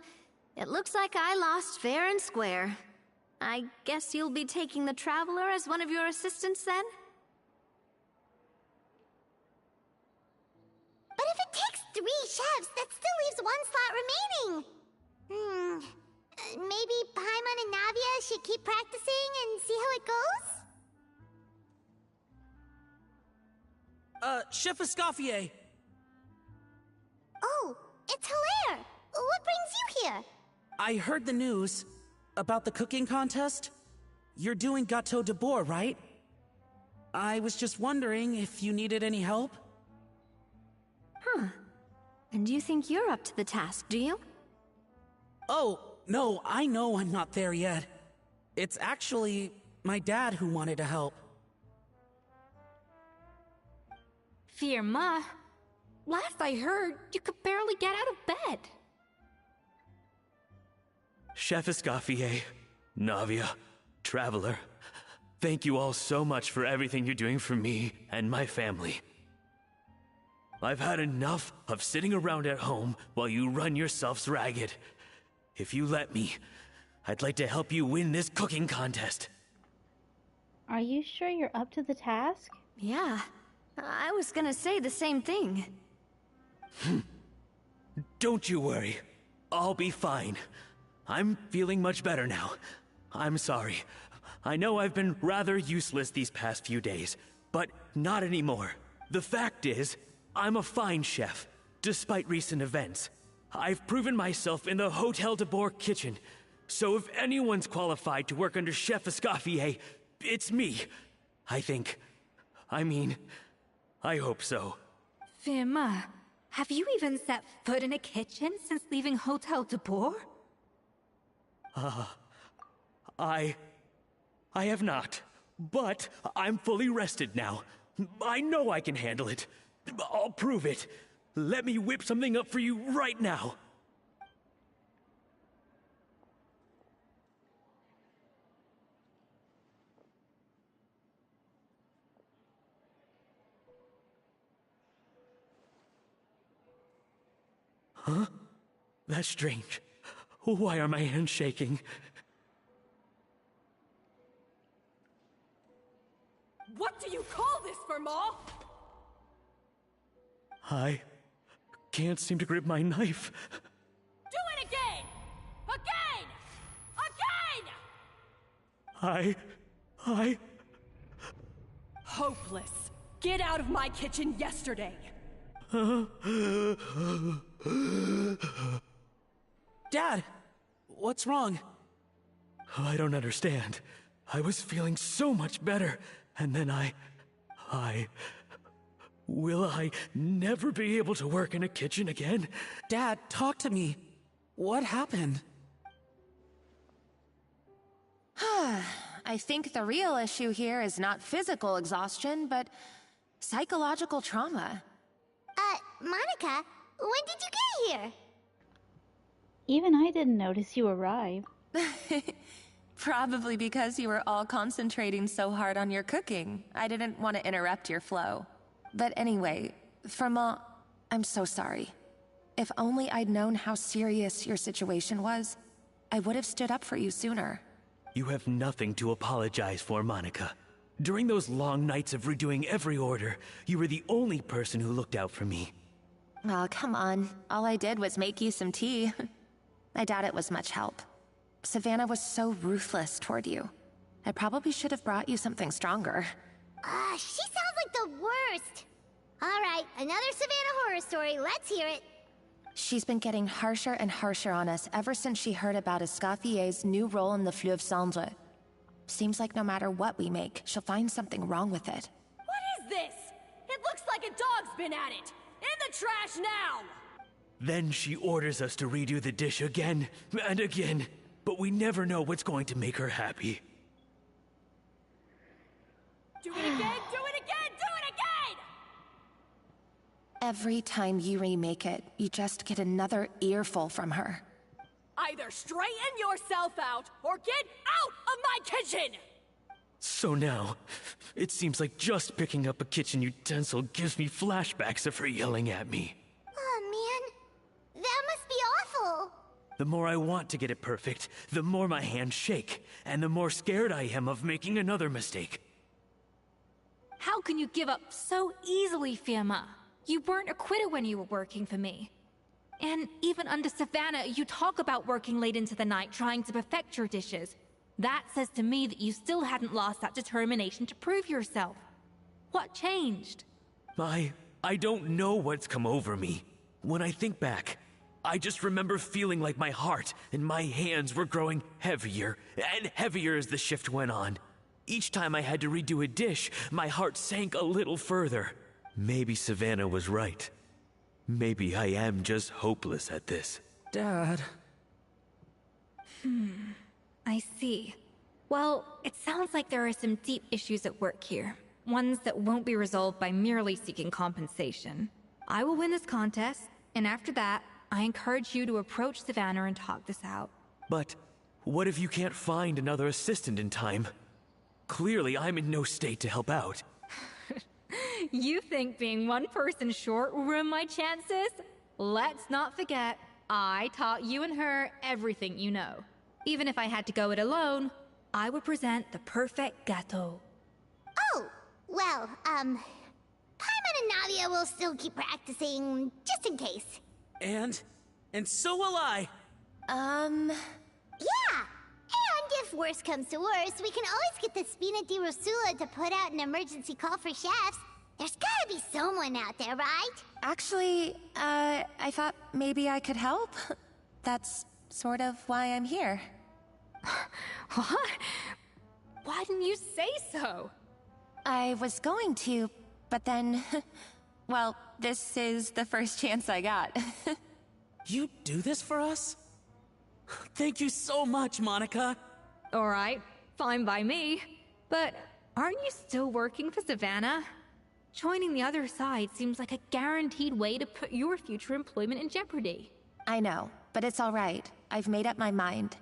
it looks like I lost fair and square. I guess you'll be taking the Traveler as one of your assistants then? But if it takes 3 chefs, that still leaves 1 slot remaining. Maybe Paimon and Navia should keep practicing and see how it goes? Chef Escoffier! Oh, it's Hilaire! What brings you here? I heard the news about the cooking contest. You're doing Gâteau de Bois, right? I was just wondering if you needed any help. Huh. And you think you're up to the task, do you? Oh, no, I know I'm not there yet. It's actually my dad who wanted to help. Firma, last I heard, you could barely get out of bed. Chef Escoffier, Navia, Traveler, thank you all so much for everything you're doing for me and my family. I've had enough of sitting around at home while you run yourselves ragged. If you let me, I'd like to help you win this cooking contest. Are you sure you're up to the task? Yeah, I was gonna say the same thing. Don't you worry. I'll be fine. I'm feeling much better now. I'm sorry. I know I've been rather useless these past few days, but not anymore. The fact is, I'm a fine chef, despite recent events. I've proven myself in the Hotel de Bois kitchen, so if anyone's qualified to work under Chef Escoffier, it's me. I think. I mean, I hope so. Firma, have you even set foot in a kitchen since leaving Hotel de Bois? I have not, but I'm fully rested now. I know I can handle it. I'll prove it. Let me whip something up for you right now. Huh? That's strange. Why are my hands shaking? What do you call this, Firma? I can't seem to grip my knife. Do it again! Again! I... Hopeless. Get out of my kitchen yesterday. Dad, what's wrong? I don't understand. I was feeling so much better, and then Will I never be able to work in a kitchen again? Dad, talk to me. What happened? I think the real issue here is not physical exhaustion, but psychological trauma. Monica, when did you get here? Even I didn't notice you arrive. Probably because you were all concentrating so hard on your cooking. I didn't want to interrupt your flow. But anyway, Firma, I'm so sorry. If only I'd known how serious your situation was, I would have stood up for you sooner. You have nothing to apologize for, Monica. During those long nights of redoing every order, you were the only person who looked out for me. Oh, come on. All I did was make you some tea. I doubt it was much help. Savannah was so ruthless toward you. I probably should have brought you something stronger. She sounds like the worst. Alright, another Savannah horror story. Let's hear it. She's been getting harsher and harsher on us ever since she heard about Escaffier's new role in the Fleuve Cendre. Seems like no matter what we make, she'll find something wrong with it. What is this? It looks like a dog's been at it! In the trash now! Then she orders us to redo the dish again and again, but we never know what's going to make her happy. Do it again, do it again, do it again! Every time you remake it, you just get another earful from her. Either straighten yourself out, or get out of my kitchen! So now, it seems like just picking up a kitchen utensil gives me flashbacks of her yelling at me. Oh man, that must be awful. The more I want to get it perfect, the more my hands shake, and the more scared I am of making another mistake. How can you give up so easily, Firma? You weren't a quitter when you were working for me. And even under Savannah, you talk about working late into the night trying to perfect your dishes. That says to me that you still hadn't lost that determination to prove yourself. What changed? I don't know what's come over me. When I think back, I just remember feeling like my heart and my hands were growing heavier and heavier as the shift went on. Each time I had to redo a dish, my heart sank a little further. Maybe Savannah was right. Maybe I am just hopeless at this. Dad. I see. Well, it sounds like there are some deep issues at work here. Ones that won't be resolved by merely seeking compensation. I will win this contest, and after that, I encourage you to approach Savannah and talk this out. But what if you can't find another assistant in time? Clearly, I'm in no state to help out. You think being one person short will ruin my chances? Let's not forget, I taught you and her everything you know. Even if I had to go it alone, I would present the perfect gâteau. Oh, well, Paimon and Nadia will still keep practicing, just in case. And so will I. Yeah! And if worse comes to worse, we can always get the Spina di Rosula to put out an emergency call for chefs. There's gotta be someone out there, right? Actually, I thought maybe I could help. That's sort of why I'm here. What? Why didn't you say so? I was going to, but then... well, this is the first chance I got. You do this for us? Thank you so much, Monica. Alright, fine by me. But aren't you still working for Savannah? Joining the other side seems like a guaranteed way to put your future employment in jeopardy. I know, but it's alright. I've made up my mind.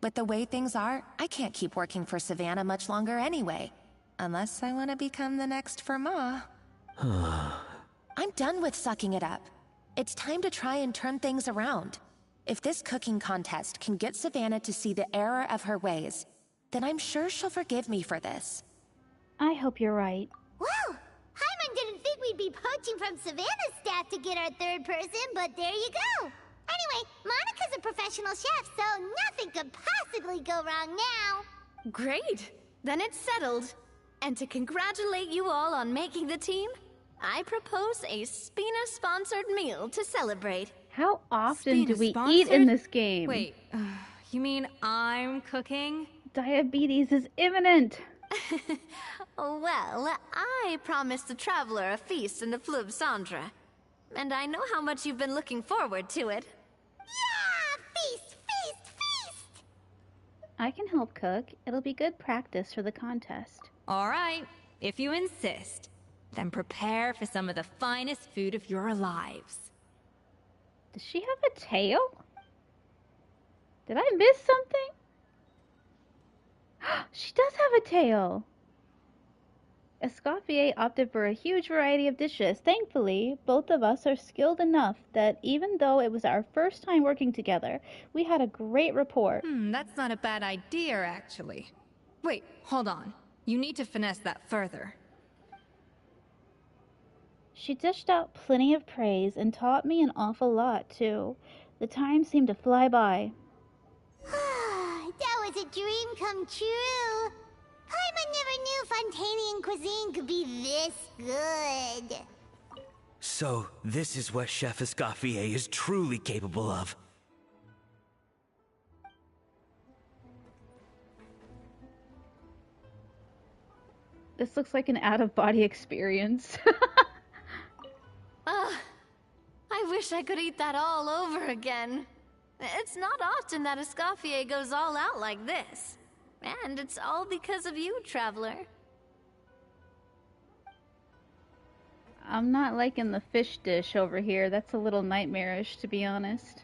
With the way things are, I can't keep working for Savannah much longer anyway. Unless I want to become the next Firma. I'm done with sucking it up. It's time to try and turn things around. If this cooking contest can get Savannah to see the error of her ways, then I'm sure she'll forgive me for this. I hope you're right. Well, Paimon didn't think we'd be poaching from Savannah's staff to get our third person, but there you go. Anyway, Monica's a professional chef, so nothing could possibly go wrong now. Great! Then it's settled. And to congratulate you all on making the team, I propose a Spina-sponsored meal to celebrate. How often do we eat in this game? Wait, you mean I'm cooking? Diabetes is imminent. Well, I promised the traveler a feast in the Fleuve Cendre. And I know how much you've been looking forward to it. Yeah! Feast, feast, feast! I can help cook. It'll be good practice for the contest. Alright, if you insist. Then prepare for some of the finest food of your lives. Does she have a tail? Did I miss something? She does have a tail! Escoffier opted for a huge variety of dishes. Thankfully, both of us are skilled enough that even though it was our first time working together, we had a great rapport. That's not a bad idea, actually. Wait, hold on. You need to finesse that further. She dished out plenty of praise and taught me an awful lot, too. The time seemed to fly by. That was a dream come true. never knew Fontanian cuisine could be this good. So, this is what Chef Escoffier is truly capable of. This looks like an out-of-body experience. I wish I could eat that all over again. It's not often that Escoffier goes all out like this. And it's all because of you, Traveler. I'm not liking the fish dish over here. That's a little nightmarish, to be honest.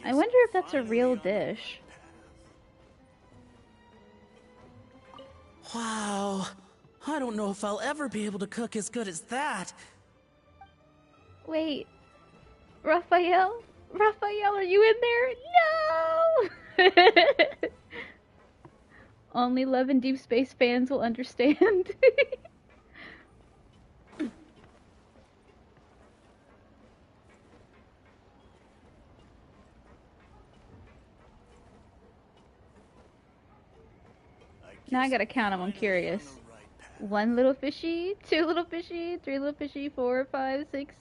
I wonder if that's a real dish. Wow. I don't know if I'll ever be able to cook as good as that. Wait. Raphael? Raphael, are you in there? No! Only Love and Deep Space fans will understand. Now I gotta count them, I'm curious. 1 little fishy, 2 little fishy, 3 little fishy, 4, 5, 6,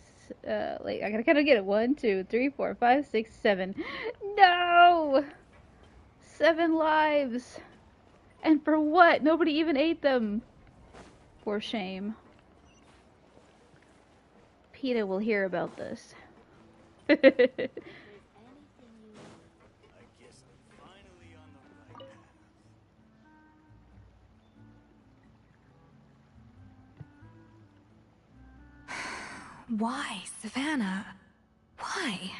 I gotta kind of get it. 1, 2, 3, 4, 5, 6, 7. No! 7 lives! And for what? Nobody even ate them! For shame. PETA will hear about this. Why, Savannah? Why?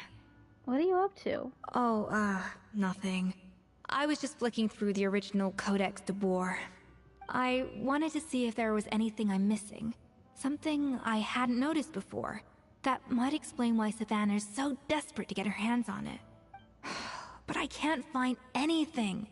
What are you up to? Oh, nothing. I was just flicking through the original Codex de Boer. I wanted to see if there was anything I'm missing. Something I hadn't noticed before. That might explain why Savannah's so desperate to get her hands on it. But I can't find anything.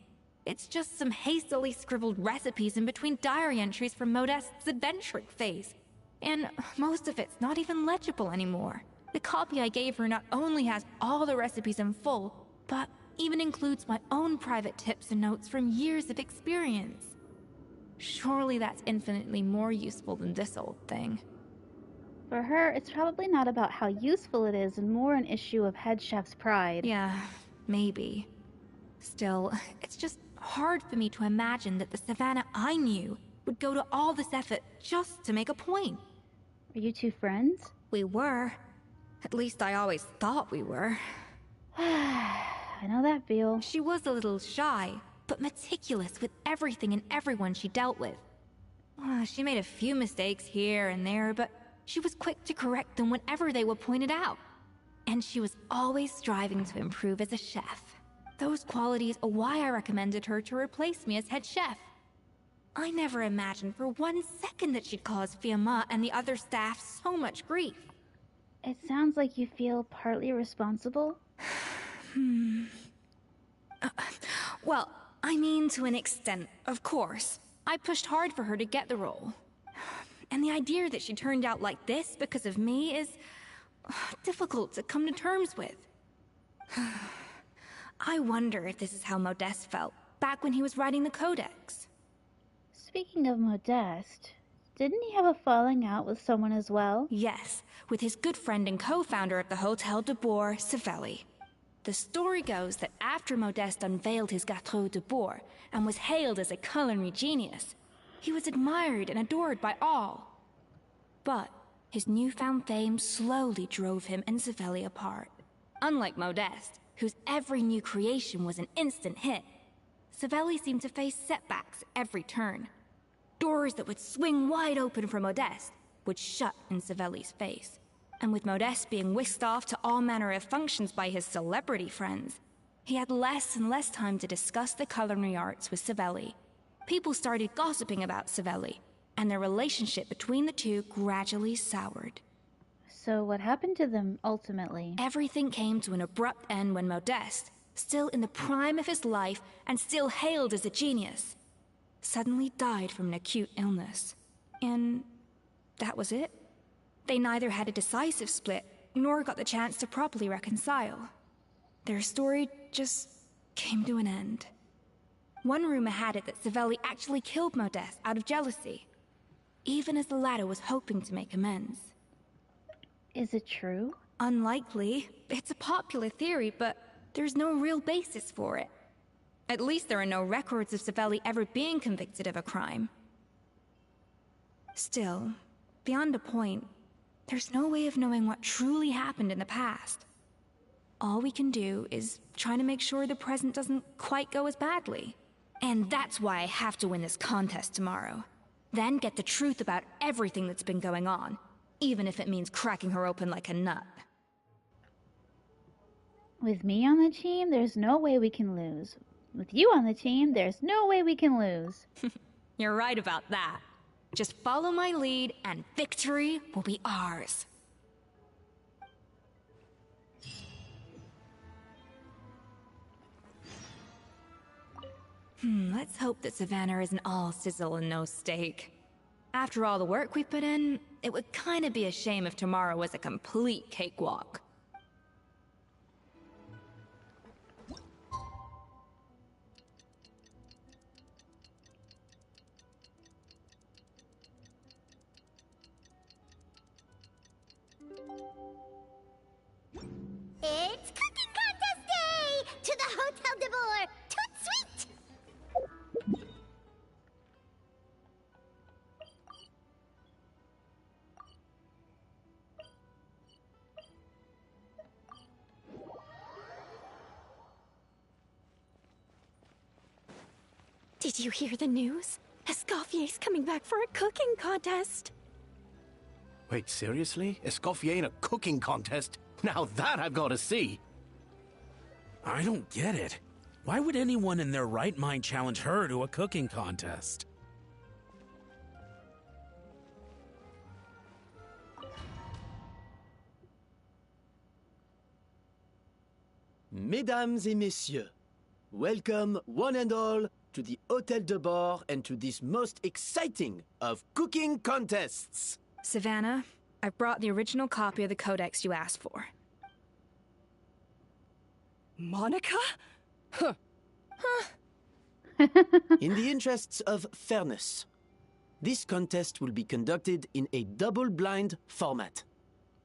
It's just some hastily scribbled recipes in between diary entries from Modest's adventuring phase. And most of it's not even legible anymore. The copy I gave her not only has all the recipes in full, but even includes my own private tips and notes from years of experience. Surely that's infinitely more useful than this old thing. For her, it's probably not about how useful it is and more an issue of head chef's pride. Yeah, maybe. Still, it's just hard for me to imagine that the Savannah I knew would go to all this effort just to make a point. Are you two friends? We were. At least I always thought we were. I know that feel. She was a little shy, but meticulous with everything and everyone she dealt with. She made a few mistakes here and there, but she was quick to correct them whenever they were pointed out. And she was always striving to improve as a chef. Those qualities are why I recommended her to replace me as head chef. I never imagined for 1 second that she'd cause Fiamma and the other staff so much grief. It sounds like you feel partly responsible. Well, I mean to an extent, of course. I pushed hard for her to get the role. And the idea that she turned out like this because of me is difficult to come to terms with. I wonder if this is how Modeste felt back when he was writing the Codex. Speaking of Modeste, didn't he have a falling out with someone as well? Yes, with his good friend and co-founder of the Hotel de Boer, Savelli. The story goes that after Modeste unveiled his Gâteau de Boer and was hailed as a culinary genius, he was admired and adored by all. But his newfound fame slowly drove him and Savelli apart. Unlike Modeste, whose every new creation was an instant hit, Savelli seemed to face setbacks every turn. Doors that would swing wide open for Modeste would shut in Savelli's face. And with Modeste being whisked off to all manner of functions by his celebrity friends, he had less and less time to discuss the culinary arts with Savelli. People started gossiping about Savelli, and their relationship between the two gradually soured. So what happened to them, ultimately? Everything came to an abrupt end when Modeste, still in the prime of his life and still hailed as a genius, suddenly died from an acute illness. And that was it. They neither had a decisive split, nor got the chance to properly reconcile. Their story just came to an end. One rumor had it that Savelli actually killed Modeste out of jealousy, even as the latter was hoping to make amends. Is it true? Unlikely. It's a popular theory, but there's no real basis for it. At least there are no records of Savelli ever being convicted of a crime. Still, beyond a point, there's no way of knowing what truly happened in the past. All we can do is try to make sure the present doesn't quite go as badly. And that's why I have to win this contest tomorrow. Then get the truth about everything that's been going on, even if it means cracking her open like a nut. With me on the team, there's no way we can lose. With you on the team, there's no way we can lose. You're right about that. Just follow my lead and victory will be ours. Let's hope that Savannah isn't all sizzle and no steak. After all the work we put in, it would kinda be a shame if tomorrow was a complete cakewalk. It's Cooking Contest Day! To the Hotel de Boer! Toot sweet! Did you hear the news? Escoffier's coming back for a cooking contest. Wait, seriously? Escoffier in a cooking contest? Now that I've got to see! I don't get it. Why would anyone in their right mind challenge her to a cooking contest? Mesdames et messieurs, welcome one and all to the Hotel de Bord and to this most exciting of cooking contests. Savannah, I brought the original copy of the codex you asked for. Monica? Huh. In the interests of fairness, this contest will be conducted in a double-blind format.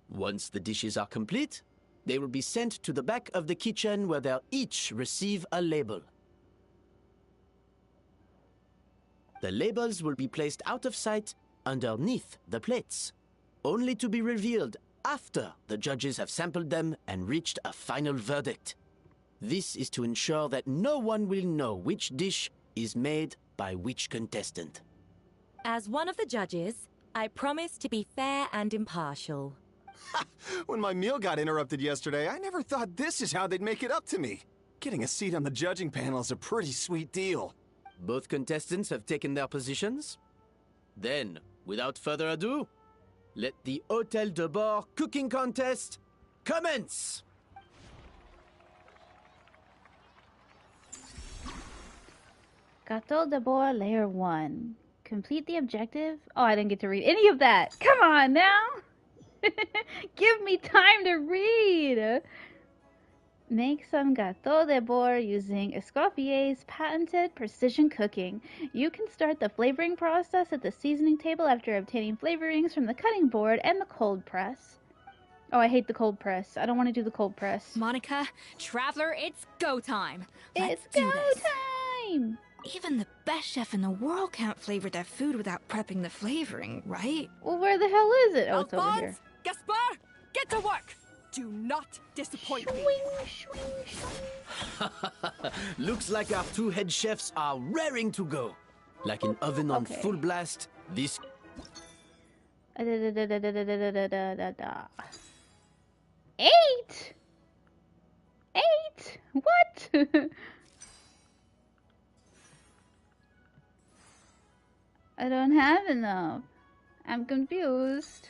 Once the dishes are complete, they will be sent to the back of the kitchen where they'll each receive a label. The labels will be placed out of sight underneath the plates, only to be revealed after the judges have sampled them and reached a final verdict. This is to ensure that no one will know which dish is made by which contestant. As one of the judges, I promise to be fair and impartial. When my meal got interrupted yesterday, I never thought this is how they'd make it up to me. Getting a seat on the judging panel is a pretty sweet deal. Both contestants have taken their positions. Then, without further ado, let the Hotel de Bord cooking contest commence! Gâteau de Bord Layer 1. Complete the objective? Oh, I didn't get to read any of that. Come on now! Give me time to read! Make some gâteau de bord using Escoffier's patented precision cooking. You can start the flavoring process at the seasoning table after obtaining flavorings from the cutting board and the cold press. Oh, I hate the cold press. I don't want to do the cold press. Monica, Traveler, it's go time. Let's It's do go this. time! Even the best chef in the world can't flavor their food without prepping the flavoring, right? Well, where the hell is it? Oh, it's over here. Alphonse, Gaspar, get to work! Do not disappoint me. Looks like our two head chefs are raring to go. Like an oven on Okay. full blast, this... 8? 8? What? I don't have enough. I'm confused.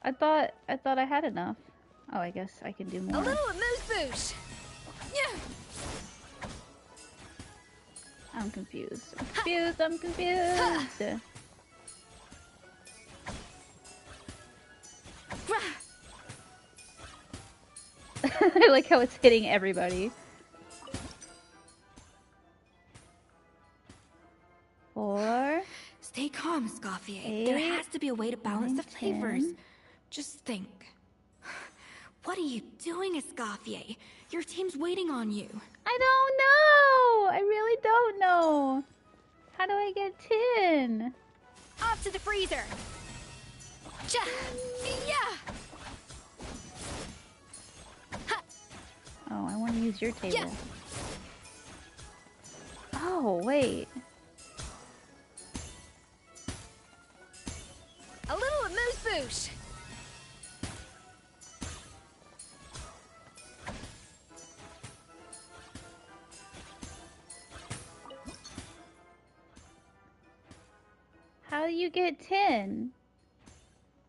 I thought I had enough. Oh, I guess I can do A more. little amuse-bouche. Yeah. I'm confused. I'm confused. I like how it's hitting everybody. 4. Stay calm, Escoffier. 8, There has to be a way to balance 9, the flavors. 10. Just think. What are you doing, Escoffier? Your team's waiting on you. I don't know! I really don't know. How do I get 10? Off to the freezer! Yeah! Oh, I want to use your table. Yeah. Oh, wait. A little amuse-bouche! How do you get 10?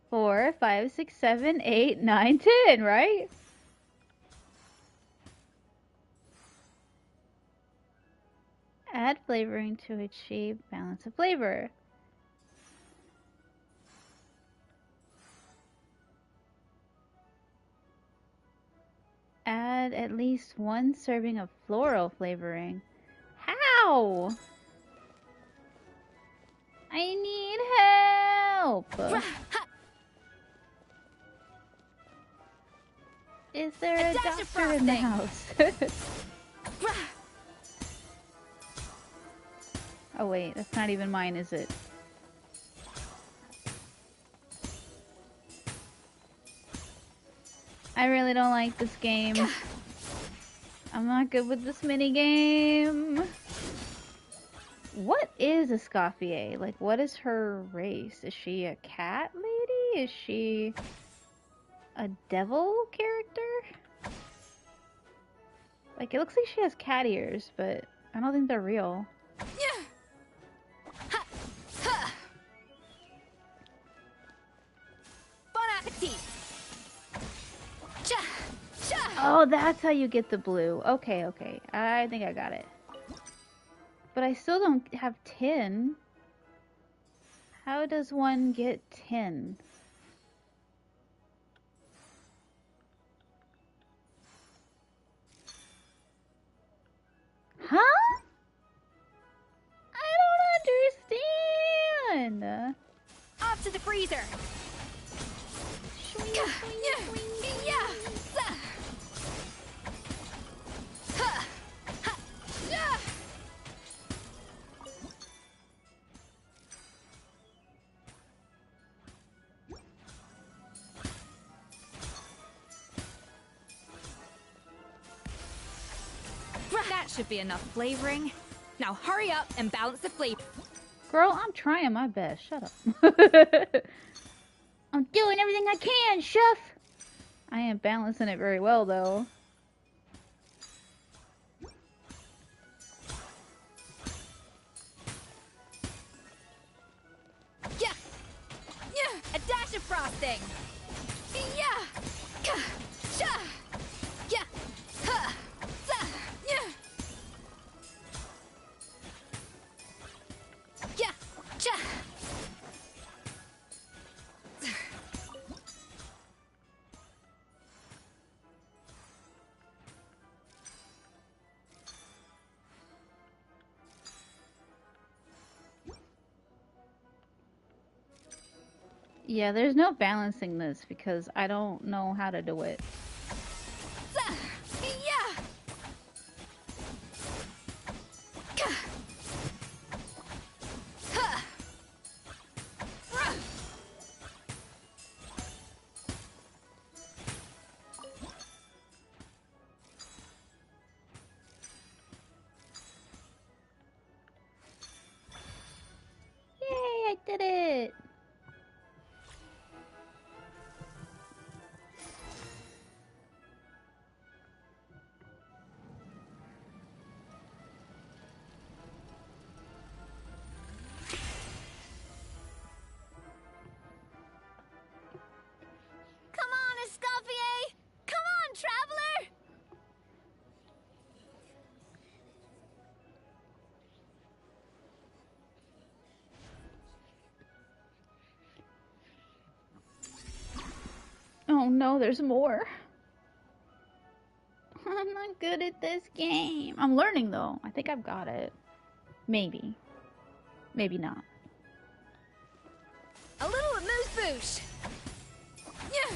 4, 5, 6, 7, 8, 9, 10, right? Add flavoring to achieve balance of flavor. Add at least 1 serving of floral flavoring. How? I need help! Is there a doctor in the house? Oh wait, that's not even mine, is it? I really don't like this game. I'm not good with this minigame. What is Escoffier? Like, what is her race? Is she a cat lady? Is she a devil character? Like, it looks like she has cat ears, but I don't think they're real. Bon appetit! Oh, that's how you get the blue. Okay, okay. I think I got it. But I still don't have 10. How does one get 10? Huh? I don't understand. Off to the freezer! That should be enough flavoring. Now hurry up and balance the flavor. Girl, I'm trying my best. Shut up. I'm doing everything I can, chef. I am balancing it very well, though. Yeah! Yeah! A dash of frosting! Yeah! Yeah! Yeah! Yeah! Yeah! Yeah! Yeah, there's no balancing this because I don't know how to do it. Yay, I did it! Come on, Escoffier! Come on, traveler! Oh no, there's more. I'm not good at this game. I'm learning though. I think I've got it. Maybe. Maybe not. A little amuse-bouche. Yeah.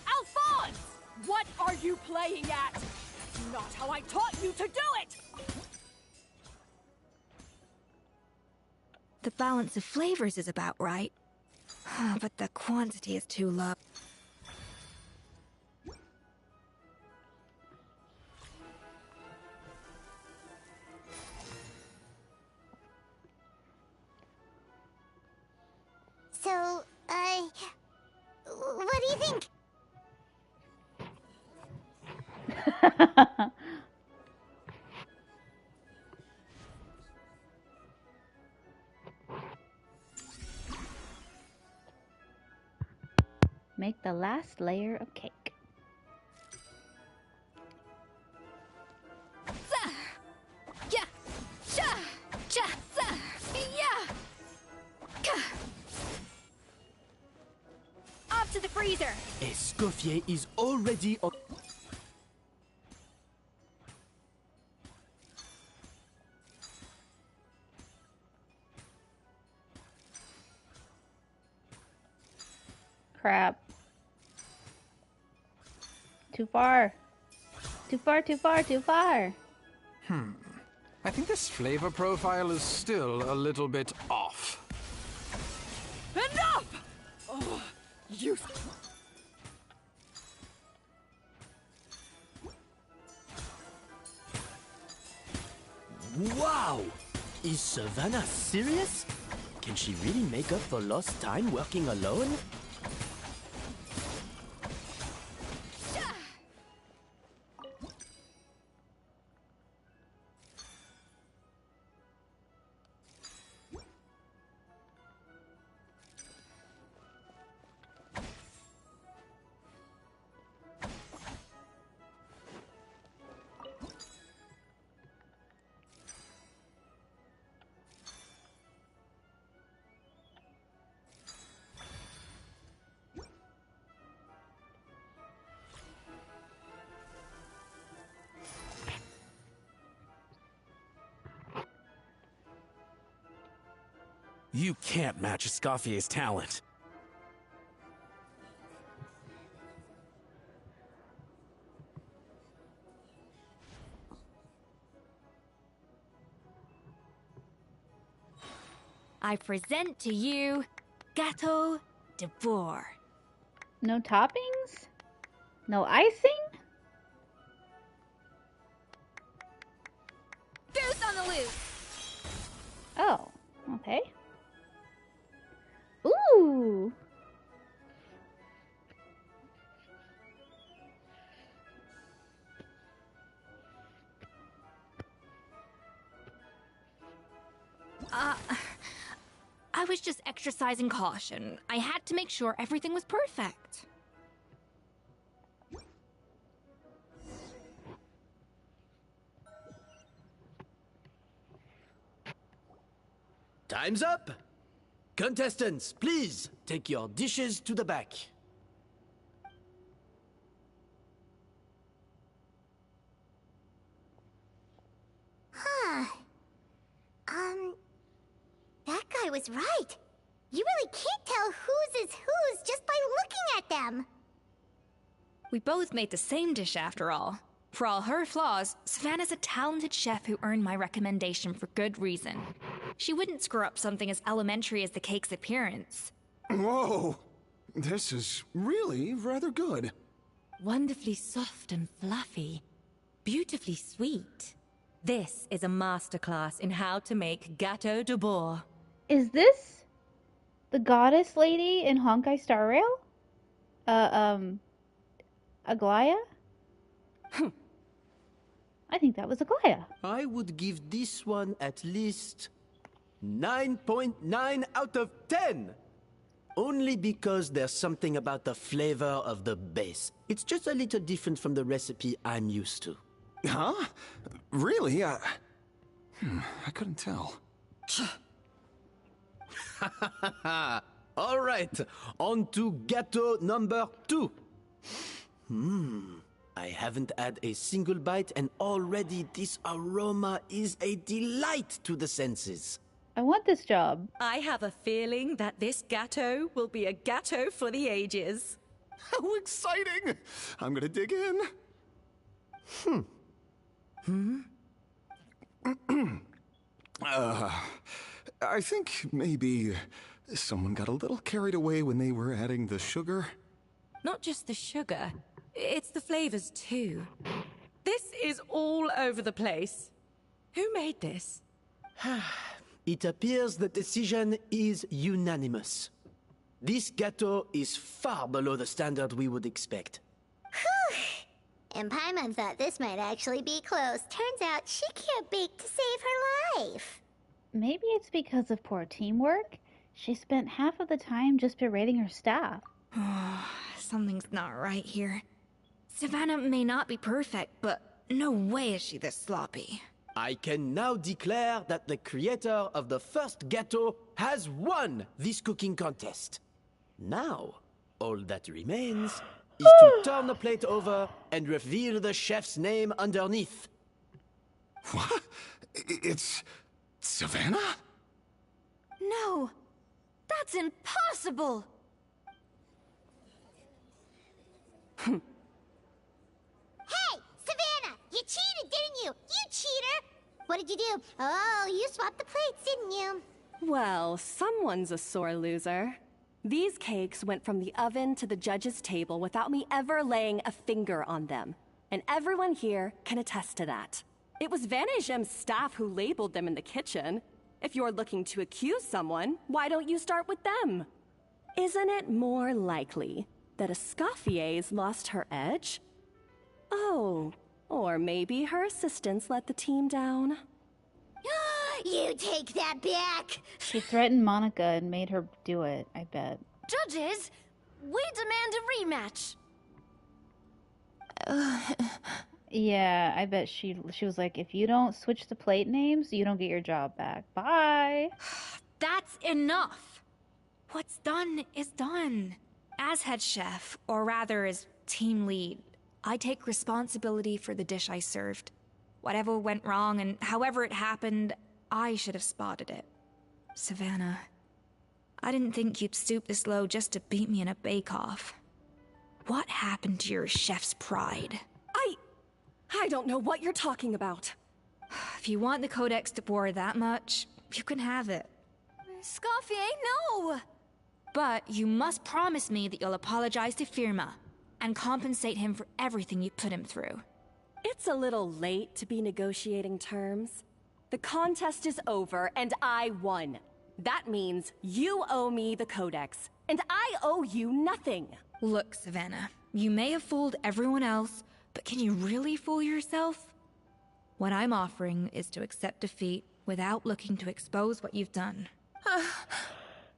Alphonse! What are you playing at? Not how I taught you to do it! The balance of flavors is about right. But the quantity is too low. So, what do you think? Make the last layer of cake. Off to the freezer. Escoffier is already on. Crap. Too far. Too far, too far, too far. I think this flavor profile is still a little bit off. Enough! Oh, you... Wow! Is Savannah serious? Can she really make up for lost time working alone? You can't match Escoffier's talent. I present to you Gâteau de Bourg. No toppings? No icing? Goose on the loose. Oh, okay. Ooh! I was just exercising caution. I had to make sure everything was perfect. Time's up! Contestants, please take your dishes to the back. Huh. That guy was right. You really can't tell whose is whose just by looking at them. We both made the same dish after all. For all her flaws, Savannah's a talented chef who earned my recommendation for good reason. She wouldn't screw up something as elementary as the cake's appearance. Whoa! This is really rather good. Wonderfully soft and fluffy. Beautifully sweet. This is a masterclass in how to make Gâteau de Bourg. Is this the goddess lady in Honkai Star Rail? Aglaya? I think that was Aglaya. I would give this one at least 9.9 out of 10. Only because there's something about the flavor of the base. It's just a little different from the recipe I'm used to. Huh? Really? I couldn't tell. All right, on to gâteau number 2. I haven't had a single bite, and already this aroma is a delight to the senses. I want this job. I have a feeling that this gâteau will be a gâteau for the ages. How exciting! I'm gonna dig in. I think maybe someone got a little carried away when they were adding the sugar. Not just the sugar, it's the flavors too. This is all over the place. Who made this? It appears the decision is unanimous. This gâteau is far below the standard we would expect. Whew! And Paimon thought this might actually be close. Turns out she can't bake to save her life. Maybe it's because of poor teamwork. She spent half of the time just berating her staff. Something's not right here. Savannah may not be perfect, but no way is she this sloppy. I can now declare that the creator of the first gâteau has won this cooking contest. Now, all that remains is to turn the plate over and reveal the chef's name underneath. What? It's Savannah? No, that's impossible! Hey, Savannah! You cheated, didn't you? You cheater! What did you do? Oh, you swapped the plates, didn't you? Well, someone's a sore loser. These cakes went from the oven to the judge's table without me ever laying a finger on them. And everyone here can attest to that. It was Vanejem's staff who labeled them in the kitchen. If you're looking to accuse someone, why don't you start with them? Isn't it more likely that Escoffier's lost her edge? Oh, or maybe her assistants let the team down. You take that back! She threatened Monica and made her do it, I bet. Judges, we demand a rematch. Yeah, I bet she was like, if you don't switch the plate names, you don't get your job back. Bye! That's enough! What's done is done. As head chef, or rather as team lead, I take responsibility for the dish I served. Whatever went wrong and however it happened, I should have spotted it. Savannah, I didn't think you'd stoop this low just to beat me in a bake-off. What happened to your chef's pride? I don't know what you're talking about. If you want the Codex de Boer that much, you can have it. Escoffier, no! But you must promise me that you'll apologize to Firma and compensate him for everything you put him through. It's a little late to be negotiating terms. The contest is over, and I won. That means you owe me the Codex, and I owe you nothing. Look, Savannah, you may have fooled everyone else, but can you really fool yourself? What I'm offering is to accept defeat without looking to expose what you've done.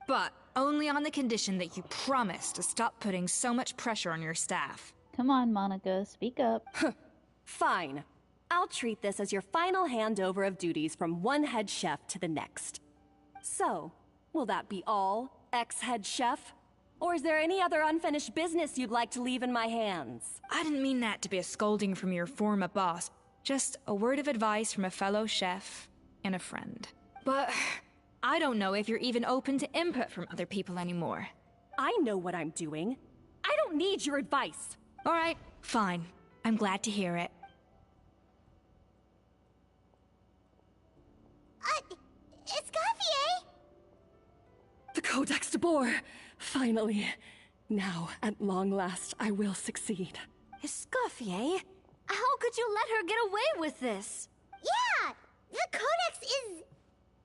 But only on the condition that you promise to stop putting so much pressure on your staff. Come on, Monica, speak up. Fine. I'll treat this as your final handover of duties from one head chef to the next. So, will that be all, ex-head chef? Or is there any other unfinished business you'd like to leave in my hands? I didn't mean that to be a scolding from your former boss. Just a word of advice from a fellow chef and a friend. But I don't know if you're even open to input from other people anymore. I know what I'm doing. I don't need your advice. All right, fine. I'm glad to hear it. Escoffier! The Codex de Boer! Finally. Now, at long last, I will succeed. Escoffier? How could you let her get away with this? Yeah! The Codex is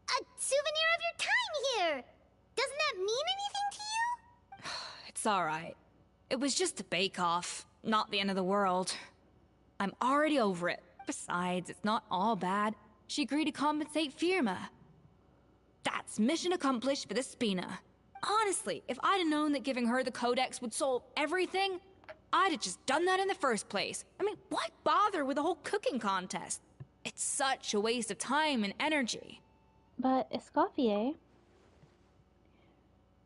a souvenir of your time here! Doesn't that mean anything to you? It's alright. It was just a bake-off, not the end of the world. I'm already over it. Besides, it's not all bad. She agreed to compensate Firma. That's mission accomplished for the Spina. Honestly, if I'd have known that giving her the Codex would solve everything, I'd have just done that in the first place. I mean, why bother with the whole cooking contest? It's such a waste of time and energy. But Escoffier,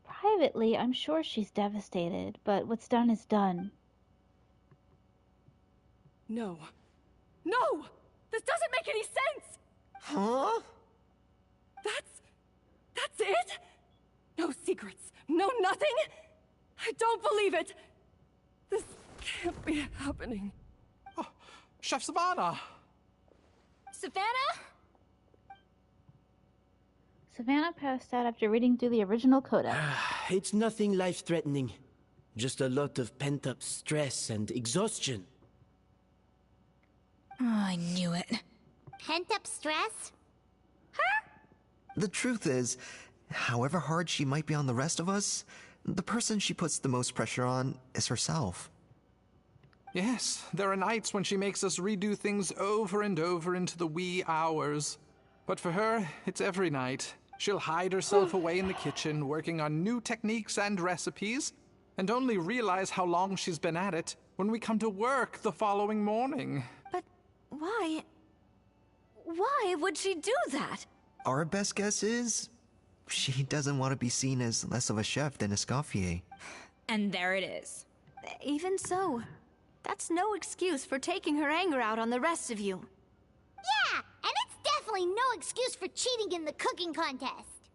privately, I'm sure she's devastated, but what's done is done. No. No! This doesn't make any sense! Huh? That's it? No secrets, no nothing? I don't believe it! This can't be happening. Oh, Chef Savannah! Savannah? Savannah passed out after reading through the original codex. It's nothing life-threatening. Just a lot of pent-up stress and exhaustion. Oh, I knew it. Pent-up stress? The truth is, however hard she might be on the rest of us, the person she puts the most pressure on is herself. Yes, there are nights when she makes us redo things over and over into the wee hours. But for her, it's every night. She'll hide herself away in the kitchen, working on new techniques and recipes, and only realize how long she's been at it when we come to work the following morning. But why? Why would she do that? Our best guess is she doesn't want to be seen as less of a chef than Escoffier. And there it is. Even so, that's no excuse for taking her anger out on the rest of you. Yeah, and it's definitely no excuse for cheating in the cooking contest.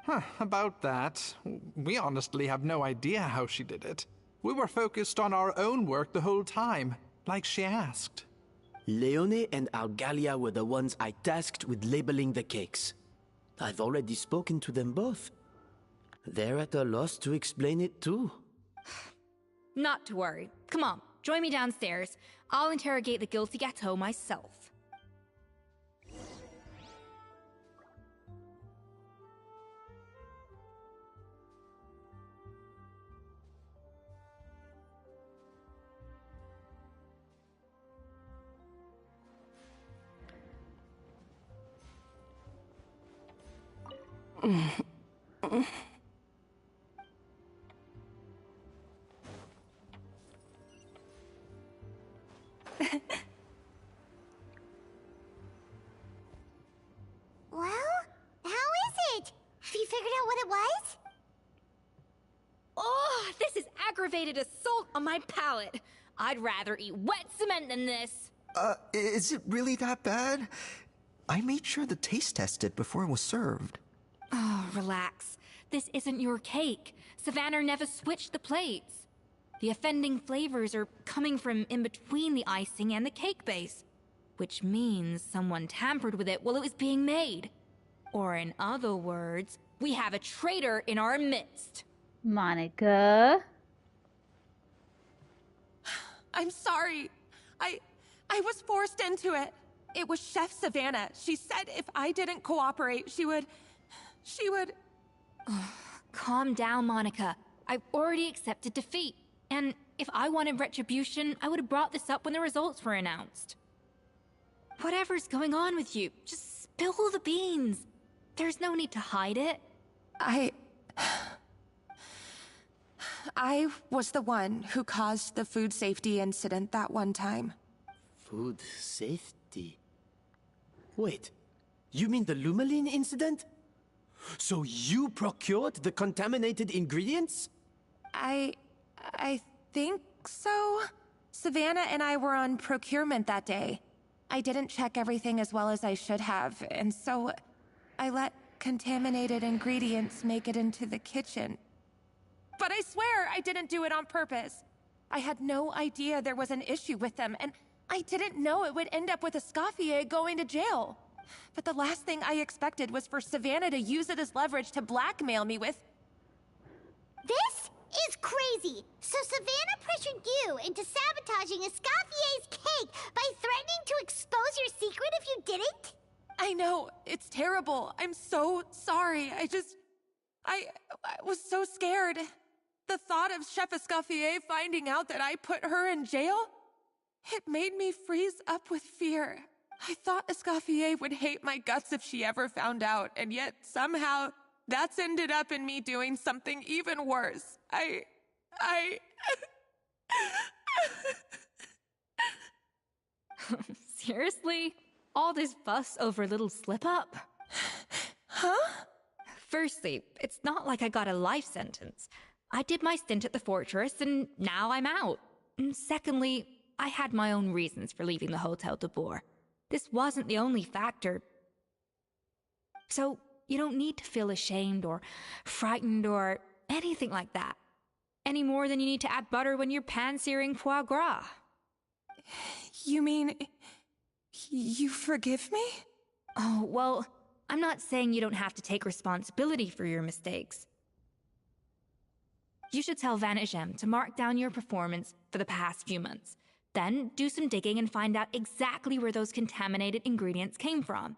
Huh, about that, we honestly have no idea how she did it. We were focused on our own work the whole time, like she asked. Leone and Algalia were the ones I tasked with labeling the cakes. I've already spoken to them both. They're at a loss to explain it too. Not to worry. Come on, join me downstairs. I'll interrogate the guilty gâteau myself. Well, how is it? Have you figured out what it was? Oh, this is aggravated assault on my palate. I'd rather eat wet cement than this. Is it really that bad? I made sure to taste test it before it was served. Oh, relax. This isn't your cake. Savannah never switched the plates. The offending flavors are coming from in between the icing and the cake base, which means someone tampered with it while it was being made. Or in other words, we have a traitor in our midst. Monica? I'm sorry. I was forced into it. It was Chef Savannah. She said if I didn't cooperate, she would... Calm down, Monica. I've already accepted defeat. And if I wanted retribution, I would have brought this up when the results were announced. Whatever's going on with you, just spill the beans. There's no need to hide it. I was the one who caused the food safety incident that one time. Food safety? Wait, you mean the Lumaline incident? So you procured the contaminated ingredients? I think so. Savannah and I were on procurement that day. I didn't check everything as well as I should have, and so I let contaminated ingredients make it into the kitchen. But I swear I didn't do it on purpose. I had no idea there was an issue with them, and I didn't know it would end up with Escoffier going to jail. But the last thing I expected was for Savannah to use it as leverage to blackmail me with... This is crazy. So Savannah pressured you into sabotaging Escoffier's cake by threatening to expose your secret if you didn't? I know, it's terrible. I'm so sorry. I was so scared. The thought of Chef Escoffier finding out that I put her in jail, it made me freeze up with fear. I thought Escoffier would hate my guts if she ever found out, and yet somehow that's ended up in me doing something even worse. Seriously? All this fuss over a little slip-up? Huh? Firstly, it's not like I got a life sentence. I did my stint at the fortress, and now I'm out. And secondly, I had my own reasons for leaving the Hotel de Boer. This wasn't the only factor. So, you don't need to feel ashamed or frightened or anything like that. Any more than you need to add butter when you're pan-searing foie gras. You mean... you forgive me? Oh, well, I'm not saying you don't have to take responsibility for your mistakes. You should tell Vanagem to mark down your performance for the past few months. Then do some digging and find out exactly where those contaminated ingredients came from.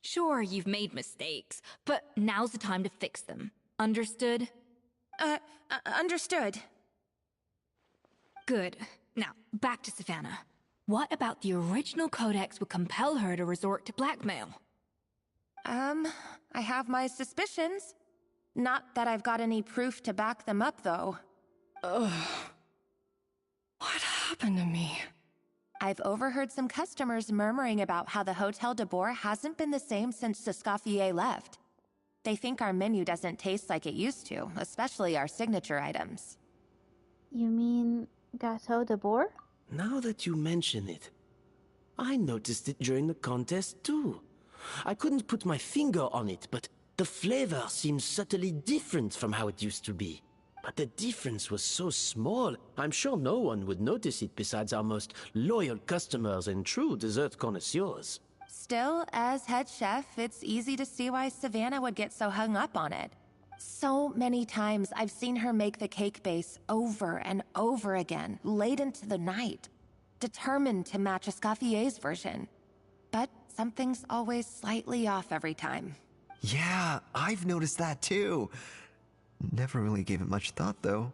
Sure, you've made mistakes, but now's the time to fix them. Understood? Understood. Good. Now, back to Savannah. What about the original codex would compel her to resort to blackmail? I have my suspicions. Not that I've got any proof to back them up, though. Ugh. What happened to me? I've overheard some customers murmuring about how the Hotel de Boer hasn't been the same since Escoffier left. They think our menu doesn't taste like it used to, especially our signature items. You mean Gâteau de Boer? Now that you mention it, I noticed it during the contest too. I couldn't put my finger on it, but the flavor seems subtly different from how it used to be. But the difference was so small, I'm sure no one would notice it besides our most loyal customers and true dessert connoisseurs. Still, as head chef, it's easy to see why Savannah would get so hung up on it. So many times I've seen her make the cake base over and over again, late into the night, determined to match Escoffier's version. But something's always slightly off every time. Yeah, I've noticed that too. Never really gave it much thought, though.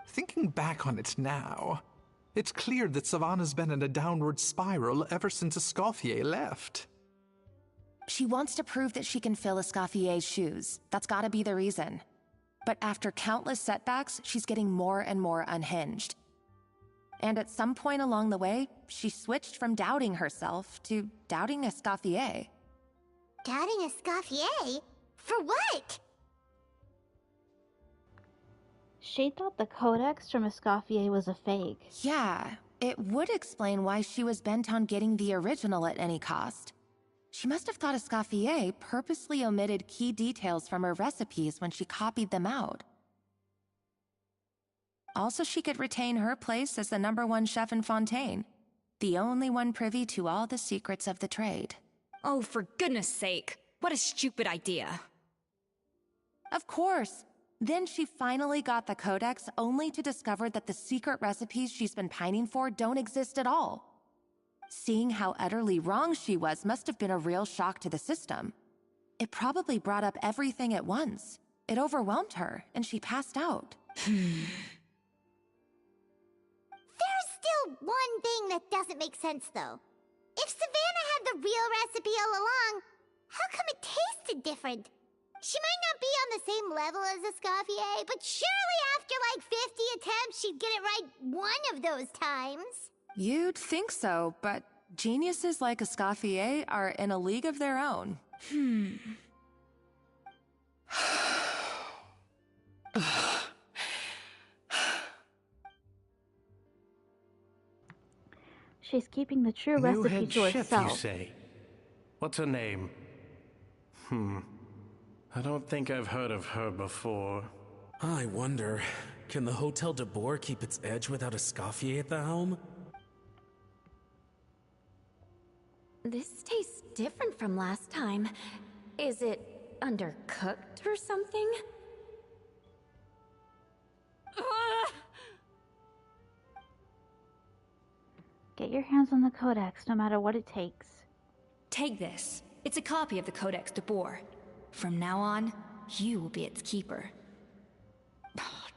Thinking back on it now, it's clear that Savannah's been in a downward spiral ever since Escoffier left. She wants to prove that she can fill Escoffier's shoes. That's gotta be the reason. But after countless setbacks, she's getting more and more unhinged. And at some point along the way, she switched from doubting herself to doubting Escoffier. Doubting Escoffier? For what? She thought the codex from Escoffier was a fake. Yeah, it would explain why she was bent on getting the original at any cost. She must have thought Escoffier purposely omitted key details from her recipes when she copied them out. Also, she could retain her place as the #1 chef in Fontaine, the only one privy to all the secrets of the trade. Oh, for goodness sake, what a stupid idea. Of course. Then she finally got the codex only to discover that the secret recipes she's been pining for don't exist at all. Seeing how utterly wrong she was must have been a real shock to the system. It probably brought up everything at once. It overwhelmed her, and she passed out. There's still one thing that doesn't make sense, though. If Savannah had the real recipe all along, how come it tasted different? She might not be on the same level as Escoffier, but surely after like 50 attempts, she'd get it right one of those times. You'd think so, but geniuses like Escoffier are in a league of their own. She's keeping the true New recipe head to chef, herself. you say? What's her name? I don't think I've heard of her before. I wonder, can the Hotel de Boer keep its edge without Escoffier at the helm? This tastes different from last time. Is it undercooked or something? Get your hands on the codex, no matter what it takes. Take this. It's a copy of the Codex de Boer. From now on, you will be its keeper.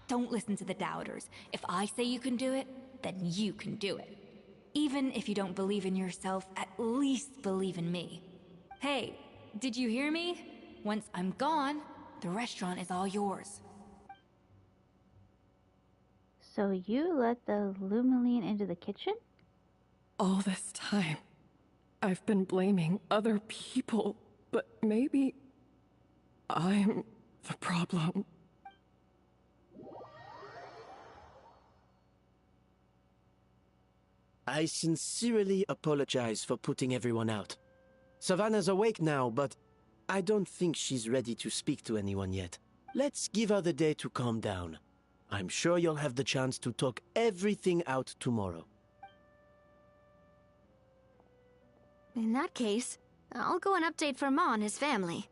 Don't listen to the doubters. If I say you can do it, then you can do it. Even if you don't believe in yourself, at least believe in me. Hey, did you hear me? Once I'm gone, the restaurant is all yours. So you let the Lumiline into the kitchen? All this time, I've been blaming other people, but maybe I'm the problem. I sincerely apologize for putting everyone out. Savannah's awake now, but I don't think she's ready to speak to anyone yet. Let's give her the day to calm down. I'm sure you'll have the chance to talk everything out tomorrow. In that case, I'll go and update for Ma and his family.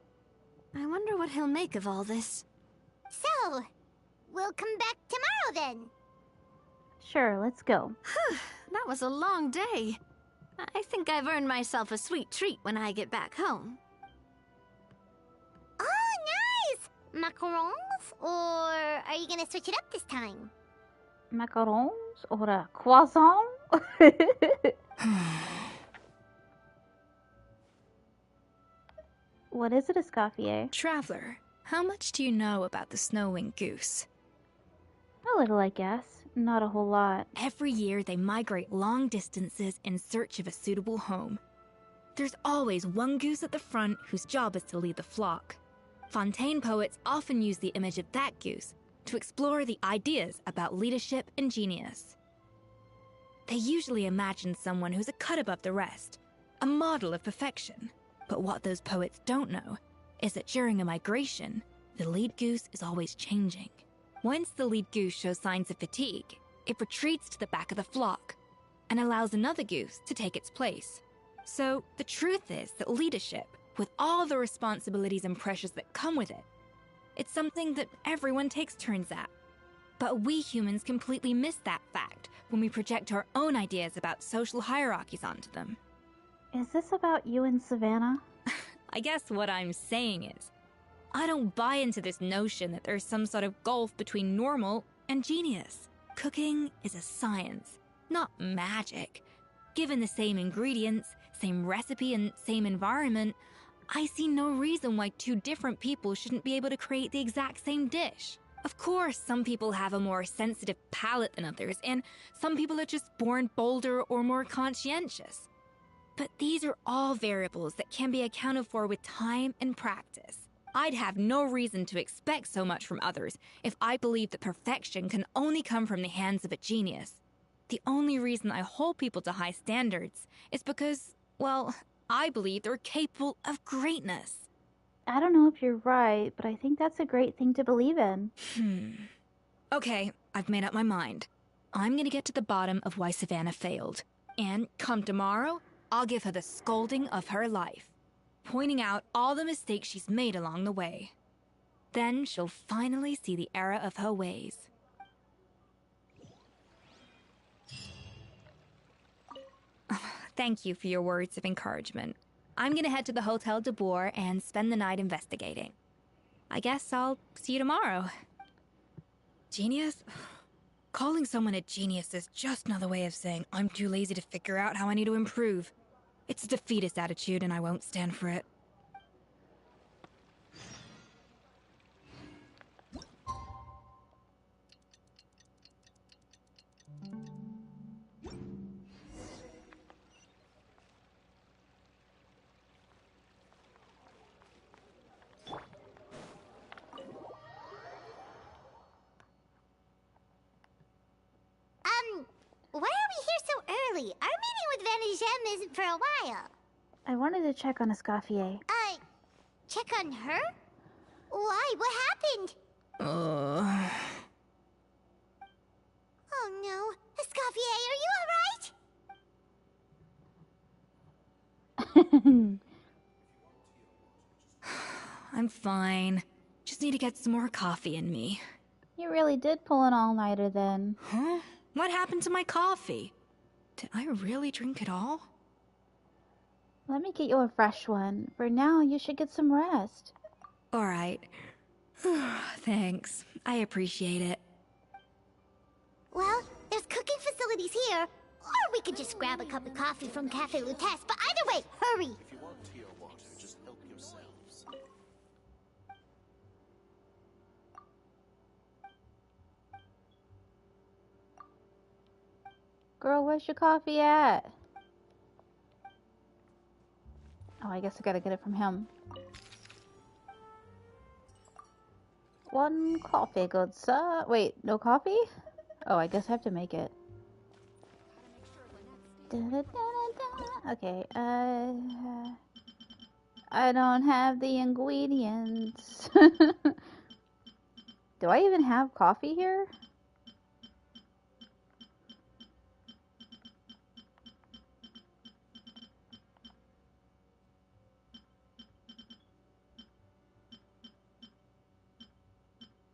I wonder what he'll make of all this. So, we'll come back tomorrow then. Sure, let's go. That was a long day. I think I've earned myself a sweet treat when I get back home. Oh, nice! Macarons? Or are you gonna switch it up this time? Macarons or a croissant? What is it, Escoffier? Traveler, how much do you know about the snow-winged goose? A little, I guess. Not a whole lot. Every year, they migrate long distances in search of a suitable home. There's always one goose at the front whose job is to lead the flock. Fontaine poets often use the image of that goose to explore the ideas about leadership and genius. They usually imagine someone who's a cut above the rest, a model of perfection. But what those poets don't know is that during a migration, the lead goose is always changing. Once the lead goose shows signs of fatigue, it retreats to the back of the flock and allows another goose to take its place. So the truth is that leadership, with all the responsibilities and pressures that come with it, it's something that everyone takes turns at. But we humans completely miss that fact when we project our own ideas about social hierarchies onto them. Is this about you and Savannah? I guess what I'm saying is, I don't buy into this notion that there's some sort of gulf between normal and genius. Cooking is a science, not magic. Given the same ingredients, same recipe, and same environment, I see no reason why two different people shouldn't be able to create the exact same dish. Of course, some people have a more sensitive palate than others, and some people are just born bolder or more conscientious. But these are all variables that can be accounted for with time and practice. I'd have no reason to expect so much from others if I believed that perfection can only come from the hands of a genius. The only reason I hold people to high standards is because, well, I believe they're capable of greatness. I don't know if you're right, but I think that's a great thing to believe in. Okay, I've made up my mind. I'm gonna get to the bottom of why Savannah failed. And come tomorrow, I'll give her the scolding of her life, pointing out all the mistakes she's made along the way. Then she'll finally see the error of her ways. Thank you for your words of encouragement. I'm gonna head to the Hotel de Boer and spend the night investigating. I guess I'll see you tomorrow. Genius? Calling someone a genius is just another way of saying I'm too lazy to figure out how I need to improve. It's a defeatist attitude, and I won't stand for it. Why are we here so early? Our meeting with Van isn't for a while. I wanted to check on Escoffier. Check on her? Why? What happened? Oh no. Escoffier, are you alright? I'm fine. Just need to get some more coffee in me. You really did pull an all-nighter then. Huh? What happened to my coffee? Did I really drink it all? Let me get you a fresh one. For now, you should get some rest. Alright. Thanks. I appreciate it. Well, there's cooking facilities here. Or we could just grab a cup of coffee from Cafe Lutece, but either way, hurry! If you want tea or water, just help yourselves. Girl, where's your coffee at? Oh, I guess I gotta get it from him. One coffee, good sir. Wait, no coffee? Oh, I guess I have to make it. Okay, I don't have the ingredients. Do I even have coffee here?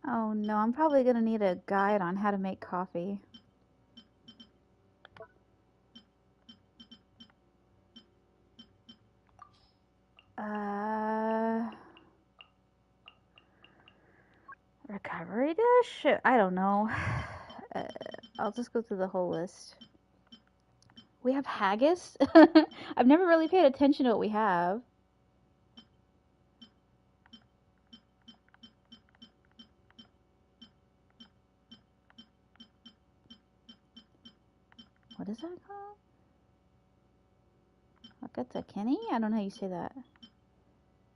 Oh no, I'm probably gonna need a guide on how to make coffee. Recovery dish? I don't know. I'll just go through the whole list. We have haggis? I've never really paid attention to what we have. What is that called? Kenny? I don't know how you say that.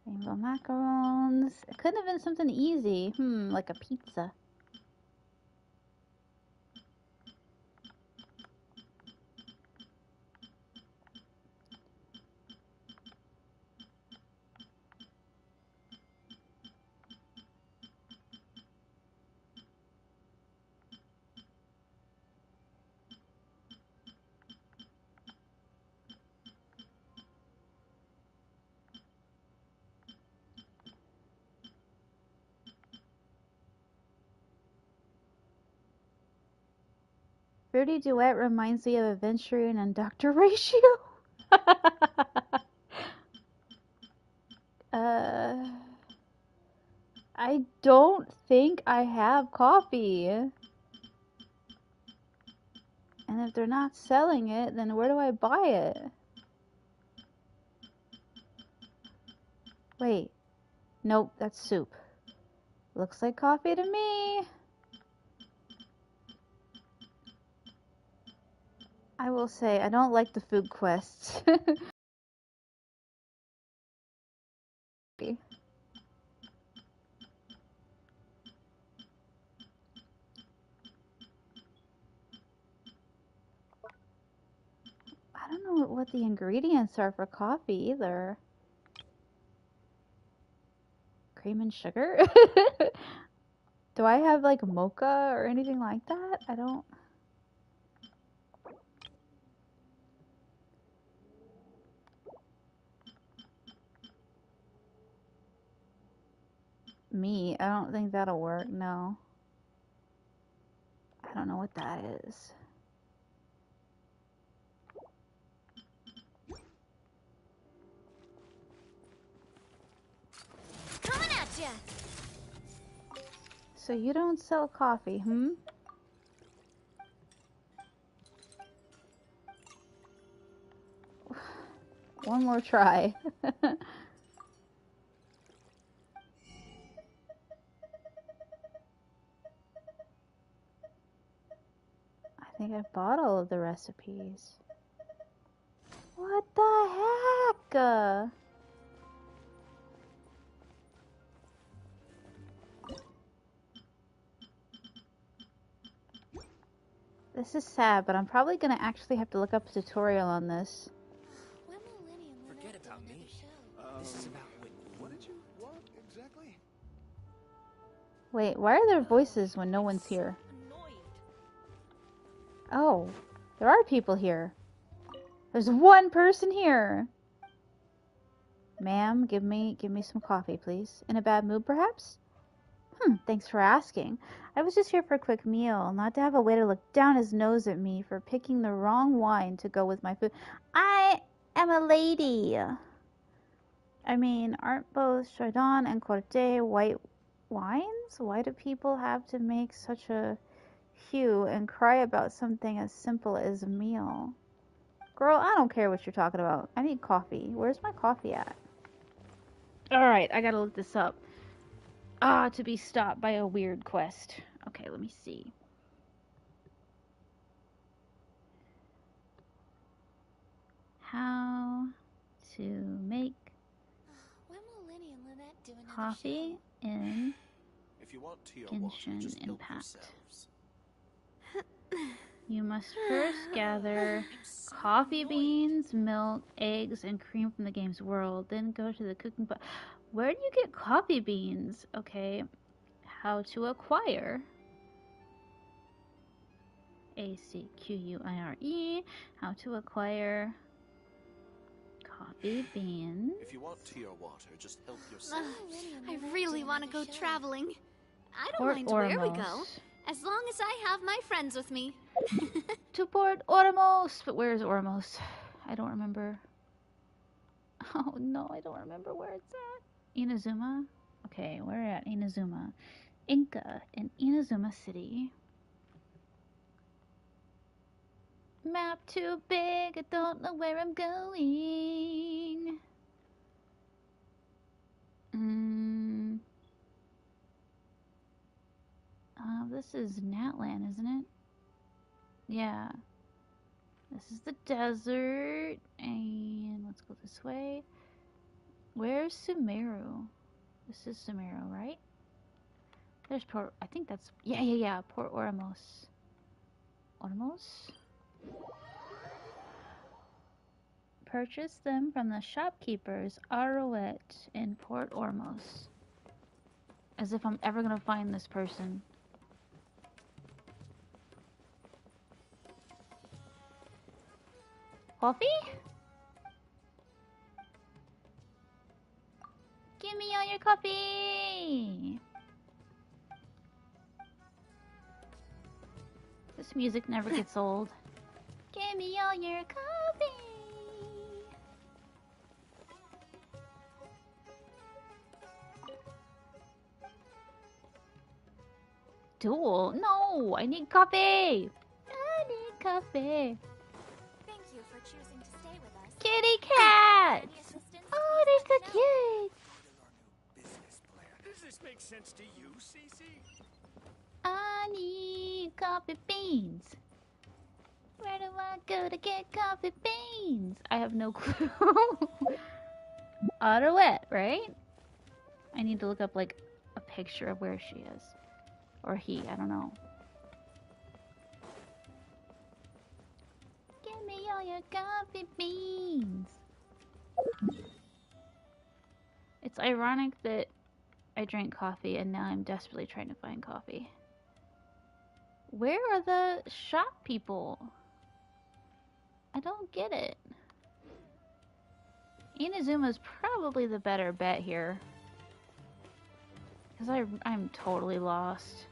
Rainbow macarons. It couldn't have been something easy. Like a pizza. Fruity Duet reminds me of Adventuring and Dr. Ratio. I don't think I have coffee. And if they're not selling it, then where do I buy it? Wait. Nope, that's soup. Looks like coffee to me. I will say, I don't like the food quests. I don't know what the ingredients are for coffee either. Cream and sugar? Do I have like mocha or anything like that? I don't. I don't think that'll work, no. I don't know what that is. Coming at ya! So you don't sell coffee, One more try. I think I bought all of the recipes. What the heck? This is sad, but I'm probably gonna actually have to look up a tutorial on this. Forget about me. This is about what did you want exactly? Wait, why are there voices when no one's here? Oh, there are people here. There's one person here. Ma'am, give me some coffee, please. In a bad mood, perhaps? Thanks for asking. I was just here for a quick meal, not to have a waiter look down his nose at me for picking the wrong wine to go with my food. I am a lady. I mean, aren't both Chardonnay and Corte white wines? Why do people have to make such a hue and cry about something as simple as a meal? Girl, I don't care what you're talking about. I need coffee. Where's my coffee at? Alright, I gotta look this up. To be stopped by a weird quest. Okay, let me see. How to make coffee in If you want tea or water, Genshin just help Impact. yourselves. You must first gather coffee beans, milk, eggs, and cream from the game's world. Then go to the cooking pot. Where do you get coffee beans? Okay. How to acquire. ACQUIRE. How to acquire coffee beans. If you want tea or water, just help yourself. I really want to go traveling. I don't Port mind where we go, Ormos. as long as I have my friends with me. To Port Ormos. But where is Ormos? I don't remember. Oh no, I don't remember where it's at. Inazuma? Okay, we're at Inazuma. Inca in Inazuma City. Map too big, I don't know where I'm going. This is Natlan, isn't it? Yeah. This is the desert, and let's go this way. Where's Sumeru? This is Sumeru, right? There's Port, I think that's, yeah, Port Ormos. Ormos? Purchase them from the shopkeepers Arouet in Port Ormos. As if I'm ever gonna find this person. Coffee? Give me all your coffee! This music never gets old. Give me all your coffee! Duel? No! I need coffee! I need coffee! Thank you for choosing to stay with us. Kitty cats! Oh, they're so cute! Does this make sense to you, Cece? I need coffee beans. Where do I go to get coffee beans? I have no clue. Arouet, right? I need to look up like a picture of where she is. Or he, I don't know. Give me all your coffee beans. It's ironic that I drank coffee and now I'm desperately trying to find coffee. Where are the shop people? I don't get it. Inazuma's probably the better bet here. Because I'm totally lost.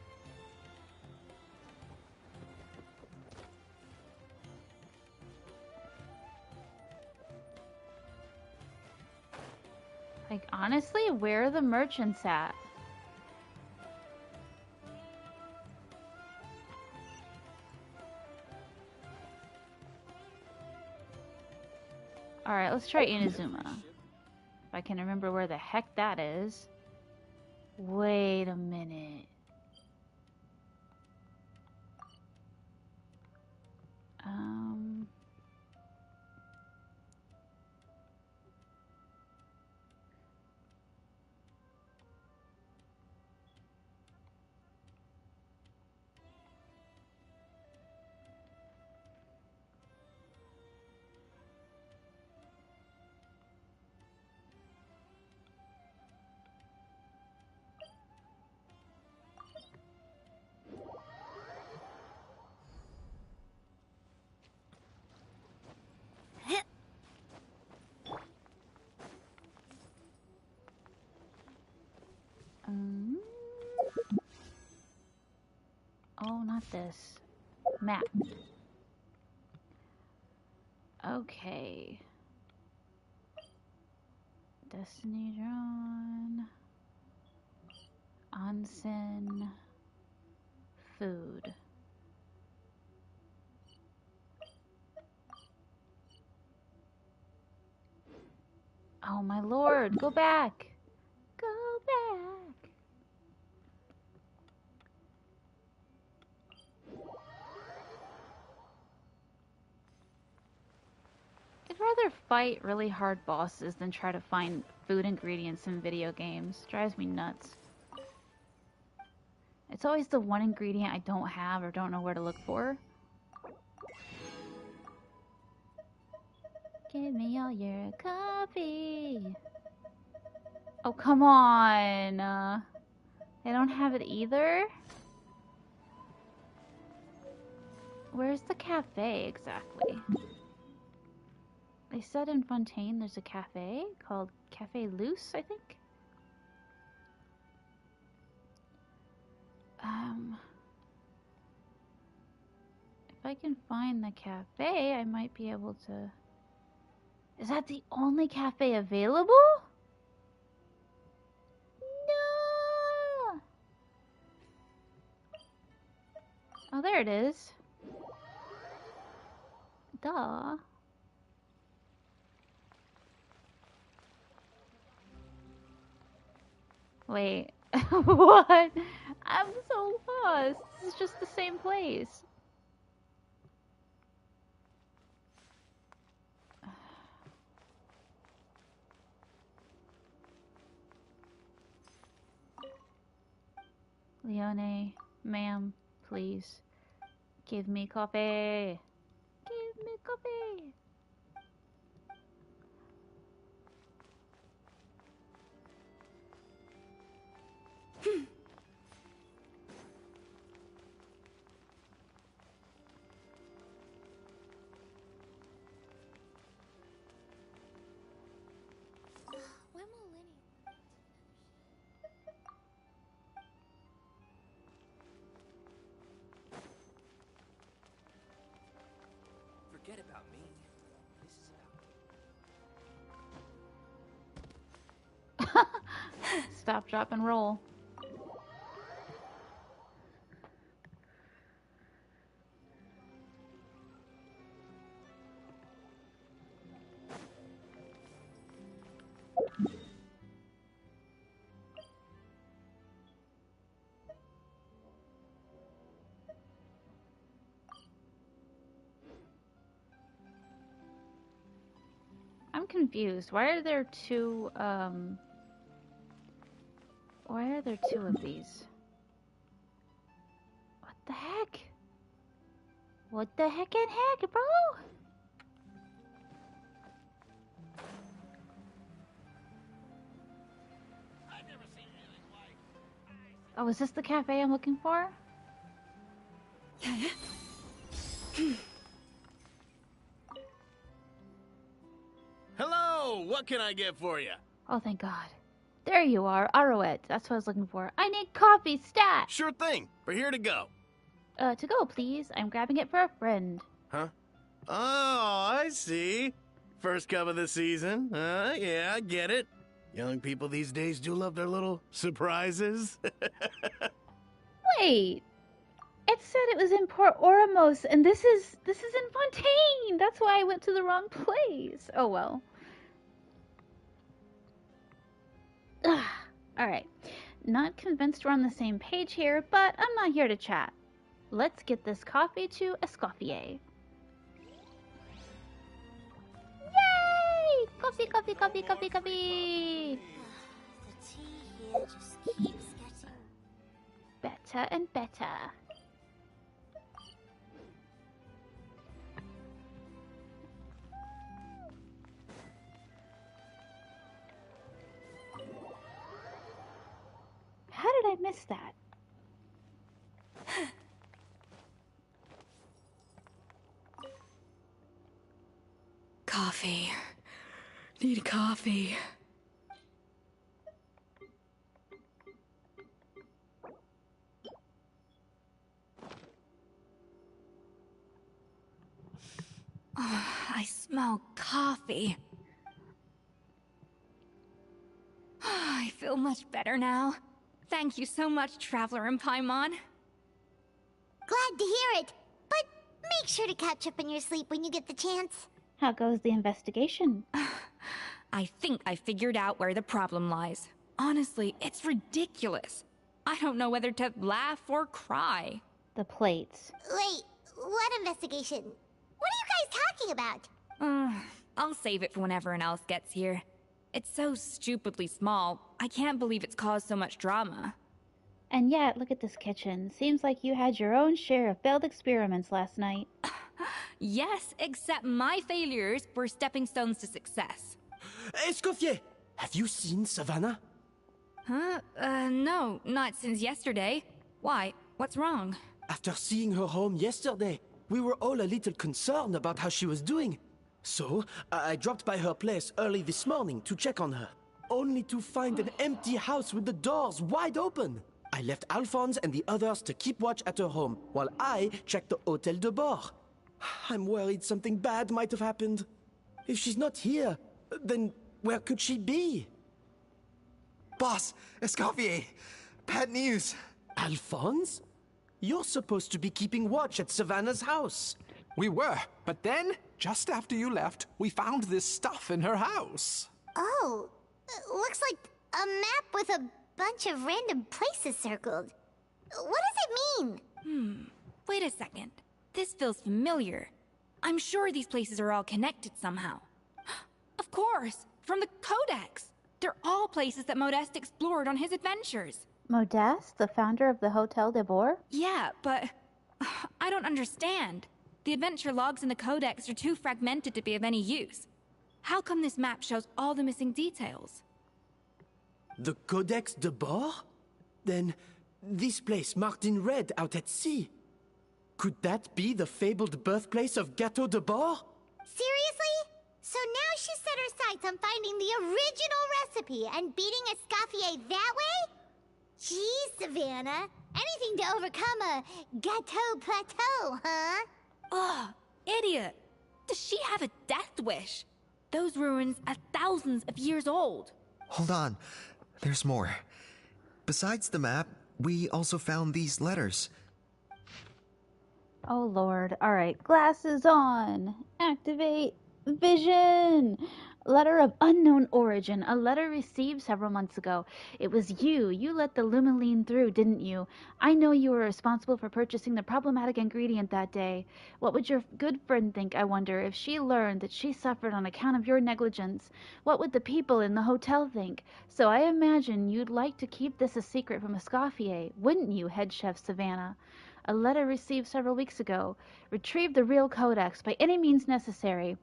Like, honestly, where are the merchants at? Alright, let's try Inazuma. If I can remember where the heck that is. Wait a minute. Oh, not this. Map. Okay. Destiny drawn. Onsen. Food. Oh my lord, go back! Go back! I'd rather fight really hard bosses than try to find food ingredients in video games. Drives me nuts. It's always the one ingredient I don't have or don't know where to look for. Give me all your coffee. Oh, come on. They don't have it either? Where's the cafe exactly? They said in Fontaine there's a cafe called Cafe Luce, I think. If I can find the cafe, I might be able to... Is that the only cafe available? No! Oh, there it is. Duh. Wait. What? I'm so lost. This is just the same place. Leone, ma'am, please. Give me coffee. Give me coffee. Forget about me. This is about... Stop, drop, and roll. I'm confused. Why are there two of these? What the heck? What the heck and heck, bro? Oh, is this the cafe I'm looking for? Hello, what can I get for you? Oh, thank God. There you are, Arrowette. That's what I was looking for. I need coffee stat. Sure thing. We're here to go. To go, please. I'm grabbing it for a friend. Huh? Oh, I see. First cup of the season. Yeah, I get it. Young people these days do love their little surprises. Wait. It said it was in Port Oromos, and this is in Fontaine. That's why I went to the wrong place. Oh well. Alright. Not convinced we're on the same page here, but I'm not here to chat. Let's get this coffee to Escoffier. Yay! Coffee, coffee, coffee, coffee, coffee! The tea here just keeps getting better and better. How did I miss that? Coffee. Need coffee. Oh, I smell coffee. I feel much better now. Thank you so much, Traveler in Paimon. glad to hear it. But make sure to catch up in your sleep when you get the chance. How goes the investigation? I think I figured out where the problem lies. Honestly, it's ridiculous. I don't know whether to laugh or cry. The plates. Wait, what investigation? What are you guys talking about? I'll save it for when everyone else gets here. It's so stupidly small. I can't believe it's caused so much drama. And yet, look at this kitchen. Seems like you had your own share of failed experiments last night. Yes, except my failures were stepping stones to success. Escoffier, have you seen Savannah? Huh? No, not since yesterday. Why? What's wrong? After seeing her home yesterday, we were all a little concerned about how she was doing. So, I dropped by her place early this morning to check on her, only to find an empty house with the doors wide open. I left Alphonse and the others to keep watch at her home, while I checked the Hôtel de Bord. I'm worried something bad might have happened. If she's not here, then where could she be? Boss, Escoffier, bad news. Alphonse? You're supposed to be keeping watch at Savannah's house. We were, but then, just after you left, we found this stuff in her house. Oh, looks like a map with a bunch of random places circled. What does it mean? Wait a second. This feels familiar. I'm sure these places are all connected somehow. Of course, from the Codex. They're all places that Modeste explored on his adventures. Modeste, the founder of the Hôtel de Bord? Yeah, but I don't understand. The adventure logs in the Codex are too fragmented to be of any use. How come this map shows all the missing details? The Codex de Bord? Then, this place marked in red out at sea. Could that be the fabled birthplace of Gâteau de Bord? Seriously? So now she set her sights on finding the original recipe and beating Escoffier that way? Geez, Savannah. Anything to overcome a gâteau plateau, huh? Ugh, idiot. Does she have a death wish? Those ruins are thousands of years old. Hold on. There's more. Besides the map, we also found these letters. Oh lord. Alright, glasses on. Activate vision. Letter of unknown origin. A letter received several months ago. It was you. You let the Lumaline through, didn't you? I know you were responsible for purchasing the problematic ingredient that day. What would your good friend think, I wonder, if she learned that she suffered on account of your negligence? What would the people in the hotel think? So I imagine you'd like to keep this a secret from Escoffier, wouldn't you, head chef Savannah? A letter received several weeks ago. Retrieve the real codex by any means necessary.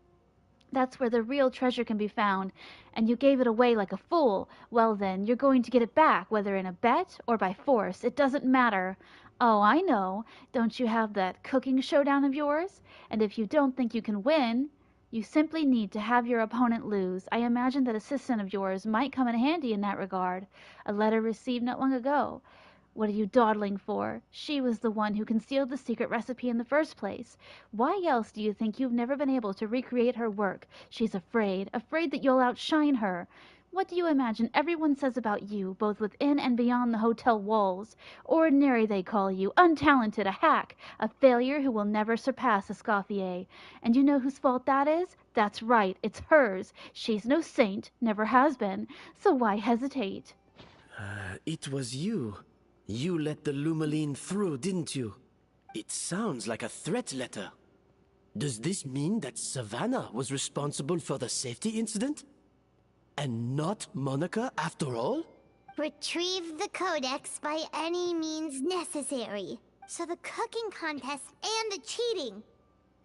That's where the real treasure can be found, and you gave it away like a fool. Well then, you're going to get it back, whether in a bet or by force. It doesn't matter. Oh, I know. Don't you have that cooking showdown of yours? And if you don't think you can win, you simply need to have your opponent lose. I imagine that assistant of yours might come in handy in that regard. A letter received not long ago. What are you dawdling for? She was the one who concealed the secret recipe in the first place. Why else do you think you've never been able to recreate her work? She's afraid that you'll outshine her. What do you imagine everyone says about you, both within and beyond the hotel walls? Ordinary, they call you, untalented, a hack, a failure who will never surpass Escoffier. And you know whose fault that is? That's right, it's hers. She's no saint, never has been. So why hesitate? It was you. You let the Lumaline through, didn't you? It sounds like a threat letter. Does this mean that Savannah was responsible for the safety incident? And not Monica after all? Retrieve the codex by any means necessary. So the cooking contest and the cheating.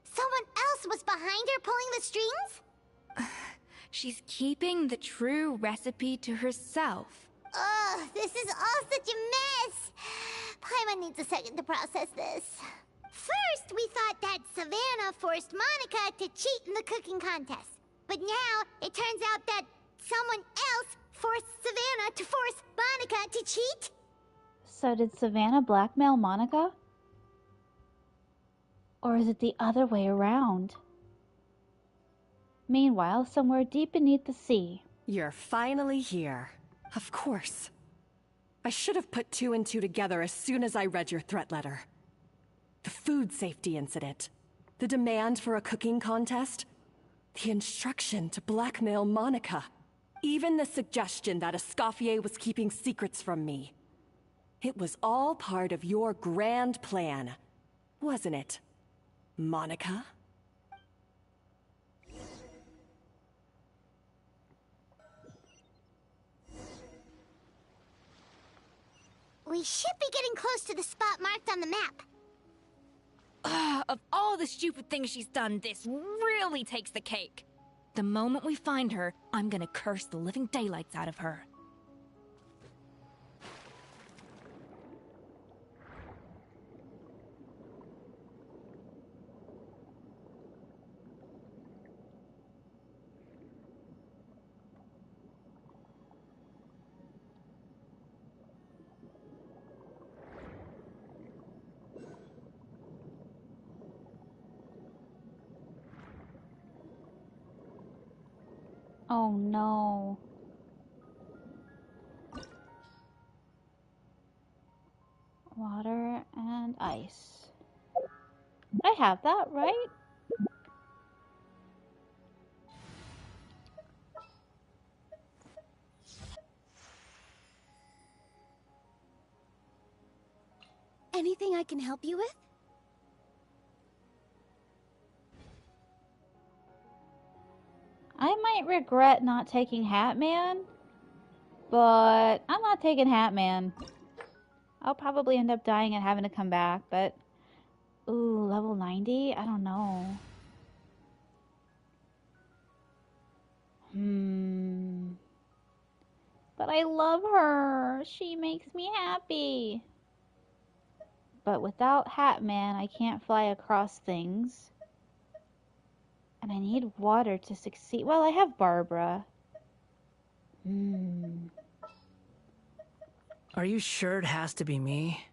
Someone else was behind her pulling the strings? She's keeping the true recipe to herself. Ugh, this is all such a mess. Paimon needs a second to process this. First, we thought that Savannah forced Monica to cheat in the cooking contest. But now, it turns out that someone else forced Savannah to force Monica to cheat? So did Savannah blackmail Monica? Or is it the other way around? Meanwhile, somewhere deep beneath the sea. You're finally here. Of course. I should have put two and two together as soon as I read your threat letter. The food safety incident. The demand for a cooking contest. The instruction to blackmail Monica. Even the suggestion that Escoffier was keeping secrets from me. It was all part of your grand plan, wasn't it, Monica? We should be getting close to the spot marked on the map. Of all the stupid things she's done, this really takes the cake. The moment we find her, I'm gonna curse the living daylights out of her. Oh no. Water and ice. I have that, right? Anything I can help you with? I might regret not taking Hat Man, but I'm not taking Hat Man. I'll probably end up dying and having to come back, but... Ooh, level 90? I don't know. But I love her. She makes me happy. But without Hat Man, I can't fly across things. And I need water to succeed. Well, I have Barbara. Are you sure it has to be me?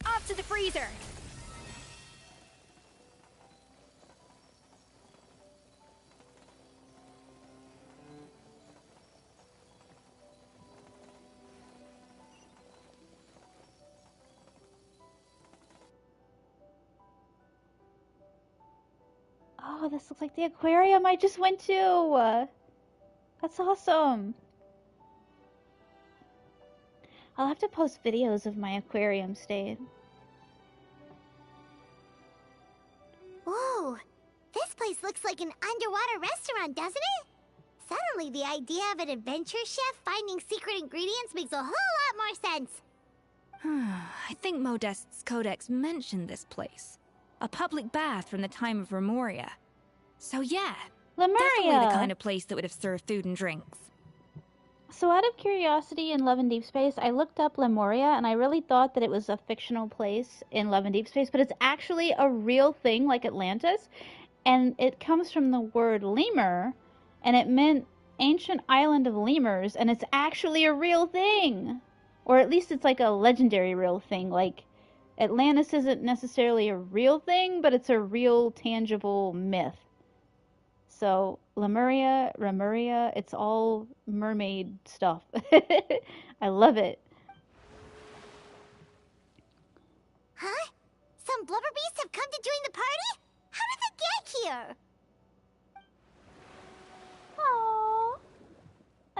Off to the freezer! Oh, this looks like the aquarium I just went to. That's awesome. I'll have to post videos of my aquarium stay. Whoa, this place looks like an underwater restaurant, doesn't it? Suddenly, the idea of an adventure chef finding secret ingredients makes a whole lot more sense. I think Modest's codex mentioned this place. A public bath from the time of Remoria. So yeah, definitely the kind of place that would have served food and drinks. So out of curiosity in Love and Deep Space, I looked up Lemuria, and I really thought that it was a fictional place in Love and Deep Space, but it's actually a real thing like Atlantis, and it comes from the word lemur, and it meant ancient island of lemurs, and it's actually a real thing. Or at least it's like a legendary real thing. Like, Atlantis isn't necessarily a real thing, but it's a real, tangible myth. So, Lemuria, Remuria, it's all mermaid stuff. I love it. Huh? Some blubber beasts have come to join the party? How did they get here? Aww.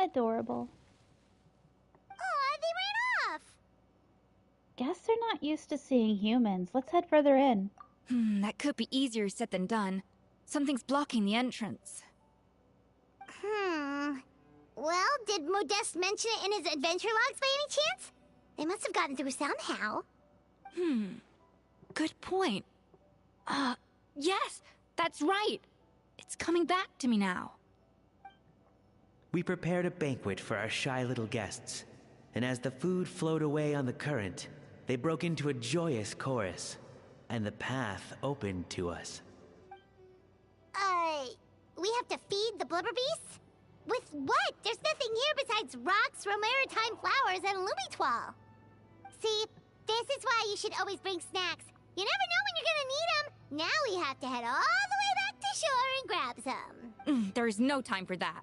Adorable. Aw, they ran off! Guess they're not used to seeing humans. Let's head further in. That could be easier said than done. Something's blocking the entrance. Well, did Modeste mention it in his adventure logs by any chance? They must have gotten through somehow. Good point. Yes, that's right. It's coming back to me now. We prepared a banquet for our shy little guests, and as the food flowed away on the current, they broke into a joyous chorus, and the path opened to us. We have to feed the blubber beasts? With what? There's nothing here besides rocks, romaritime flowers, and lumitoile. See, this is why you should always bring snacks. You never know when you're gonna need them. Now we have to head all the way back to shore and grab some. There's no time for that.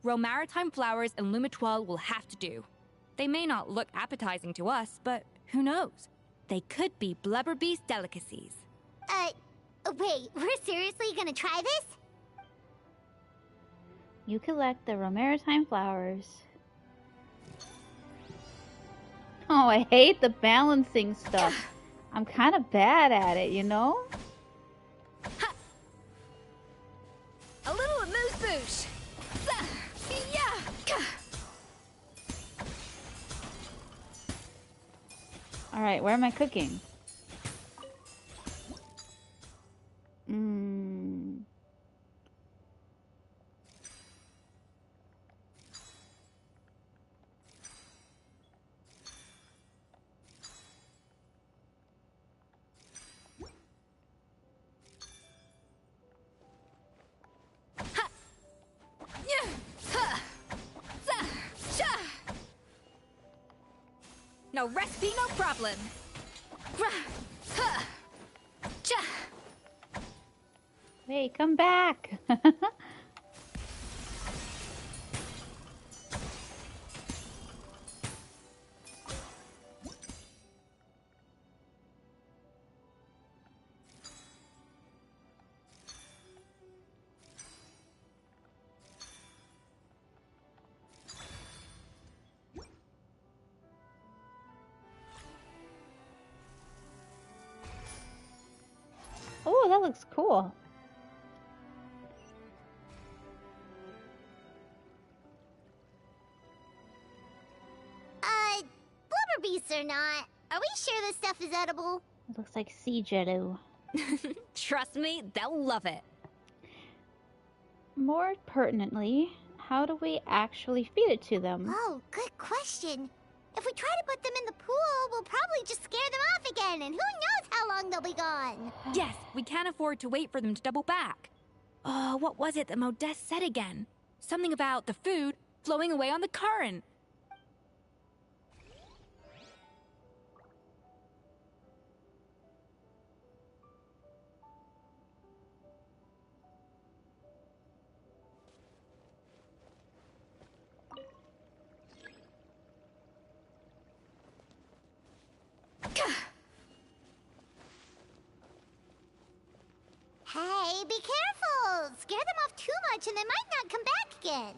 Romaritime flowers and lumitoile will have to do. They may not look appetizing to us, but who knows? They could be blubber beast delicacies. Wait, we're seriously gonna try this? You collect the romaritime flowers. Oh, I hate the balancing stuff. I'm kind of bad at it, you know? A little amuse-bouche. Alright, where am I cooking? Mmm. No recipe, no problem. Hey, come back! Oh, that looks cool. Blubber beasts or not, are we sure this stuff is edible? It looks like sea jello. Trust me, they'll love it. More pertinently, how do we actually feed it to them? Oh, good question. If we try to put them in the pool, we'll probably just scare them off again, and who knows how long they'll be gone. Yes, we can't afford to wait for them to double back. Oh, what was it that Modeste said again? Something about the food flowing away on the current. Hey, be careful! Scare them off too much and they might not come back again.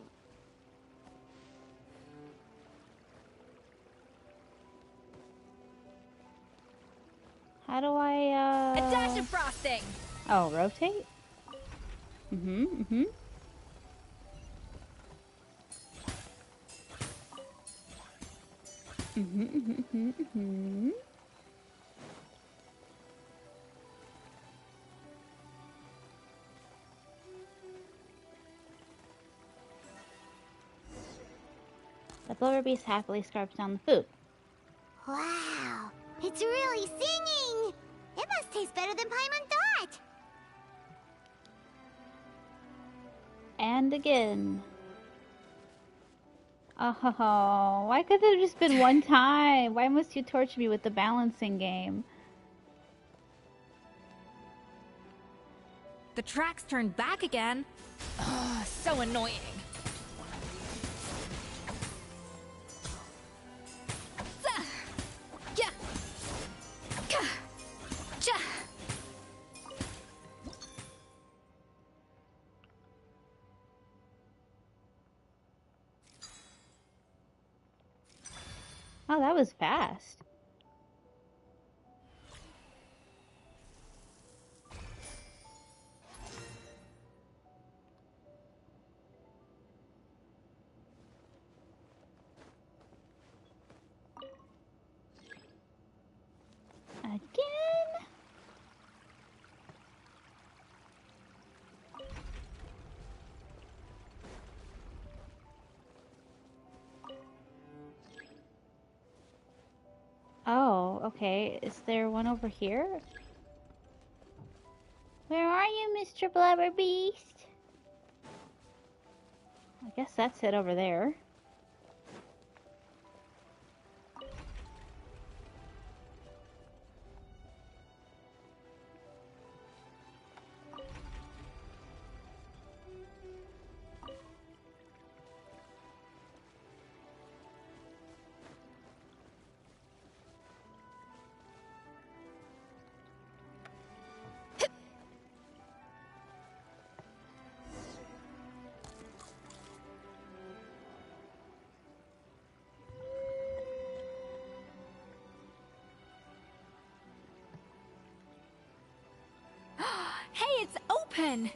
How do I, A dash of frosting! Oh, rotate? Mm-hmm. The blubber beast happily scarfs down the food. Wow, it's really singing! It must taste better than Paimon thought! And again. Oh, why could it have just been one time? Why must you torture me with the balancing game? The tracks turned back again. Ugh, so annoying. Oh, that was fast. Again? Oh, okay. Is there one over here? Where are you, Mr. Blubber Beast? I guess that's it over there. Hey, it's open!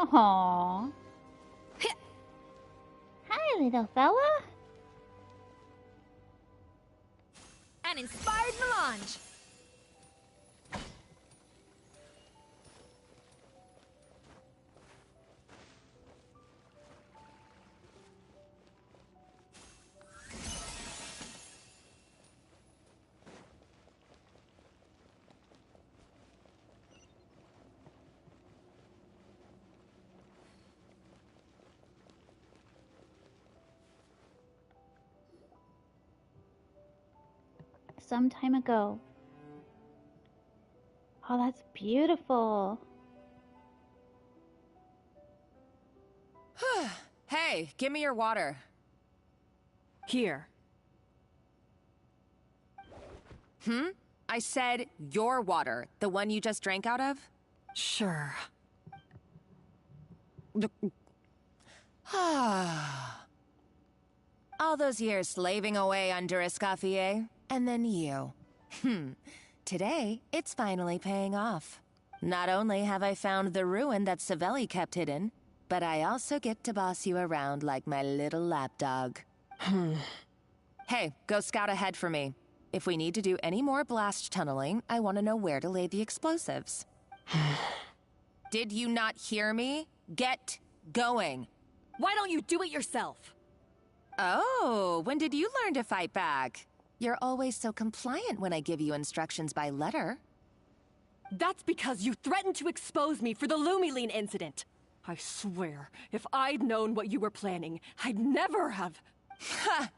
Aww. Hi, little fella. An inspired melange. Some time ago. Oh, that's beautiful. Hey, give me your water. Here. I said your water, the one you just drank out of? Sure. All those years slaving away under Escoffier, and then you. Today, it's finally paying off. Not only have I found the ruin that Savelli kept hidden, but I also get to boss you around like my little lapdog. Hey, go scout ahead for me. If we need to do any more blast tunneling, I want to know where to lay the explosives. Did you not hear me? Get going. Why don't you do it yourself? Oh, when did you learn to fight back? You're always so compliant when I give you instructions by letter. That's because you threatened to expose me for the Lumiline incident. I swear, if I'd known what you were planning, I'd never have... Ha!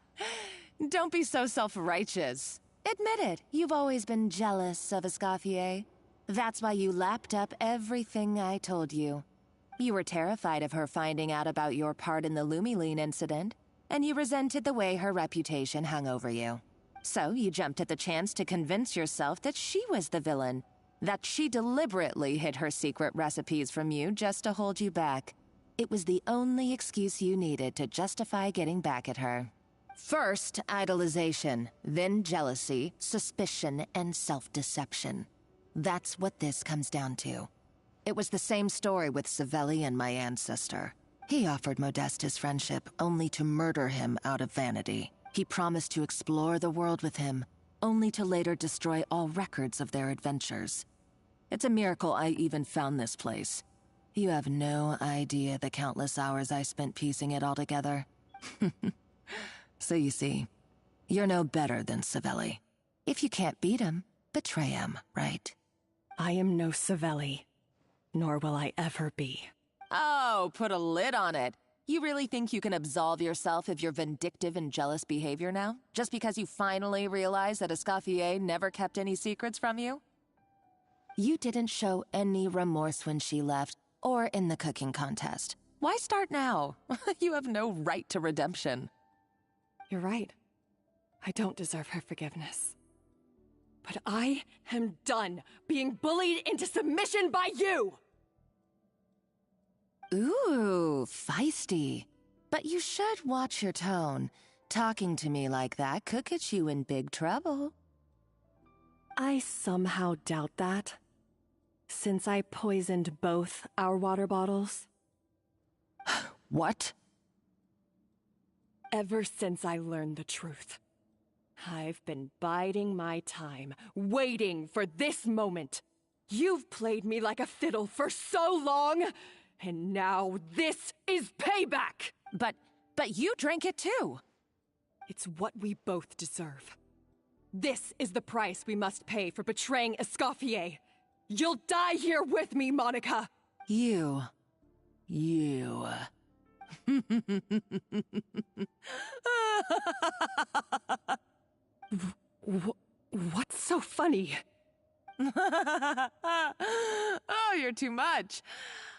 Don't be so self-righteous. Admit it, you've always been jealous of Escoffier. That's why you lapped up everything I told you. You were terrified of her finding out about your part in the Lumiline incident, and you resented the way her reputation hung over you. So you jumped at the chance to convince yourself that she was the villain, that she deliberately hid her secret recipes from you just to hold you back. It was the only excuse you needed to justify getting back at her. First, idolization, then jealousy, suspicion, and self-deception. That's what this comes down to. It was the same story with Savelli and my ancestor. He offered Modeste his friendship only to murder him out of vanity. He promised to explore the world with him, only to later destroy all records of their adventures. It's a miracle I even found this place. You have no idea the countless hours I spent piecing it all together. So you see, you're no better than Savelli. If you can't beat him, betray him, right? I am no Savelli, nor will I ever be. Oh, put a lid on it. You really think you can absolve yourself of your vindictive and jealous behavior now? Just because you finally realize that Escoffier never kept any secrets from you? You didn't show any remorse when she left, or in the cooking contest. Why start now? You have no right to redemption. You're right. I don't deserve her forgiveness. But I am done being bullied into submission by you! Ooh, feisty. But you should watch your tone. Talking to me like that could get you in big trouble. I somehow doubt that, since I poisoned both our water bottles. What? Ever since I learned the truth, I've been biding my time, waiting for this moment. You've played me like a fiddle for so long, and now this is payback! But you drank it too! It's what we both deserve. This is the price we must pay for betraying Escoffier. You'll die here with me, Monica! You. What's so funny? Oh, you're too much.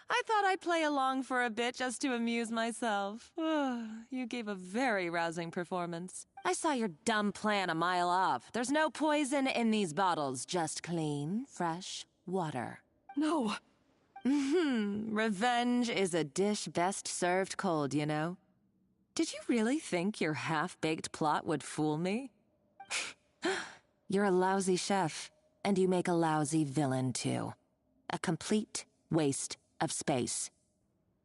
I thought I'd play along for a bit just to amuse myself. You gave a very rousing performance. I saw your dumb plan a mile off. There's no poison in these bottles, just clean, fresh water. No. Revenge is a dish best served cold, you know. Did you really think your half-baked plot would fool me? You're a lousy chef, and you make a lousy villain, too. A complete waste of space.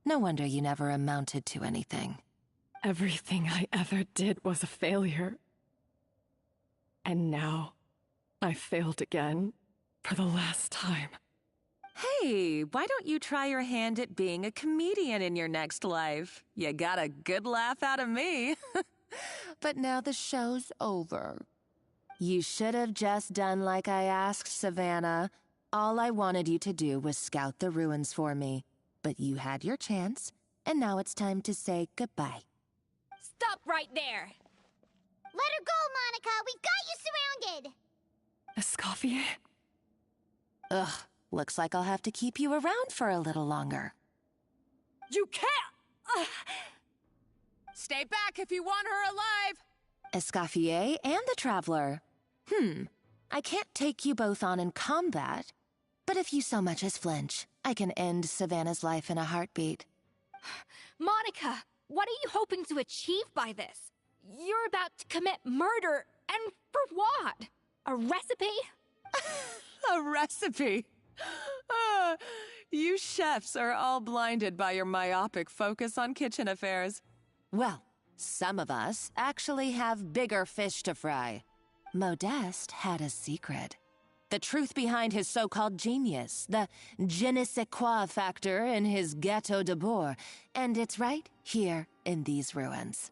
No wonder you never amounted to anything. Everything I ever did was a failure. And now, I failed again, for the last time. Hey, why don't you try your hand at being a comedian in your next life? You got a good laugh out of me. But now the show's over. You should have just done like I asked, Savannah. All I wanted you to do was scout the ruins for me. But you had your chance, and now it's time to say goodbye. Stop right there! Let her go, Monica! We've got you surrounded! Escoffier? Ugh, looks like I'll have to keep you around for a little longer. You can't! Stay back if you want her alive! Escoffier and the Traveler. I can't take you both on in combat, but if you so much as flinch, I can end Savannah's life in a heartbeat. Monica, what are you hoping to achieve by this? You're about to commit murder, and for what? A recipe? A recipe? You chefs are all blinded by your myopic focus on kitchen affairs. Well, some of us actually have bigger fish to fry. Modeste had a secret. The truth behind his so-called genius, the je ne sais quoi factor in his Gâteau de Bourg, and it's right here in these ruins.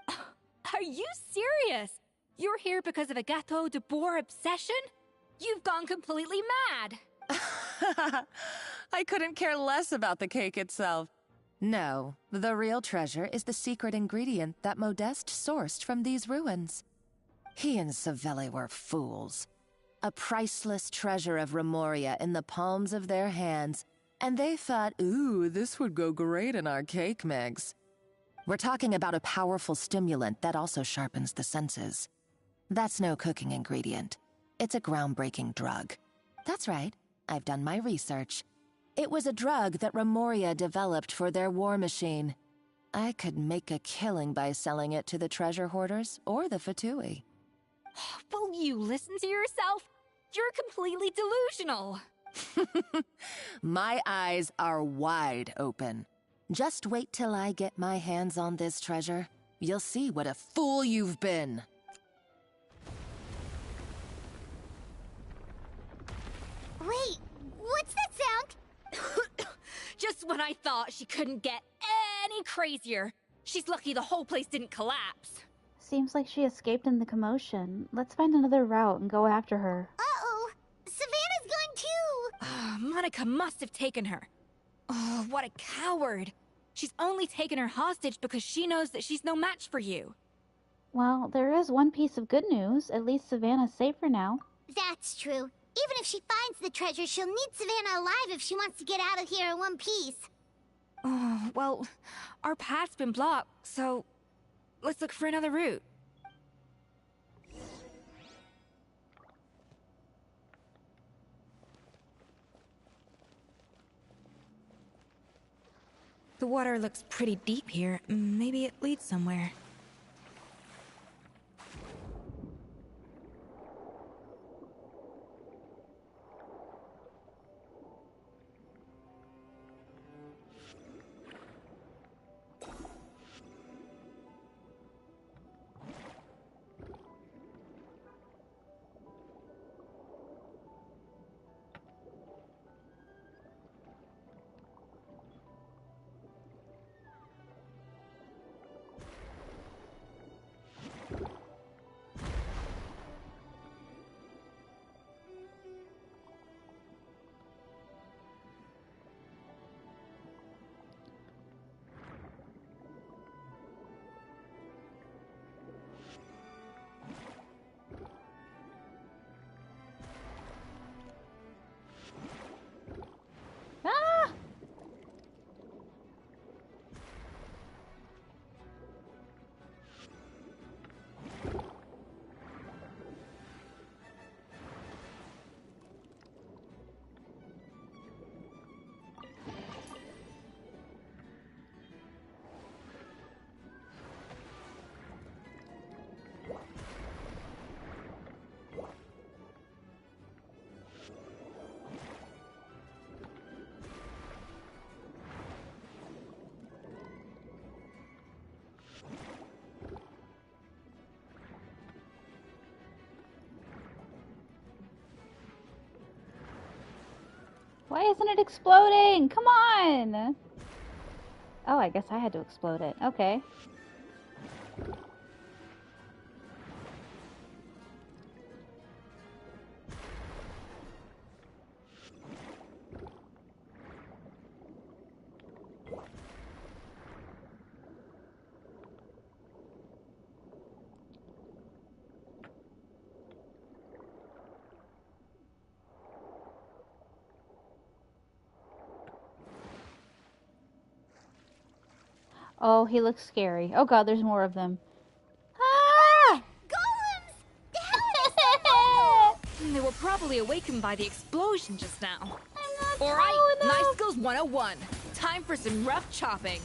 Are you serious? You're here because of a Gâteau de Bourg obsession? You've gone completely mad! I couldn't care less about the cake itself. No, the real treasure is the secret ingredient that Modeste sourced from these ruins. He and Savelli were fools. A priceless treasure of Remoria in the palms of their hands, and they thought, ooh, this would go great in our cake mix. We're talking about a powerful stimulant that also sharpens the senses. That's no cooking ingredient. It's a groundbreaking drug. That's right, I've done my research. It was a drug that Remoria developed for their war machine. I could make a killing by selling it to the treasure hoarders or the Fatui. Will you listen to yourself? You're completely delusional. My eyes are wide open. Just wait till I get my hands on this treasure. You'll see what a fool you've been. Wait, what's that sound? Just when I thought she couldn't get any crazier. She's lucky the whole place didn't collapse. Seems like she escaped in the commotion. Let's find another route and go after her. Uh-oh! Savannah's gone too! Monica must have taken her. Oh, what a coward. She's only taken her hostage because she knows that she's no match for you. Well, there is one piece of good news. At least Savannah's safer now. That's true. Even if she finds the treasure, she'll need Savannah alive if she wants to get out of here in one piece. Oh, well, our path's been blocked, so let's look for another route. The water looks pretty deep here. Maybe it leads somewhere. Why isn't it exploding? Come on! Oh, I guess I had to explode it. Okay. Oh, he looks scary. Oh god, there's more of them. Ah! They were probably awakened by the explosion just now. I'm not Alright, tall Knife enough. Skills 101. Time for some rough chopping.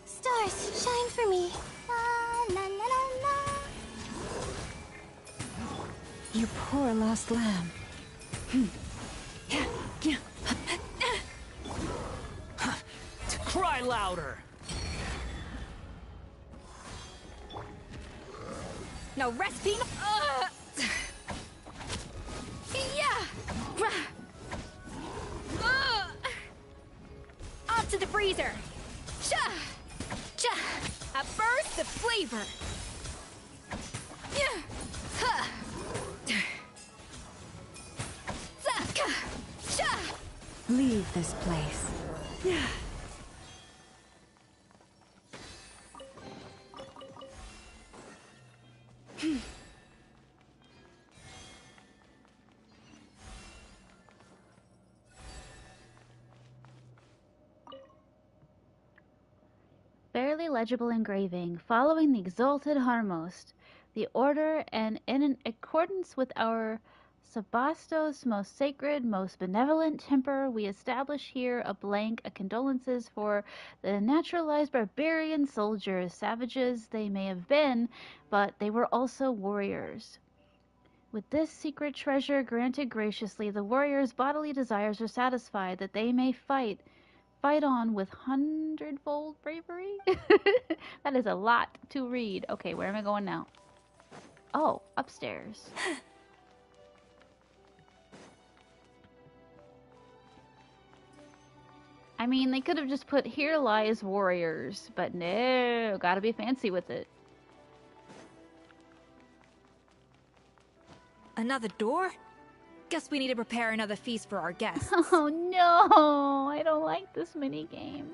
Stars, shine for me. La, la, la, la, la. You poor lost lamb. To cry louder! Now resting. Yeah. Up to the freezer. Cha. Cha. A burst of flavor. Yeah. Ha. Zaka. Cha. Leave this place. Yeah. Barely legible engraving, following the exalted Harmost, the order, and in accordance with our Sabastos' most sacred, most benevolent temper, we establish here a blank, a condolences for the naturalized barbarian soldiers, savages they may have been, but they were also warriors. With this secret treasure granted graciously, the warriors' bodily desires are satisfied, that they may fight on with hundredfold bravery. That is a lot to read. Okay, where am I going now? Oh, upstairs. I mean, they could have just put here lies warriors, but no, gotta be fancy with it. Another door? Guess we need to prepare another feast for our guests. Oh no, I don't like this mini game.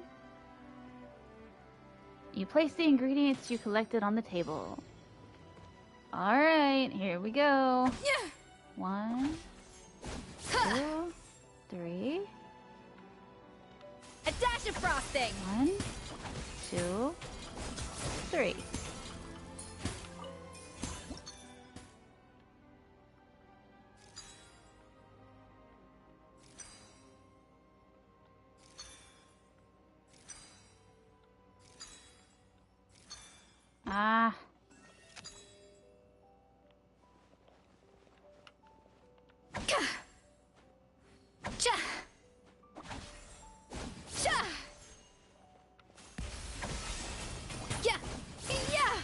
You place the ingredients you collected on the table. Alright, here we go. Yeah. 1, 2, 3. A dash of frosting. 1, 2, 3. Ah. Cha. Cha. Yeah. Yeah.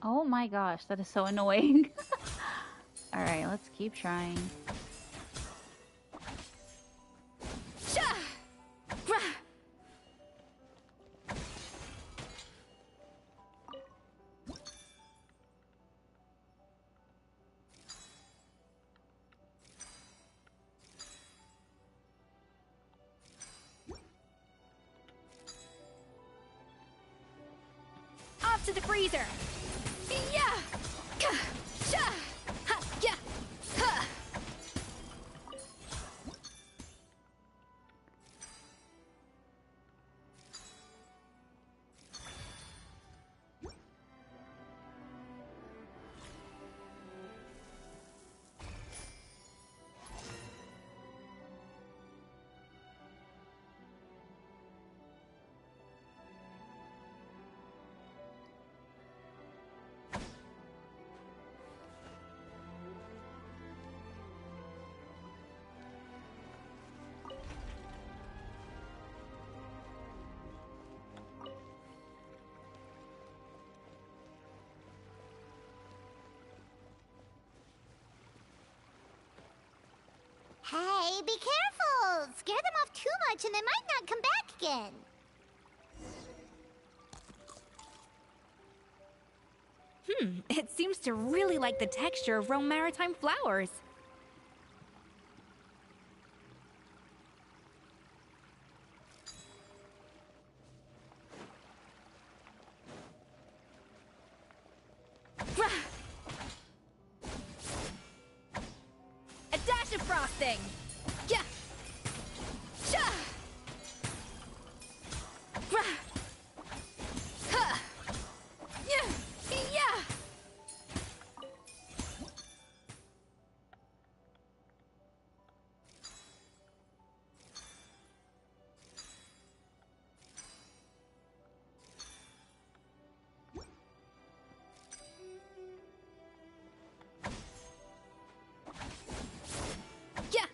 Oh my gosh, that is so annoying. Alright, let's keep trying. Cha. Rah. Off to the freezer. Yeah. Ka. Cha. Ha. Yeah. Ha. Hey, be careful! Scare them off too much and they might not come back again. It seems to really like the texture of Rome maritime flowers. A dash of frosting! Yeah! Sha! Huh! Yeah! Yeah! Yeah!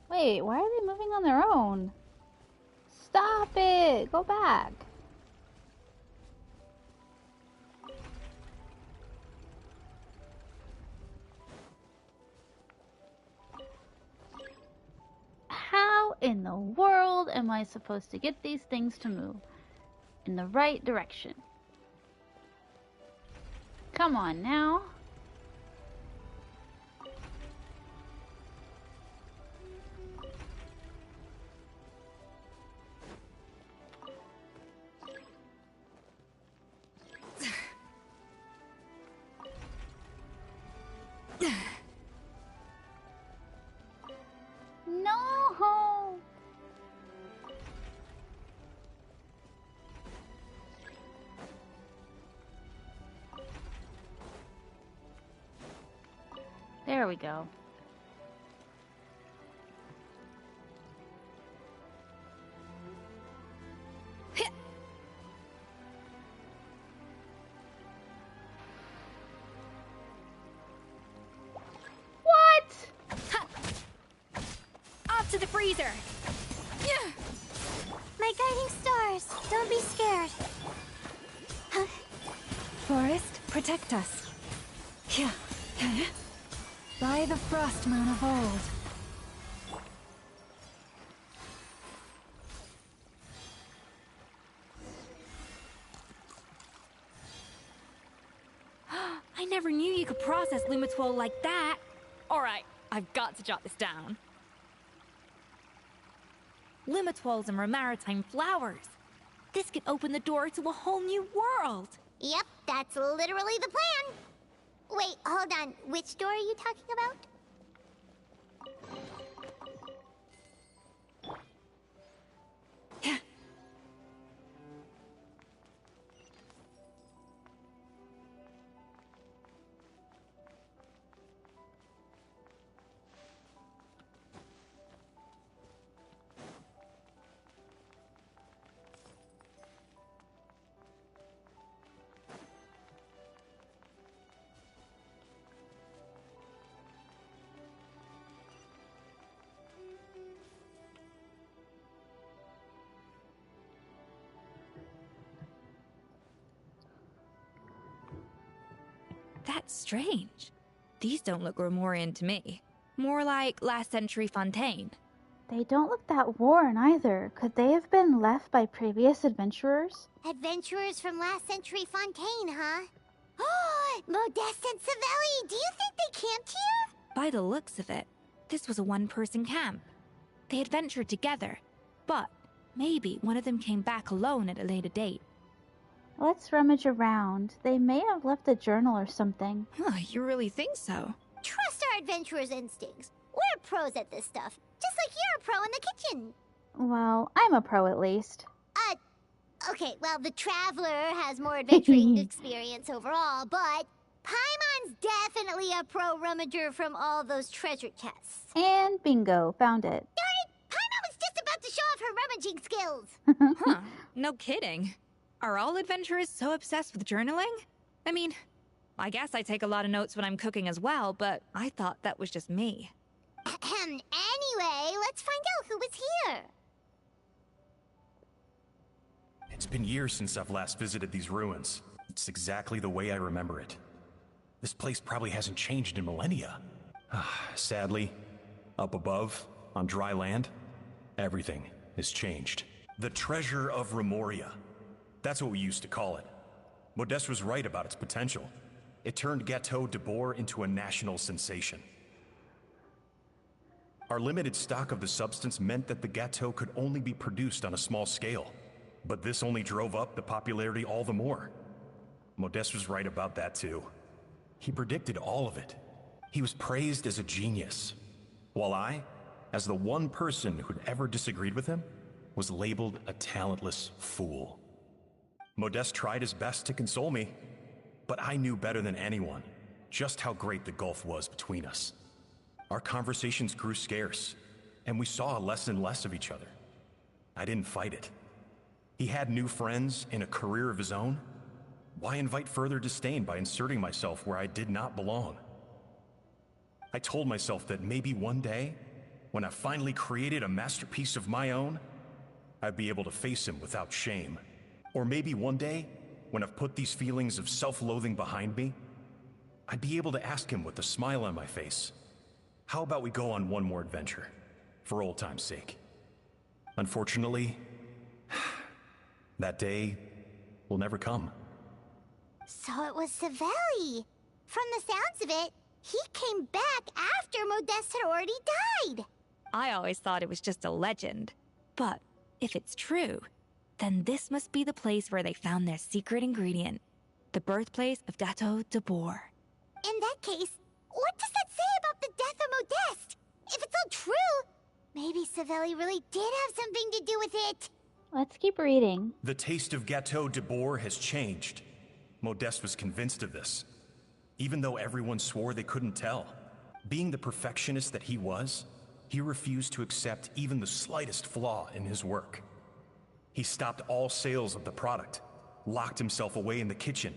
Wait, why are they moving on their own? Stop it! Go back. How in the world am I supposed to get these things to move in the right direction? Come on now. No! There we go. What? Off to the freezer! Yeah! My guiding stars, don't be scared. Forest, protect us. Yeah. By the frost moon of old. I never knew you could process Lumitwol like that. Alright, I've got to jot this down. Lumitwols and maritime flowers. This could open the door to a whole new world. Yep, that's literally the plan. Wait, hold on. Which door are you talking about? That's strange. These don't look Grimoirian to me. More like last century Fontaine. They don't look that worn either. Could they have been left by previous adventurers? Adventurers from last century Fontaine, huh? Oh, Modeste and Savelli, do you think they camped here? By the looks of it, this was a one-person camp. They adventured together, but maybe one of them came back alone at a later date. Let's rummage around. They may have left a journal or something. Huh, you really think so? Trust our adventurers' instincts. We're pros at this stuff, just like you're a pro in the kitchen. Well, I'm a pro at least. Okay, well, the Traveler has more adventuring experience overall, but Paimon's definitely a pro rummager from all those treasure chests. And bingo, found it. Darn it! Paimon was just about to show off her rummaging skills. Huh, no kidding. Are all adventurers so obsessed with journaling? I mean, I guess I take a lot of notes when I'm cooking as well, but I thought that was just me. Anyway, let's find out who was here. It's been years since I've last visited these ruins. It's exactly the way I remember it. This place probably hasn't changed in millennia. Sadly, up above, on dry land, everything has changed. The treasure of Remoria. That's what we used to call it. Modeste was right about its potential. It turned Gâteau de Bourg into a national sensation. Our limited stock of the substance meant that the gâteau could only be produced on a small scale. But this only drove up the popularity all the more. Modeste was right about that too. He predicted all of it. He was praised as a genius, while I, as the one person who'd ever disagreed with him, was labeled a talentless fool. Modeste tried his best to console me, but I knew better than anyone just how great the gulf was between us. Our conversations grew scarce, and we saw less and less of each other. I didn't fight it. He had new friends and a career of his own. Why invite further disdain by inserting myself where I did not belong? I told myself that maybe one day, when I finally created a masterpiece of my own, I'd be able to face him without shame. Or maybe one day, when I've put these feelings of self-loathing behind me, I'd be able to ask him with a smile on my face, how about we go on one more adventure, for old time's sake? Unfortunately, that day will never come. So it was Savelli. From the sounds of it, he came back after Modeste had already died. I always thought it was just a legend. But if it's true, then this must be the place where they found their secret ingredient, the birthplace of Gâteau de Bourg. In that case, what does that say about the death of Modeste? If it's all true, maybe Savelli really did have something to do with it. Let's keep reading. The taste of Gâteau de Bourg has changed. Modeste was convinced of this, even though everyone swore they couldn't tell. Being the perfectionist that he was, he refused to accept even the slightest flaw in his work. He stopped all sales of the product, locked himself away in the kitchen,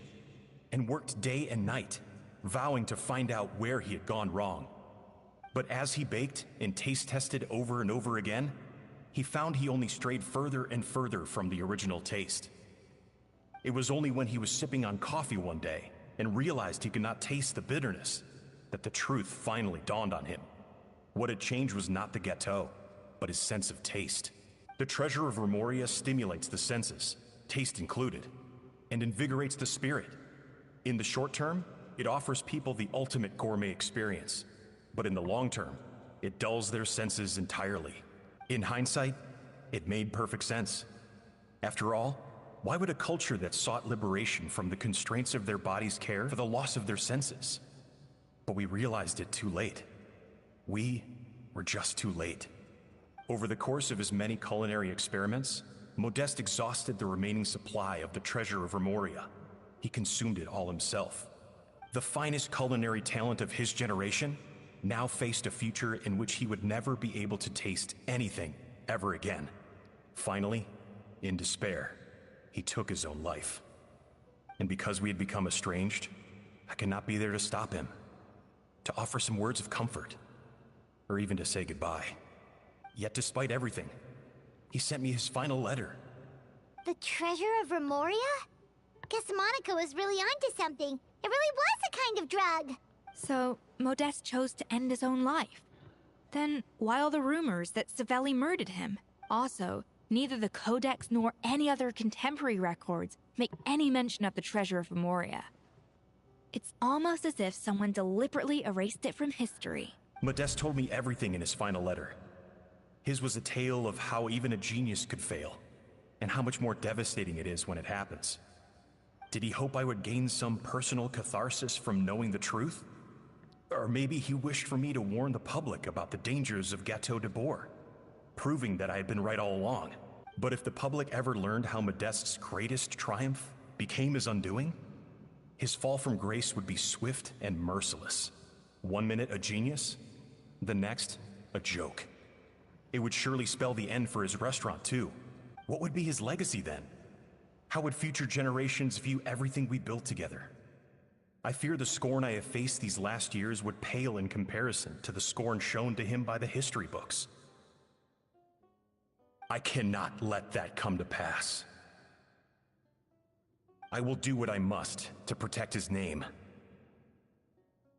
and worked day and night, vowing to find out where he had gone wrong. But as he baked and taste tested over and over again, he found he only strayed further and further from the original taste. It was only when he was sipping on coffee one day and realized he could not taste the bitterness that the truth finally dawned on him. What had changed was not the gâteau, but his sense of taste. The treasure of Remoria stimulates the senses, taste included, and invigorates the spirit. In the short term, it offers people the ultimate gourmet experience, but in the long term, it dulls their senses entirely. In hindsight, it made perfect sense. After all, why would a culture that sought liberation from the constraints of their bodies care for the loss of their senses? But we realized it too late. We were just too late. Over the course of his many culinary experiments, Modeste exhausted the remaining supply of the treasure of Remoria. He consumed it all himself. The finest culinary talent of his generation now faced a future in which he would never be able to taste anything ever again. Finally, in despair, he took his own life. And because we had become estranged, I could not be there to stop him, to offer some words of comfort, or even to say goodbye. Yet despite everything, he sent me his final letter. The treasure of Remoria? Guess Monica was really onto something. It really was a kind of drug. So, Modeste chose to end his own life. Then why all the rumors that Savelli murdered him? Also, neither the Codex nor any other contemporary records make any mention of the treasure of Memoria. It's almost as if someone deliberately erased it from history. Modeste told me everything in his final letter. His was a tale of how even a genius could fail, and how much more devastating it is when it happens. Did he hope I would gain some personal catharsis from knowing the truth? Or maybe he wished for me to warn the public about the dangers of Gâteau de Bourg, proving that I had been right all along. But if the public ever learned how Modeste's greatest triumph became his undoing, his fall from grace would be swift and merciless. 1 minute a genius, the next a joke. It would surely spell the end for his restaurant too. What would be his legacy then? How would future generations view everything we built together? I fear the scorn I have faced these last years would pale in comparison to the scorn shown to him by the history books. I cannot let that come to pass. I will do what I must to protect his name.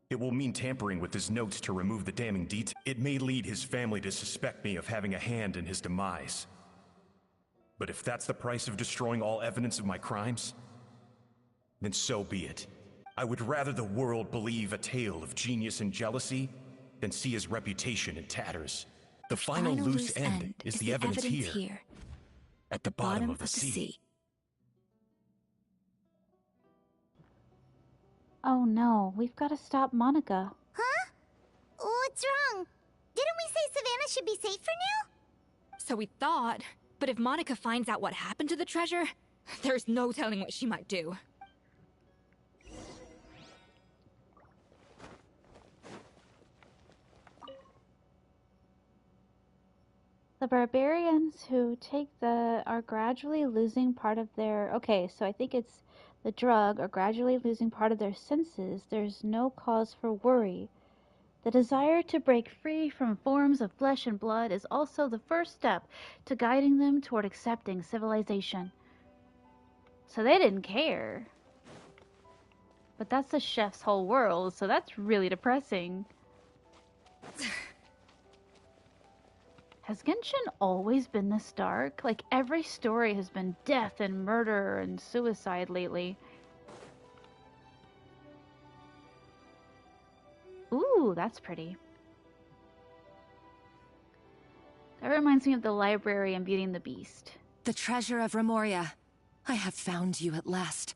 It will mean tampering with his notes to remove the damning detail. It may lead his family to suspect me of having a hand in his demise. But if that's the price of destroying all evidence of my crimes, then so be it. I would rather the world believe a tale of genius and jealousy than see his reputation in tatters. The final loose end is the evidence here, at the bottom of the sea. Oh no, we've got to stop Monica. Huh? What's wrong? Didn't we say Savannah should be safe for now? So we thought, but if Monica finds out what happened to the treasure, there's no telling what she might do. The barbarians who take are gradually losing part of their... Okay, so I think it's the drug are gradually losing part of their senses. There's no cause for worry. The desire to break free from forms of flesh and blood is also the first step to guiding them toward accepting civilization. So they didn't care. But that's the chef's whole world, so that's really depressing. Has Genshin always been this dark? Like, every story has been death and murder and suicide lately. Ooh, that's pretty. That reminds me of the library in Beauty and the Beast. The treasure of Remoria. I have found you at last.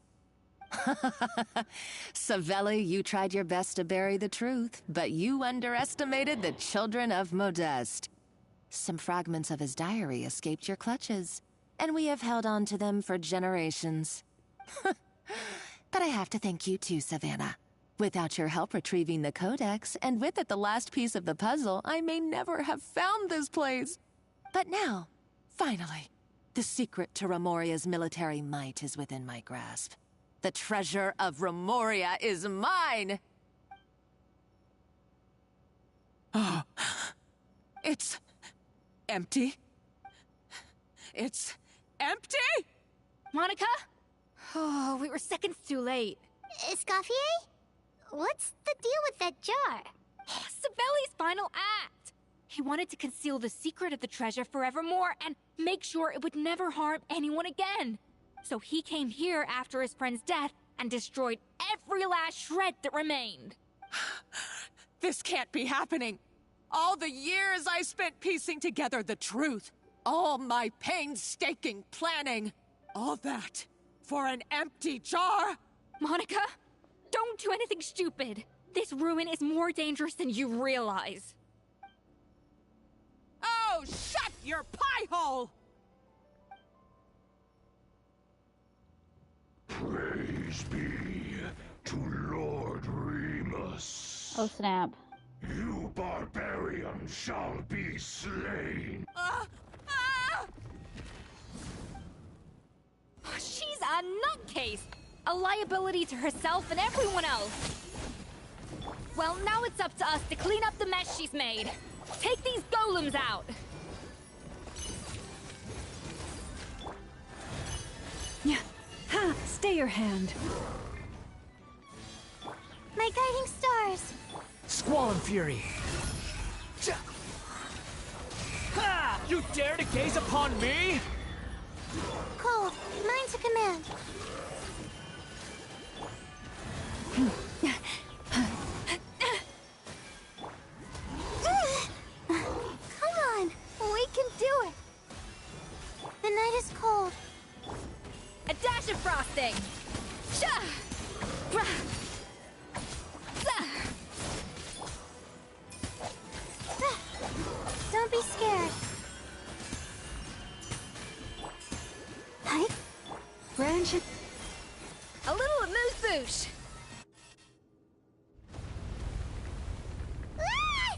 Savelli, you tried your best to bury the truth, but you underestimated the children of Modeste. Some fragments of his diary escaped your clutches, and we have held on to them for generations. But I have to thank you too, Savannah. Without your help retrieving the Codex, and with it the last piece of the puzzle, I may never have found this place. But now, finally, the secret to Remoria's military might is within my grasp. The treasure of Remoria is mine! Oh, it's empty. It's empty? Monica? Oh, we were seconds too late. Escoffier? What's the deal with that jar? Savelli's final act! He wanted to conceal the secret of the treasure forevermore and make sure it would never harm anyone again. So he came here after his friend's death and destroyed every last shred that remained. This can't be happening. All the years I spent piecing together the truth. All my painstaking planning. All that for an empty jar? Monica, don't do anything stupid. This ruin is more dangerous than you realize. Oh, shut your pie hole! Praise be to Lord Remus. Oh snap. You barbarian shall be slain. She's a nutcase! A liability to herself and everyone else. Well, now it's up to us to clean up the mess she's made. Take these golems out! Yeah. Ha! Stay your hand. My guiding stars. Squall and Fury. You dare to gaze upon me? Cold, mine's a command. Come on, we can do it. The night is cold. A dash of frosting! Sha! Don't be scared. Hi. Branch. A little amuse-bouche! Why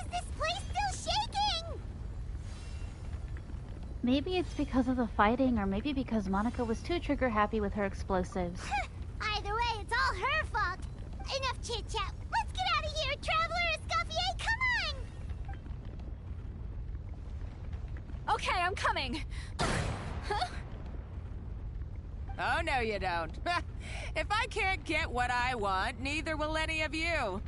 is this place still shaking? Maybe it's because of the fighting, or maybe because Monica was too trigger-happy with her explosives. Either way, it's all her fault. Enough chit-chat. Let's get out of here, Traveler Escoffier, come on! Okay, I'm coming. Oh, no you don't. If I can't get what I want, neither will any of you.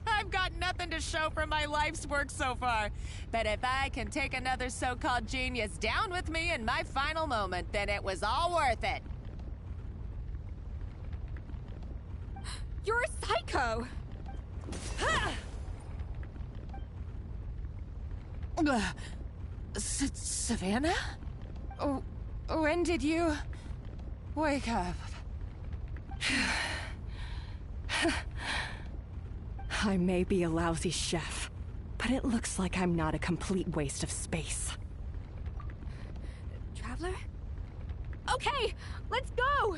I've got nothing to show for my life's work so far. But if I can take another so-called genius down with me in my final moment, then it was all worth it. You're a psycho! Savannah? Oh, when did you wake up? I may be a lousy chef, but it looks like I'm not a complete waste of space. Traveler? Okay, let's go!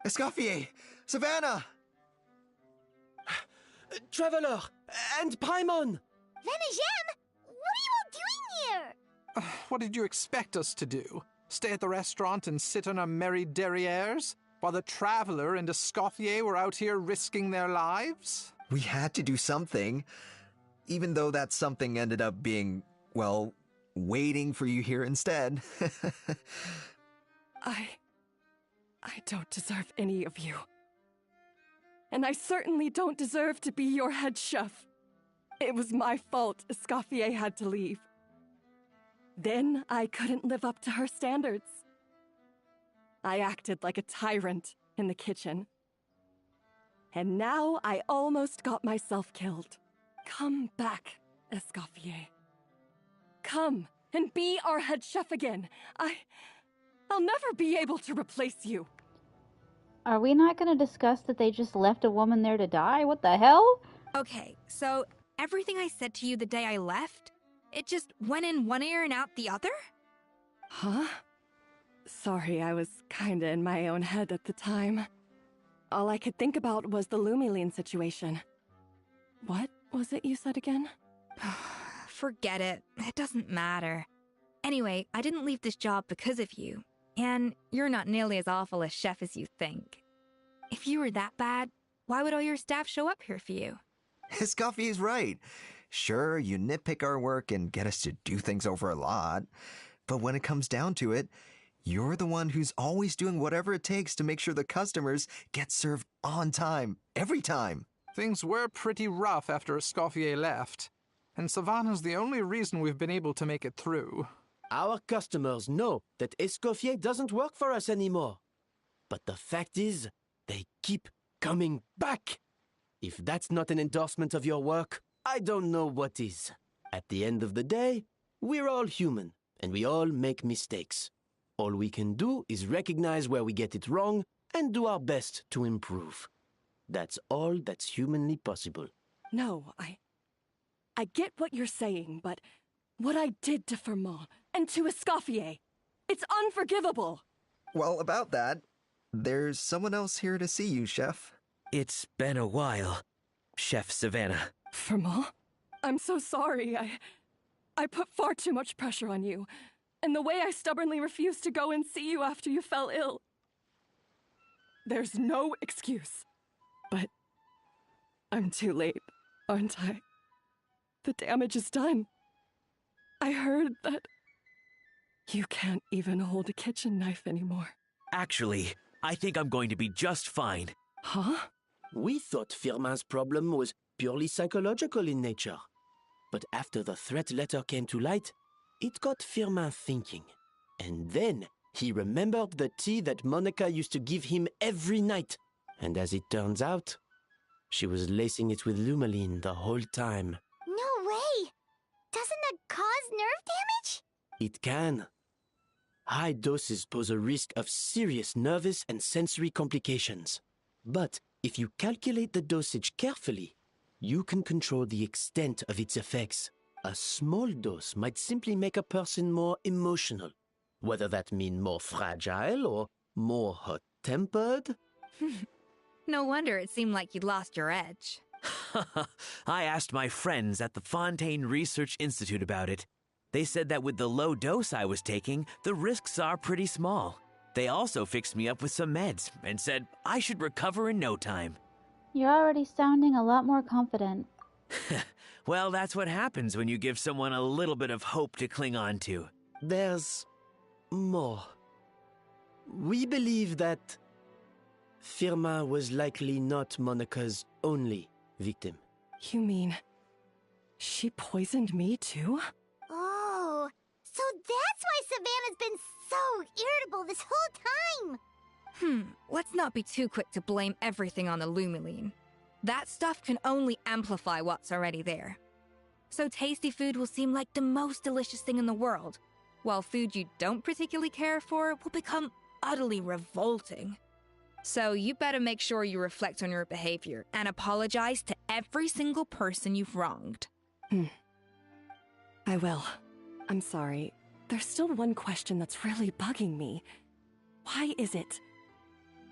Escoffier! Savannah! Traveler! And Paimon! Venejem! What are you all doing here? What did you expect us to do? Stay at the restaurant and sit on our merry derrieres? While the Traveler and Escoffier were out here risking their lives? We had to do something. Even though that something ended up being, well, waiting for you here instead. I don't deserve any of you. And I certainly don't deserve to be your head chef. It was my fault Escoffier had to leave. Then I couldn't live up to her standards. I acted like a tyrant in the kitchen. And now I almost got myself killed. Come back, Escoffier. Come and be our head chef again. I'll never be able to replace you. Are we not going to discuss that they just left a woman there to die? What the hell? Okay, so everything I said to you the day I left, it just went in one ear and out the other? Huh? Sorry, I was kinda in my own head at the time. All I could think about was the Lumiline situation. What was it you said again? Forget it. It doesn't matter. Anyway, I didn't leave this job because of you. And you're not nearly as awful a chef as you think. If you were that bad, why would all your staff show up here for you? Escoffier's right. Sure, you nitpick our work and get us to do things over a lot. But when it comes down to it, you're the one who's always doing whatever it takes to make sure the customers get served on time, every time. Things were pretty rough after Escoffier left. And Savannah's the only reason we've been able to make it through. Our customers know that Escoffier doesn't work for us anymore. But the fact is, they keep coming back. If that's not an endorsement of your work, I don't know what is. At the end of the day, we're all human, and we all make mistakes. All we can do is recognize where we get it wrong and do our best to improve. That's all that's humanly possible. No, I get what you're saying, but what I did to Fermont and to Escoffier, it's unforgivable. Well, about that, there's someone else here to see you, Chef. It's been a while, Chef Savannah. Firma? I'm so sorry. I put far too much pressure on you. And the way I stubbornly refused to go and see you after you fell ill. There's no excuse. But I'm too late, aren't I? The damage is done. I heard that you can't even hold a kitchen knife anymore. Actually, I think I'm going to be just fine. Huh? We thought Firmin's problem was purely psychological in nature. But after the threat letter came to light, it got Firmin thinking. And then he remembered the tea that Monica used to give him every night. And as it turns out, she was lacing it with Lumaline the whole time. No way! Doesn't that cause nerve damage? It can. High doses pose a risk of serious nervous and sensory complications. But if you calculate the dosage carefully, you can control the extent of its effects. A small dose might simply make a person more emotional, whether that means more fragile or more hot-tempered. No wonder it seemed like you'd lost your edge. I asked my friends at the Fontaine Research Institute about it. They said that with the low dose I was taking, the risks are pretty small. They also fixed me up with some meds and said I should recover in no time. You're already sounding a lot more confident. Well, that's what happens when you give someone a little bit of hope to cling on to. There's more. We believe that Firmin was likely not Monica's only victim. You mean she poisoned me too? Oh, so that's why Savannah's been so irritable this whole time! Let's not be too quick to blame everything on the Lumaline. That stuff can only amplify what's already there. So tasty food will seem like the most delicious thing in the world, while food you don't particularly care for will become utterly revolting. So you better make sure you reflect on your behavior and apologize to every single person you've wronged. I will. I'm sorry. There's still one question that's really bugging me. Why is it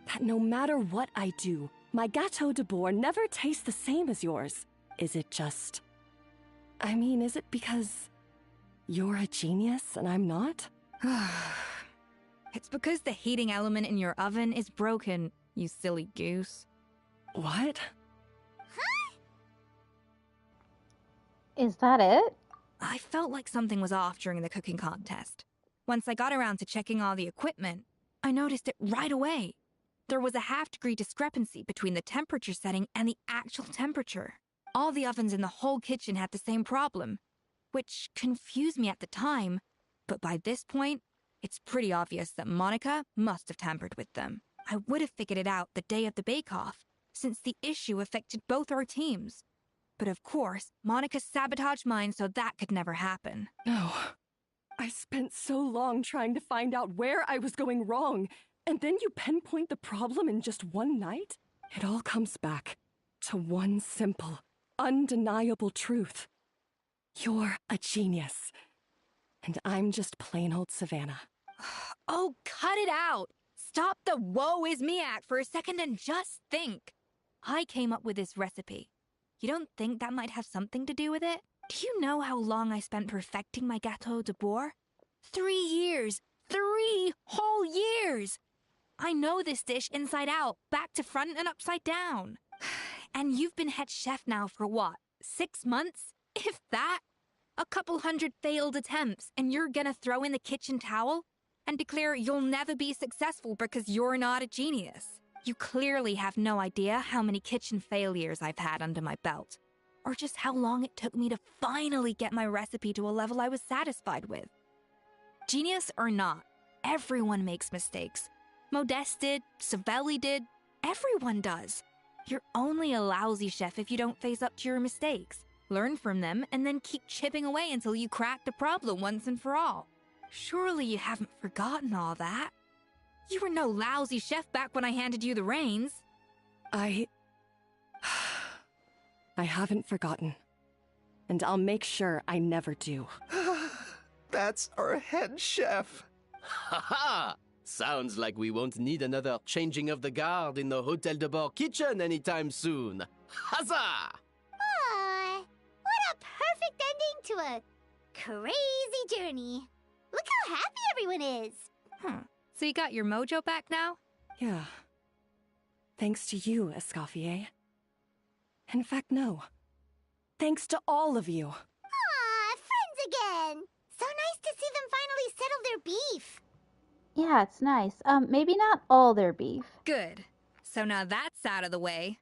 that no matter what I do, my Gâteau de Bourg never tastes the same as yours? Is it just... I mean, is it because you're a genius and I'm not? It's because the heating element in your oven is broken, you silly goose. What? Is that it? I felt like something was off during the cooking contest. Once I got around to checking all the equipment, I noticed it right away. There was a half-degree discrepancy between the temperature setting and the actual temperature. All the ovens in the whole kitchen had the same problem, which confused me at the time, but by this point, it's pretty obvious that Monica must have tampered with them. I would have figured it out the day of the bake-off, since the issue affected both our teams. But of course, Monica sabotaged mine so that could never happen. No. I spent so long trying to find out where I was going wrong, and then you pinpoint the problem in just one night? It all comes back to one simple, undeniable truth. You're a genius. And I'm just plain old Savannah. Oh, cut it out! Stop the woe is me act for a second and just think. I came up with this recipe. You don't think that might have something to do with it? Do you know how long I spent perfecting my Gâteau de Bourg? 3 years! 3 whole years! I know this dish inside out, back to front and upside down. And you've been head chef now for what, 6 months? If that? A couple hundred failed attempts, and you're gonna throw in the kitchen towel and declare you'll never be successful because you're not a genius. You clearly have no idea how many kitchen failures I've had under my belt, or just how long it took me to finally get my recipe to a level I was satisfied with. Genius or not, everyone makes mistakes. Modeste did, Savelli did, everyone does. You're only a lousy chef if you don't face up to your mistakes. Learn from them, and then keep chipping away until you crack the problem once and for all. Surely you haven't forgotten all that. You were no lousy chef back when I handed you the reins. I haven't forgotten. And I'll make sure I never do. That's our head chef. Ha ha! Sounds like we won't need another changing of the guard in the Hôtel de Bord kitchen anytime soon. Huzzah! to a crazy journey. Look how happy everyone is. So you got your mojo back now? Yeah. Thanks to you, Escoffier. In fact, no. Thanks to all of you. Aw, friends again. So nice to see them finally settle their beef. Yeah, it's nice. Maybe not all their beef. Good. So now that's out of the way.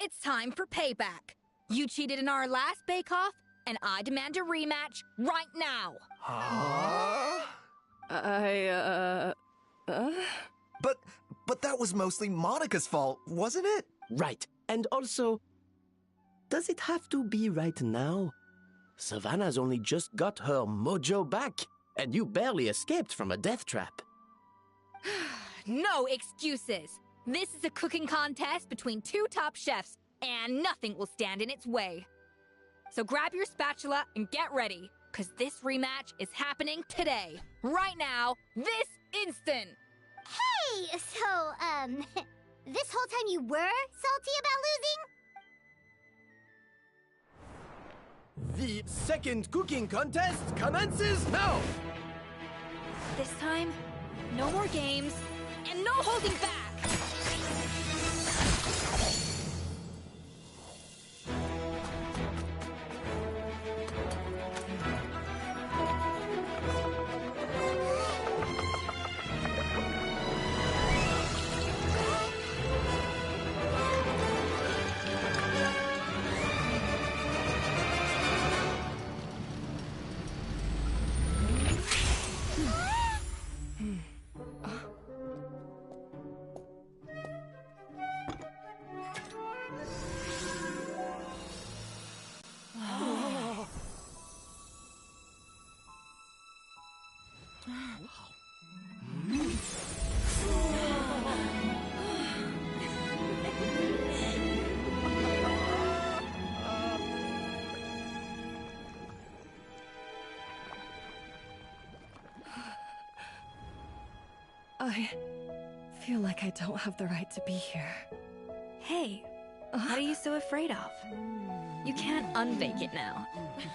It's time for payback. You cheated in our last bake-off, and I demand a rematch right now. But that was mostly Monica's fault, wasn't it? Right. And also, does it have to be right now? Savannah's only just got her mojo back, and you barely escaped from a death trap. No excuses. This is a cooking contest between two top chefs, and nothing will stand in its way. So grab your spatula and get ready, because this rematch is happening today. Right now, this instant. Hey, so, this whole time you were salty about losing? The second cooking contest commences now! This time, no more games, and no holding back! I feel like I don't have the right to be here. Hey, what are you so afraid of? You can't unbake it now.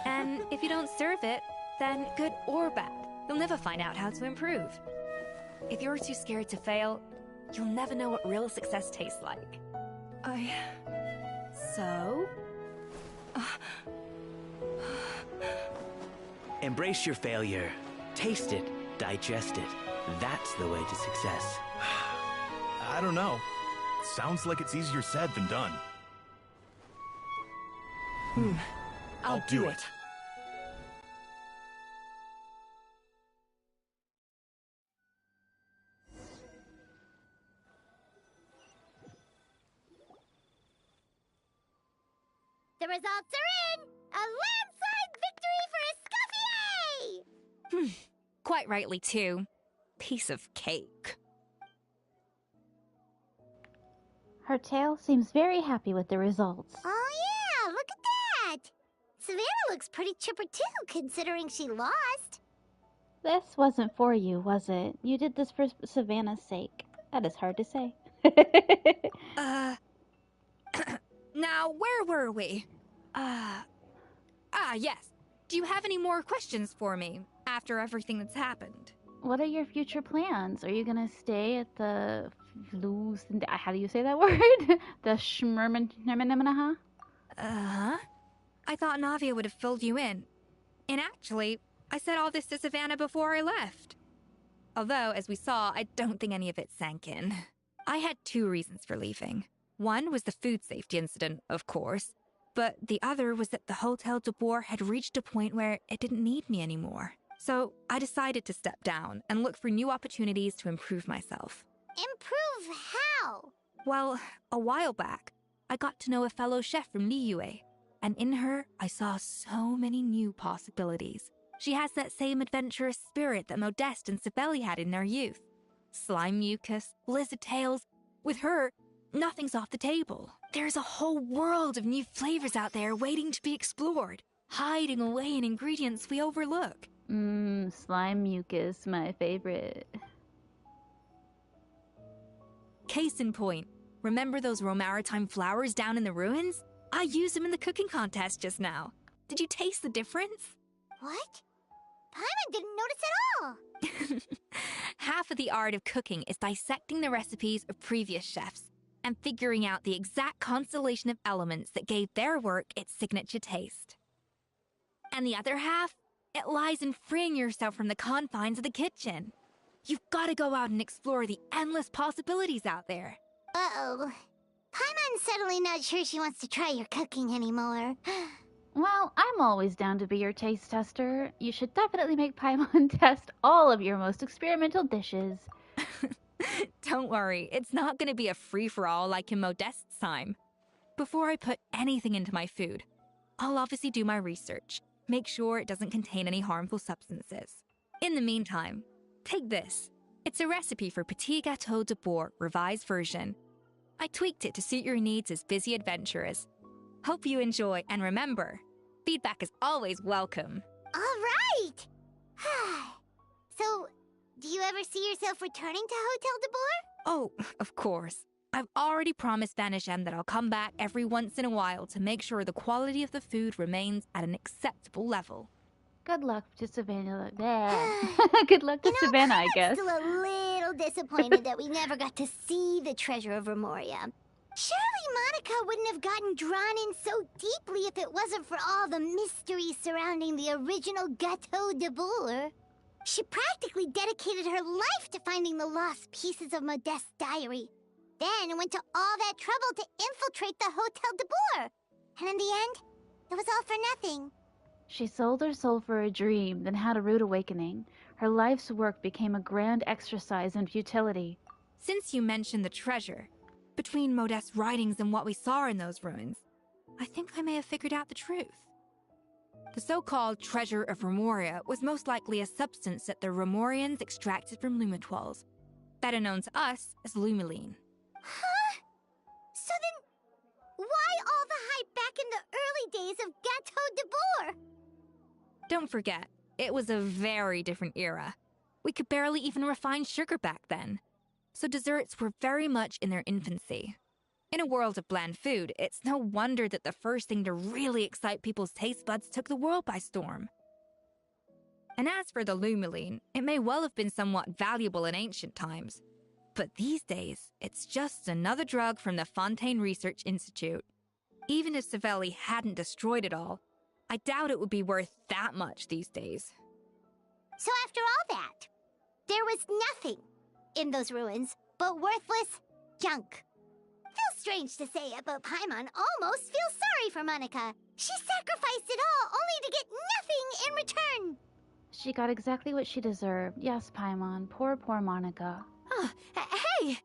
And if you don't serve it, then good or bad, you'll never find out how to improve. If you're too scared to fail, you'll never know what real success tastes like. So? Embrace your failure. Taste it. Digest it. That's the way to success. I don't know. Sounds like it's easier said than done. I'll do it. The results are in! A landslide victory for Escoffier! Quite rightly, too. Piece of cake. Her tail seems very happy with the results. Oh yeah, look at that! Savannah looks pretty chipper too, considering she lost. This wasn't for you, was it? You did this for Savannah's sake. That is hard to say. Now, where were we? Yes. Do you have any more questions for me after everything that's happened? What are your future plans? Are you gonna stay at the how do you say that word? The Schmermanha? I thought Navia would have filled you in. And actually, I said all this to Savannah before I left. Although, as we saw, I don't think any of it sank in. I had two reasons for leaving. One was the food safety incident, of course, but the other was that the Hotel de Boer had reached a point where it didn't need me anymore. So I decided to step down and look for new opportunities to improve myself. Improve how? Well, a while back, I got to know a fellow chef from Liyue, and in her, I saw so many new possibilities. She has that same adventurous spirit that Modeste and Sibeli had in their youth. Slime mucus, lizard tails. With her, nothing's off the table. There's a whole world of new flavors out there waiting to be explored, hiding away in ingredients we overlook. Slime mucus, my favorite. Case in point, remember those Romaritime flowers down in the ruins? I used them in the cooking contest just now. Did you taste the difference? What? Paimon didn't notice at all! Half of the art of cooking is dissecting the recipes of previous chefs and figuring out the exact constellation of elements that gave their work its signature taste. And the other half, it lies in freeing yourself from the confines of the kitchen. You've got to go out and explore the endless possibilities out there. Uh-oh. Paimon's suddenly not sure she wants to try your cooking anymore. Well, I'm always down to be your taste tester. You should definitely make Paimon test all of your most experimental dishes. Don't worry, it's not going to be a free-for-all like in Modeste's time. Before I put anything into my food, I'll obviously do my research, make sure it doesn't contain any harmful substances. In the meantime, take this. It's a recipe for Petit Gâteau de Bourg revised version. I tweaked it to suit your needs as busy adventurers. Hope you enjoy, and remember, feedback is always welcome. All right! So, do you ever see yourself returning to Hotel de Bourg? Oh, of course. I've already promised Vanishem that I'll come back every once in a while to make sure the quality of the food remains at an acceptable level. Good luck to Savannah. Good luck to Savannah, I guess. I'm still a little disappointed that we never got to see the treasure of Remoria. Surely Monica wouldn't have gotten drawn in so deeply if it wasn't for all the mystery surrounding the original Gâteau de Bourg. She practically dedicated her life to finding the lost pieces of Modeste's diary. Then went to all that trouble to infiltrate the Hotel de Bourg. And in the end, it was all for nothing. She sold her soul for a dream, then had a rude awakening. Her life's work became a grand exercise in futility. Since you mentioned the treasure, between Modeste's writings and what we saw in those ruins, I think I may have figured out the truth. The so-called treasure of Remoria was most likely a substance that the Remorians extracted from Lumitoiles, better known to us as Lumiline. Huh? So then, why all the hype back in the early days of Gâteau de Bourg? Don't forget, it was a very different era. We could barely even refine sugar back then, so desserts were very much in their infancy. In a world of bland food, it's no wonder that the first thing to really excite people's taste buds took the world by storm. And as for the Lumiline, it may well have been somewhat valuable in ancient times, but these days, it's just another drug from the Fontaine Research Institute. Even if Savelli hadn't destroyed it all, I doubt it would be worth that much these days. So after all that, there was nothing in those ruins but worthless junk. Feels strange to say it, but Paimon almost feels sorry for Monica. She sacrificed it all only to get nothing in return. She got exactly what she deserved. Yes, Paimon. Poor, poor Monica. Hey!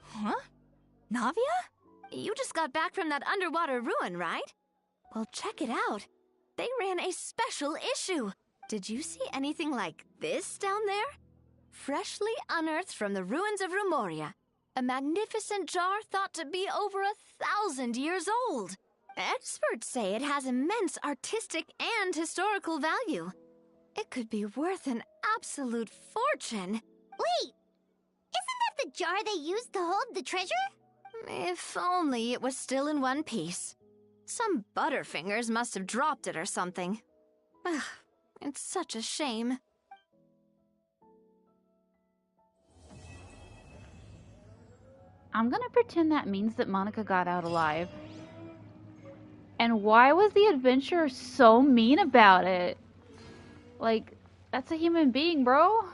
Huh? Navia? You just got back from that underwater ruin, right? Well, check it out. They ran a special issue. Did you see anything like this down there? Freshly unearthed from the ruins of Remoria. A magnificent jar thought to be over 1,000 years old. Experts say it has immense artistic and historical value. It could be worth an absolute fortune. Wait! Isn't that the jar they used to hold the treasure? If only it was still in one piece. Some butterfingers must have dropped it or something. Ugh, it's such a shame. I'm gonna pretend that means that Monica got out alive. And why was the adventurer so mean about it? Like, that's a human being, bro.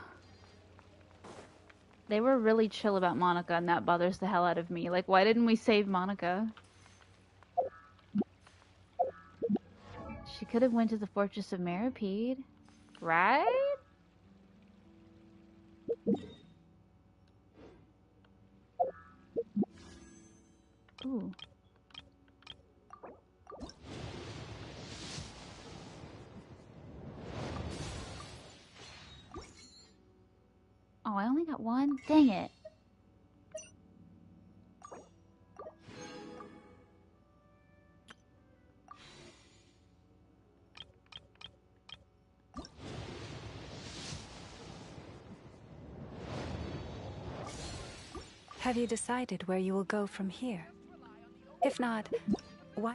They were really chill about Monica, and that bothers the hell out of me. Like, why didn't we save Monica? She could have went to the Fortress of Meripede, right? Ooh. Oh, I only got one? Dang it. Have you decided where you will go from here? If not, why?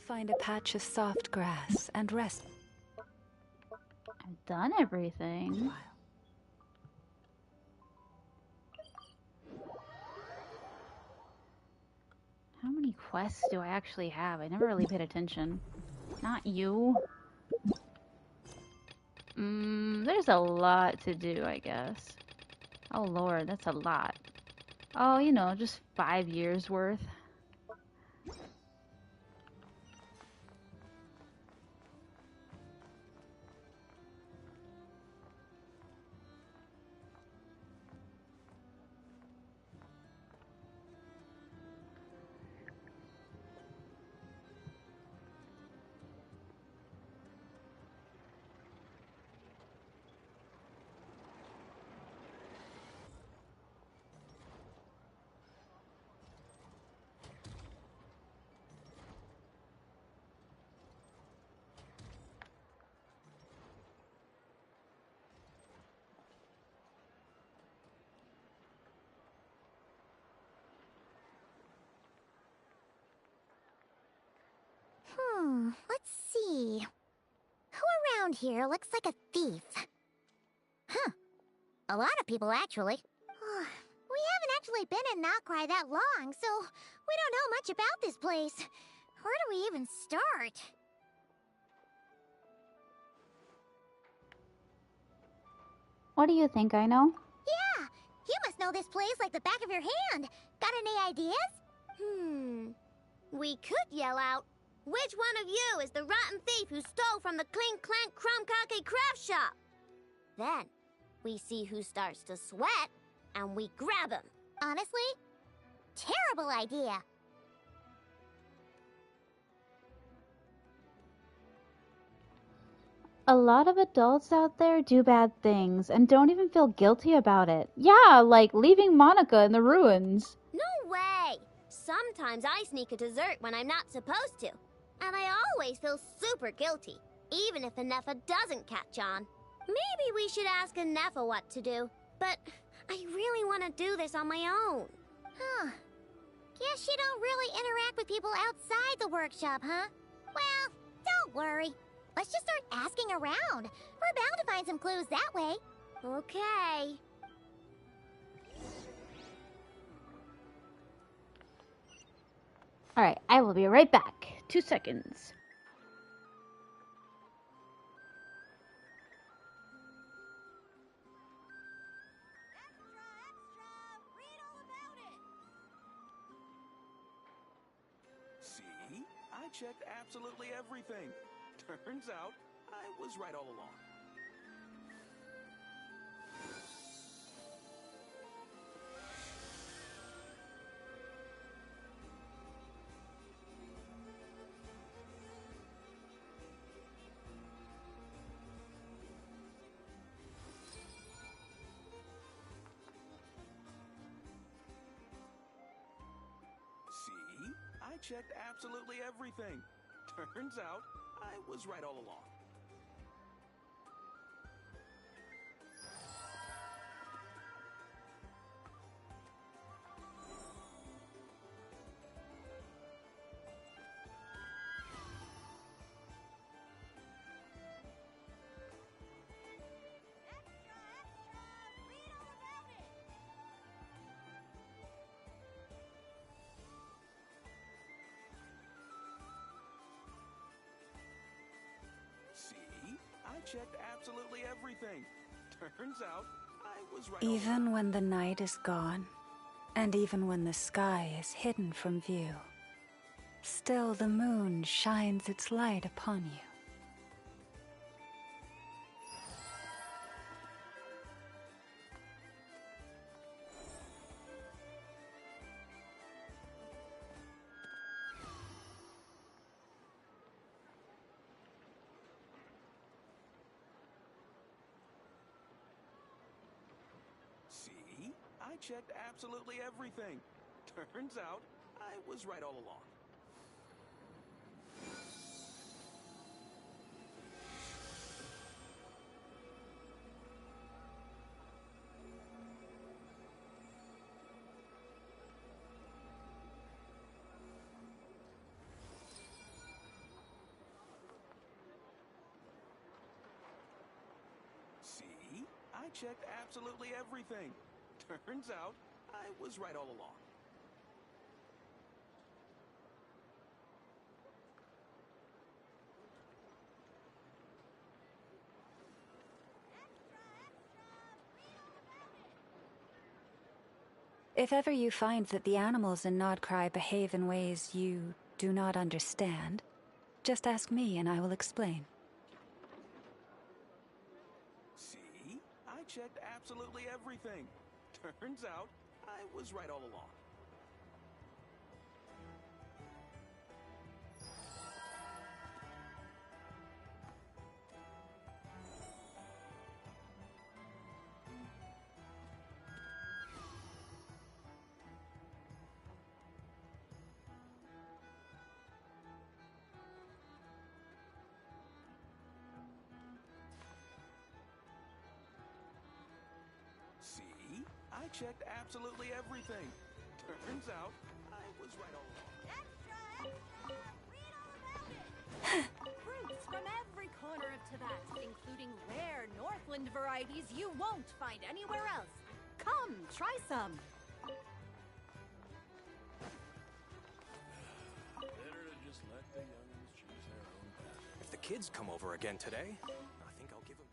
find a patch of soft grass and rest. I've done everything. How many quests do I actually have? I never really paid attention. Not you. There's a lot to do, I guess. Oh lord, that's a lot. Oh, you know, just 5 years worth. Let's see. Who around here looks like a thief? Huh. A lot of people, actually. We haven't actually been in Nokrai that long, so we don't know much about this place. Where do we even start? What do you think I know? Yeah, you must know this place like the back of your hand. Got any ideas? We could yell out, "Which one of you is the rotten thief who stole from the Clink Clank Crumb craft shop?" Then, we see who starts to sweat, and we grab him. Honestly, terrible idea. A lot of adults out there do bad things and don't even feel guilty about it. Yeah, like leaving Monica in the ruins. No way! Sometimes I sneak a dessert when I'm not supposed to. And I always feel super guilty, even if Anefa doesn't catch on. Maybe we should ask Anefa what to do, but I really want to do this on my own. Huh. Guess you don't really interact with people outside the workshop, huh? Well, don't worry. Let's just start asking around. We're bound to find some clues that way. Okay. Alright, I will be right back. 2 seconds. See? I checked absolutely everything. Turns out, I was right all along. See? I checked absolutely everything. Turns out, I was right all along. See? I checked absolutely everything. Turns out, I was right all along. Even when the night is gone, and even when the sky is hidden from view, still the moon shines its light upon you. See? I checked absolutely everything. Turns out, I was right all along. I checked absolutely everything. Turns out, I was right all along. If ever you find that the animals in Nodcry behave in ways you do not understand, just ask me and I will explain. See? I checked absolutely everything. Turns out, I was right all along. See? I checked absolutely everything. Turns out, I was right all along. Fruits from every corner of Tibet, including rare Northland varieties you won't find anywhere else. Come, try some. Better to just let the youngins choose their own path. If the kids come over again today, I think I'll give them...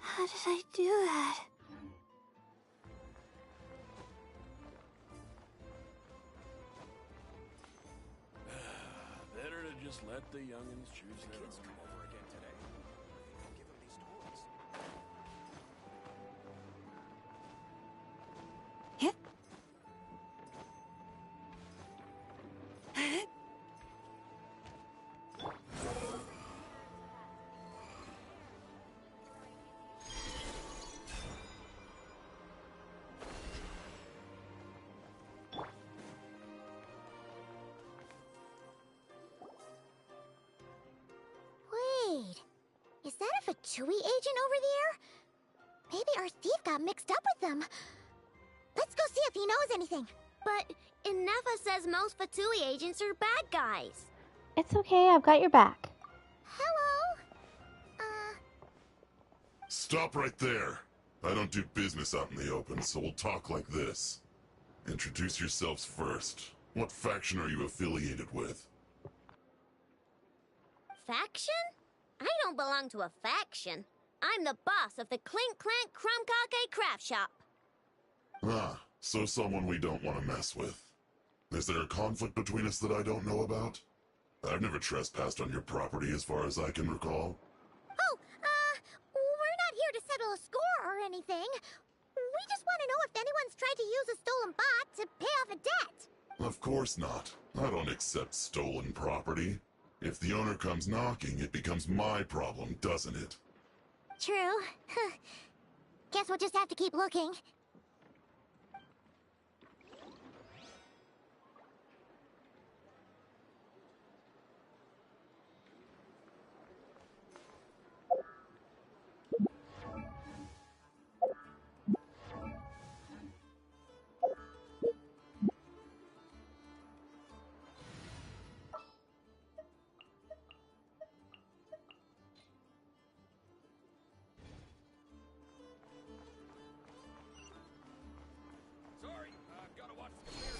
How did I do that? Better to just let the youngins choose their kids come over again today. I think I'll give them these toys. Wait, is that a Fatui agent over there? Maybe our thief got mixed up with them. Let's go see if he knows anything. But Inefa says most Fatui agents are bad guys. It's okay, I've got your back. Hello? Stop right there. I don't do business out in the open, so we'll talk like this. Introduce yourselves first. What faction are you affiliated with? Faction? I don't belong to a faction. I'm the boss of the Clink Clank Crumkake Craft Shop. Ah, so someone we don't want to mess with. Is there a conflict between us that I don't know about? I've never trespassed on your property as far as I can recall. Oh, we're not here to settle a score or anything. We just want to know if anyone's tried to use a stolen bot to pay off a debt. Of course not. I don't accept stolen property. If the owner comes knocking, it becomes my problem, doesn't it? True. Guess we'll just have to keep looking. Sorry, I've got to watch the computer.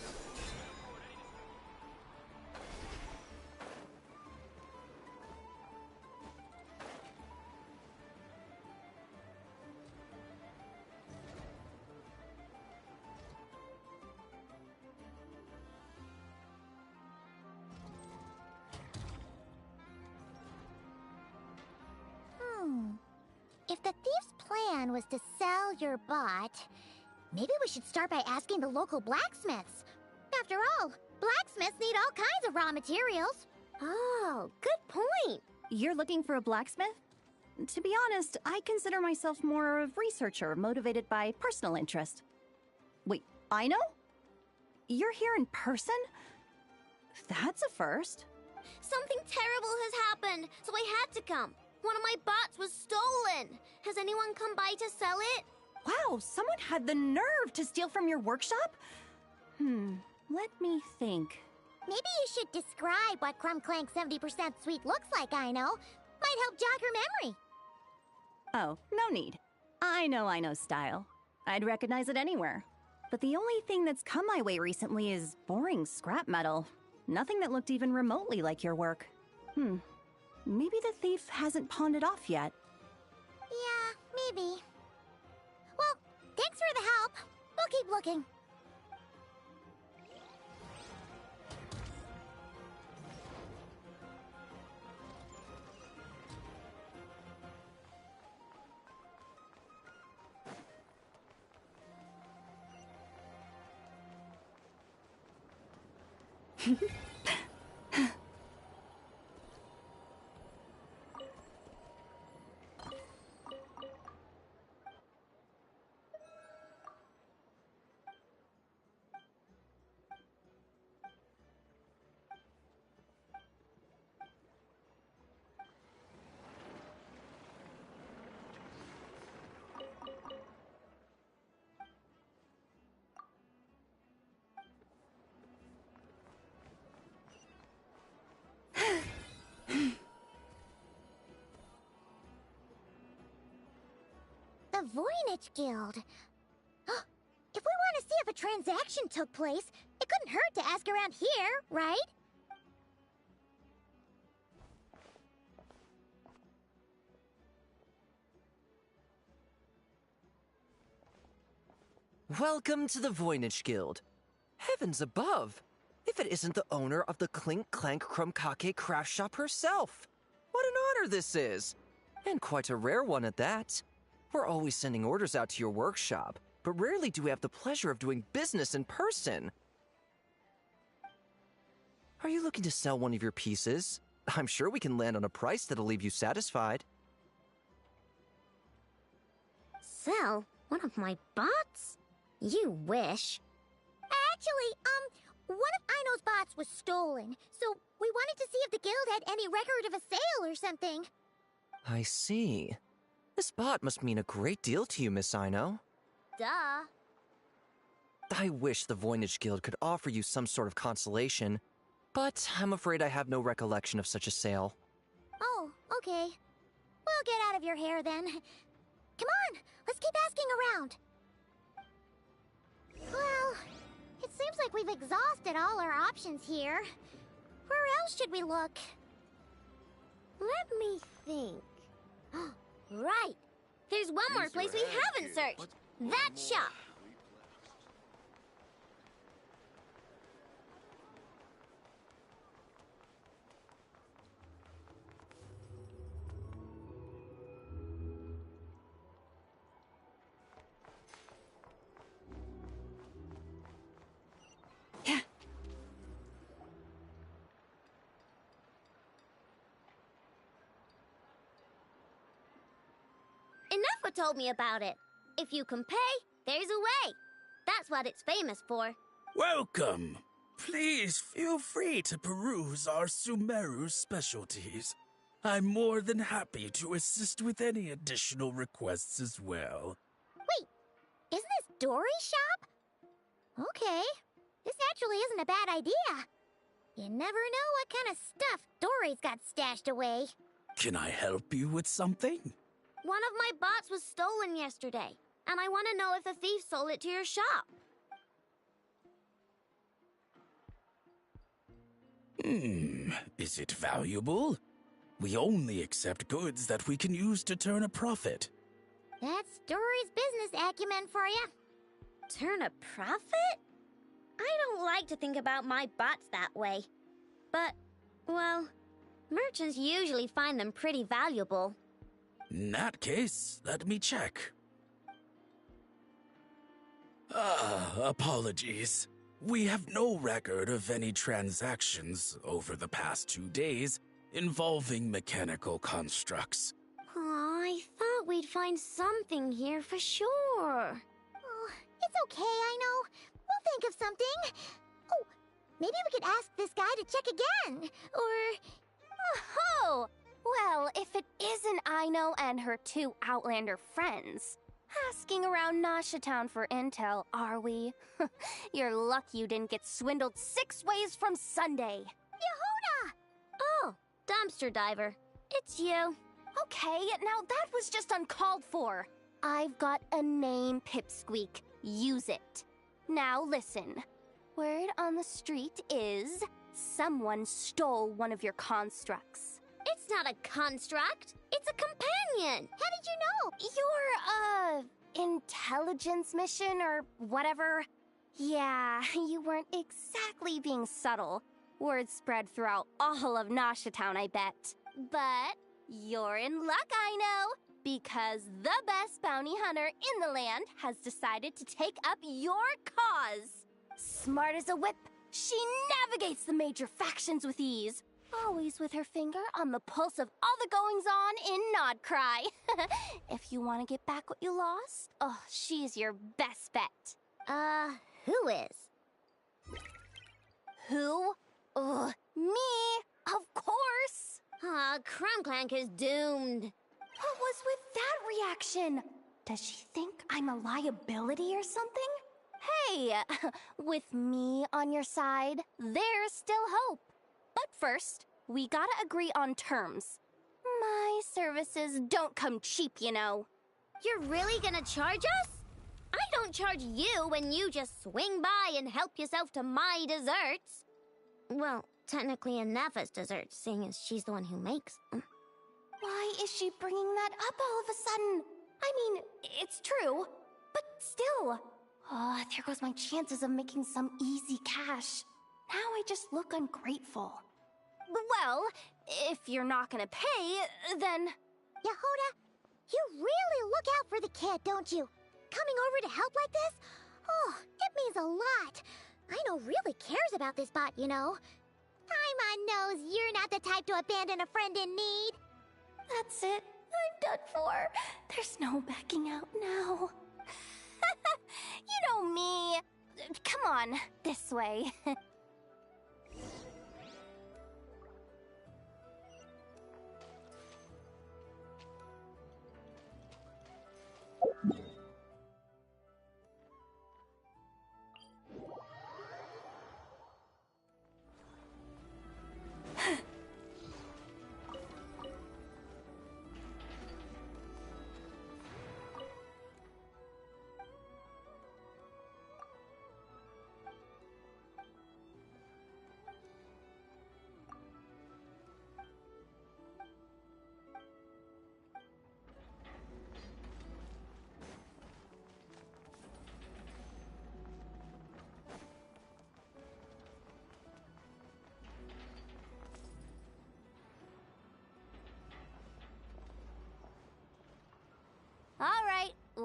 If the thief's plan was to sell your bot, maybe we should start by asking the local blacksmiths. After all, blacksmiths need all kinds of raw materials. Oh, good point. You're looking for a blacksmith? To be honest, I consider myself more of a researcher motivated by personal interest. Wait, I know? You're here in person? That's a first. Something terrible has happened, so I had to come. One of my bots was stolen. Has anyone come by to sell it? Wow, someone had the nerve to steal from your workshop? Let me think. Maybe you should describe what Crumb Clank 70% sweet looks like, I know. Might help jog her memory. Oh, no need. I know style. I'd recognize it anywhere. But the only thing that's come my way recently is boring scrap metal. Nothing that looked even remotely like your work. Maybe the thief hasn't pawned it off yet. Yeah, maybe. Well, thanks for the help. We'll keep looking. The Voynich Guild. If we want to see if a transaction took place, it couldn't hurt to ask around here, right? Welcome to the Voynich Guild. Heavens above! If it isn't the owner of the Clink Clank Crumkake Craft Shop herself! What an honor this is! And quite a rare one at that. We're always sending orders out to your workshop, but rarely do we have the pleasure of doing business in person. Are you looking to sell one of your pieces? I'm sure we can land on a price that'll leave you satisfied. Sell one of my bots? You wish. Actually, one of Aino's bots was stolen, so we wanted to see if the guild had any record of a sale or something. I see. This bot must mean a great deal to you, Miss Ino. Duh. I wish the Voynich Guild could offer you some sort of consolation, but I'm afraid I have no recollection of such a sale. Oh, okay. We'll get out of your hair then. Come on, let's keep asking around. Well, it seems like we've exhausted all our options here. Where else should we look? Let me think. Right. There's one more place we haven't searched. That shop. Enough told me about it. If you can pay, there's a way. That's what it's famous for. Welcome. Please feel free to peruse our Sumeru specialties. I'm more than happy to assist with any additional requests as well. Wait, isn't this Dory's shop? Okay, this actually isn't a bad idea. You never know what kind of stuff Dory's got stashed away. Can I help you with something? One of my bots was stolen yesterday, and I want to know if the thief sold it to your shop. Is it valuable? We only accept goods that we can use to turn a profit. That's Dory's business acumen for you. Turn a profit? I don't like to think about my bots that way. But, well, merchants usually find them pretty valuable. In that case, let me check. Apologies. We have no record of any transactions over the past 2 days involving mechanical constructs. Aw, I thought we'd find something here for sure. Oh, it's okay, I know. We'll think of something. Oh, maybe we could ask this guy to check again. Or... Oh! Well, if it isn't Ino and her 2 Outlander friends. Asking around Nasha Town for intel, are we? You're lucky you didn't get swindled 6 ways from Sunday. Yehuda! Oh, dumpster diver. It's you. Okay, now that was just uncalled for. I've got a name, Pipsqueak. Use it. Now listen. Word on the street is someone stole one of your constructs. It's not a construct. It's a companion. How did you Your, know? intelligence mission or whatever? Yeah, you weren't exactly being subtle. Word spread throughout all of Nasha Town, I bet. But you're in luck, I know, because the best bounty hunter in the land has decided to take up your cause. Smart as a whip, she navigates the major factions with ease. Always with her finger on the pulse of all the goings-on in Nodcry. If you want to get back what you lost, oh, she's your best bet. Who is? Who? Me, of course. Crumclank is doomed. What was with that reaction? Does she think I'm a liability or something? Hey, with me on your side, there's still hope. But first, we gotta agree on terms. My services don't come cheap, you know. You're really gonna charge us? I don't charge you when you just swing by and help yourself to my desserts. Well, technically Anefa's desserts, seeing as she's the one who makes them. Why is she bringing that up all of a sudden? I mean, it's true, but still. Oh, there goes my chances of making some easy cash. Now I just look ungrateful. Well, if you're not gonna pay, then... Yehuda, you really look out for the kid, don't you? Coming over to help like this? Oh, it means a lot. Ino really cares about this bot, you know. Paimon knows you're not the type to abandon a friend in need. That's it. I'm done for. There's no backing out now. You know me. Come on, this way.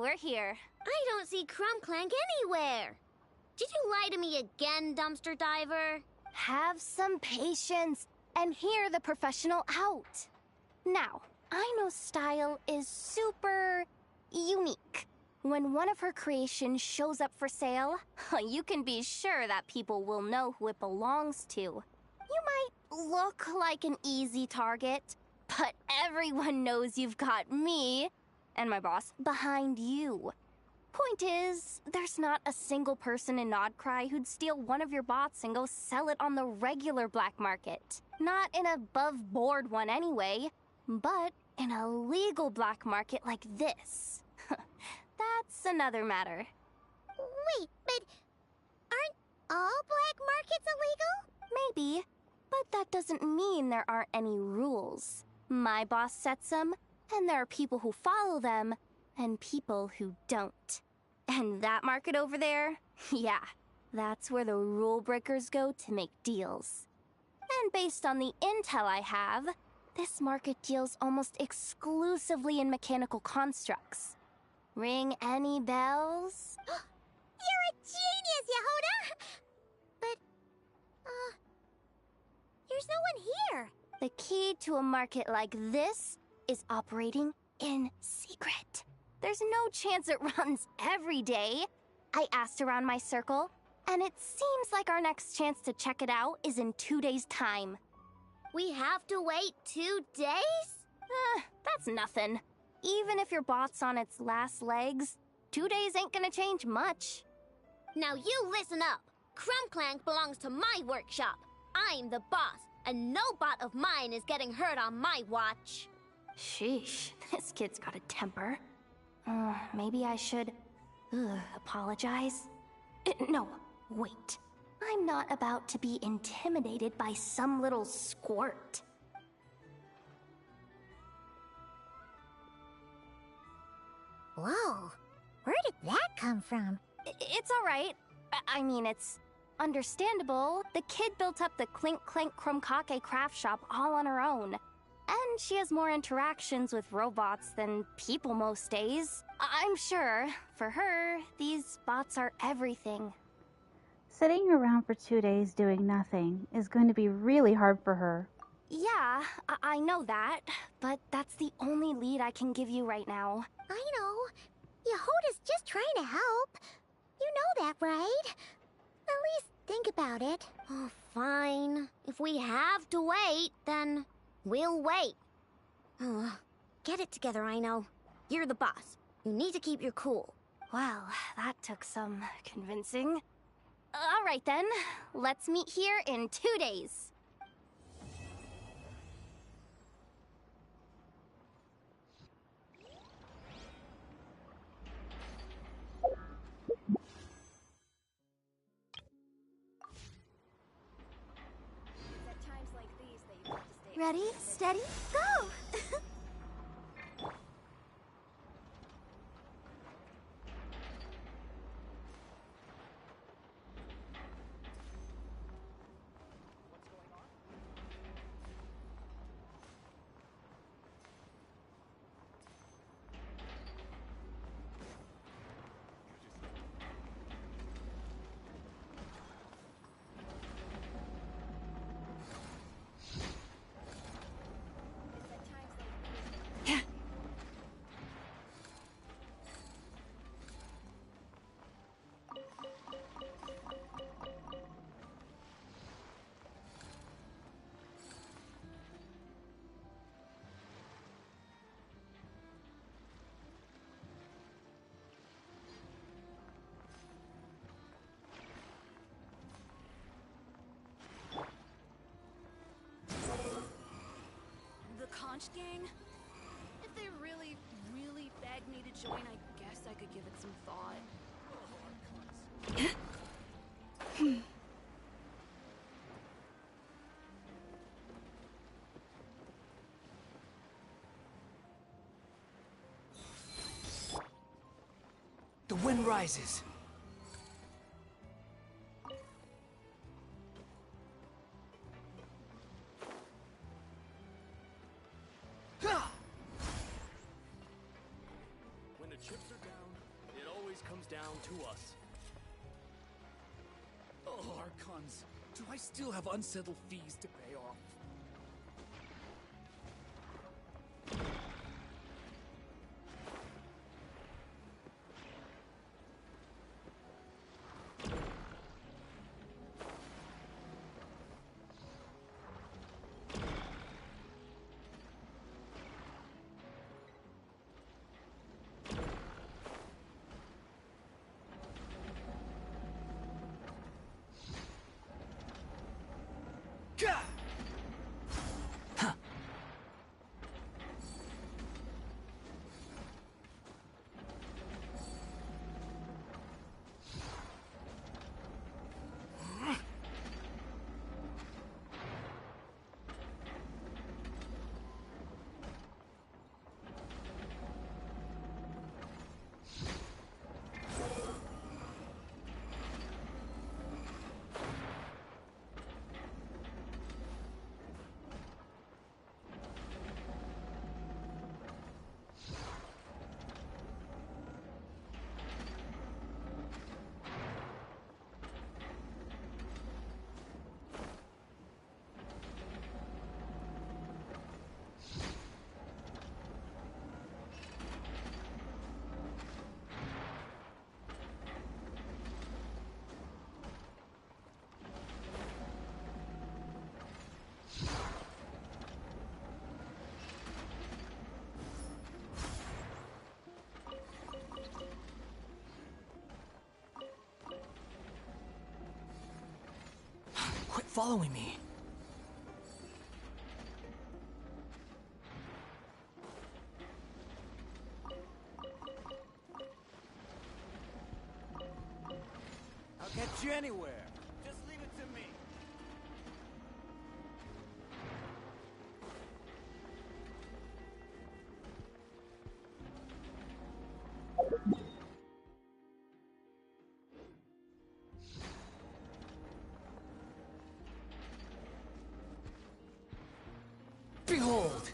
we're here. I don't see Crumb Clank anywhere. Did you lie to me again, dumpster diver? Have some patience and hear the professional out. Now, I know Style is super unique. When one of her creations shows up for sale, you can be sure that people will know who it belongs to. You might look like an easy target, but everyone knows you've got me and my boss behind you. Point is, there's not a single person in Nodcry who'd steal one of your bots and go sell it on the regular black market. Not in a above-board one anyway, but in a legal black market like this. That's another matter. Wait, but aren't all black markets illegal? Maybe, but that doesn't mean there aren't any rules. My boss sets them, and there are people who follow them, and people who don't. And that market over there, yeah, that's where the rule breakers go to make deals. And based on the intel I have, this market deals almost exclusively in mechanical constructs. Ring any bells? You're a genius, Yehoda! But, there's no one here. The key to a market like this is operating in secret. There's no chance it runs every day. I asked around my circle, and it seems like our next chance to check it out is in 2 days' time. We have to wait 2 days? That's nothing. Even if your bot's on its last legs, 2 days ain't gonna change much. Now you listen up. Crumb Clank belongs to my workshop. I'm the boss, and no bot of mine is getting hurt on my watch. Sheesh, this kid's got a temper. Maybe I should apologize? No, wait. I'm not about to be intimidated by some little squirt. Whoa, where did that come from? It's all right. I mean, it's understandable. The kid built up the Clink Clank Krumkake craft shop all on her own. And she has more interactions with robots than people most days. I'm sure, for her, these bots are everything. Sitting around for 2 days doing nothing is going to be really hard for her. Yeah, I know that, but that's the only lead I can give you right now. I know. Yehoda's just trying to help. You know that, right? At least think about it. Oh, fine. If we have to wait, then we'll wait. Get it together, I know. You're the boss. You need to keep your cool. Well, that took some convincing. All right then, let's meet here in 2 days. Ready, steady, go! Conch gang? If they really, really begged me to join, I guess I could give it some thought. The wind rises. the chips are down, it always comes down to us. Oh, Archons, do I still have unsettled fees to pay off? Quit following me. I'll get you anywhere. Just leave it to me. Behold!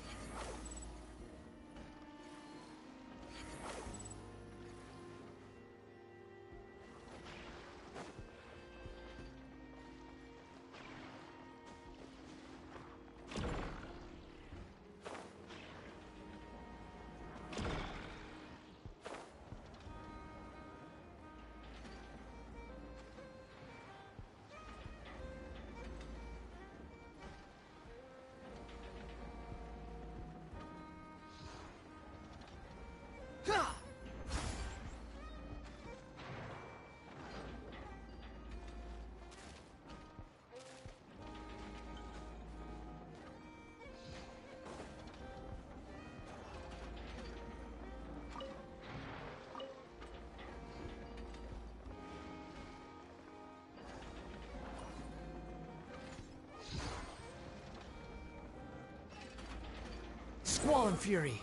Squall and Fury!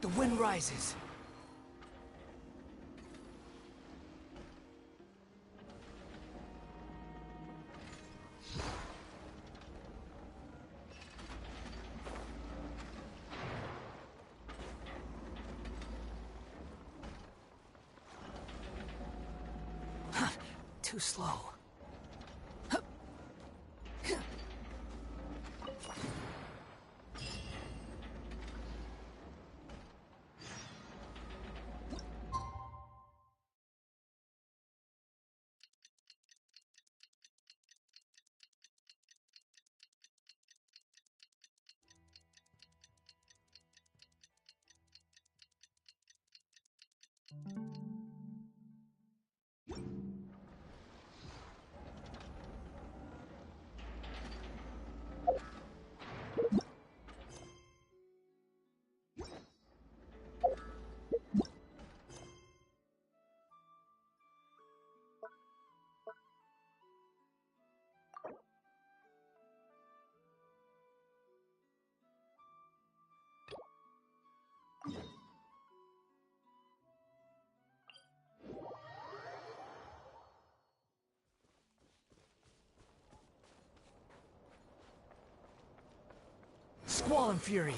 The wind rises. Too slow. Squall and Fury.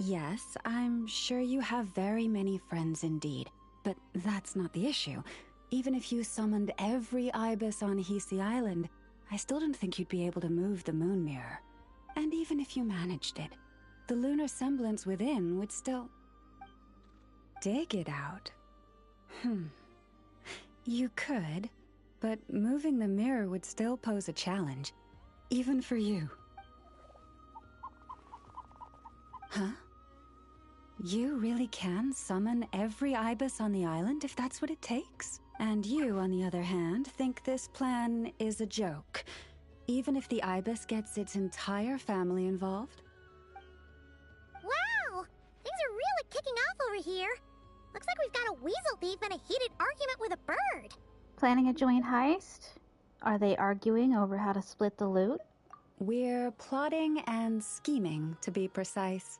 Yes, I'm sure you have very many friends indeed. But that's not the issue. Even if you summoned every ibis on Hisi Island, I still don't think you'd be able to move the moon mirror. And even if you managed it, the lunar semblance within would still... dig it out. You could, but moving the mirror would still pose a challenge. Even for you. Huh? You really can summon every ibis on the island if that's what it takes? And you, on the other hand, think this plan is a joke, even if the ibis gets its entire family involved? Wow! Things are really kicking off over here. Looks like we've got a weasel thief and a heated argument with a bird. Planning a joint heist? Are they arguing over how to split the loot? We're plotting and scheming, to be precise.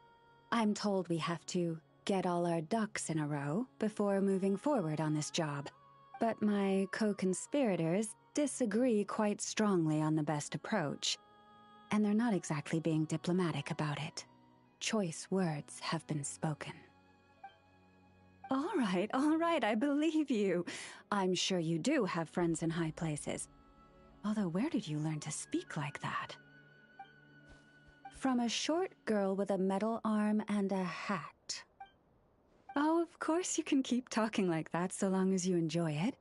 I'm told we have to get all our ducks in a row before moving forward on this job. But my co-conspirators disagree quite strongly on the best approach. And they're not exactly being diplomatic about it. Choice words have been spoken. All right, I believe you. I'm sure you do have friends in high places. Although, where did you learn to speak like that? From a short girl with a metal arm and a hat. Oh, of course you can keep talking like that so long as you enjoy it.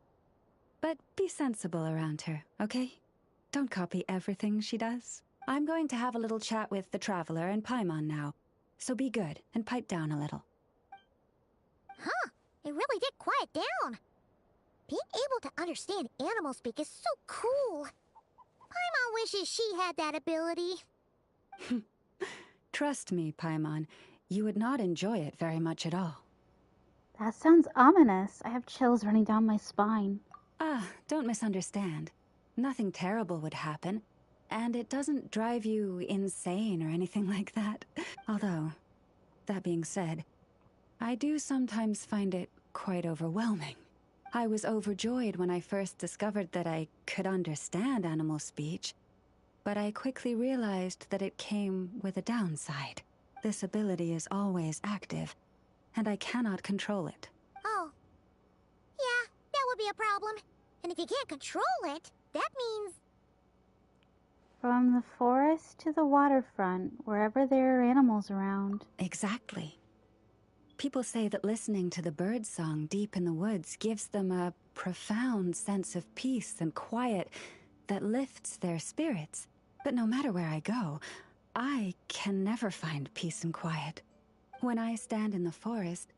But be sensible around her, okay? Don't copy everything she does. I'm going to have a little chat with the Traveler and Paimon now, so be good and pipe down a little. Huh, it really did quiet down. Being able to understand animal speak is so cool. Paimon wishes she had that ability. Trust me, Paimon, you would not enjoy it very much at all. That sounds ominous. I have chills running down my spine. Don't misunderstand. Nothing terrible would happen, and it doesn't drive you insane or anything like that. Although, that being said, I do sometimes find it quite overwhelming. I was overjoyed when I first discovered that I could understand animal speech, but I quickly realized that it came with a downside. This ability is always active, and I cannot control it. Oh. Yeah, that would be a problem. And if you can't control it, that means... From the forest to the waterfront, wherever there are animals around. Exactly. People say that listening to the bird song deep in the woods gives them a profound sense of peace and quiet that lifts their spirits. But no matter where I go, I can never find peace and quiet. When I stand in the forest,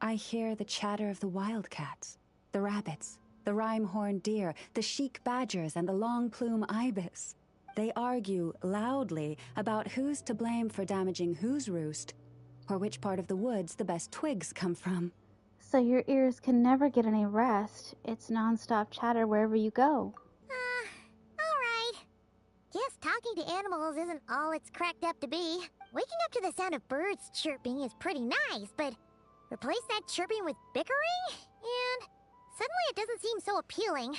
I hear the chatter of the wildcats, the rabbits, the rhyme-horned deer, the chic badgers, and the long-plume ibis. They argue loudly about who's to blame for damaging whose roost, or which part of the woods the best twigs come from. So your ears can never get any rest. It's non-stop chatter wherever you go. Alright. Guess talking to animals isn't all it's cracked up to be. Waking up to the sound of birds chirping is pretty nice, but replace that chirping with bickering? And suddenly it doesn't seem so appealing.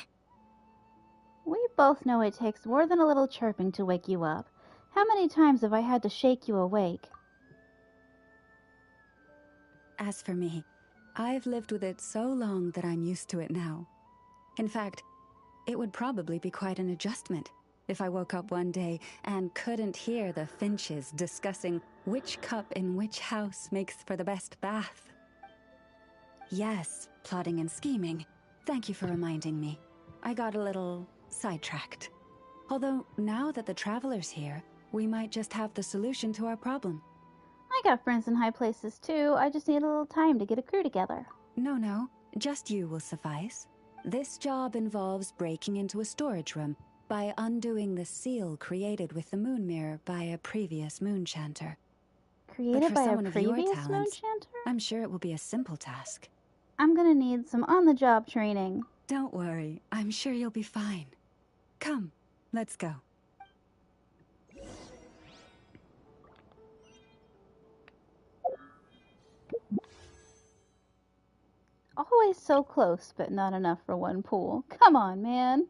We both know it takes more than a little chirping to wake you up. How many times have I had to shake you awake? As for me, I've lived with it so long that I'm used to it now. In fact, it would probably be quite an adjustment. if I woke up one day and couldn't hear the finches discussing which cup in which house makes for the best bath. Yes, plotting and scheming. Thank you for reminding me. I got a little sidetracked. Although, now that the Traveler's here, we might just have the solution to our problem. I got friends in high places too. I just need a little time to get a crew together. No, just you will suffice. This job involves breaking into a storage room by undoing the seal created with the moon mirror by a previous moon-chanter. Created by a someone of your previous talents, moon-chanter? I'm sure it will be a simple task. I'm gonna need some on-the-job training. Don't worry, I'm sure you'll be fine. Come, let's go. Always so close, but not enough for one pool. Come on, man.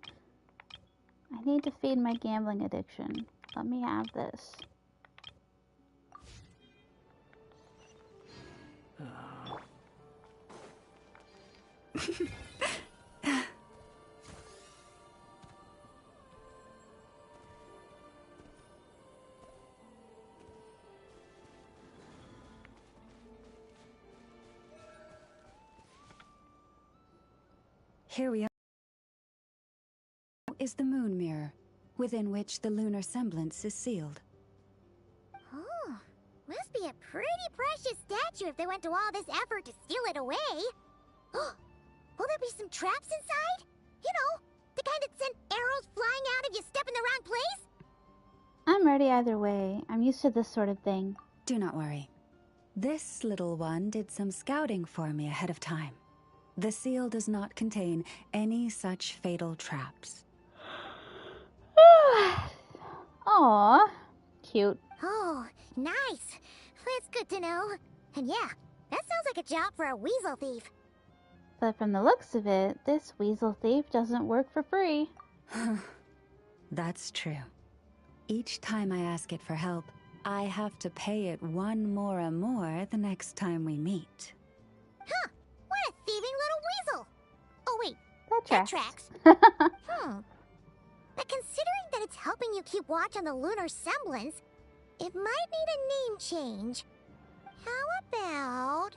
I need to feed my gambling addiction. Let me have this. Here we are. Is the moon mirror, within which the lunar semblance is sealed. Oh, must be a pretty precious statue if they went to all this effort to steal it away. Will there be some traps inside? You know, the kind that send arrows flying out if you step in the wrong place? I'm ready either way. I'm used to this sort of thing. Do not worry. This little one did some scouting for me ahead of time. The seal does not contain any such fatal traps. Aww. Cute. Oh, nice. That's good to know. And yeah, that sounds like a job for a weasel thief. But from the looks of it, this weasel thief doesn't work for free. That's true. Each time I ask it for help, I have to pay it one more the next time we meet. Huh, what a thieving little weasel! Oh wait, that tracks. But considering that it's helping you keep watch on the lunar semblance, it might need a name change. How about...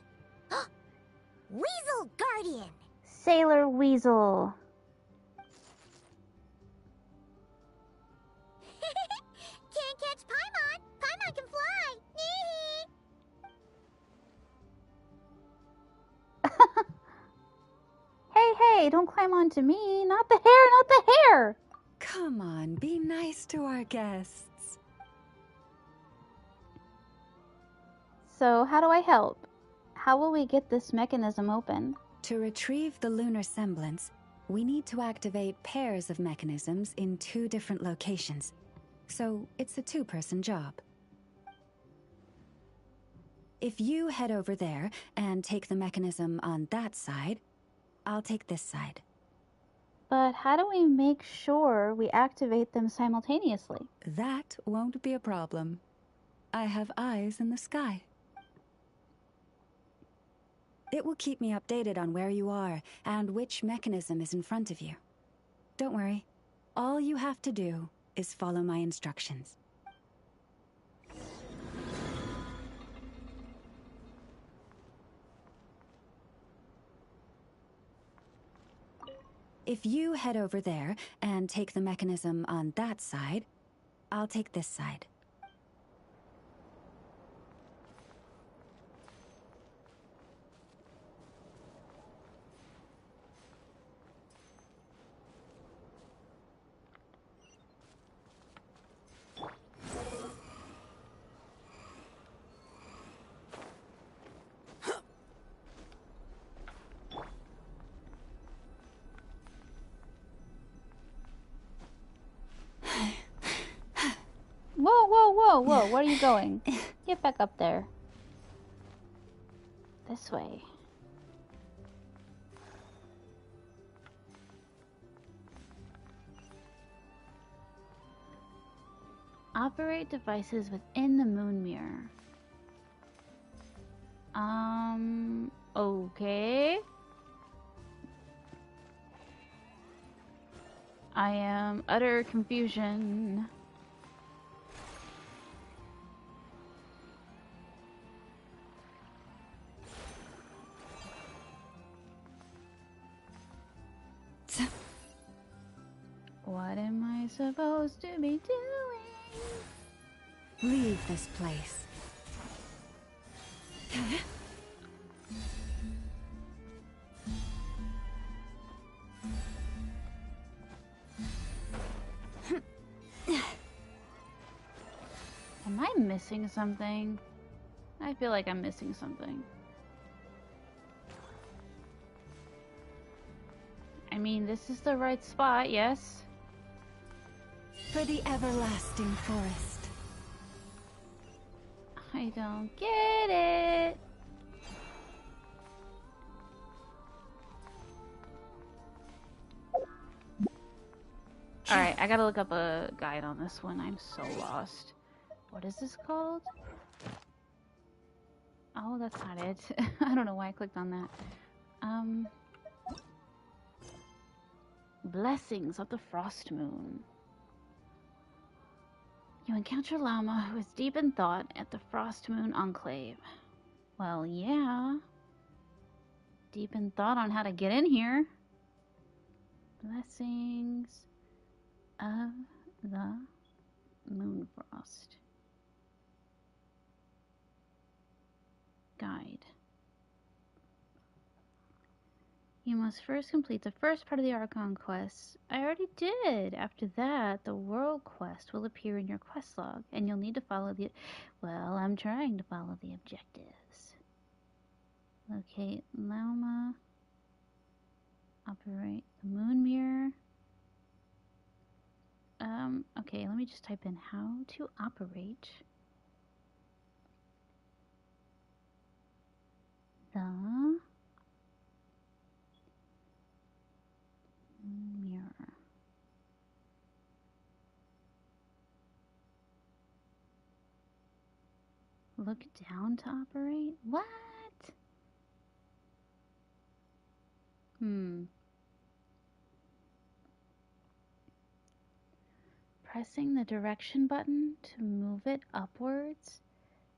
Weasel Guardian! Sailor Weasel. Can't catch Paimon! Paimon can fly! Hey, don't climb onto me. Not the hair, not the hair! Come on, be nice to our guests. So, how do I help? How will we get this mechanism open? To retrieve the lunar semblance, we need to activate pairs of mechanisms in 2 different locations. So, it's a 2-person job. If you head over there and take the mechanism on that side, I'll take this side. But how do we make sure we activate them simultaneously? That won't be a problem. I have eyes in the sky. It will keep me updated on where you are and which mechanism is in front of you. Don't worry. All you have to do is follow my instructions. If you head over there and take the mechanism on that side, I'll take this side. Whoa, where are you going? Get back up there. This way. Operate devices within the moon mirror. Okay. I am utter confusion. What am I supposed to be doing? Leave this place. Am I missing something? I feel like I'm missing something. I mean, this is the right spot, yes? For the everlasting forest. I don't get it. Alright, I gotta look up a guide on this one. I'm so lost. What is this called? Oh, that's not it. I don't know why I clicked on that. Blessings of the Frost Moon. You encounter Lama, who is deep in thought at the Frost Moon Enclave. Well, yeah. Deep in thought on how to get in here. Blessings of the Moonfrost. Guide. You must first complete the first part of the Archon quest. I already did. After that, the World quest will appear in your quest log, and you'll need to follow the... Well, I'm trying to follow the objectives. Locate Lama. Operate the moon mirror. Okay, let me just type in how to operate the moon mirror. Look down to operate? What? Pressing the direction button to move it upwards?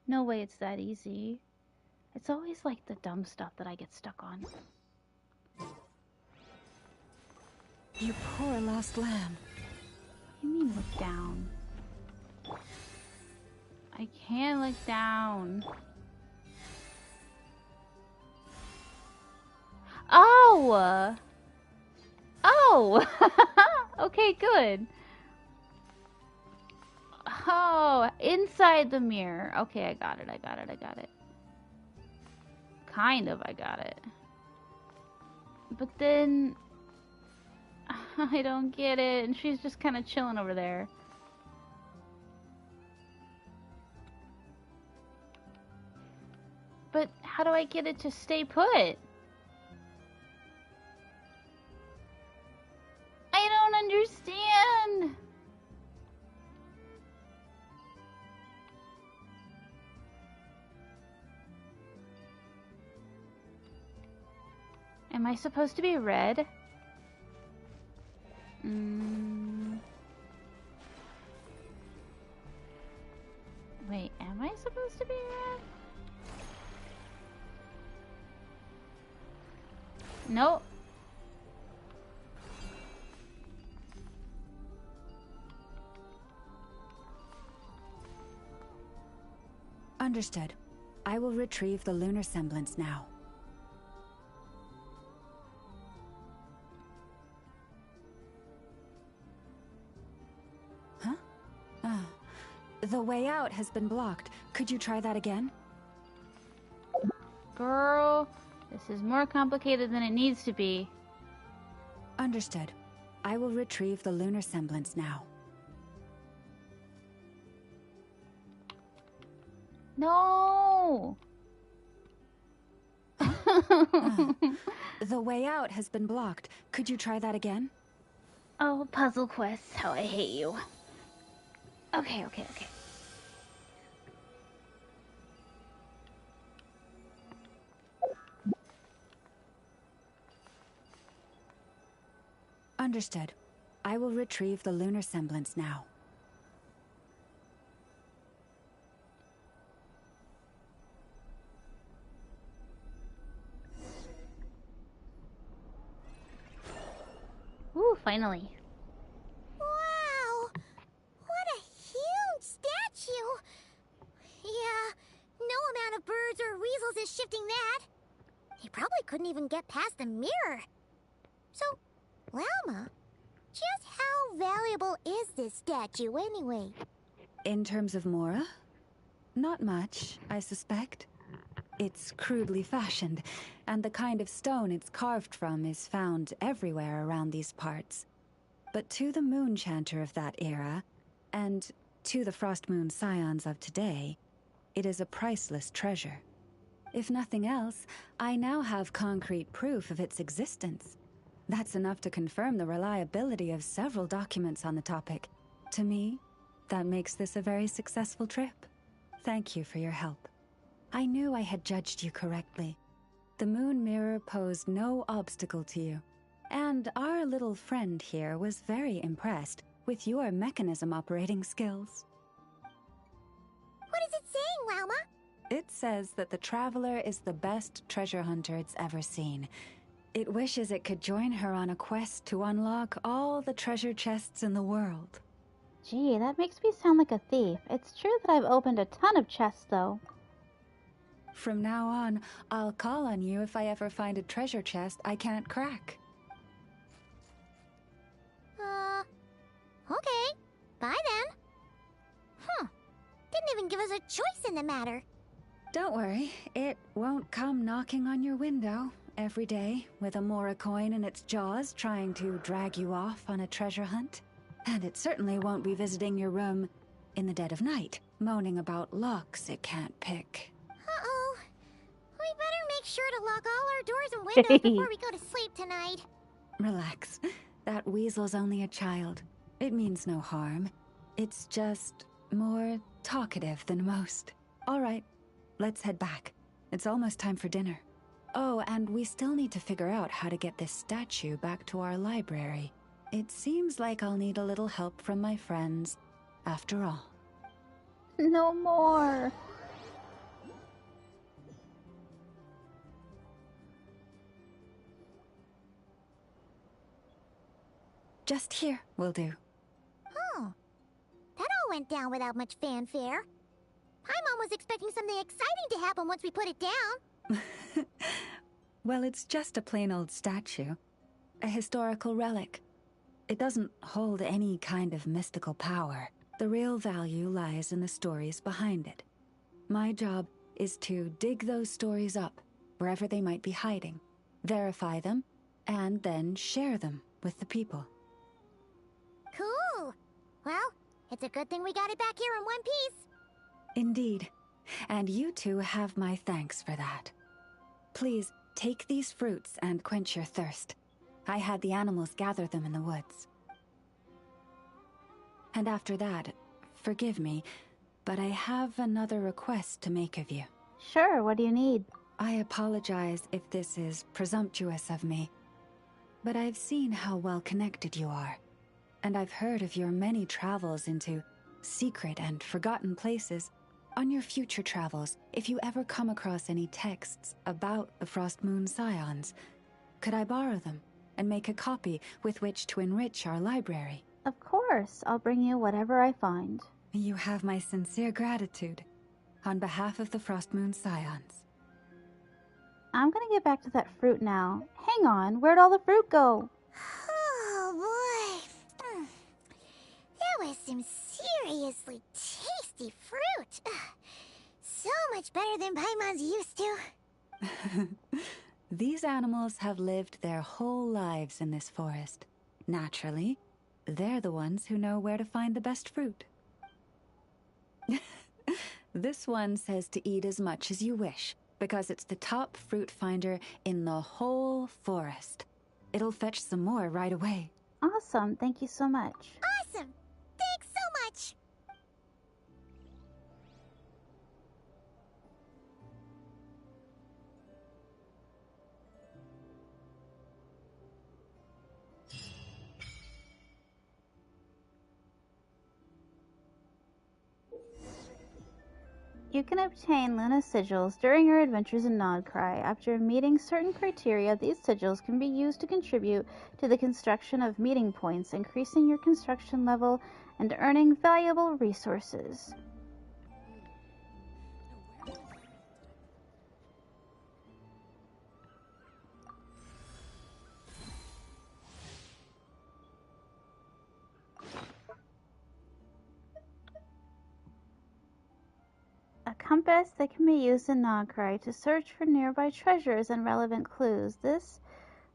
No way it's that easy. It's always like the dumb stuff that I get stuck on. You poor lost lamb. What do you mean look down? I can't look down. Oh! Oh! Okay, good. Oh, inside the mirror. Okay, I got it. Kind of, I got it. But then... I don't get it. And she's just kind of chilling over there. But how do I get it to stay put? I don't understand. Am I supposed to be red? Wait, am I supposed to be red? Nope. Understood. I will retrieve the lunar semblance now. Huh? Ah. The way out has been blocked. Could you try that again? Girl, this is more complicated than it needs to be. Understood. I will retrieve the lunar semblance now. No! The way out has been blocked. Could you try that again? Oh, puzzle quests, how I hate you. Okay. Understood. I will retrieve the lunar semblance now. Ooh, finally. Wow! What a huge statue! Yeah, no amount of birds or weasels is shifting that. He probably couldn't even get past the mirror. So, Lalma, just how valuable is this statue anyway? In terms of Mora? Not much, I suspect. It's crudely fashioned, and the kind of stone it's carved from is found everywhere around these parts. But to the Moon Chanter of that era, and to the Frost Moon Scions of today, it is a priceless treasure. If nothing else, I now have concrete proof of its existence. That's enough to confirm the reliability of several documents on the topic. To me, that makes this a very successful trip. Thank you for your help. I knew I had judged you correctly. The Moon Mirror posed no obstacle to you, and our little friend here was very impressed with your mechanism operating skills. What is it saying, Lalma? It says that the Traveler is the best treasure hunter it's ever seen. It wishes it could join her on a quest to unlock all the treasure chests in the world. Gee, that makes me sound like a thief. It's true that I've opened a ton of chests, though. From now on, I'll call on you if I ever find a treasure chest I can't crack. Okay. Bye then. Didn't even give us a choice in the matter. Don't worry, it won't come knocking on your window every day with a Mora coin in its jaws trying to drag you off on a treasure hunt. And it certainly won't be visiting your room in the dead of night, moaning about locks it can't pick. Uh-oh. We better make sure to lock all our doors and windows before we go to sleep tonight. Relax. That weasel's only a child. It means no harm. It's just more talkative than most. All right, let's head back. It's almost time for dinner. Oh, and we still need to figure out how to get this statue back to our library. It seems like I'll need a little help from my friends, after all. No more. Just here will do. Oh. That all went down without much fanfare. Paimon was expecting something exciting to happen once we put it down. Well, it's just a plain old statue. A historical relic. It doesn't hold any kind of mystical power. The real value lies in the stories behind it. My job is to dig those stories up, wherever they might be hiding, verify them, and then share them with the people. Cool. Well, it's a good thing we got it back here in one piece. Indeed. And you two have my thanks for that. Please, take these fruits and quench your thirst. I had the animals gather them in the woods. And after that, forgive me, but I have another request to make of you. Sure, what do you need? I apologize if this is presumptuous of me, but I've seen how well connected you are, and I've heard of your many travels into secret and forgotten places. On your future travels, if you ever come across any texts about the Frost Moon Scions, could I borrow them and make a copy with which to enrich our library? Of course, I'll bring you whatever I find. You have my sincere gratitude, on behalf of the Frost Moon Scions. I'm gonna get back to that fruit now. Hang on, where'd all the fruit go? Oh boy. That was some seriously tasty fruit. So much better than Paimon's used to. These animals have lived their whole lives in this forest. Naturally, they're the ones who know where to find the best fruit. This one says to eat as much as you wish, because it's the top fruit finder in the whole forest. It'll fetch some more right away. Awesome, thank you so much. Awesome! Thanks so much! You can obtain Luna sigils during your adventures in Nodcry. After meeting certain criteria, these sigils can be used to contribute to the construction of meeting points, increasing your construction level and earning valuable resources. A compass that can be used in Nogcry to search for nearby treasures and relevant clues. This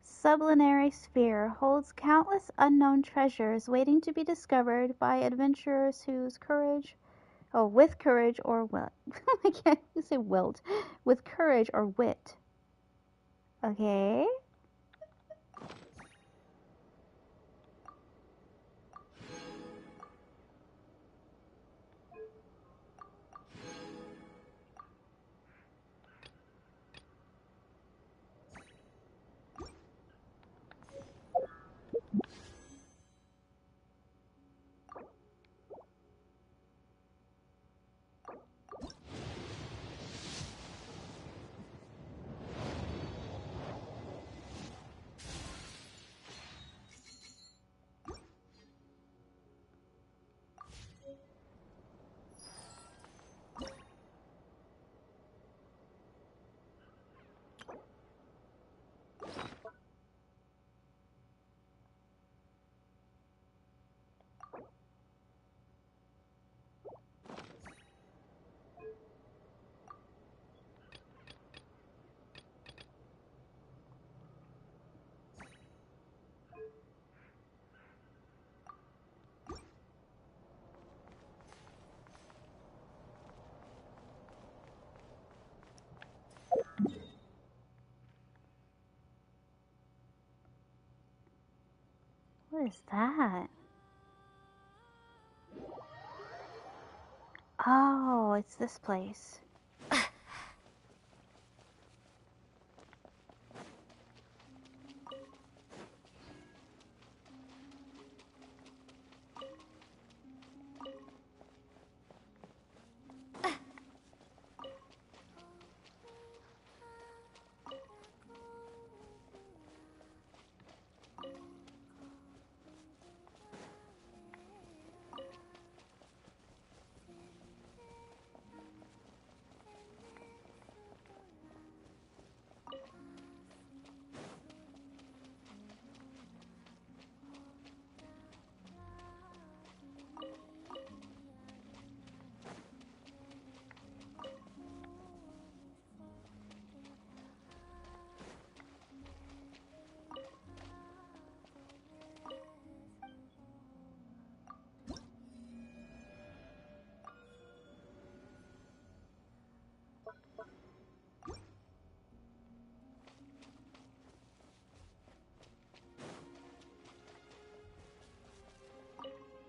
sublunary sphere holds countless unknown treasures waiting to be discovered by adventurers with courage or will. I can't say wilt. With courage or wit. Okay. What is that? Oh, it's this place.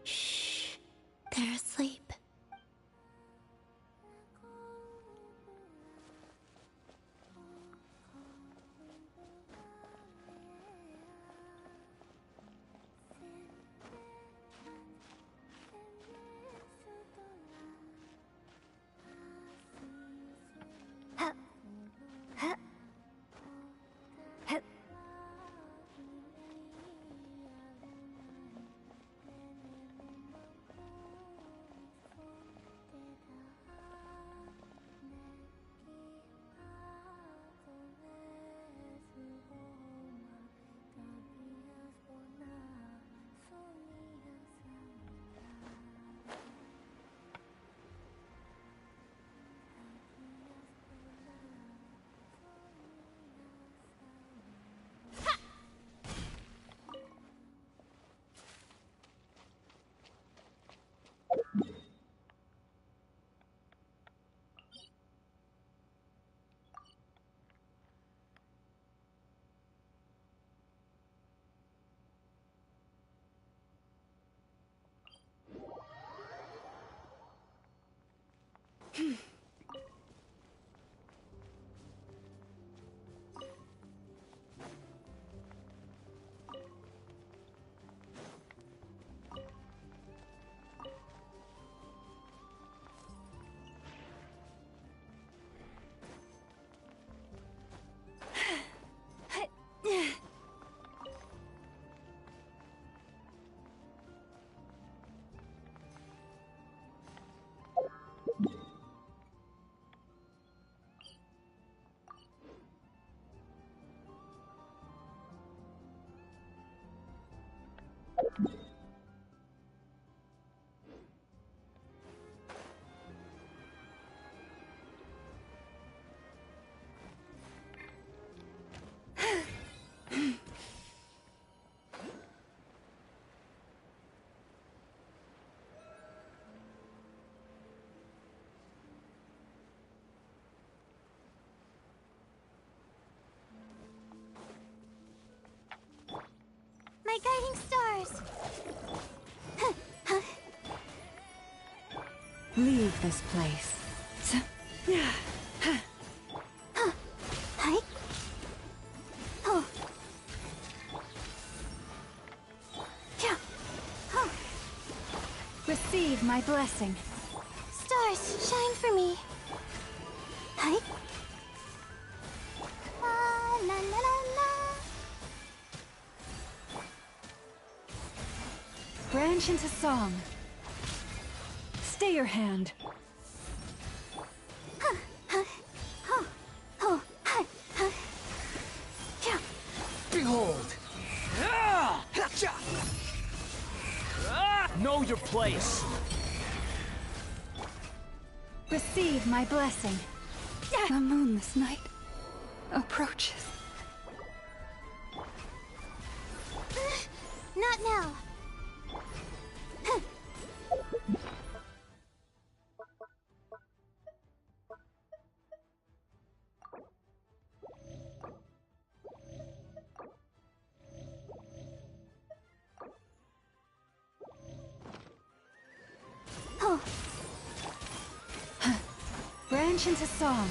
Shh. They're asleep. guiding stars! Leave this place. Hi. Oh. Yeah. Oh. Receive my blessing. Stars, shine for me. Hi. La la la la. Branch into song. Stay your hand. Behold! Know your place! Receive my blessing. The moonless night approaches. Not now. Oh. Branch into song.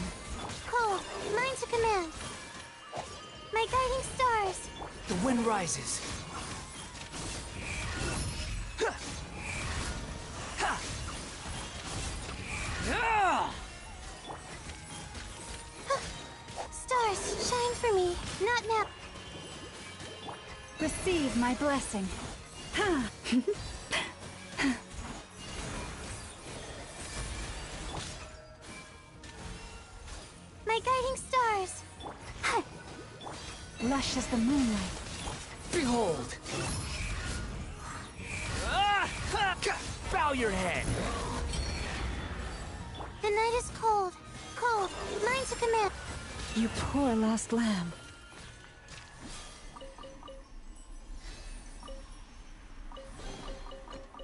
Cole, mine to command. My guiding stars. The wind rises. Stars, shine for me. Not now. Receive my blessing. Ha! My guiding stars. Lush as the moonlight. Behold! Bow your head! The night is cold. Cold, mine to command. You poor lost lamb.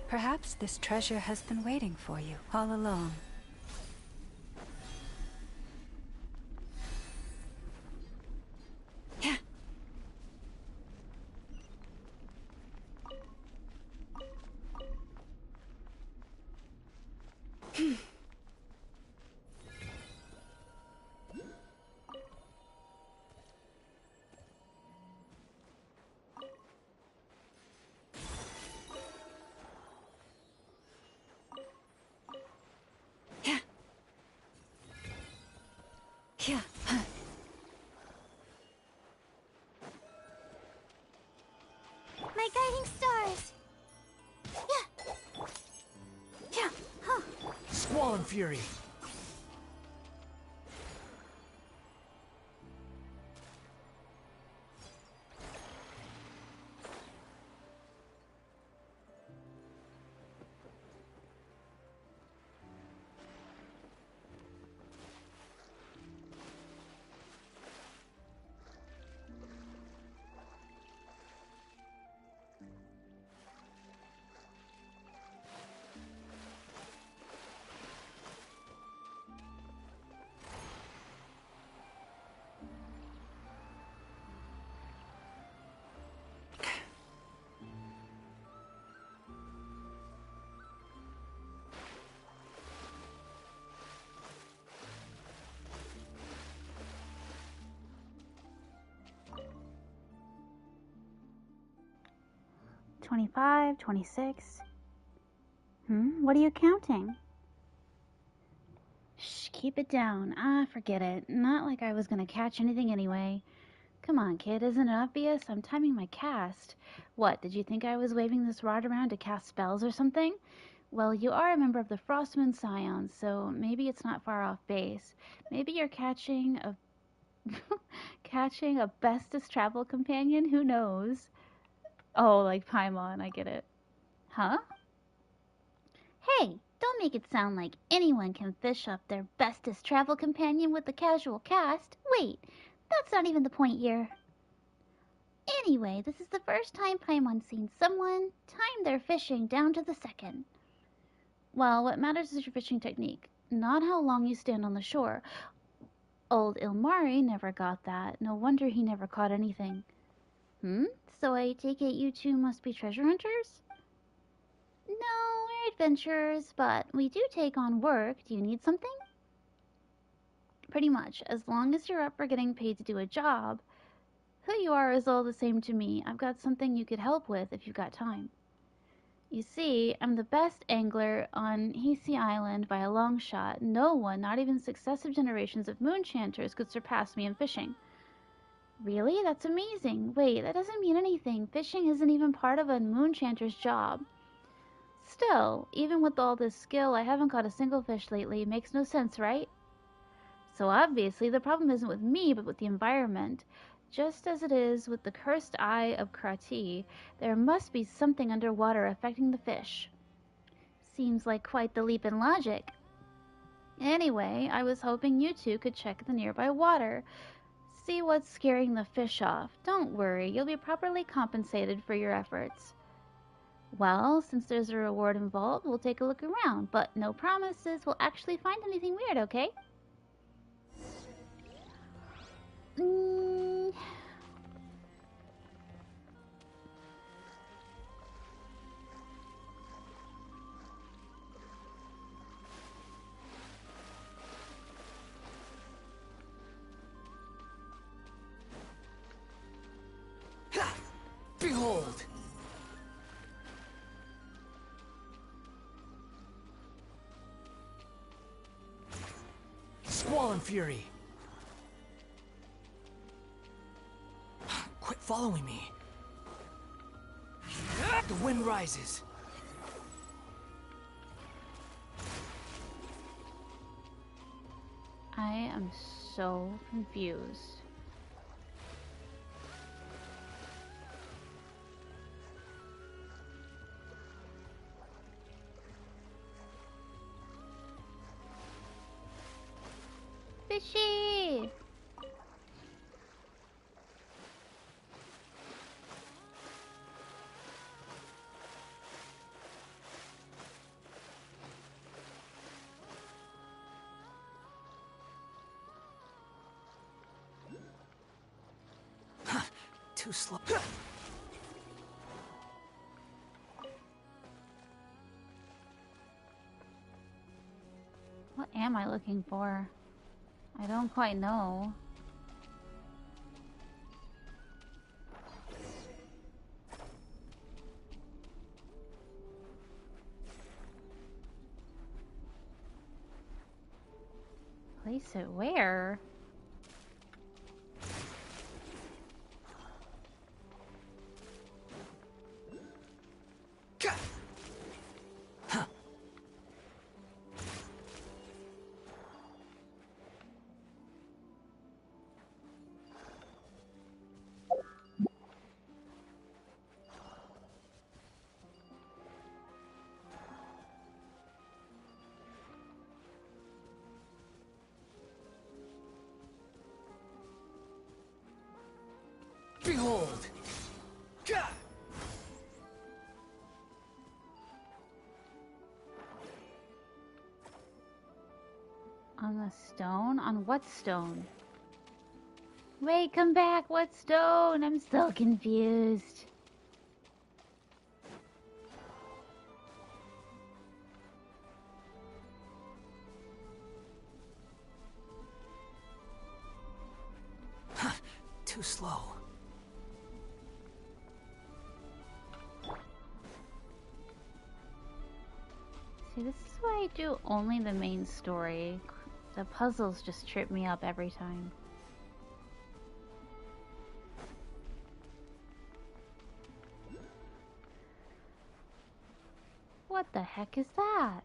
Perhaps this treasure has been waiting for you all along. Yeah. Yeah. My guiding stars. Yeah. Yeah. Huh. Squall and Fury. $25, $26. What are you counting? Shh, keep it down. Forget it. Not like I was gonna catch anything anyway. Come on, kid, isn't it obvious? I'm timing my cast. What, did you think I was waving this rod around to cast spells or something? Well, you are a member of the Frostmoon Scions, so maybe it's not far off base. Maybe you're catching a catching a bestest travel companion? Who knows? Oh, like Paimon, I get it. Huh? Hey, don't make it sound like anyone can fish up their bestest travel companion with a casual cast. Wait, that's not even the point here. Anyway, this is the first time Paimon's seen someone time their fishing down to the second. Well, what matters is your fishing technique, not how long you stand on the shore. Old Ilmari never got that. No wonder he never caught anything. So I take it you two must be treasure hunters? No, we're adventurers, but we do take on work. Do you need something? Pretty much. As long as you're up for getting paid to do a job, who you are is all the same to me. I've got something you could help with if you've got time. You see, I'm the best angler on Hisi Island by a long shot. No one, not even successive generations of moonchanters, could surpass me in fishing. Really? That's amazing. Wait, that doesn't mean anything. Fishing isn't even part of a moonchanter's job. Still, even with all this skill, I haven't caught a single fish lately. Makes no sense, right? So obviously, the problem isn't with me, but with the environment. Just as it is with the cursed eye of Krati, there must be something underwater affecting the fish. Seems like quite the leap in logic. Anyway, I was hoping you two could check the nearby water. See what's scaring the fish off. Don't worry, you'll be properly compensated for your efforts. Well, since there's a reward involved, we'll take a look around, but no promises we'll actually find anything weird, okay? Behold! Squall and fury! Quit following me. The wind rises. I am so confused. Fishy! Too slow. What am I looking for? I don't quite know. Place it where? Behold! On the stone? On what stone? Wait, come back! What stone? I'm still confused. Too slow. See, this is why I do only the main story. The puzzles just trip me up every time. What the heck is that?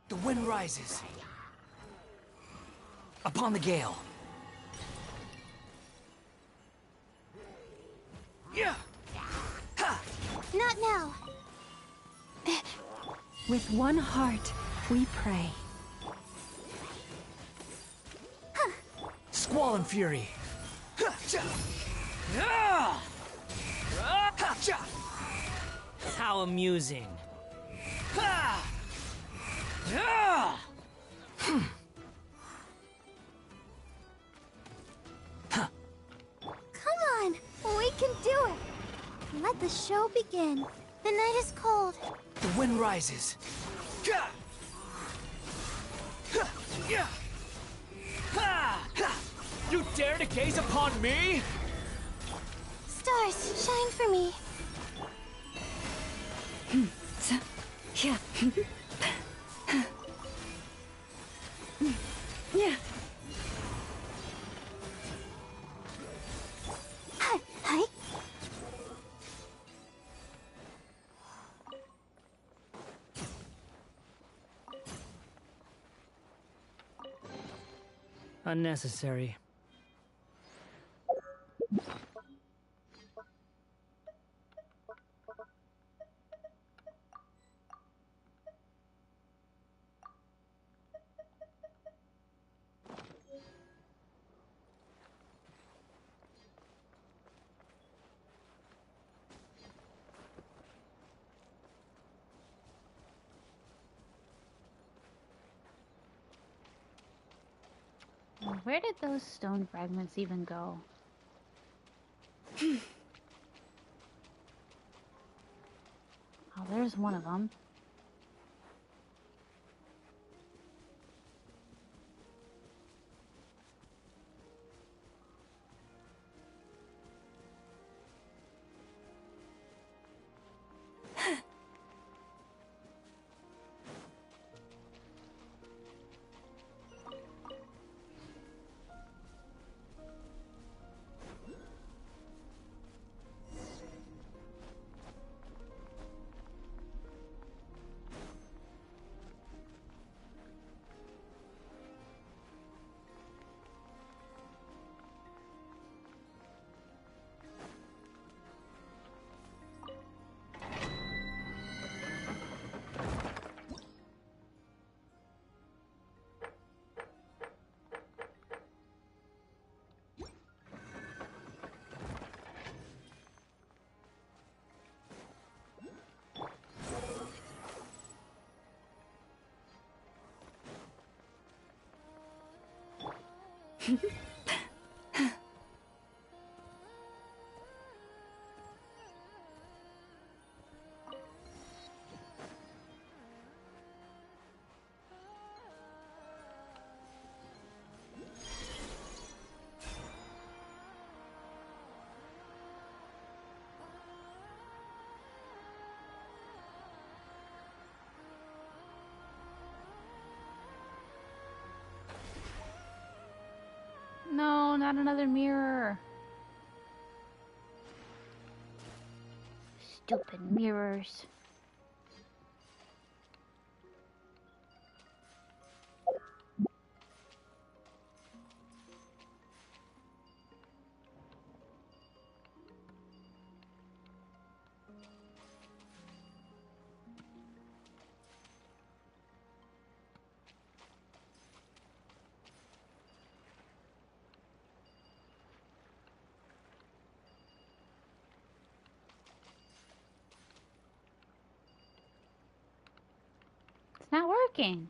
The wind rises. Upon the gale. Yeah. Not now. With one heart, we pray. Squall and fury. How amusing. Let the show begin. The night is cold. The wind rises. Gah! Ha! Yeah! Ha! Ha! You dare to gaze upon me? Stars, shine for me. Yeah. Yeah. Hi. Unnecessary. Where did those stone fragments even go? Oh, there's one of them. No, not another mirror. Stupid mirrors. It's not working.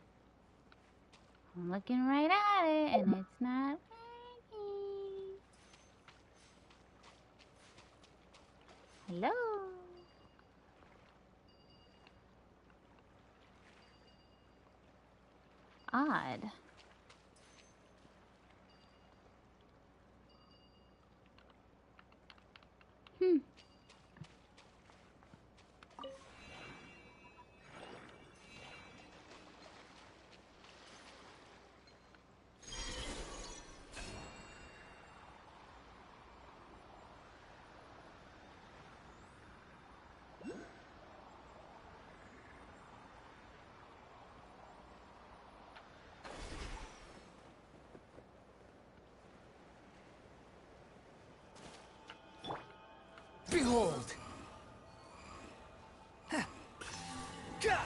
I'm looking right at it and it's not working. Hello? Odd. Behold! Ha! Gah!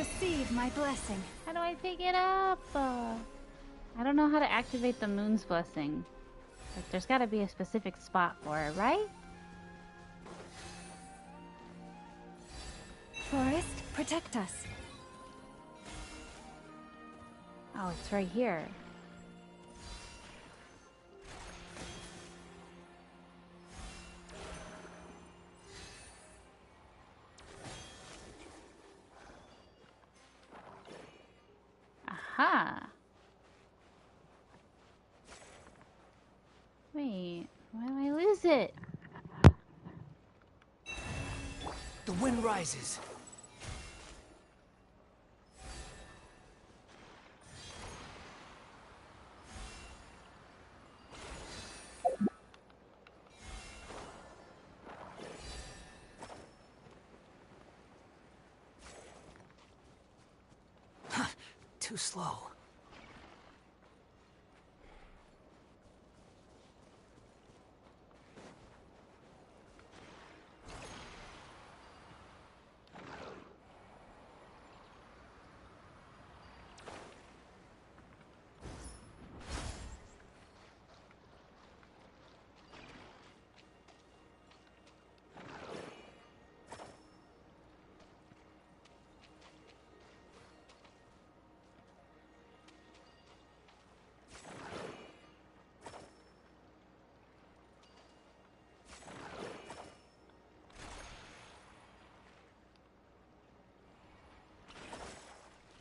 Receive my blessing. How do I pick it up? I don't know how to activate the moon's blessing. Like, there's gotta be a specific spot for it, right? Forest, protect us. Oh, it's right here. Aha! Wait, why do I lose it? The wind rises. Too slow.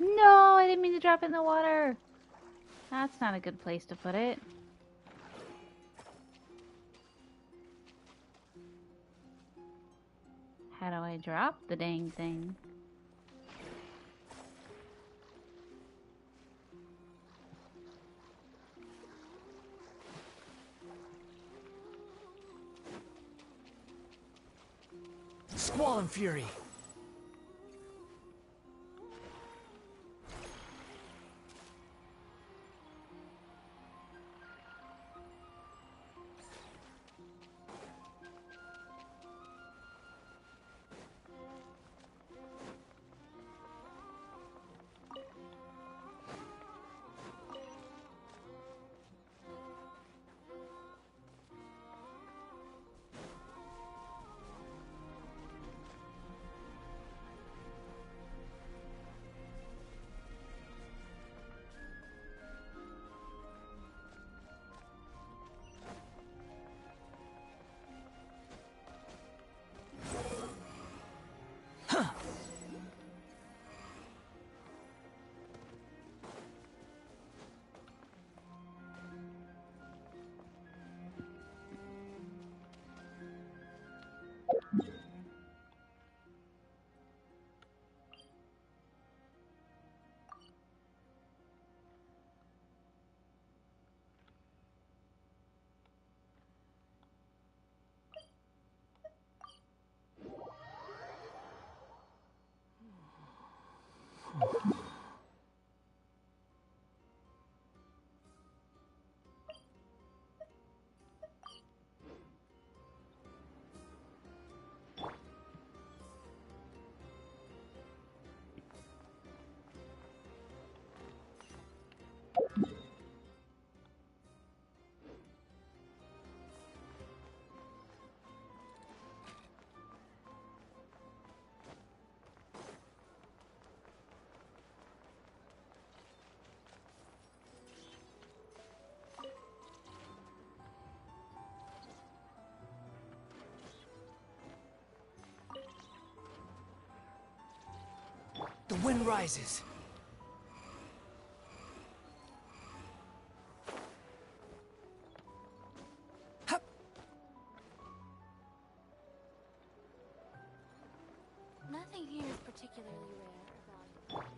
No, I didn't mean to drop it in the water. That's not a good place to put it. How do I drop the dang thing? Squall and fury. The wind rises. Hup. Nothing here is particularly rare or valuable.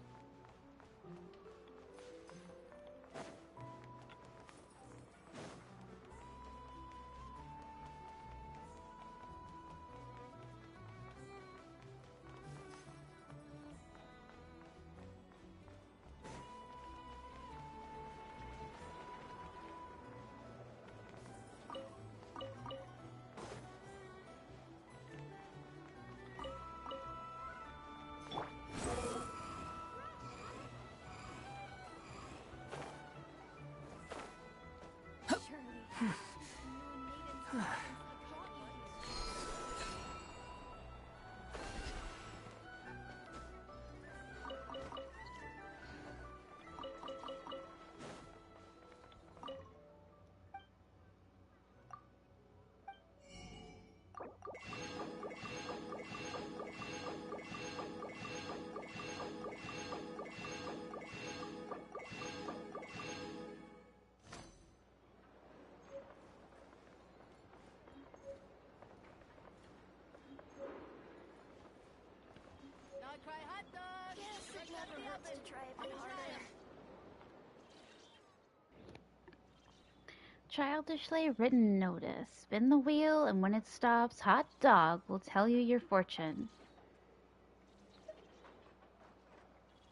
Childishly written notice. Spin the wheel, and when it stops, hot dog will tell you your fortune.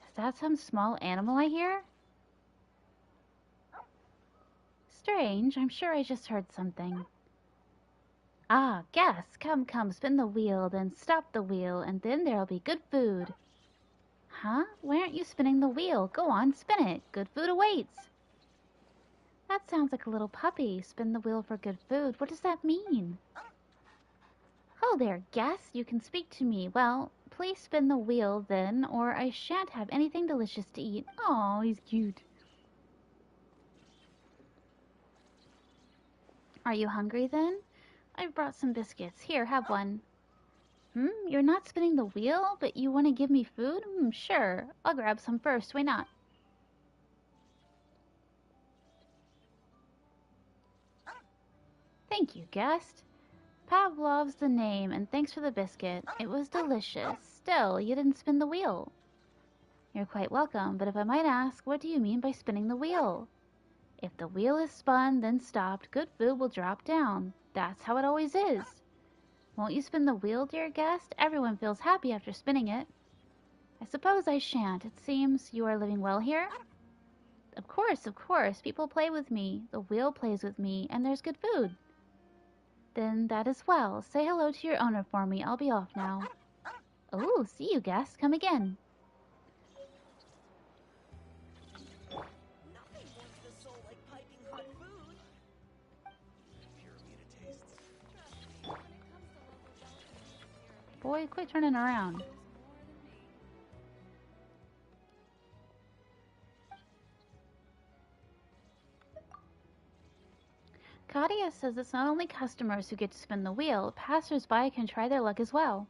Is that some small animal I hear? Strange, I'm sure I just heard something. Ah, guess. Come, come, spin the wheel, then stop the wheel, and then there'll be good food. Huh? Why aren't you spinning the wheel? Go on, spin it. Good food awaits. That sounds like a little puppy. Spin the wheel for good food. What does that mean? Oh there, guest. You can speak to me. Well, please spin the wheel then, or I shan't have anything delicious to eat. Oh, he's cute. Are you hungry then? I've brought some biscuits. Here, have one. You're not spinning the wheel, but you want to give me food? Sure. I'll grab some first. Why not? Thank you, guest. Pavlov's the name, and thanks for the biscuit. It was delicious. Still, you didn't spin the wheel. You're quite welcome, but if I might ask, what do you mean by spinning the wheel? If the wheel is spun, then stopped, good food will drop down. That's how it always is. Won't you spin the wheel, dear guest? Everyone feels happy after spinning it. I suppose I shan't. It seems you are living well here. Of course, of course. People play with me. The wheel plays with me, and there's good food. Then that is well. Say hello to your owner for me. I'll be off now. Oh, see you, guest. Come again. Boy, quit turning around. Katia says it's not only customers who get to spin the wheel, passers-by can try their luck as well.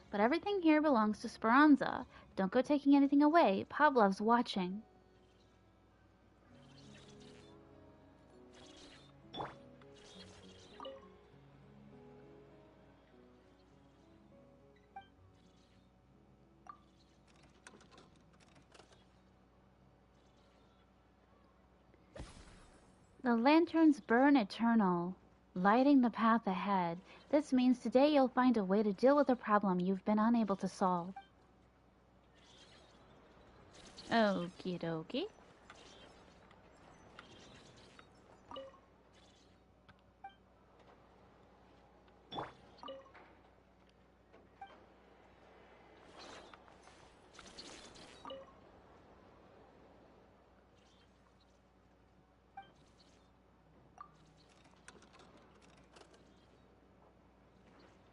But everything here belongs to Speranza. Don't go taking anything away. Pavlov's watching. The lanterns burn eternal, lighting the path ahead. This means today you'll find a way to deal with a problem you've been unable to solve. Okie dokie.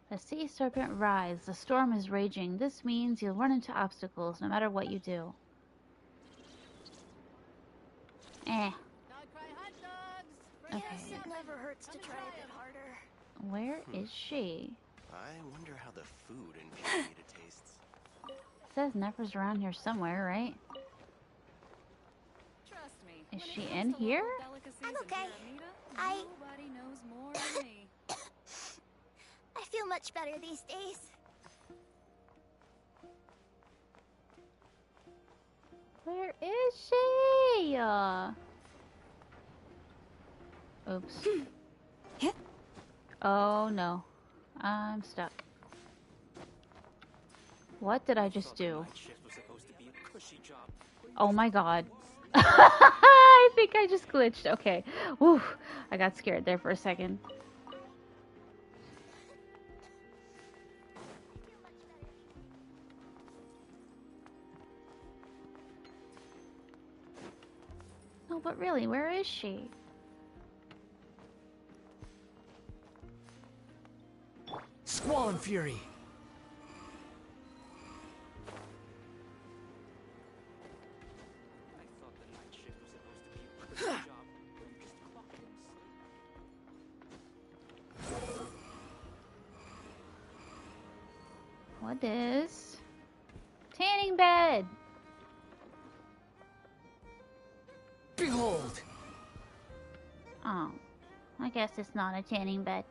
The sea serpent writhes. The storm is raging. This means you'll run into obstacles no matter what you do. Eh. Okay. Yes, it never hurts to try a bit harder. Where is she? I wonder how the food in Pyramida tastes. It says Nefer's around here somewhere, right? Trust me. Is she in here? I'm okay. Nobody knows more than me. I feel much better these days. Where is she? Oops. Oh no. I'm stuck. What did I just do? Oh my god. I think I just glitched. Okay. Whew. I got scared there for a second. No, but really, where is she? Squall and Fury! What is... tanning bed! Behold! Oh, I guess it's not a tanning bed.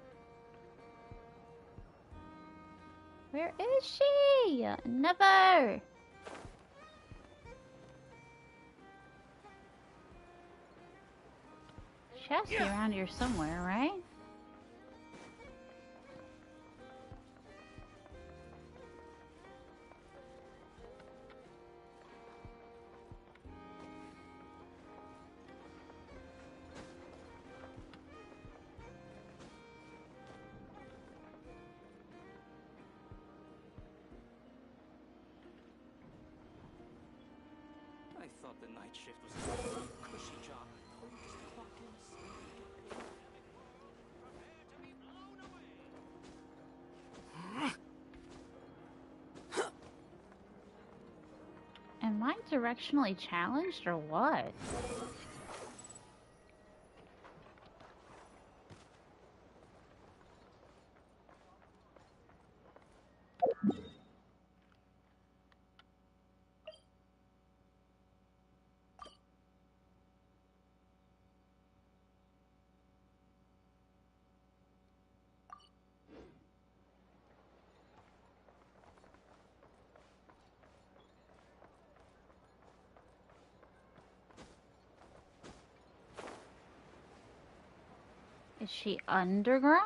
Where is she? Never! chest around here somewhere, right? I thought the night shift was a cushy job. Oh, you just clock in, sleep. Am I directionally challenged or what? Is she underground?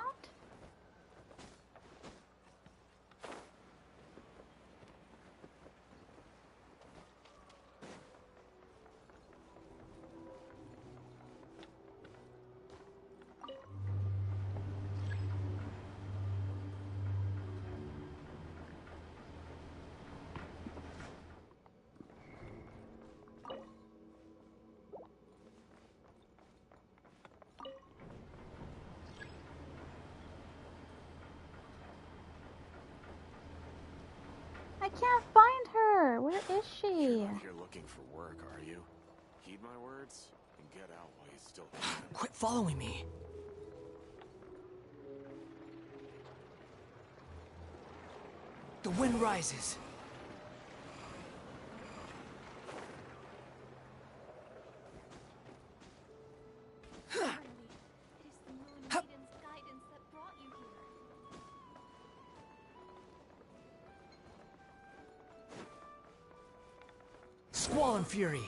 I can't find her. Where is she? You're not here looking for work, are you? Heed my words and get out while you still can. Quit following me. The wind rises. Squall and fury.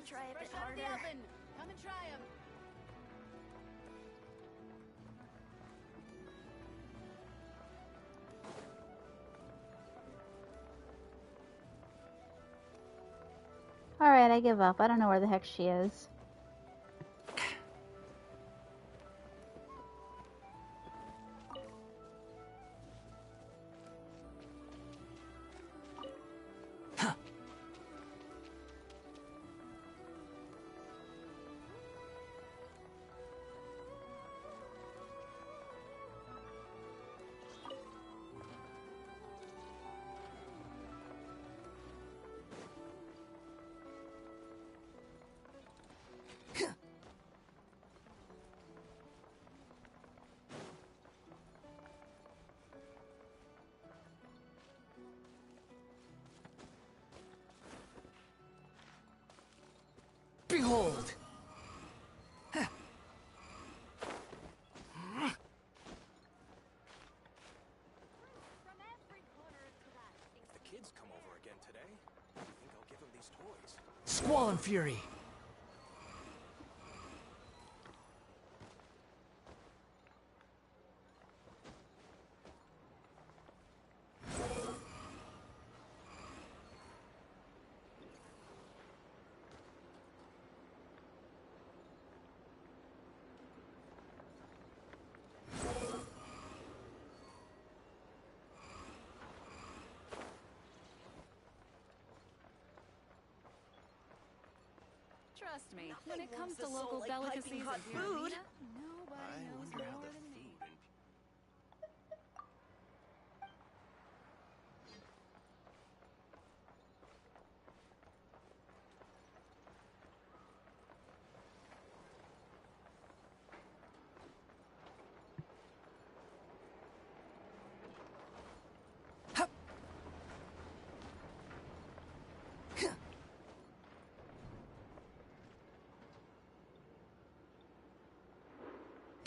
Try a bit harder. Come and try 'em. Alright, I give up. I don't know where the heck she is. Behold! If the kids come over again today, I think I'll give them these toys. Squall and fury. Trust me, when it comes to local delicacies and food, nobody knows more than me.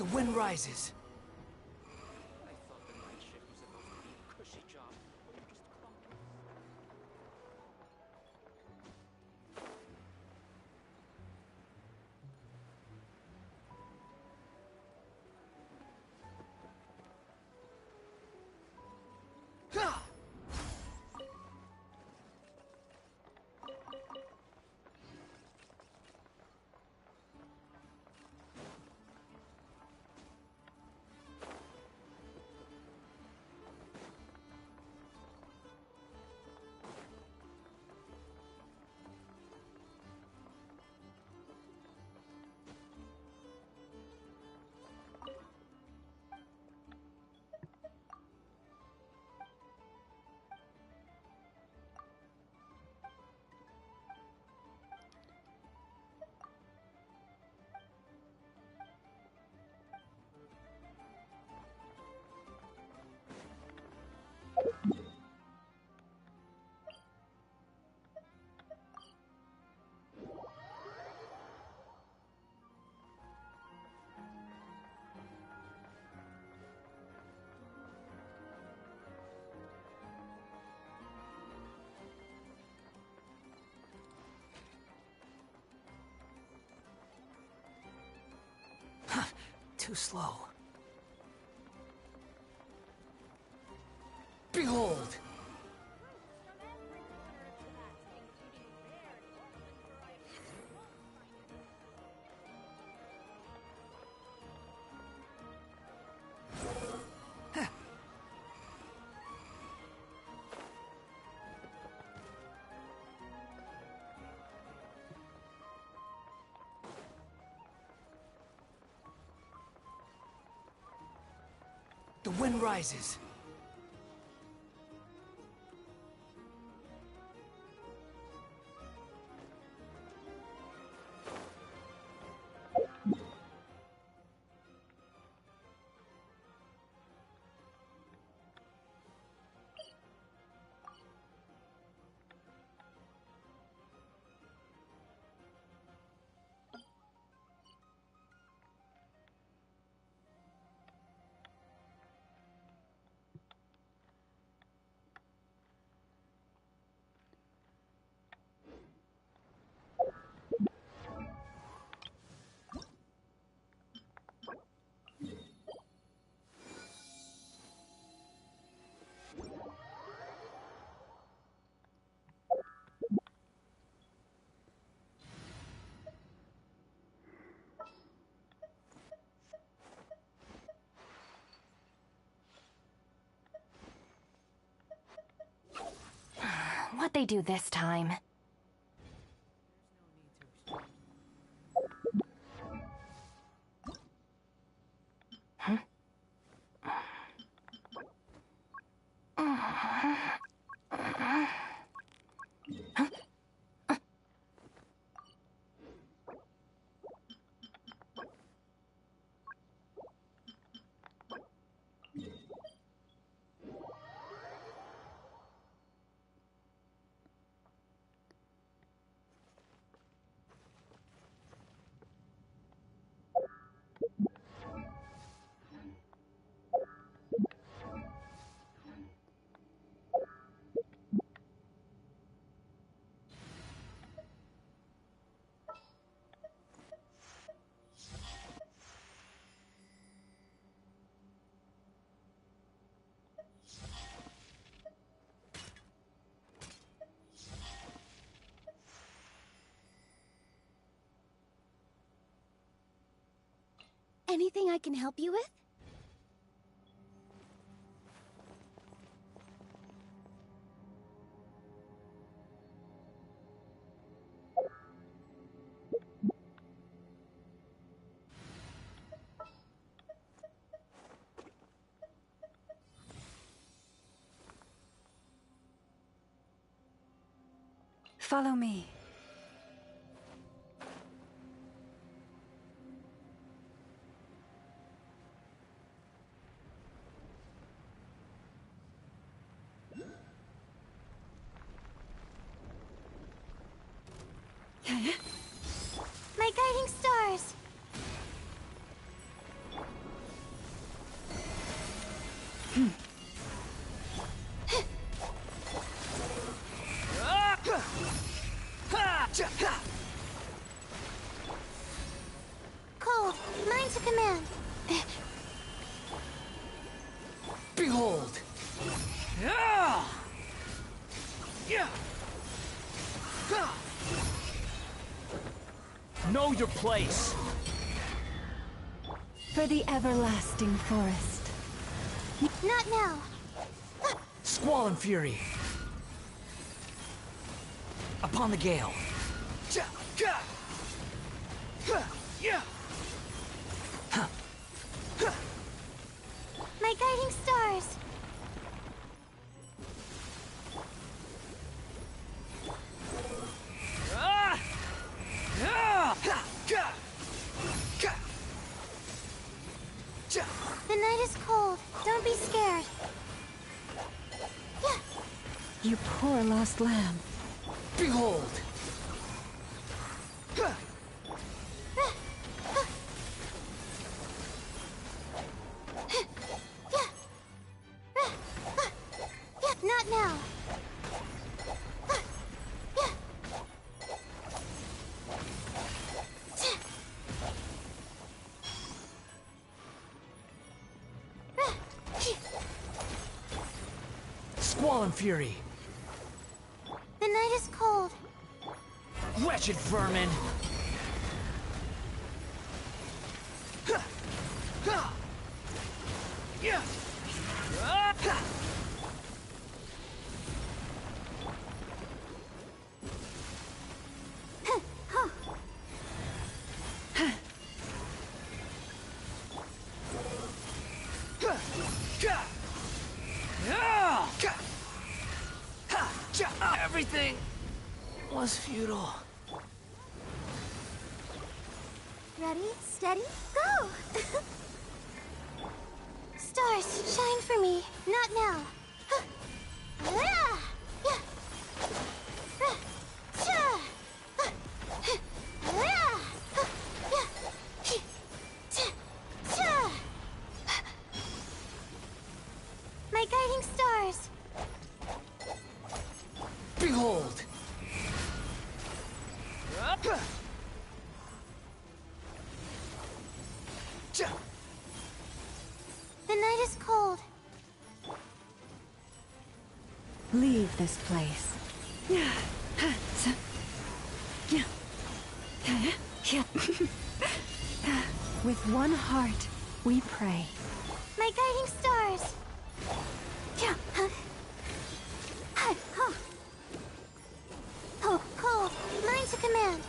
The wind rises. I thought the night shift was supposed to be a cushy job. But you just clunked. Too slow. Behold! The wind rises. What'd they do this time? Huh? Anything I can help you with? Follow me. My guiding stars! Line to command. Behold! Yeah! Yeah! Know your place! For the everlasting forest. Not now. Squall and fury. Upon the gale. My guiding stars. The night is cold. Don't be scared. You poor lost lamb. Behold! Not now. Squall and fury. The night is cold. Wretched vermin! Everything was futile. Ready, steady, go! Stars, shine for me. Not now. My guiding stars. Behold! The night is cold. Leave this place. With one heart, we pray. My guiding stars. Oh, cold. Line to command.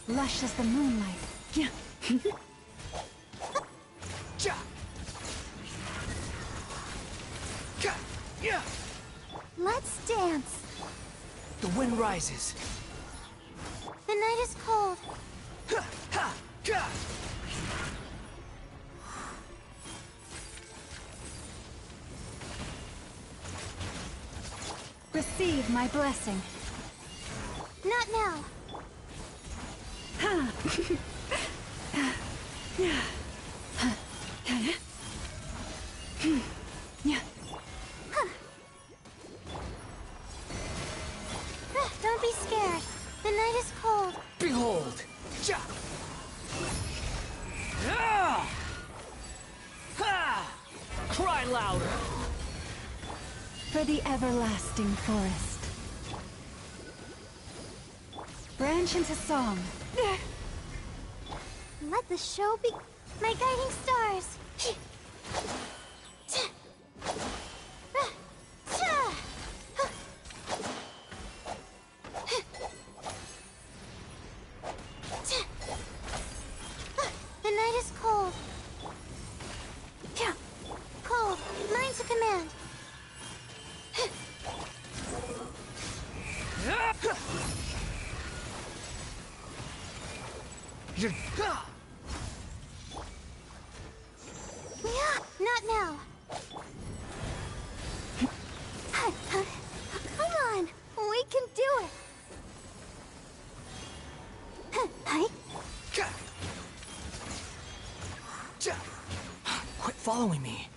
Lush as the moonlight. Let's dance. The wind rises. The night is cold. Receive my blessing. Not now. Don't be scared. The night is cold. Behold! Cry louder! For the everlasting forest. Branch into song. Let the show be. My guiding stars. The night is cold. Cold. Line to command. Not now. Come on, we can do it. following me.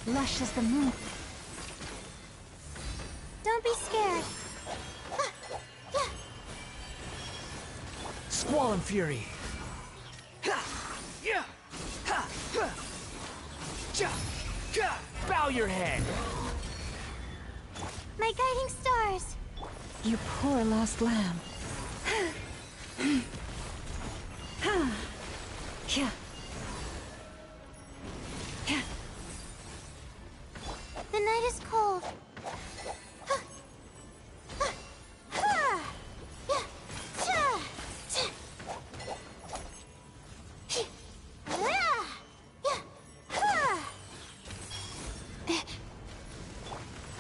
Lush as the moon. Don't be scared. Squall and fury. Bow your head. My guiding stars. You poor lost lamb. Yeah. The night is cold.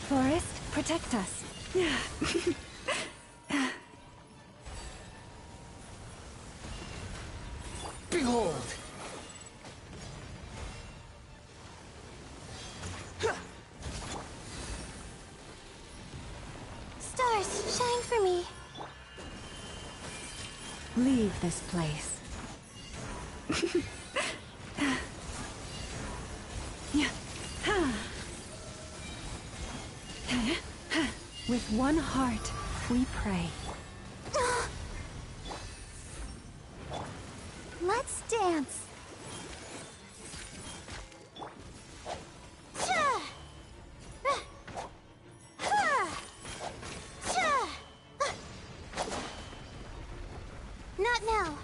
Forest, protect us. Behold! Stars, shine for me. Leave this place. With one heart, we pray. Let's dance. Not now.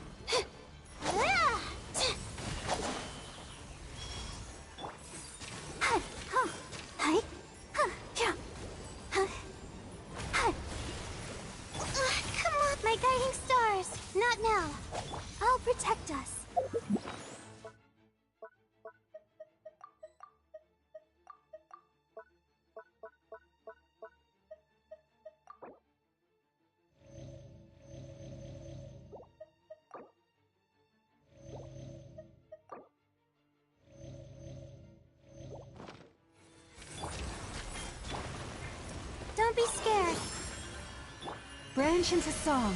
Come on, my guiding stars. Not now. I'll protect us. Don't be scared. Branch into song.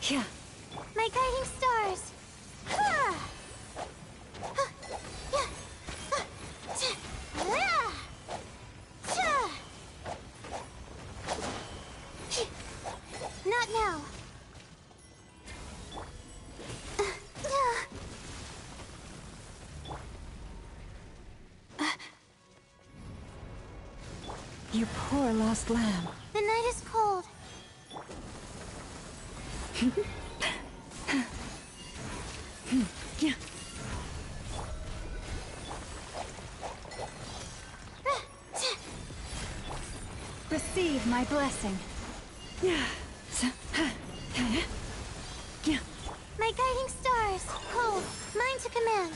Yeah. My guiding stars. Not now. You poor lost lamb. The night is cold. Yeah. Receive my blessing. Yeah. My guiding stars. Cold. Mine to command.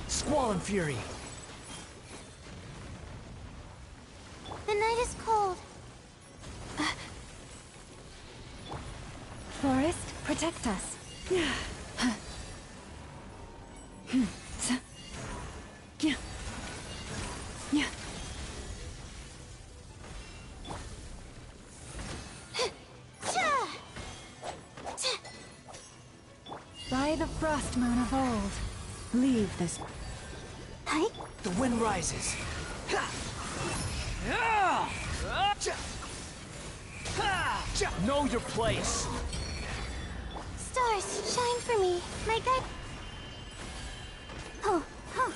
Squall and fury. The night is cold. Forest, protect us. By the frost moon of old, leave this. The wind rises. Know your place. Stars, shine for me. My guide. Oh, huh.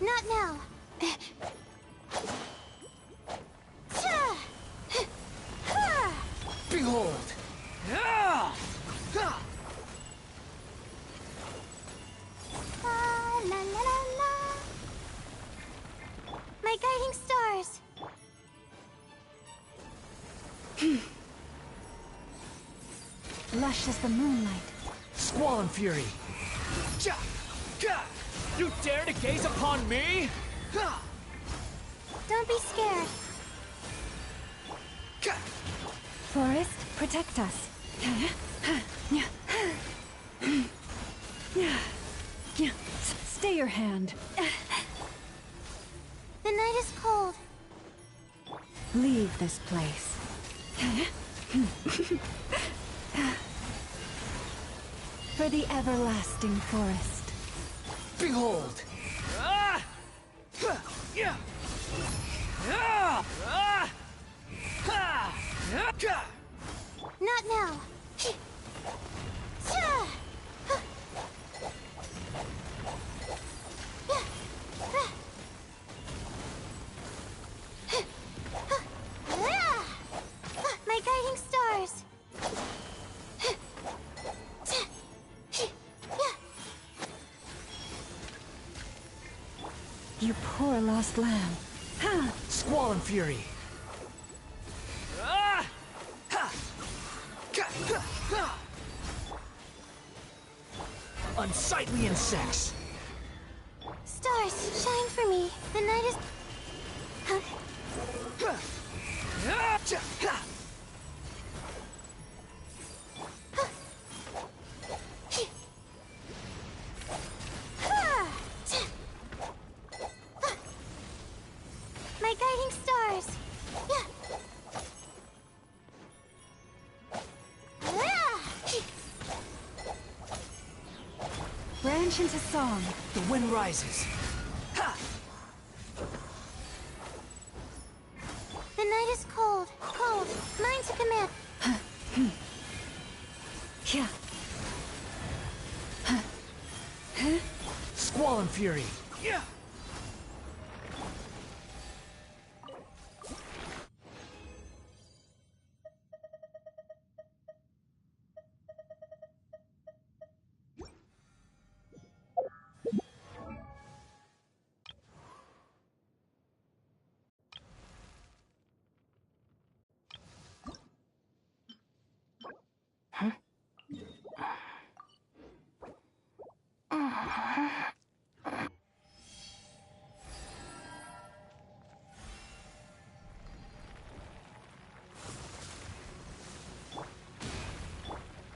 Not now. Behold! My guiding stars! Lush as the moonlight. Squall and Fury! You dare to gaze upon me? Don't be scared. Forest, protect us. Stay your hand. The night is cold. Leave this place. For the everlasting forest. Behold! Not now. My guiding stars. You poor lost lamb. Squall and Fury! Unsightly insects! Stars, shine for me. The night is... My guiding stars. Branch into song. The wind rises. The night is cold. Cold. Mine to command. Squall and Fury!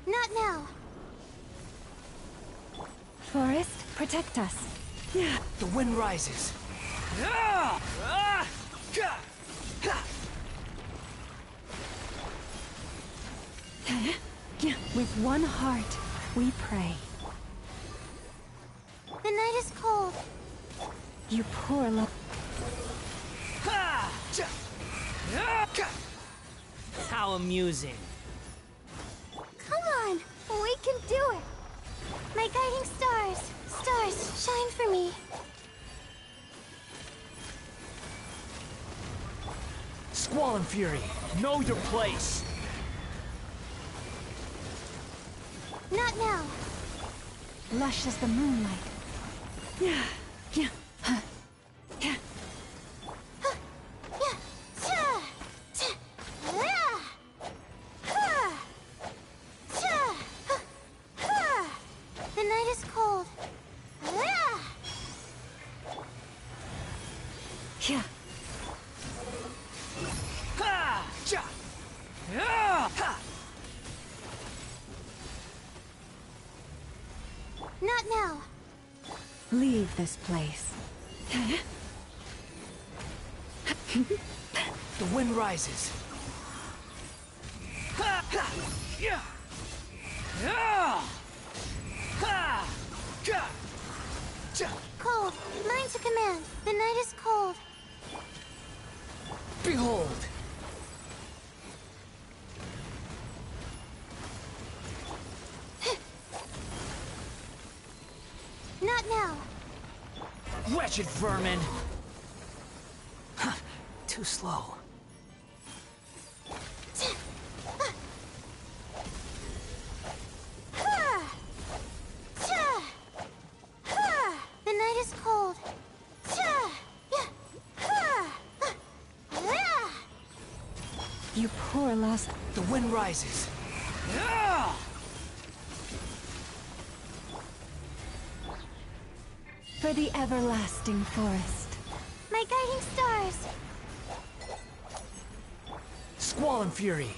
Not now. Forest, protect us. The wind rises. With one heart, we pray. The night is cold. You poor How amusing. Come on. We can do it. My guiding stars. Stars, shine for me. Squall and Fury, know your place. Not now. Lush as the moonlight. The night is cold. Not now. Leave this place. The wind rises. Cold. Mine to command. The night is cold. Behold! Not now. Wretched vermin! Too slow. The night is cold. You poor lost... The wind rises. For the everlasting forest. My guiding stars! Squall and fury.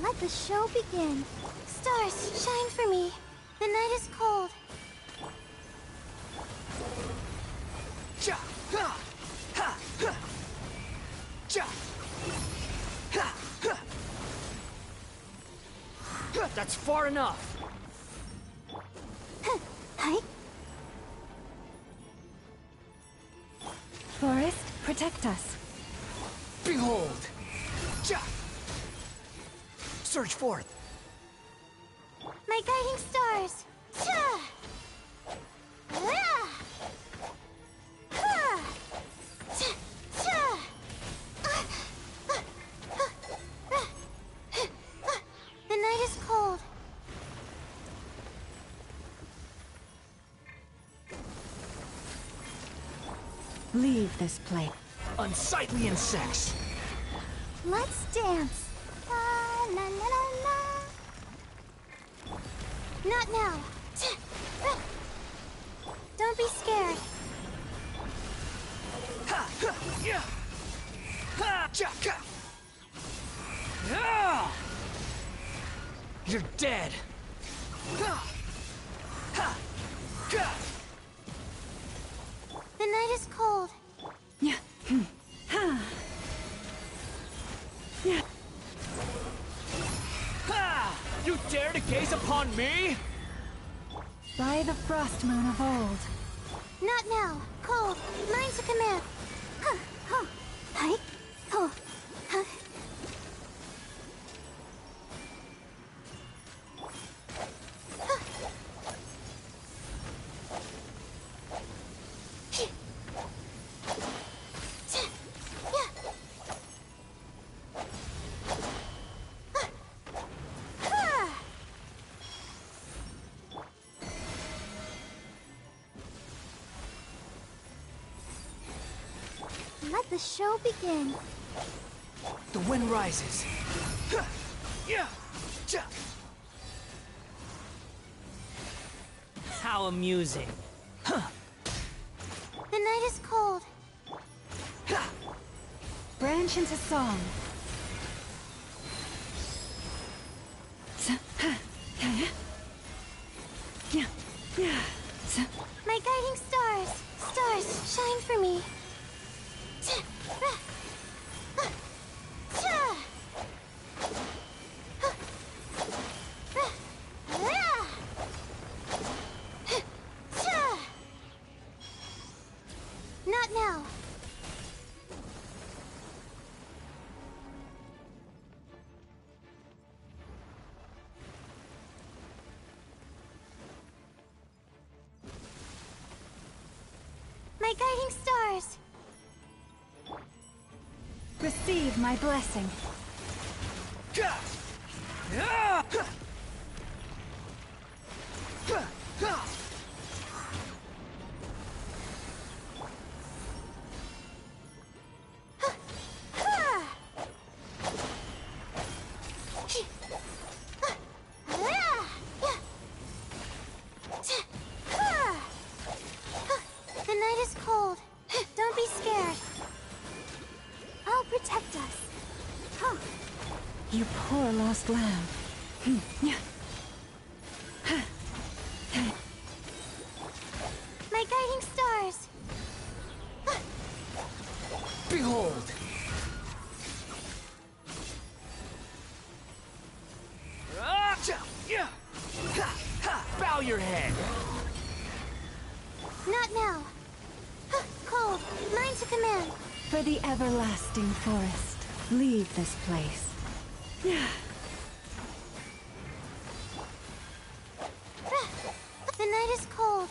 Let the show begin. Stars, shine for me. The night is cold. That's far enough. Hi. Forest, protect us. Behold! Surge forth! My guiding stars! The night is cold. Leave this place. Unsightly insects! Let's dance. La, la, la, la, la. Not now. Don't be scared. You're dead! The night is cold. You dare to gaze upon me? By the frost moon of old. Not now. Cold. Mine to command. Hi. Oh. Let the show begin. The wind rises. How amusing. The night is cold. Branch into song. My guiding stars. Stars, shine for me. Not now. My guiding stars. Receive my blessing. The night is cold. Don't be scared. I'll protect us. You poor lost lamb. My guiding stars. Behold! Bow your head! Not now. Cold. Mine to command. For the everlasting forest. Leave this place. The night is cold.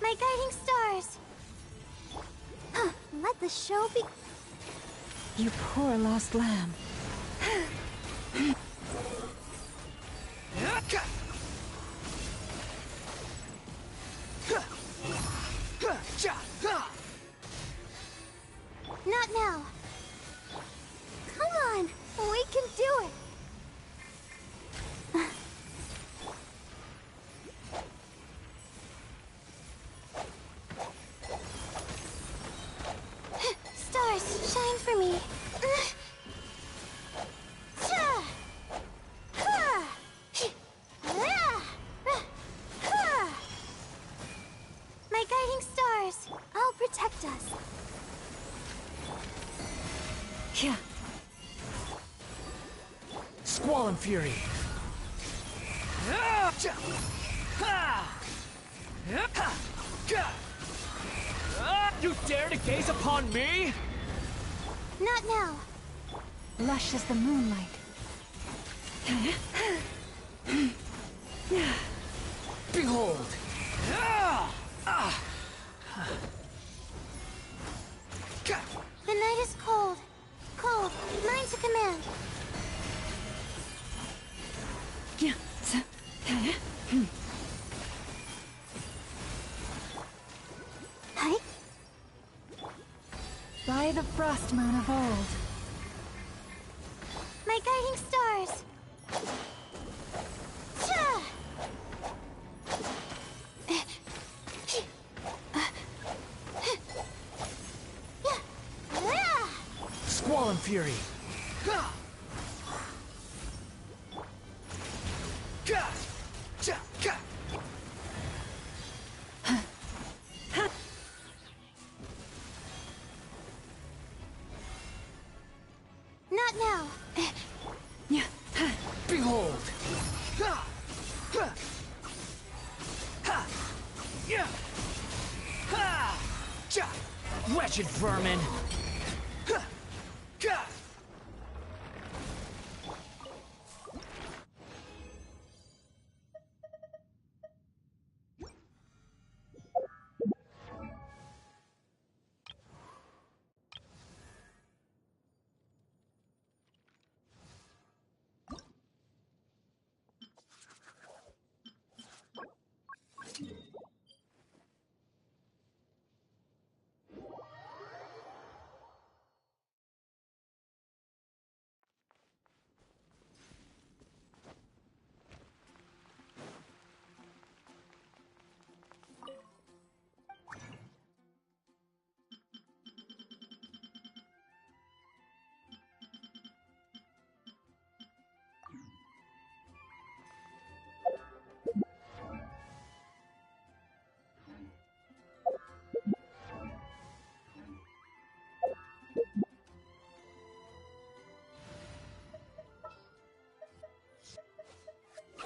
My guiding stars. let the show be... You poor lost lamb. Not now. Come on, we can do it. Stars, shine for me. My guiding stars, I'll protect us. Yeah. Squall Fury! You dare to gaze upon me? Not now. Lush as the moonlight. Behold! The night is cold. Cold. Mine to command. Hi. By the frost moon of old. My guiding stars. Squall Fury! Not now. Behold! Wretched vermin!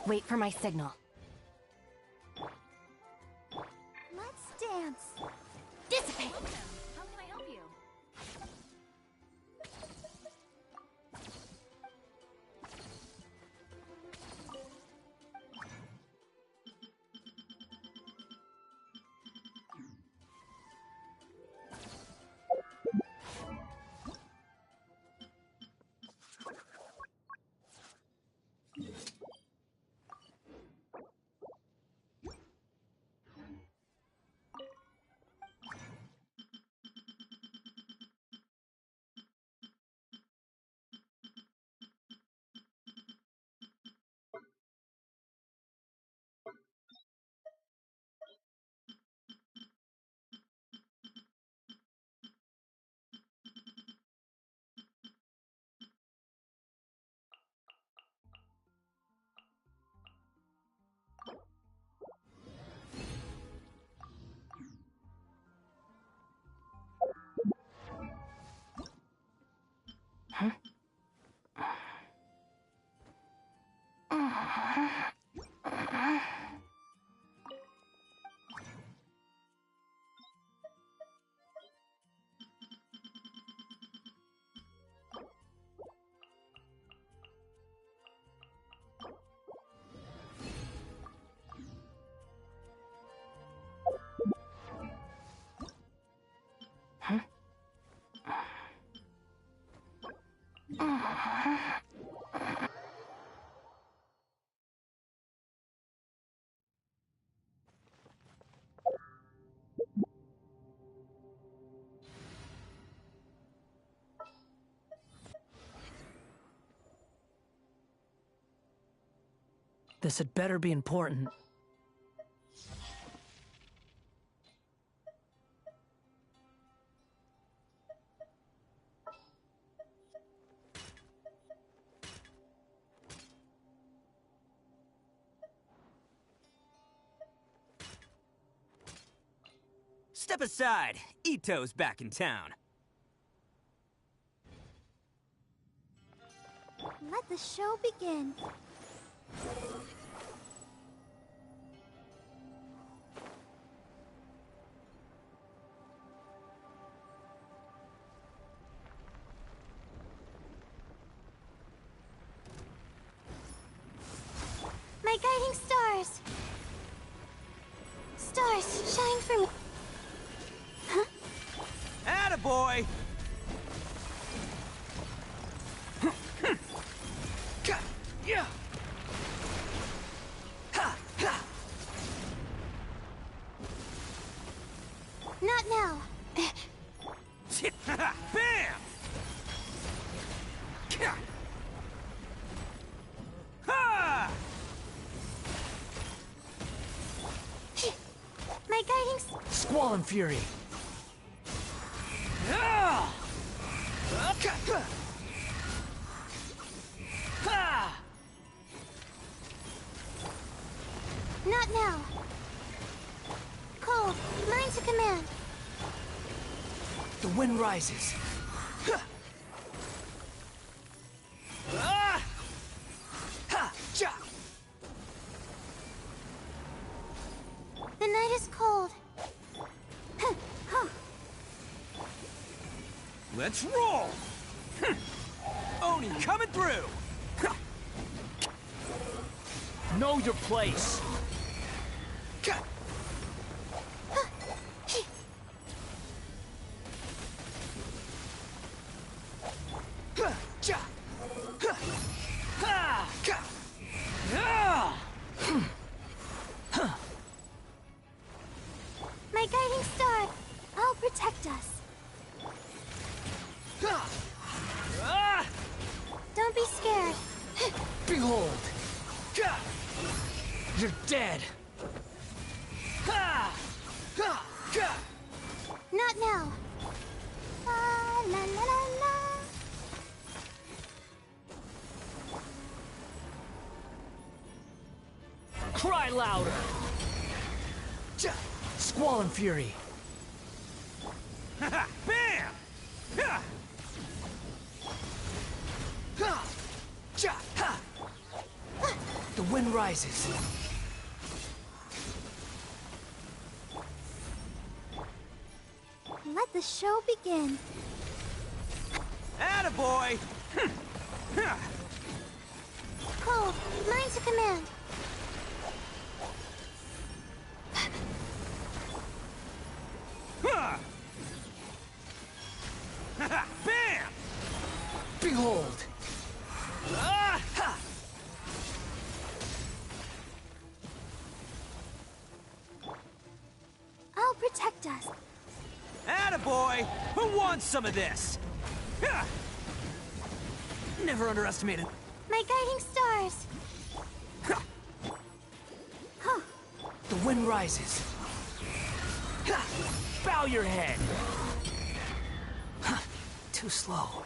Wait for my signal. Let's dance. Dissipate. How can I help you? This had better be important. Step aside. Ito's back in town. Let the show begin. My guiding stars. Stars, shine for me. Huh? Attaboy! Yeah. Not now. Bam! Ha! My guiding Squall and Fury. Not now. Cold, mine to command. The wind rises. The night is cold. Let's roll! Oni coming through! Know your place. My guiding star. I'll protect us. Don't be scared. Behold! You're dead! Not now. La la la la la. Cry louder! Squall and Fury. Bam! The wind rises. Let the show begin. Attaboy! Cold, mine to command. Bam! Behold! I'll protect us. Attaboy! Who wants some of this? Never underestimate it. My guiding stars. The wind rises. Bow your head. Too slow.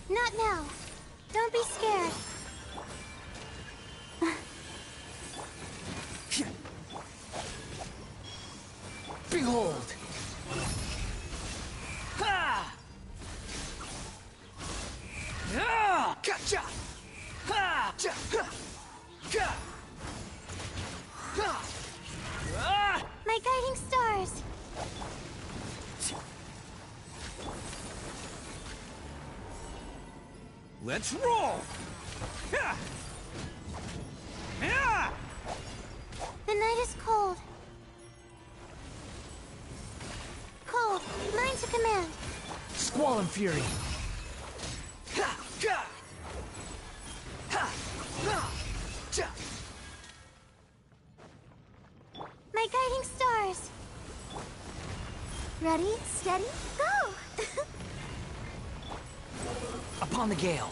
Not now. Don't be scared. Behold! Gotcha! My guiding stars. Let's roll! The night is cold. Cold, mine to command. Squall and Fury. My guiding stars. Ready, steady, go! Upon the gale.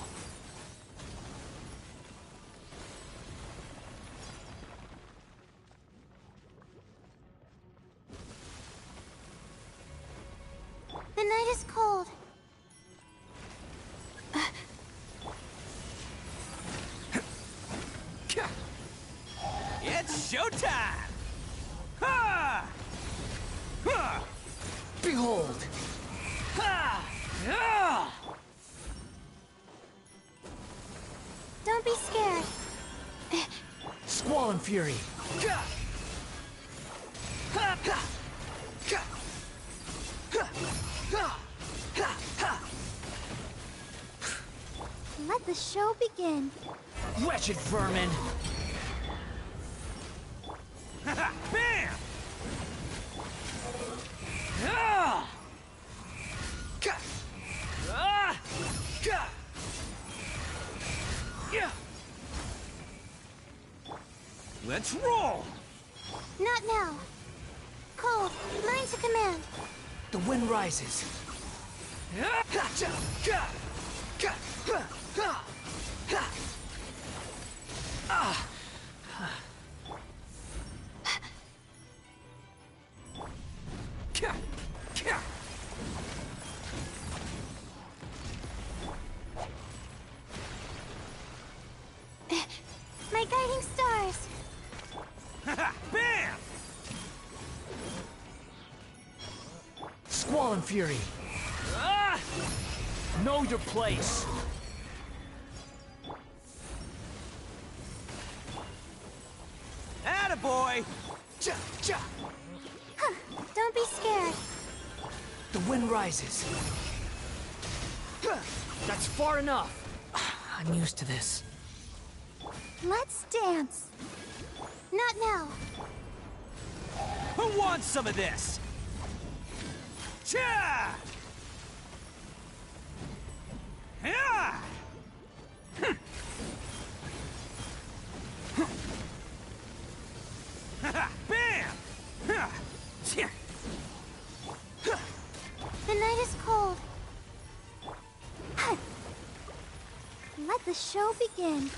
The night is cold. It's showtime! Ha! Ha! Behold! Ha! Ah! Don't be scared. Squall and fury! Let the show begin. Wretched vermin! Bam! Ah! Ah! Yeah! Let's roll! Not now. Cold, mine's a command. The wind rises. Ah! My guiding stars. Bam! Squall and fury. Ah! Know your place. Attaboy! Huh, don't be scared. The wind rises. That's far enough. I'm used to this. Let's dance. Not now. Who wants some of this? Cha! Yeah! Bam! The night is cold. Let the show begin.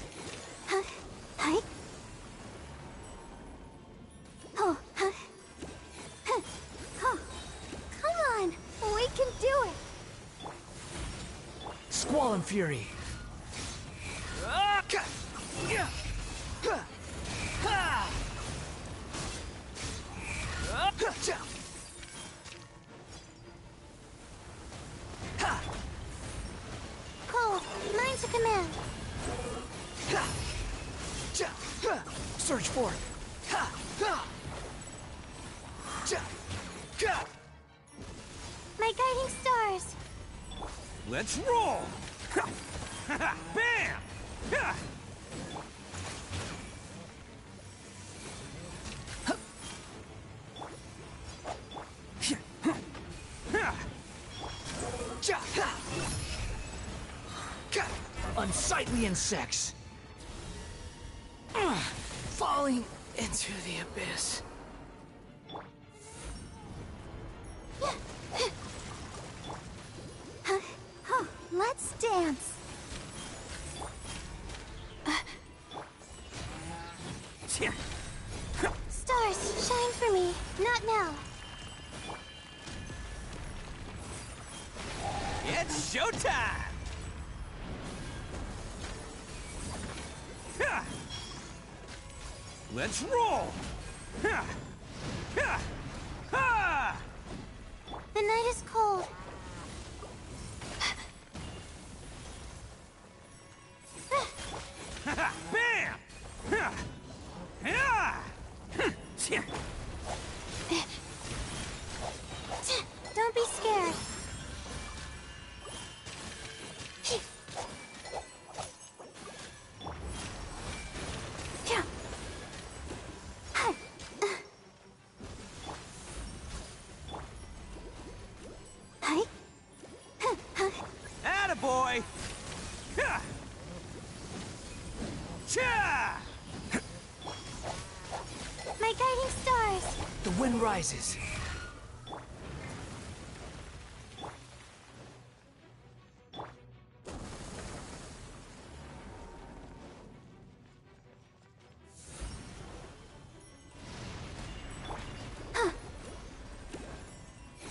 Hi. Oh. Oh. Come on. We can do it. Squall and fury. Cold, mine's a command. Search for it. My guiding stars. Let's roll! Bam! Unsightly insects! Falling into the abyss. Let's dance. Stars, shine for me. Not now. It's showtime! Let's roll! The night is cold. Bam! Don't be scared. Attaboy! Cha! My guiding stars. The wind rises.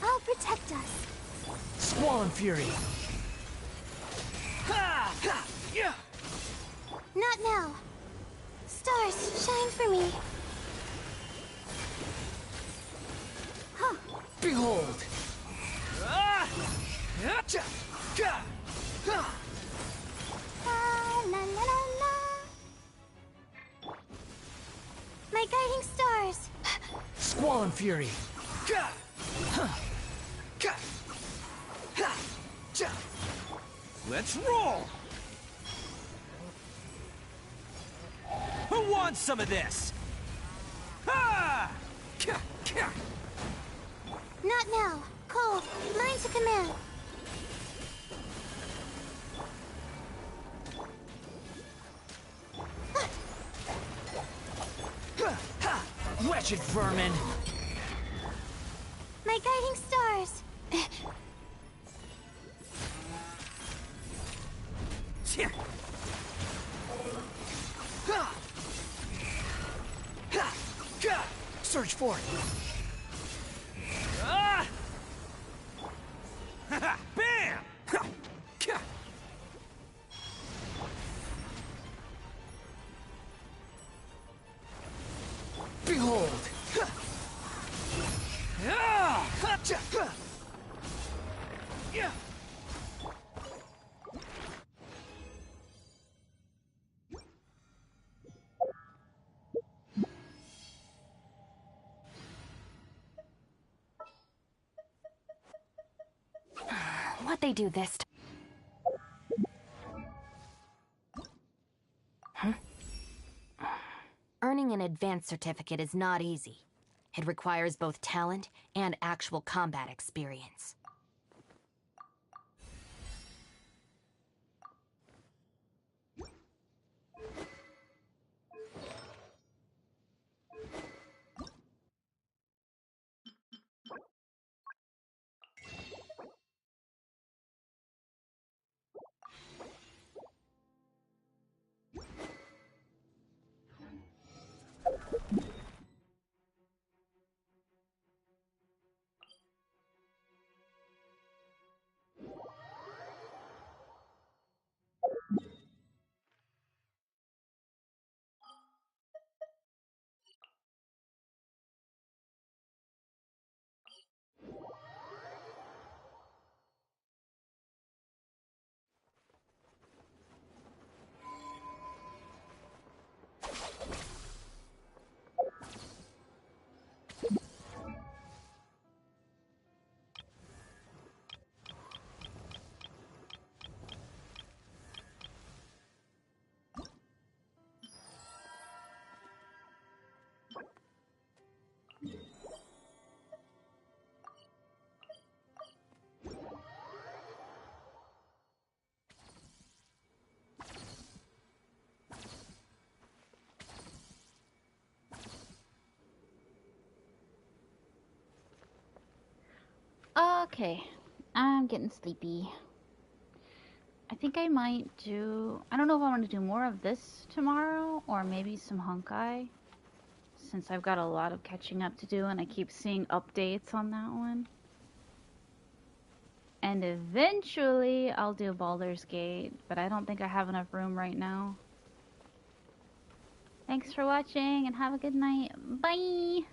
I'll protect us. Squall and Fury. Not now. Stars, shine for me. Huh. Behold! La, la, la, la. My guiding stars. Squall and Fury. Let's roll! Who wants some of this? Ha! Not now. Cold, mine to command. Wretched vermin! My guiding stars. Search for it! Bam! Behold! What'd they do this time? Earning an advanced certificate is not easy. It requires both talent and actual combat experience. Okay, I'm getting sleepy. I think I might do... I don't know if I want to do more of this tomorrow, or maybe some Honkai, since I've got a lot of catching up to do and I keep seeing updates on that one. And eventually I'll do Baldur's Gate, but I don't think I have enough room right now. Thanks for watching and have a good night. Bye!